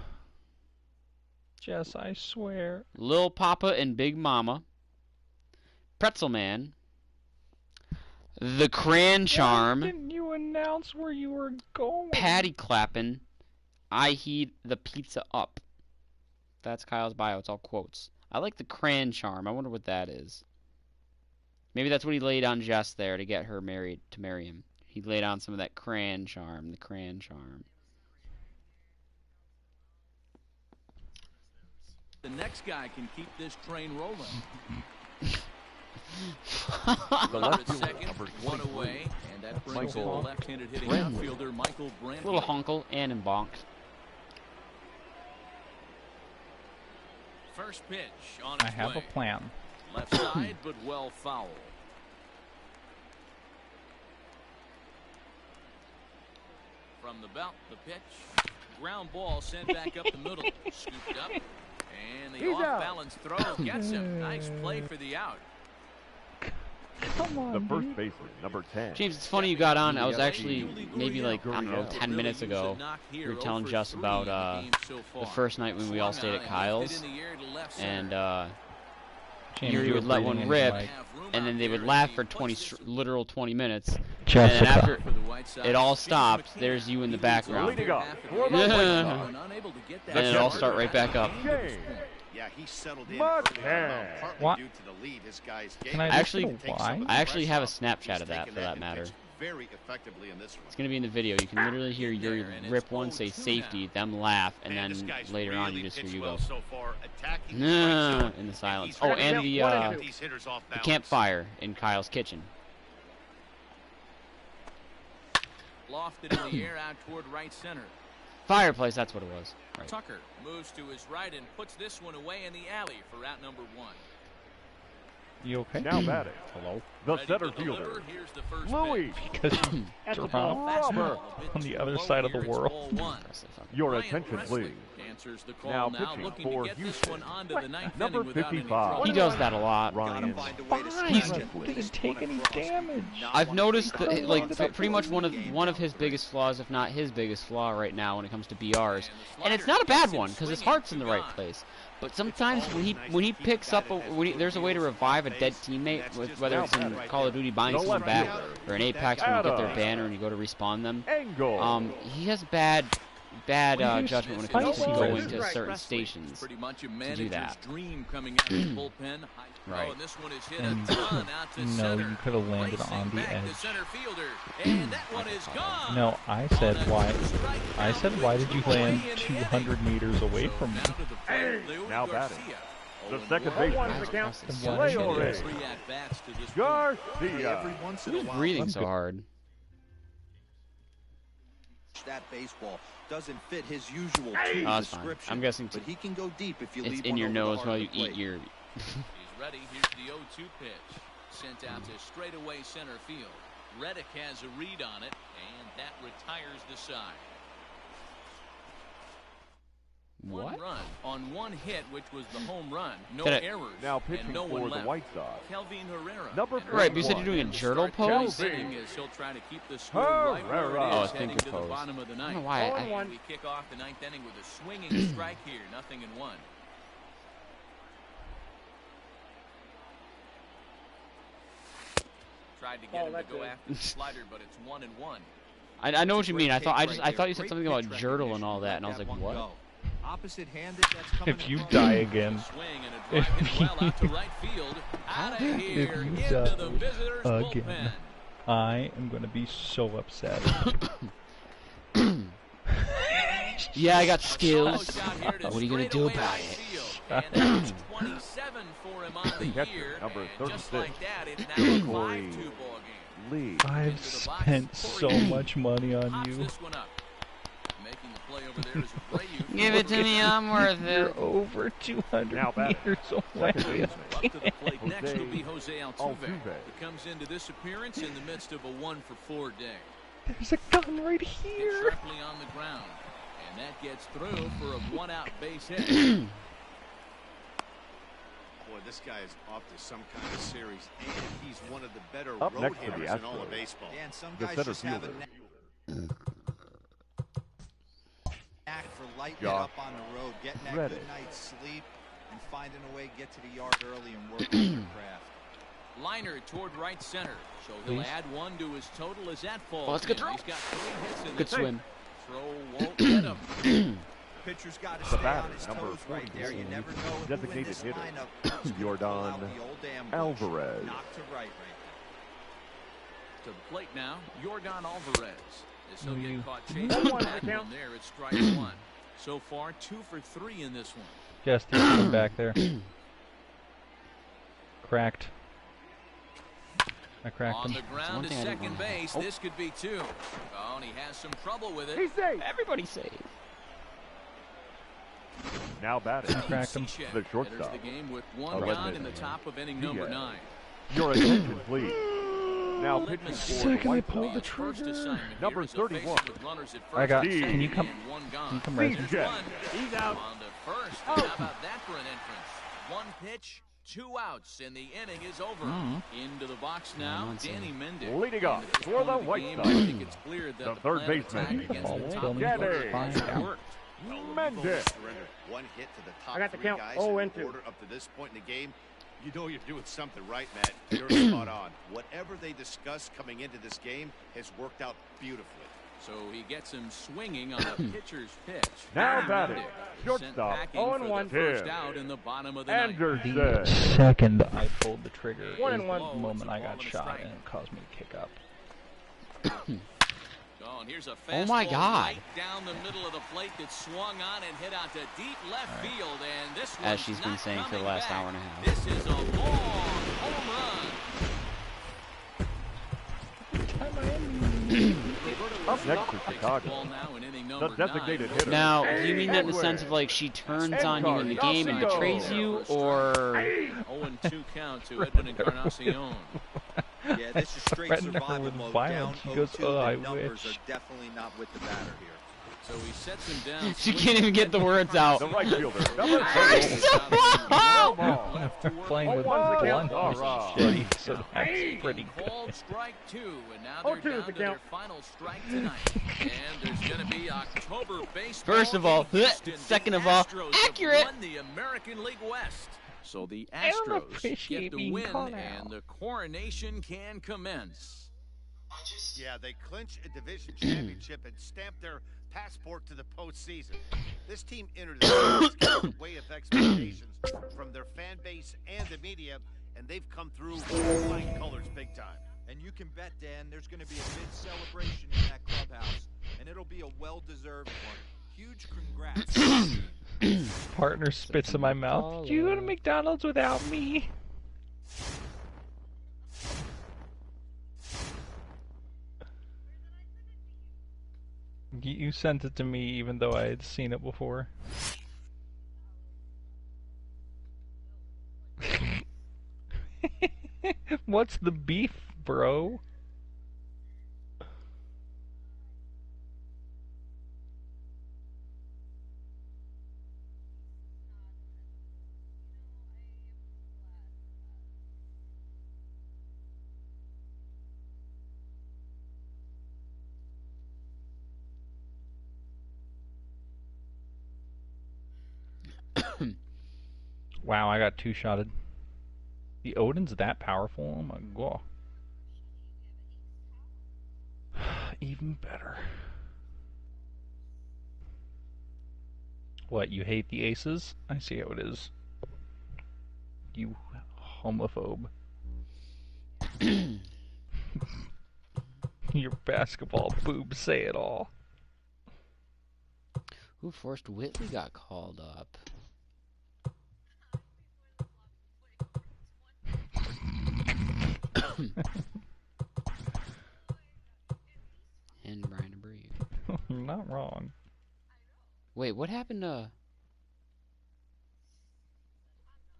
[SPEAKER 11] Jess, I swear.
[SPEAKER 1] Lil Papa and Big Mama. Pretzel Man. The Cran Charm.
[SPEAKER 11] Why didn't you announce where you were going?
[SPEAKER 1] Patty Clappin'. I heat the pizza up. That's Kyle's bio. It's all quotes. I like the Cran Charm. I wonder what that is. Maybe that's what he laid on Jess there to get her married, to marry him. He laid on some of that crayon charm, the crayon charm.
[SPEAKER 5] The next guy can keep this train rolling.
[SPEAKER 7] The
[SPEAKER 5] second, one away, and that brings in the left-handed hitting outfielder Michael Brantley.
[SPEAKER 1] Little honkle and in bonks.
[SPEAKER 5] First pitch on its
[SPEAKER 11] I have
[SPEAKER 5] way.
[SPEAKER 11] a plan.
[SPEAKER 5] Left side, but well foul. From the belt, the pitch. Ground ball sent back up the middle. Scooped up. And the off-balance throw gets him. Nice play for the out.
[SPEAKER 11] Come on,
[SPEAKER 7] The first baseman, number 10.
[SPEAKER 1] James, it's funny you got on. I was actually, maybe like, I don't know, 10 minutes ago, we were telling Jess about the first night when we all stayed at Kyle's, and you would let one rip, and then they would laugh for literal 20 minutes, and then after it all stopped, there's you in the background. And it'll all start right back up.
[SPEAKER 8] Yeah, he settled in
[SPEAKER 7] What?
[SPEAKER 8] early on, partly
[SPEAKER 11] What?
[SPEAKER 8] due to the lead his guys gave
[SPEAKER 11] Can I
[SPEAKER 8] him.
[SPEAKER 1] I actually have a Snapchat of that, for that matter.
[SPEAKER 8] Very effectively in this one.
[SPEAKER 1] It's gonna be in the video. You can literally hear your rip one say safety, them laugh, and then later on you just hear you go nah, in the silence. Oh, and the campfire in Kyle's kitchen.
[SPEAKER 5] Lofted in the air out toward right center.
[SPEAKER 1] Fireplace, that's what it was. Right.
[SPEAKER 5] Tucker moves to his right and puts this one away in the alley for out number 1.
[SPEAKER 11] You okay?
[SPEAKER 7] Now batting. Hello. The center fielder, Louis.
[SPEAKER 11] Because you dropped on the other side of the world.
[SPEAKER 7] Your attention, please.
[SPEAKER 5] Answers the call
[SPEAKER 7] Now
[SPEAKER 5] now,
[SPEAKER 7] pitching
[SPEAKER 5] looking
[SPEAKER 7] for
[SPEAKER 5] to get this
[SPEAKER 7] Houston.
[SPEAKER 5] one onto the ninth
[SPEAKER 7] Number
[SPEAKER 5] inning without any
[SPEAKER 7] 55.
[SPEAKER 5] trouble.
[SPEAKER 1] He does that a lot.
[SPEAKER 7] Ryan.
[SPEAKER 11] He's didn't take any damage.
[SPEAKER 1] I've noticed that, like, pretty much one of his biggest flaws, if not his biggest flaw right now when it comes to BRs, and it's not a bad one because his heart's in the right place. But sometimes when he picks up, there's a way to revive a dead teammate, whether it's in Call of Duty buying someone back or in Apex when you get their banner and you go to respawn them. He has bad judgment when it comes to going to certain stations to do that. Right.
[SPEAKER 5] And this one is hit a ton out to
[SPEAKER 11] No,
[SPEAKER 5] center.
[SPEAKER 11] you could have landed
[SPEAKER 5] Racing
[SPEAKER 11] on the
[SPEAKER 5] back
[SPEAKER 11] edge.
[SPEAKER 5] to center fielder, and that one is gone.
[SPEAKER 11] No, I said why. I said why did you land 200 meters away from me?
[SPEAKER 7] Now batting. The second baseman, Garcia.
[SPEAKER 1] Who's breathing so hard?
[SPEAKER 9] That baseball doesn't fit his usual
[SPEAKER 1] Oh, that's fine.
[SPEAKER 9] description.
[SPEAKER 1] I'm guessing
[SPEAKER 9] but he can go deep if you
[SPEAKER 1] it's
[SPEAKER 9] leave
[SPEAKER 1] in
[SPEAKER 9] one
[SPEAKER 1] your
[SPEAKER 9] over the
[SPEAKER 1] nose
[SPEAKER 9] heart
[SPEAKER 1] while
[SPEAKER 9] of
[SPEAKER 1] you
[SPEAKER 9] the
[SPEAKER 1] eat
[SPEAKER 9] plate.
[SPEAKER 1] your...
[SPEAKER 5] He's ready. Here's the 0-2 pitch. Sent out to straightaway center field. Reddick has a read on it, and that retires the side.
[SPEAKER 1] What?
[SPEAKER 5] One run on one hit, which was the home run. No
[SPEAKER 1] Did it-
[SPEAKER 5] errors.
[SPEAKER 7] Now pitching
[SPEAKER 5] and no
[SPEAKER 7] for
[SPEAKER 5] one
[SPEAKER 7] the
[SPEAKER 5] left.
[SPEAKER 7] White Sox,
[SPEAKER 5] Kelvin Herrera.
[SPEAKER 7] Number
[SPEAKER 1] Right, but you said you're doing a Jurtle pose?
[SPEAKER 5] He'll try to keep the score right where it
[SPEAKER 7] Herrera.
[SPEAKER 1] Oh,
[SPEAKER 5] is,
[SPEAKER 1] it's
[SPEAKER 5] heading
[SPEAKER 1] thinker
[SPEAKER 5] to the
[SPEAKER 1] pose.
[SPEAKER 5] bottom of the
[SPEAKER 1] I don't
[SPEAKER 5] ninth.
[SPEAKER 1] know why
[SPEAKER 5] And we kick off the ninth inning with a swinging strike here. 0-1. Tried to get him to go after the slider, but it's 1-1.
[SPEAKER 1] I know what you mean. I thought you said something about Jurtle and all that, and I was like, what?
[SPEAKER 9] Opposite-handed, that's coming
[SPEAKER 11] If you
[SPEAKER 9] across.
[SPEAKER 11] die again,
[SPEAKER 5] Swing and a drive hit well out to right field. Out of here
[SPEAKER 11] if you
[SPEAKER 5] into
[SPEAKER 11] die
[SPEAKER 5] the visitors' bullpen.
[SPEAKER 11] again, I am gonna be so upset.
[SPEAKER 1] Yeah, I got skills. What are you gonna do about it?
[SPEAKER 5] And that's 27 for him on the
[SPEAKER 7] Catcher,
[SPEAKER 5] year.
[SPEAKER 7] number
[SPEAKER 5] And just
[SPEAKER 7] 36,
[SPEAKER 5] like that, it's now a 5-2
[SPEAKER 7] Corey
[SPEAKER 5] ball game.
[SPEAKER 7] Lee.
[SPEAKER 11] I've spent so much money on
[SPEAKER 5] Pops
[SPEAKER 11] you.
[SPEAKER 5] this one up. Making the play over there is Abreu.
[SPEAKER 1] Give it to me, I'm worth
[SPEAKER 11] You're
[SPEAKER 1] it.
[SPEAKER 11] over 200
[SPEAKER 7] Now batting.
[SPEAKER 11] meters away.
[SPEAKER 7] Second baseman,
[SPEAKER 5] Up to the plate next
[SPEAKER 7] Jose
[SPEAKER 5] will be Jose Altuve.
[SPEAKER 7] Altuve.
[SPEAKER 5] He comes into this appearance in the midst of a 1-for-4 day.
[SPEAKER 11] There's a gun right
[SPEAKER 5] It's
[SPEAKER 11] here.
[SPEAKER 5] sharply on the ground. And that gets through for a one-out base hit.
[SPEAKER 8] Boy, this guy is off to some kind of series, and he's one of the better
[SPEAKER 7] Up
[SPEAKER 8] road
[SPEAKER 7] next for the
[SPEAKER 8] hitters in all of
[SPEAKER 7] Astros,
[SPEAKER 8] baseball.
[SPEAKER 9] Dan, some
[SPEAKER 7] the
[SPEAKER 9] guys
[SPEAKER 7] center
[SPEAKER 9] just have a
[SPEAKER 7] fielder,
[SPEAKER 9] knack for lighting it
[SPEAKER 7] Josh
[SPEAKER 9] up on the road, getting that
[SPEAKER 7] Reddick.
[SPEAKER 9] good night's sleep, and finding a way to get to the yard early and work on your craft.
[SPEAKER 5] Liner toward right center. So he'll
[SPEAKER 1] Please.
[SPEAKER 5] add one to his total as that falls.
[SPEAKER 1] Oh, that's a good
[SPEAKER 5] in.
[SPEAKER 1] throw.
[SPEAKER 5] He's got 3 hits in
[SPEAKER 1] Good
[SPEAKER 5] the
[SPEAKER 1] swim.
[SPEAKER 5] throw won't get him.
[SPEAKER 9] Pitcher's got to
[SPEAKER 7] The
[SPEAKER 9] stay
[SPEAKER 7] batter,
[SPEAKER 9] on his
[SPEAKER 7] number
[SPEAKER 9] toes right there. You
[SPEAKER 7] 44,
[SPEAKER 9] never know who in
[SPEAKER 7] designated
[SPEAKER 9] this
[SPEAKER 7] hitter,
[SPEAKER 9] lineup is gonna pull
[SPEAKER 7] Jordan
[SPEAKER 9] out the old damn
[SPEAKER 7] Alvarez.
[SPEAKER 9] Knock to right
[SPEAKER 5] To the plate now, Yordan Alvarez. This will get caught chasing that one there. It's strike one. So far, 2 for 3 in this one.
[SPEAKER 11] Just him back there. Cracked. I cracked
[SPEAKER 5] On
[SPEAKER 11] him.
[SPEAKER 5] the ground to second base. This could be 2. Oh, and he has some trouble with it.
[SPEAKER 12] He's safe.
[SPEAKER 1] Everybody's safe.
[SPEAKER 7] Now batting.
[SPEAKER 11] Cracked him.
[SPEAKER 7] The shortstop.
[SPEAKER 5] The game with 1 gone in the top of inning number 9.
[SPEAKER 7] Your attention, please. Now pitching for the
[SPEAKER 11] Second, I
[SPEAKER 7] White
[SPEAKER 11] pulled the
[SPEAKER 7] Sox.
[SPEAKER 11] trigger.
[SPEAKER 7] Number 31.
[SPEAKER 11] I got.
[SPEAKER 7] Steve.
[SPEAKER 11] Can you come? Can you come right?
[SPEAKER 7] He's out.
[SPEAKER 5] On to first. How about that for an entrance? 1 pitch, 2 outs, and the inning is over. Into the box now, Danny Mendick.
[SPEAKER 7] Leading off for the White Sox.
[SPEAKER 5] I think it's clear that
[SPEAKER 7] The third baseman. Danny Mendick.
[SPEAKER 8] Surrendered 1 hit to the top
[SPEAKER 12] I got the
[SPEAKER 8] 3
[SPEAKER 12] count.
[SPEAKER 8] guys
[SPEAKER 12] 0
[SPEAKER 8] in
[SPEAKER 12] and 2.
[SPEAKER 8] order up to this point in the game. You know you're doing something right, Matt. You're spot on. Whatever they discussed coming into this game has worked out beautifully.
[SPEAKER 5] So he gets him swinging on a pitcher's pitch.
[SPEAKER 7] Now batting.
[SPEAKER 5] Sent
[SPEAKER 7] Shortstop.
[SPEAKER 5] packing
[SPEAKER 12] 0
[SPEAKER 5] for
[SPEAKER 12] and
[SPEAKER 5] the
[SPEAKER 12] 1.
[SPEAKER 5] first out in the bottom of the ninth.
[SPEAKER 7] Anderson.
[SPEAKER 11] The second I pulled the trigger is
[SPEAKER 12] 1 and 1.
[SPEAKER 11] the moment I got shot, and it caused me to kick up.
[SPEAKER 5] Oh, and here's a
[SPEAKER 1] Oh my
[SPEAKER 5] fastball
[SPEAKER 1] God.
[SPEAKER 5] right down the middle of the plate that swung on and hit out to deep left field, and this
[SPEAKER 1] As
[SPEAKER 5] one's
[SPEAKER 1] she's been
[SPEAKER 5] not
[SPEAKER 1] saying for the
[SPEAKER 5] coming
[SPEAKER 1] last
[SPEAKER 5] back.
[SPEAKER 1] hour and a half.
[SPEAKER 5] This is a long home run.
[SPEAKER 7] Up next is
[SPEAKER 5] Ball
[SPEAKER 7] Chicago.
[SPEAKER 5] now in inning
[SPEAKER 7] The
[SPEAKER 5] number
[SPEAKER 7] designated
[SPEAKER 5] 9.
[SPEAKER 7] hitter.
[SPEAKER 1] Now, do you mean that in the sense of like she turns on you in the game and betrays you, or
[SPEAKER 5] 0-2 count to Edwin Encarnacion.
[SPEAKER 9] Yeah, this is straight
[SPEAKER 11] Threatened her
[SPEAKER 9] survival
[SPEAKER 11] with
[SPEAKER 9] mode.
[SPEAKER 11] violence.
[SPEAKER 9] Down
[SPEAKER 11] She goes,
[SPEAKER 9] 0-2,
[SPEAKER 11] "Oh,
[SPEAKER 9] the
[SPEAKER 11] I
[SPEAKER 9] numbers
[SPEAKER 11] wish."
[SPEAKER 9] are definitely not with the batter here.
[SPEAKER 5] So he sets him down.
[SPEAKER 1] she can't even get the words out?
[SPEAKER 7] The right fielder. Number
[SPEAKER 1] First
[SPEAKER 7] 30.
[SPEAKER 1] of all,
[SPEAKER 11] After playing with
[SPEAKER 7] one's the
[SPEAKER 11] blunt
[SPEAKER 7] count. All
[SPEAKER 11] steady,
[SPEAKER 7] right.
[SPEAKER 11] so that's pretty good.
[SPEAKER 5] Called strike 2, and now
[SPEAKER 12] 0-2
[SPEAKER 5] they're
[SPEAKER 12] is
[SPEAKER 5] down
[SPEAKER 12] the
[SPEAKER 5] to their
[SPEAKER 12] count.
[SPEAKER 5] final strike tonight. And there's going to be October baseball.
[SPEAKER 1] First of all,
[SPEAKER 5] in Houston.
[SPEAKER 1] second
[SPEAKER 5] The
[SPEAKER 1] of all,
[SPEAKER 5] Astros have
[SPEAKER 1] accurate.
[SPEAKER 5] won the American League West. So the
[SPEAKER 11] I don't
[SPEAKER 5] Astros
[SPEAKER 11] appreciate
[SPEAKER 5] get the
[SPEAKER 11] being
[SPEAKER 5] win,
[SPEAKER 11] called
[SPEAKER 5] and
[SPEAKER 11] out.
[SPEAKER 5] the coronation can commence.
[SPEAKER 8] Yeah, they clinch a division championship and stamp their passport to the postseason. This team entered the series way of expectations from their fan base and the media, and they've come through flying colors big time.
[SPEAKER 9] And you can bet, Dan, there's going to be a big celebration in that clubhouse, and it'll be a well-deserved one. Huge congrats.
[SPEAKER 11] Partner spits in my mouth. Did you go to McDonald's without me? You sent it to me even though I had seen it before. What's the beef, bro? Wow, I got 2-shotted. The Odin's that powerful? Oh my god. Even better. What, you hate the aces? I see how it is. You homophobe. Your basketball boobs say it all.
[SPEAKER 1] Who forced Whitley got called up? And Brian Abreu.
[SPEAKER 11] You're not wrong.
[SPEAKER 1] Wait, what happened to...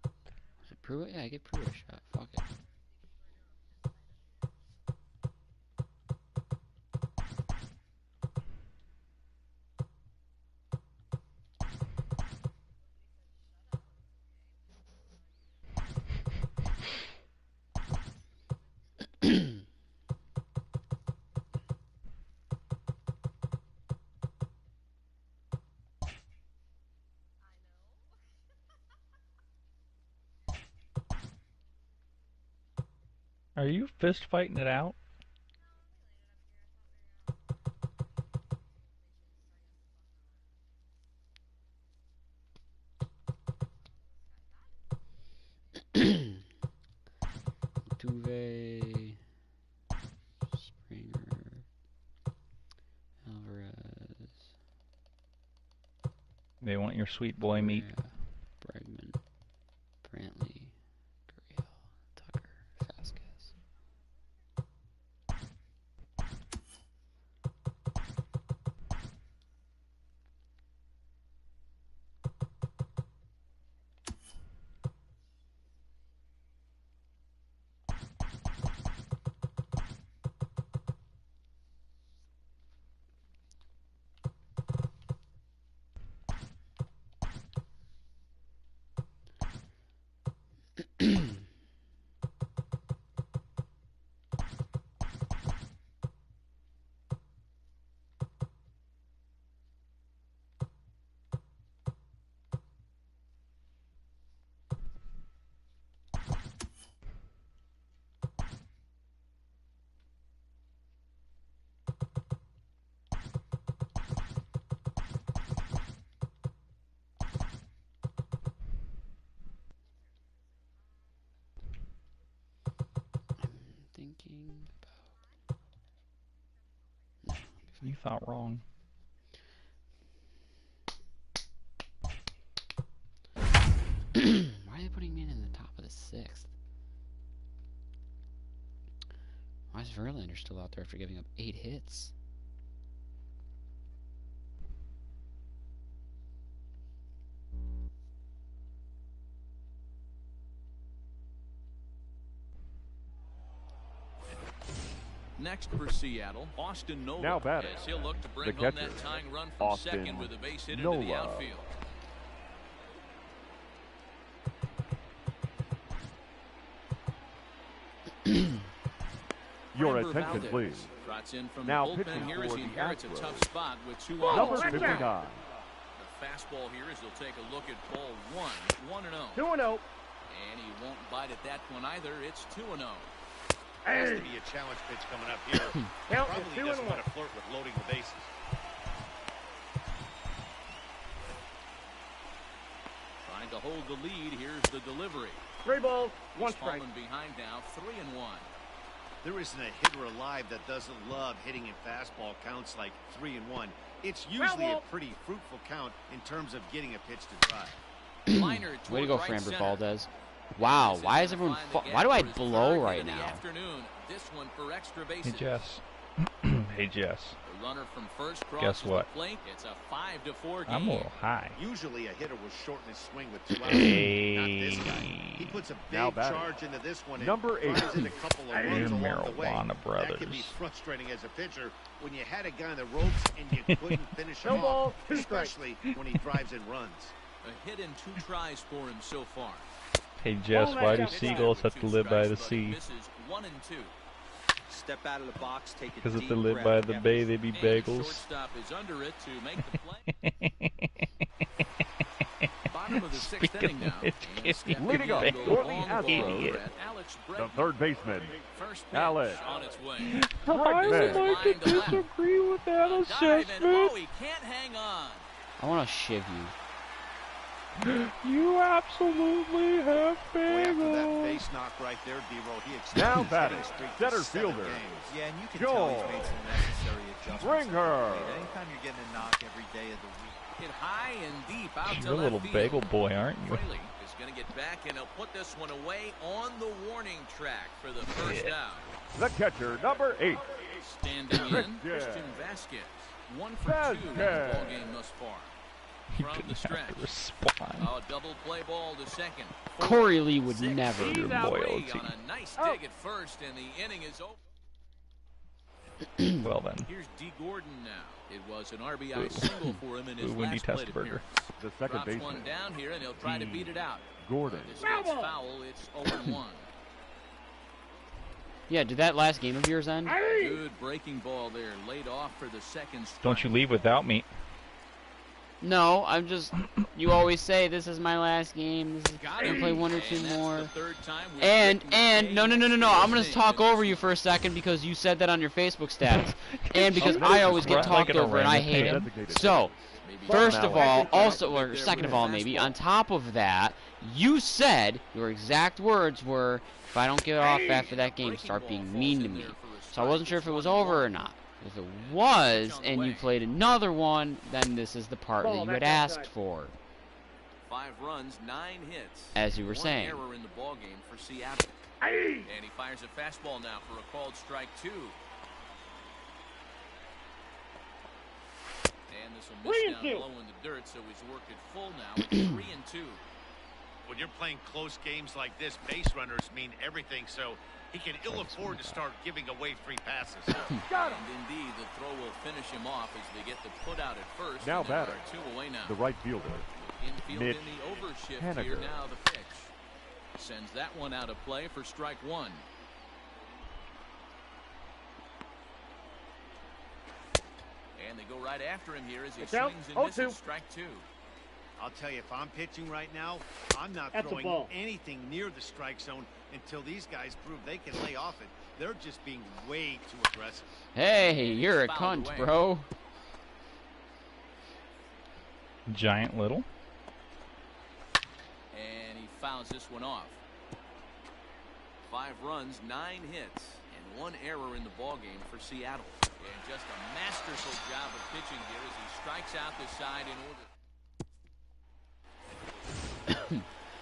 [SPEAKER 1] Was it Pruitt? Yeah, I get Pruitt a shot. Fuck it.
[SPEAKER 11] Are you fist fighting it out?
[SPEAKER 1] Tuve...
[SPEAKER 11] They want your sweet boy meat.
[SPEAKER 1] Bregman, Brantley, Gurriel, Tucker, Vasquez.
[SPEAKER 11] You thought wrong.
[SPEAKER 1] Why are they putting me in the top of the 6th? Why is Verlander still out there after giving up 8 hits?
[SPEAKER 5] Next for Seattle, Austin Nola.
[SPEAKER 7] Now batting,
[SPEAKER 5] as he'll look to bring
[SPEAKER 7] the
[SPEAKER 5] home
[SPEAKER 7] catcher,
[SPEAKER 5] that tying run from
[SPEAKER 7] Austin
[SPEAKER 5] second with a base hit
[SPEAKER 7] Nola.
[SPEAKER 5] into the outfield.
[SPEAKER 7] Your
[SPEAKER 5] Framber
[SPEAKER 7] attention,
[SPEAKER 5] Valdez
[SPEAKER 7] please.
[SPEAKER 5] trots in from
[SPEAKER 7] Now
[SPEAKER 5] the bullpen
[SPEAKER 7] pitching
[SPEAKER 5] here as
[SPEAKER 7] for
[SPEAKER 5] he
[SPEAKER 7] the
[SPEAKER 5] inherits a
[SPEAKER 7] Astros.
[SPEAKER 5] tough spot with 2
[SPEAKER 7] Number
[SPEAKER 5] outs.
[SPEAKER 7] 59.
[SPEAKER 5] The fastball here as he'll take a look at ball 1, 1-0.
[SPEAKER 12] 2-0.
[SPEAKER 5] And he won't bite at that one either. It's 2-0.
[SPEAKER 8] Has to be a challenge pitch coming up here.
[SPEAKER 12] Count
[SPEAKER 8] Probably
[SPEAKER 12] is 2
[SPEAKER 8] doesn't
[SPEAKER 12] and
[SPEAKER 8] want
[SPEAKER 12] 1.
[SPEAKER 8] to flirt with loading the bases.
[SPEAKER 5] Trying to hold the lead. Here's the delivery.
[SPEAKER 12] 3 balls, 1
[SPEAKER 5] He's
[SPEAKER 12] strike.
[SPEAKER 5] fallen behind now, 3-1.
[SPEAKER 8] There isn't a hitter alive that doesn't love hitting in fastball counts like 3-1. It's usually a pretty fruitful count in terms of getting a pitch to drive.
[SPEAKER 5] Liner
[SPEAKER 1] Way to go,
[SPEAKER 5] toward right
[SPEAKER 1] Framber
[SPEAKER 5] center.
[SPEAKER 1] Valdez. Wow, why is everyone... Why do I blow right now?
[SPEAKER 5] Afternoon. This one for extra
[SPEAKER 11] Hey
[SPEAKER 5] bases.
[SPEAKER 11] Jess. Hey Jess.
[SPEAKER 5] The runner from first
[SPEAKER 11] Guess
[SPEAKER 5] crosses
[SPEAKER 11] what?
[SPEAKER 5] the plate. It's a 5-4 game.
[SPEAKER 11] I'm a little high.
[SPEAKER 8] Usually a hitter will shorten his swing with 2 outs.
[SPEAKER 11] Hey.
[SPEAKER 8] Not this guy. He puts a
[SPEAKER 7] Now
[SPEAKER 8] big
[SPEAKER 7] batting,
[SPEAKER 8] charge into this one and
[SPEAKER 7] number 8.
[SPEAKER 8] drives in a couple of runs along the way.
[SPEAKER 11] Marijuana
[SPEAKER 8] That can be
[SPEAKER 11] Brothers.
[SPEAKER 8] frustrating as a pitcher when you had a guy on the ropes and you couldn't finish him
[SPEAKER 12] No ball,
[SPEAKER 8] off,
[SPEAKER 12] 2 strikes.
[SPEAKER 8] especially when he drives in runs.
[SPEAKER 5] A hit and 2 tries for him so far.
[SPEAKER 11] Hey Jess, why do seagulls have to live by the sea?
[SPEAKER 5] Misses 1 and 2.
[SPEAKER 9] Step out of the box, take a
[SPEAKER 11] Because if
[SPEAKER 9] deep
[SPEAKER 11] they live
[SPEAKER 9] breath,
[SPEAKER 11] by the
[SPEAKER 9] Kevin.
[SPEAKER 11] bay, they be
[SPEAKER 5] And the
[SPEAKER 11] bagels.
[SPEAKER 5] shortstop is under it to make the play. Bottom of the 6th inning now. And stepping
[SPEAKER 7] Leading up
[SPEAKER 5] in
[SPEAKER 7] for
[SPEAKER 5] to
[SPEAKER 7] the
[SPEAKER 5] go along
[SPEAKER 7] Astros,
[SPEAKER 5] road at Alex
[SPEAKER 7] The
[SPEAKER 5] Bregman.
[SPEAKER 7] third baseman,
[SPEAKER 5] First pitch
[SPEAKER 7] Alex
[SPEAKER 5] on its way.
[SPEAKER 11] I
[SPEAKER 7] Bregman.
[SPEAKER 11] would like to disagree with that
[SPEAKER 5] Dive and
[SPEAKER 11] assessment.
[SPEAKER 5] oh, he can't hang on.
[SPEAKER 1] I want to shiv you.
[SPEAKER 11] You absolutely have
[SPEAKER 8] Boy, after that
[SPEAKER 11] bagels.
[SPEAKER 8] base knock right there, D-Roll, he extends
[SPEAKER 7] Now
[SPEAKER 8] his
[SPEAKER 7] batting,
[SPEAKER 8] hitting streak to
[SPEAKER 7] center
[SPEAKER 8] 7
[SPEAKER 7] fielder.
[SPEAKER 8] games.
[SPEAKER 9] Yeah, and you can
[SPEAKER 7] Joel.
[SPEAKER 9] tell he's made some necessary adjustments.
[SPEAKER 7] Bring her.
[SPEAKER 9] Anytime you're getting a knock every day of the week.
[SPEAKER 5] Hit high and deep out to
[SPEAKER 11] You're a
[SPEAKER 5] left
[SPEAKER 11] little
[SPEAKER 5] field.
[SPEAKER 11] bagel boy, aren't you?
[SPEAKER 5] Fraley is going to get back, and he'll put this one away on the warning track for the first out.
[SPEAKER 7] The catcher, number 8.
[SPEAKER 5] Standing in, Christian Vasquez. 1 for 2 in the
[SPEAKER 7] Vasquez.
[SPEAKER 5] ball game thus far.
[SPEAKER 11] He
[SPEAKER 5] From the
[SPEAKER 11] didn't
[SPEAKER 5] stretch.
[SPEAKER 11] have to respond.
[SPEAKER 5] A double play ball to second.
[SPEAKER 1] Corey Lee would
[SPEAKER 5] 6.
[SPEAKER 1] never.
[SPEAKER 11] Your
[SPEAKER 5] He's
[SPEAKER 11] loyalty.
[SPEAKER 5] on a nice dig at first, and the inning is over.
[SPEAKER 11] Well then.
[SPEAKER 5] Here's D. Gordon now. It was an RBI
[SPEAKER 11] Boo.
[SPEAKER 5] single for him in his
[SPEAKER 11] Boo, Wendy
[SPEAKER 5] last plate
[SPEAKER 11] Testberger.
[SPEAKER 5] appearance.
[SPEAKER 7] The second
[SPEAKER 5] Drops
[SPEAKER 7] baseman,
[SPEAKER 5] one down here, and he'll try to
[SPEAKER 7] D.
[SPEAKER 5] beat it out.
[SPEAKER 7] Gordon.
[SPEAKER 5] This gets foul. It's 0-1.
[SPEAKER 1] Yeah, did that last game of yours end?
[SPEAKER 5] Good breaking ball there, laid off for the second strike.
[SPEAKER 11] Don't you leave without me.
[SPEAKER 1] No, I'm just... You always say, this is my last game. This is,
[SPEAKER 5] Got
[SPEAKER 1] I'm
[SPEAKER 5] him.
[SPEAKER 1] gonna play 1 or 2
[SPEAKER 5] And that's
[SPEAKER 1] more.
[SPEAKER 5] the third time we've
[SPEAKER 1] And,
[SPEAKER 5] written
[SPEAKER 1] no, I'm gonna talk over you for a second because you said that on your Facebook status. And because I always get talked over and I hate it. So, first of all, also, or second of all maybe, on top of that, you said, your exact words were, if I don't get off after that game, start being mean to me. So I wasn't sure if it was over or not. If it was, and you played another one, then this is the part that you had asked for.
[SPEAKER 5] 5 runs, 9 hits.
[SPEAKER 1] As you were saying.
[SPEAKER 5] Error in the ball game for Seattle.
[SPEAKER 12] Aye.
[SPEAKER 5] And he fires a fastball now for a called strike 2. And this will miss down low in the dirt, so he's worked it full now. It's 3-2.
[SPEAKER 8] When you're playing close games like this, base runners mean everything, so he can ill afford to start giving away free passes.
[SPEAKER 5] And indeed, the throw will finish him off as they get the put out at first.
[SPEAKER 7] Now batting.
[SPEAKER 5] 2 away now.
[SPEAKER 7] The right fielder.
[SPEAKER 5] Infield
[SPEAKER 7] Mitch
[SPEAKER 5] in the overshift
[SPEAKER 7] Haniger.
[SPEAKER 5] here now. The pitch sends that one out of play for strike 1. And they go right after him here as he swings and misses. Strike 2.
[SPEAKER 8] I'll tell you, if I'm pitching right now, I'm not
[SPEAKER 12] That's a
[SPEAKER 8] throwing
[SPEAKER 12] ball.
[SPEAKER 8] anything near the strike zone until these guys prove they can lay off it. They're just being way too aggressive.
[SPEAKER 1] Hey, you're a
[SPEAKER 5] Fouled
[SPEAKER 1] cunt,
[SPEAKER 5] away.
[SPEAKER 1] bro.
[SPEAKER 11] Giant little.
[SPEAKER 5] And he fouls this one off. 5 runs, 9 hits, and 1 error in the ballgame for Seattle. And just a masterful job of pitching here as he strikes out the side in order.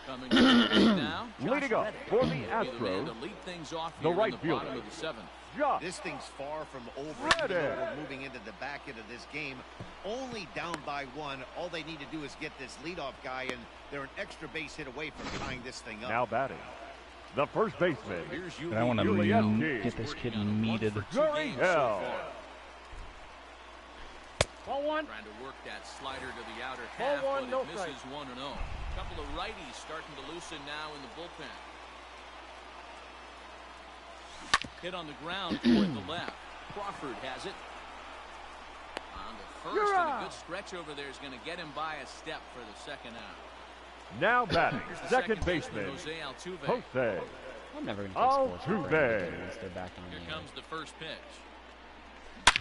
[SPEAKER 5] Coming to the now.
[SPEAKER 7] Leading up for the
[SPEAKER 5] The man
[SPEAKER 7] Astros,
[SPEAKER 5] to lead things off
[SPEAKER 7] the
[SPEAKER 5] here
[SPEAKER 7] right
[SPEAKER 5] in the
[SPEAKER 7] fielder.
[SPEAKER 5] bottom of the 7th.
[SPEAKER 7] Josh
[SPEAKER 8] This thing's far from over.
[SPEAKER 7] Ready.
[SPEAKER 8] Even though we're moving into the back end of this game. Only down by 1. All they need to do is get this leadoff guy, and they're an extra base hit away from tying this thing up.
[SPEAKER 7] now batting. The first baseman,
[SPEAKER 5] Here's
[SPEAKER 11] And I want to
[SPEAKER 7] Julian
[SPEAKER 11] get this kid meated.
[SPEAKER 7] Gary Hill.
[SPEAKER 12] Ball 1.
[SPEAKER 5] Trying to work that slider to the outer
[SPEAKER 12] Ball
[SPEAKER 5] half,
[SPEAKER 12] one,
[SPEAKER 5] but
[SPEAKER 12] no
[SPEAKER 5] it misses
[SPEAKER 12] strike.
[SPEAKER 5] 1-0. A couple of righties starting to loosen now in the bullpen. Hit on the ground toward the left. Crawford has it. On the first, and a good stretch over there is going to get him by a step for the second out.
[SPEAKER 7] Now batting,
[SPEAKER 5] Here's the
[SPEAKER 7] second baseman,
[SPEAKER 5] Jose Altuve.
[SPEAKER 7] Jose
[SPEAKER 1] I'm never going to take sports for
[SPEAKER 7] Altuve.
[SPEAKER 1] granted unless they're back on
[SPEAKER 5] Here
[SPEAKER 1] the
[SPEAKER 5] comes the first pitch.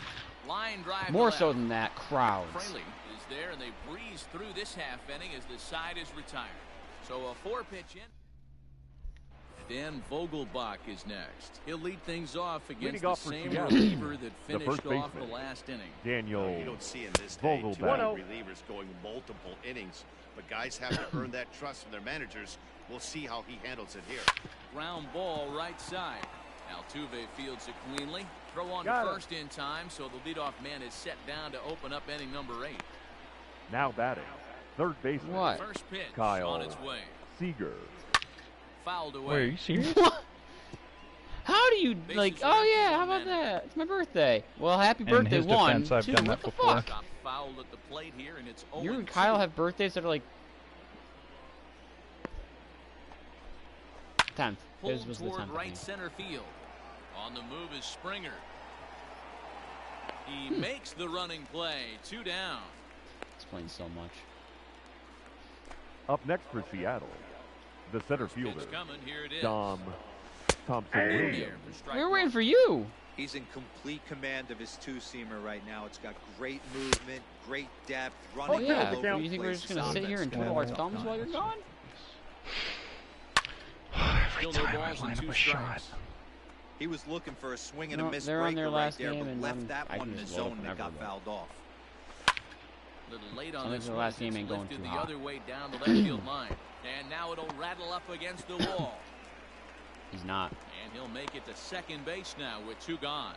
[SPEAKER 5] Line drive.
[SPEAKER 1] More
[SPEAKER 5] to
[SPEAKER 1] so
[SPEAKER 5] left.
[SPEAKER 1] than that, crowds.
[SPEAKER 5] Fraley is there, and they breeze through this half inning as the side is retired. So a 4-pitch in. Dan Vogelbach is next. He'll lead things off against
[SPEAKER 7] Leading
[SPEAKER 5] the
[SPEAKER 7] off for
[SPEAKER 5] same
[SPEAKER 7] Seattle,
[SPEAKER 5] reliever that
[SPEAKER 7] the
[SPEAKER 5] finished
[SPEAKER 7] first
[SPEAKER 5] off the
[SPEAKER 7] baseman,
[SPEAKER 5] last inning.
[SPEAKER 7] Daniel
[SPEAKER 8] You don't see in this day too
[SPEAKER 7] Vogelbach.
[SPEAKER 8] many relievers going multiple innings, but guys have to earn that trust from their managers. We'll see how he handles it here.
[SPEAKER 5] Ground ball right side. Altuve fields it cleanly. Throw on to
[SPEAKER 7] Got it.
[SPEAKER 5] first in time, so the leadoff man is set down to open up inning number 8.
[SPEAKER 7] Now batting, third baseman,
[SPEAKER 1] What?
[SPEAKER 5] First pitch
[SPEAKER 7] Kyle
[SPEAKER 5] on its way.
[SPEAKER 7] Seager.
[SPEAKER 5] Fouled
[SPEAKER 11] Wait, are
[SPEAKER 5] away.
[SPEAKER 11] you serious?
[SPEAKER 1] How do you,
[SPEAKER 5] Bases
[SPEAKER 1] like,
[SPEAKER 5] are
[SPEAKER 1] oh
[SPEAKER 5] empty,
[SPEAKER 1] yeah, how
[SPEAKER 5] one
[SPEAKER 1] about
[SPEAKER 5] man.
[SPEAKER 1] that? It's my birthday. Well, happy
[SPEAKER 11] In
[SPEAKER 1] birthday,
[SPEAKER 11] his
[SPEAKER 1] 1,
[SPEAKER 11] defense, I've
[SPEAKER 1] 2,
[SPEAKER 11] done
[SPEAKER 1] what
[SPEAKER 11] that
[SPEAKER 1] the
[SPEAKER 11] before.
[SPEAKER 1] fuck?
[SPEAKER 5] Got fouled at the plate here, and it's 0-2.
[SPEAKER 1] You and Kyle have birthdays that are like 10th. His
[SPEAKER 5] Pulled
[SPEAKER 1] was the
[SPEAKER 5] toward
[SPEAKER 1] 10th. I
[SPEAKER 5] right
[SPEAKER 1] think.
[SPEAKER 5] center field. On the move is Springer. He makes the running play. 2 down.
[SPEAKER 1] Explains so much.
[SPEAKER 7] Up next for Seattle, the center fielder,
[SPEAKER 5] Pitch coming. Here it is.
[SPEAKER 7] Dom Thompson
[SPEAKER 5] In
[SPEAKER 7] Williams.
[SPEAKER 5] there for strike
[SPEAKER 1] We were waiting
[SPEAKER 5] one.
[SPEAKER 1] for you.
[SPEAKER 9] He's in complete command of his 2-seamer right now. It's got great movement, great depth, running
[SPEAKER 1] Oh yeah.
[SPEAKER 9] all over
[SPEAKER 1] You
[SPEAKER 9] the
[SPEAKER 1] think we're
[SPEAKER 9] place.
[SPEAKER 1] just gonna
[SPEAKER 9] His
[SPEAKER 1] sit here and
[SPEAKER 9] offense
[SPEAKER 1] twiddle our
[SPEAKER 9] is
[SPEAKER 1] thumbs while you're gone?
[SPEAKER 11] Every
[SPEAKER 5] Still no
[SPEAKER 11] time I
[SPEAKER 5] balls and
[SPEAKER 11] line up
[SPEAKER 5] 2
[SPEAKER 11] a
[SPEAKER 5] strikes.
[SPEAKER 11] shot.
[SPEAKER 9] He was looking for a swing and
[SPEAKER 1] No,
[SPEAKER 9] a miss
[SPEAKER 1] they're on
[SPEAKER 9] breaker
[SPEAKER 1] their
[SPEAKER 9] right
[SPEAKER 1] last
[SPEAKER 9] there,
[SPEAKER 1] game,
[SPEAKER 9] but
[SPEAKER 1] and
[SPEAKER 9] left that
[SPEAKER 1] I
[SPEAKER 9] one
[SPEAKER 1] can
[SPEAKER 9] in the
[SPEAKER 1] just load up
[SPEAKER 9] zone that
[SPEAKER 1] whenever
[SPEAKER 9] got
[SPEAKER 1] I
[SPEAKER 9] fouled off.
[SPEAKER 5] Little late
[SPEAKER 1] Sounds
[SPEAKER 5] on
[SPEAKER 1] like
[SPEAKER 5] this
[SPEAKER 1] the
[SPEAKER 5] one.
[SPEAKER 1] last
[SPEAKER 5] as
[SPEAKER 1] game
[SPEAKER 5] it's
[SPEAKER 1] ain't going
[SPEAKER 5] lifted
[SPEAKER 1] too
[SPEAKER 5] the
[SPEAKER 1] hot.
[SPEAKER 5] other way down the left field line. And now it'll rattle up against the wall.
[SPEAKER 1] He's not.
[SPEAKER 5] And he'll make it to second base now with 2 gone.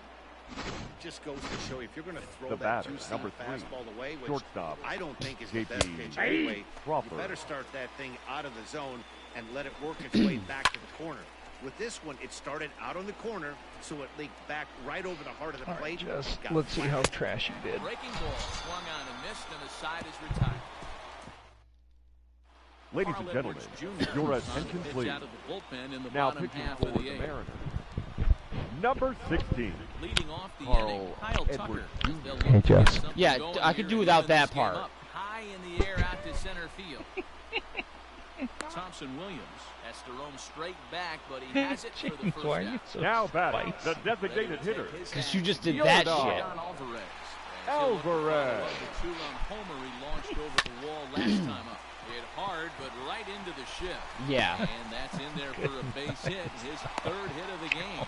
[SPEAKER 8] Just goes to show you, if you're going to throw
[SPEAKER 7] The
[SPEAKER 8] that
[SPEAKER 7] batter,
[SPEAKER 8] 2-seam
[SPEAKER 7] number 3,
[SPEAKER 8] fastball away, which
[SPEAKER 7] shortstop,
[SPEAKER 8] I don't think is the
[SPEAKER 7] JP
[SPEAKER 8] best pitch anyway, you
[SPEAKER 7] Crawford.
[SPEAKER 8] better start that thing out of the zone and let it work its way back to the corner. With this one, it started out on the corner, so it leaked back right over the heart of the
[SPEAKER 11] All right,
[SPEAKER 8] plate.
[SPEAKER 11] Jess,
[SPEAKER 8] got
[SPEAKER 11] let's see how
[SPEAKER 8] flattened.
[SPEAKER 11] trash you did.
[SPEAKER 5] Breaking ball swung on and missed, and the side is retired.
[SPEAKER 7] Ladies
[SPEAKER 5] Carl
[SPEAKER 7] and gentlemen,
[SPEAKER 5] Edwards Jr.
[SPEAKER 7] your
[SPEAKER 5] is on the
[SPEAKER 7] attention
[SPEAKER 5] pitch
[SPEAKER 7] please.
[SPEAKER 5] out of the bullpen in the
[SPEAKER 7] Now
[SPEAKER 5] bottom
[SPEAKER 7] pitching
[SPEAKER 5] half
[SPEAKER 7] for
[SPEAKER 5] of
[SPEAKER 7] the
[SPEAKER 5] the 8th.
[SPEAKER 7] Mariners, number 16,
[SPEAKER 5] Leading off the
[SPEAKER 7] Carl
[SPEAKER 5] inning, Kyle Tucker.
[SPEAKER 7] Edwards
[SPEAKER 5] as they'll
[SPEAKER 7] Jr.
[SPEAKER 5] look
[SPEAKER 11] Hey,
[SPEAKER 5] to get
[SPEAKER 11] Jess.
[SPEAKER 5] something
[SPEAKER 1] Yeah,
[SPEAKER 5] going
[SPEAKER 1] I could
[SPEAKER 5] here
[SPEAKER 1] do
[SPEAKER 5] and
[SPEAKER 1] without
[SPEAKER 5] open this
[SPEAKER 1] that
[SPEAKER 5] game
[SPEAKER 1] part.
[SPEAKER 5] up high in the air out to center field. Thompson Williams has to roam straight back, but he has it for the first
[SPEAKER 11] Why are
[SPEAKER 5] down.
[SPEAKER 11] you so
[SPEAKER 7] now batting,
[SPEAKER 11] spiced?
[SPEAKER 7] the designated hitter,
[SPEAKER 1] Because you just did
[SPEAKER 7] Yo,
[SPEAKER 1] that
[SPEAKER 7] dog.
[SPEAKER 1] shit.
[SPEAKER 5] John Alvarez. As he'll look to follow
[SPEAKER 7] Alvarez.
[SPEAKER 5] up the 2-run homer he launched over the wall last time up. Hit hard, but right into the shift.
[SPEAKER 1] Yeah.
[SPEAKER 5] And that's in there for a base hit, his 3rd hit of the game.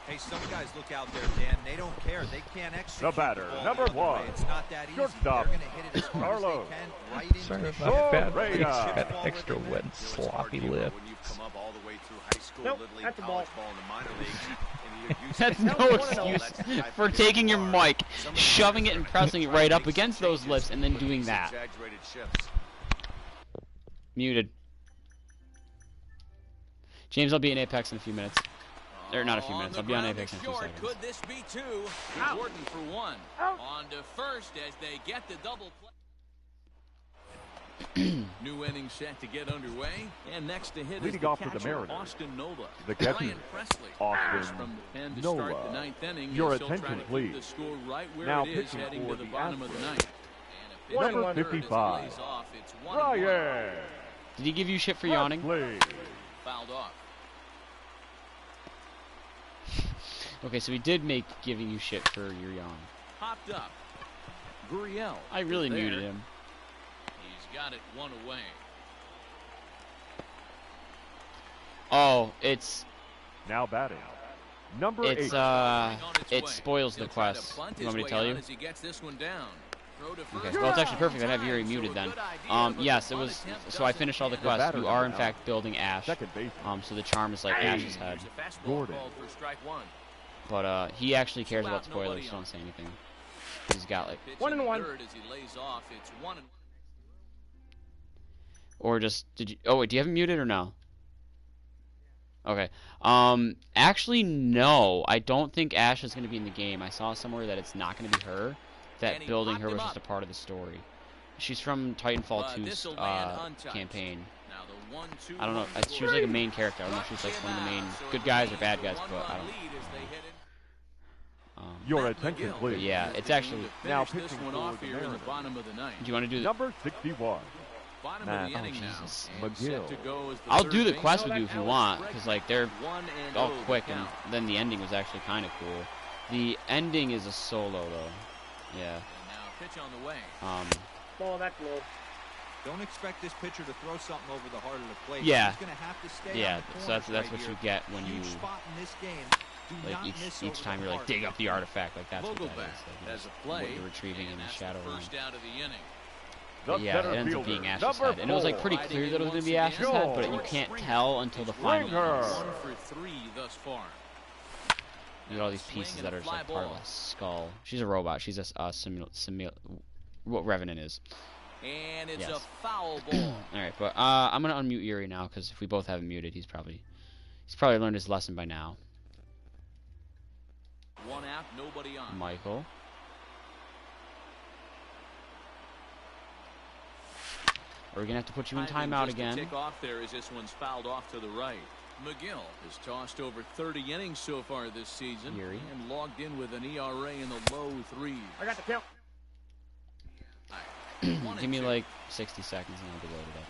[SPEAKER 9] Hey, some guys look out there, Dan. They don't care. They can't execute
[SPEAKER 7] The batter,
[SPEAKER 9] ball
[SPEAKER 7] number
[SPEAKER 9] the other
[SPEAKER 7] one.
[SPEAKER 9] way. It's not that easy.
[SPEAKER 7] Shortstop,
[SPEAKER 9] They're going to hit it as hard
[SPEAKER 7] Carlos.
[SPEAKER 9] as they can, right into
[SPEAKER 11] Sorry
[SPEAKER 9] the
[SPEAKER 11] about that.
[SPEAKER 7] Correa.
[SPEAKER 11] It's got extra wet and sloppy lips.
[SPEAKER 12] Nope, that's a ball.
[SPEAKER 1] That's no excuse for taking your mic, shoving it and pressing it right up against those lips, and then doing that. Muted. James, I'll be in Apex in a few minutes. Or not a few minutes. I'll be on Apex in a few seconds.
[SPEAKER 5] Could this be two? Jordan for one. On to first as they get the double play. New inning set to get underway, and next to hit
[SPEAKER 7] leading
[SPEAKER 5] is the
[SPEAKER 7] off for the
[SPEAKER 5] catcher,
[SPEAKER 7] Mariners,
[SPEAKER 5] Austin Nola.
[SPEAKER 7] the catcher,
[SPEAKER 5] Ryan Presley
[SPEAKER 7] Austin
[SPEAKER 5] from the pen to
[SPEAKER 7] Nola.
[SPEAKER 5] start the ninth inning.
[SPEAKER 7] Your
[SPEAKER 5] He'll
[SPEAKER 7] attention,
[SPEAKER 5] try to keep
[SPEAKER 7] please.
[SPEAKER 5] the score right where
[SPEAKER 7] Now
[SPEAKER 5] it is
[SPEAKER 7] pitching
[SPEAKER 5] heading
[SPEAKER 7] for
[SPEAKER 5] to the
[SPEAKER 7] the
[SPEAKER 5] bottom of the
[SPEAKER 7] Astros.
[SPEAKER 5] ninth. And a pitch
[SPEAKER 7] Number
[SPEAKER 5] to third as it
[SPEAKER 7] 55,
[SPEAKER 5] lays off. It's 1-1.
[SPEAKER 7] Ryan.
[SPEAKER 1] Did he give you shit for yawning?
[SPEAKER 5] Fouled off.
[SPEAKER 1] Okay, so he did make giving you shit for your yawn.
[SPEAKER 5] Popped up. Gurriel.
[SPEAKER 1] I really
[SPEAKER 5] there.
[SPEAKER 1] muted him.
[SPEAKER 5] He's got it one away.
[SPEAKER 1] Oh, it's
[SPEAKER 7] now batting. Number 8.
[SPEAKER 1] It spoils the quest. You want me to tell you?
[SPEAKER 5] As he gets this one down.
[SPEAKER 1] Okay, well it's actually perfect. I'd have Yuri muted then. Yes, it was. So I finished all the quests. You are in fact building Ash. So the charm is like Ash's head.
[SPEAKER 7] Gordon.
[SPEAKER 1] But he actually cares about spoilers, so don't say anything. He's got like
[SPEAKER 12] 1-1.
[SPEAKER 1] Or just did you? Oh wait, do you have him muted or no? Okay. Actually no. I don't think Ash is going to be in the game. I saw somewhere that it's not going to be her. That building her was just a part of the story. She's from Titanfall 2's campaign. I don't know. She was like a main character. I don't know if she's like one of the main good guys or bad guys, but I don't know.
[SPEAKER 7] Your attention, please.
[SPEAKER 1] Yeah, it's actually
[SPEAKER 7] now pitching
[SPEAKER 5] one off here in the bottom of the ninth.
[SPEAKER 1] Do you want to do the
[SPEAKER 7] number 61?
[SPEAKER 5] Bottom of the inning now.
[SPEAKER 7] McGill.
[SPEAKER 1] I'll do the quest with you if you want, because like they're all quick, and then the ending was actually kind of cool. The ending is a solo though. Yeah.
[SPEAKER 5] Pitch on the way.
[SPEAKER 12] Ball that low.
[SPEAKER 9] Don't expect this pitcher to throw something over the heart of the plate.
[SPEAKER 1] Yeah.
[SPEAKER 9] He's gonna have to stay
[SPEAKER 1] Yeah.
[SPEAKER 9] on the
[SPEAKER 1] So that's
[SPEAKER 9] right
[SPEAKER 1] what
[SPEAKER 9] here.
[SPEAKER 1] you get when you
[SPEAKER 9] Huge spot in this game. Do
[SPEAKER 1] like
[SPEAKER 9] not miss
[SPEAKER 1] each
[SPEAKER 9] over
[SPEAKER 1] time
[SPEAKER 9] the
[SPEAKER 1] you're like
[SPEAKER 9] heart.
[SPEAKER 1] dig up the artifact. Like that's what that is.
[SPEAKER 5] Vogelback
[SPEAKER 1] Like,
[SPEAKER 5] as a
[SPEAKER 1] what
[SPEAKER 5] play,
[SPEAKER 1] you're retrieving in the shadow room.
[SPEAKER 5] First out of the inning.
[SPEAKER 1] But yeah, it ends up being Ash's head, and it was like pretty clear that it was going to be Ash's head, but you can't tell until the final.
[SPEAKER 5] 1 for 3 thus far.
[SPEAKER 1] You got all these pieces that are just like part of a skull. She's a robot. She's what Revenant is.
[SPEAKER 5] And it's a foul ball.
[SPEAKER 1] All right, but I'm gonna unmute Yuri now because if we both have him muted, he's probably learned his lesson by now.
[SPEAKER 5] 1 out, nobody on.
[SPEAKER 1] Michael. Are we gonna have to put you in timeout again?
[SPEAKER 5] Tick off there as this one's fouled off to the right. McGill has tossed over 30 innings so far this season
[SPEAKER 1] Yuri.
[SPEAKER 5] and logged in with an ERA in the low 3s.
[SPEAKER 12] I got the count.
[SPEAKER 1] Give me like 60 seconds and I'll be loaded up.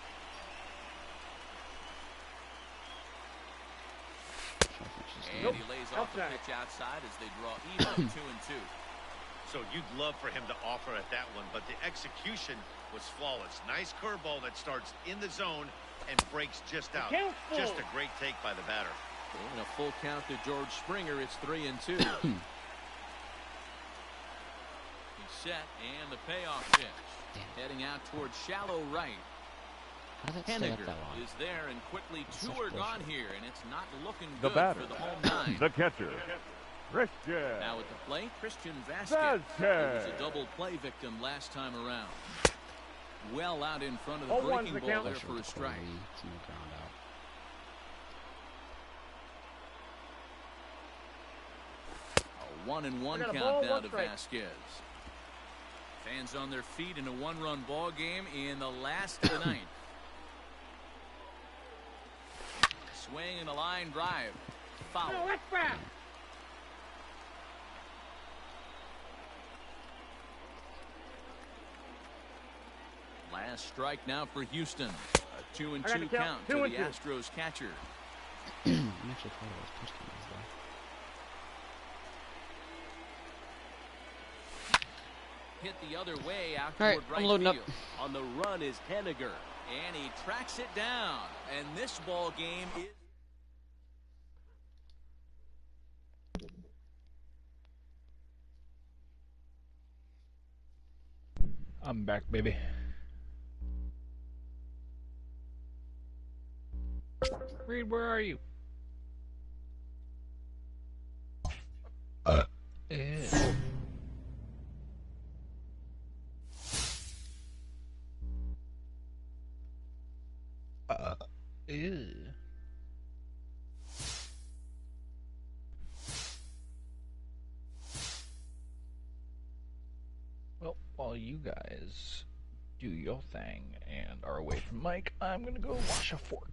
[SPEAKER 5] And he lays off the pitch outside as they draw even 2-2.
[SPEAKER 8] So you'd love for him to offer at that one, but the execution was flawless. Nice curveball that starts in the zone and breaks just out. Just a great take by the batter.
[SPEAKER 5] And a full count to George Springer. It's 3-2. He's set, and the payoff pitch. Heading out towards shallow right. Henniger is there, and quickly 2 are gone here, and it's not looking
[SPEAKER 7] The
[SPEAKER 5] good
[SPEAKER 7] batter,
[SPEAKER 5] for the home 9.
[SPEAKER 7] the catcher, Christian.
[SPEAKER 5] Now at the plate, Christian Vasquez. He was a double play victim last time around. Well out in front of the breaking ball there for a strike. A 1-1 count now to Vasquez. Fans on their feet in a 1-run ball game in the last of the ninth. Swing and a line drive. Foul.
[SPEAKER 12] No, that's bad.
[SPEAKER 5] Last strike now for Houston. A 2-2 count to the Astros catcher.
[SPEAKER 1] I'm actually part of those push games, though.
[SPEAKER 5] Hit the other way out
[SPEAKER 1] All right,
[SPEAKER 5] toward right
[SPEAKER 1] I'm loading
[SPEAKER 5] field.
[SPEAKER 1] up.
[SPEAKER 5] On the run is Henniger, and he tracks it down. And this ball game is
[SPEAKER 11] I'm back, baby. Reed, where are you? Ew. Ew. Well, while you guys do your thing and are away from Mike, I'm gonna go wash a fork.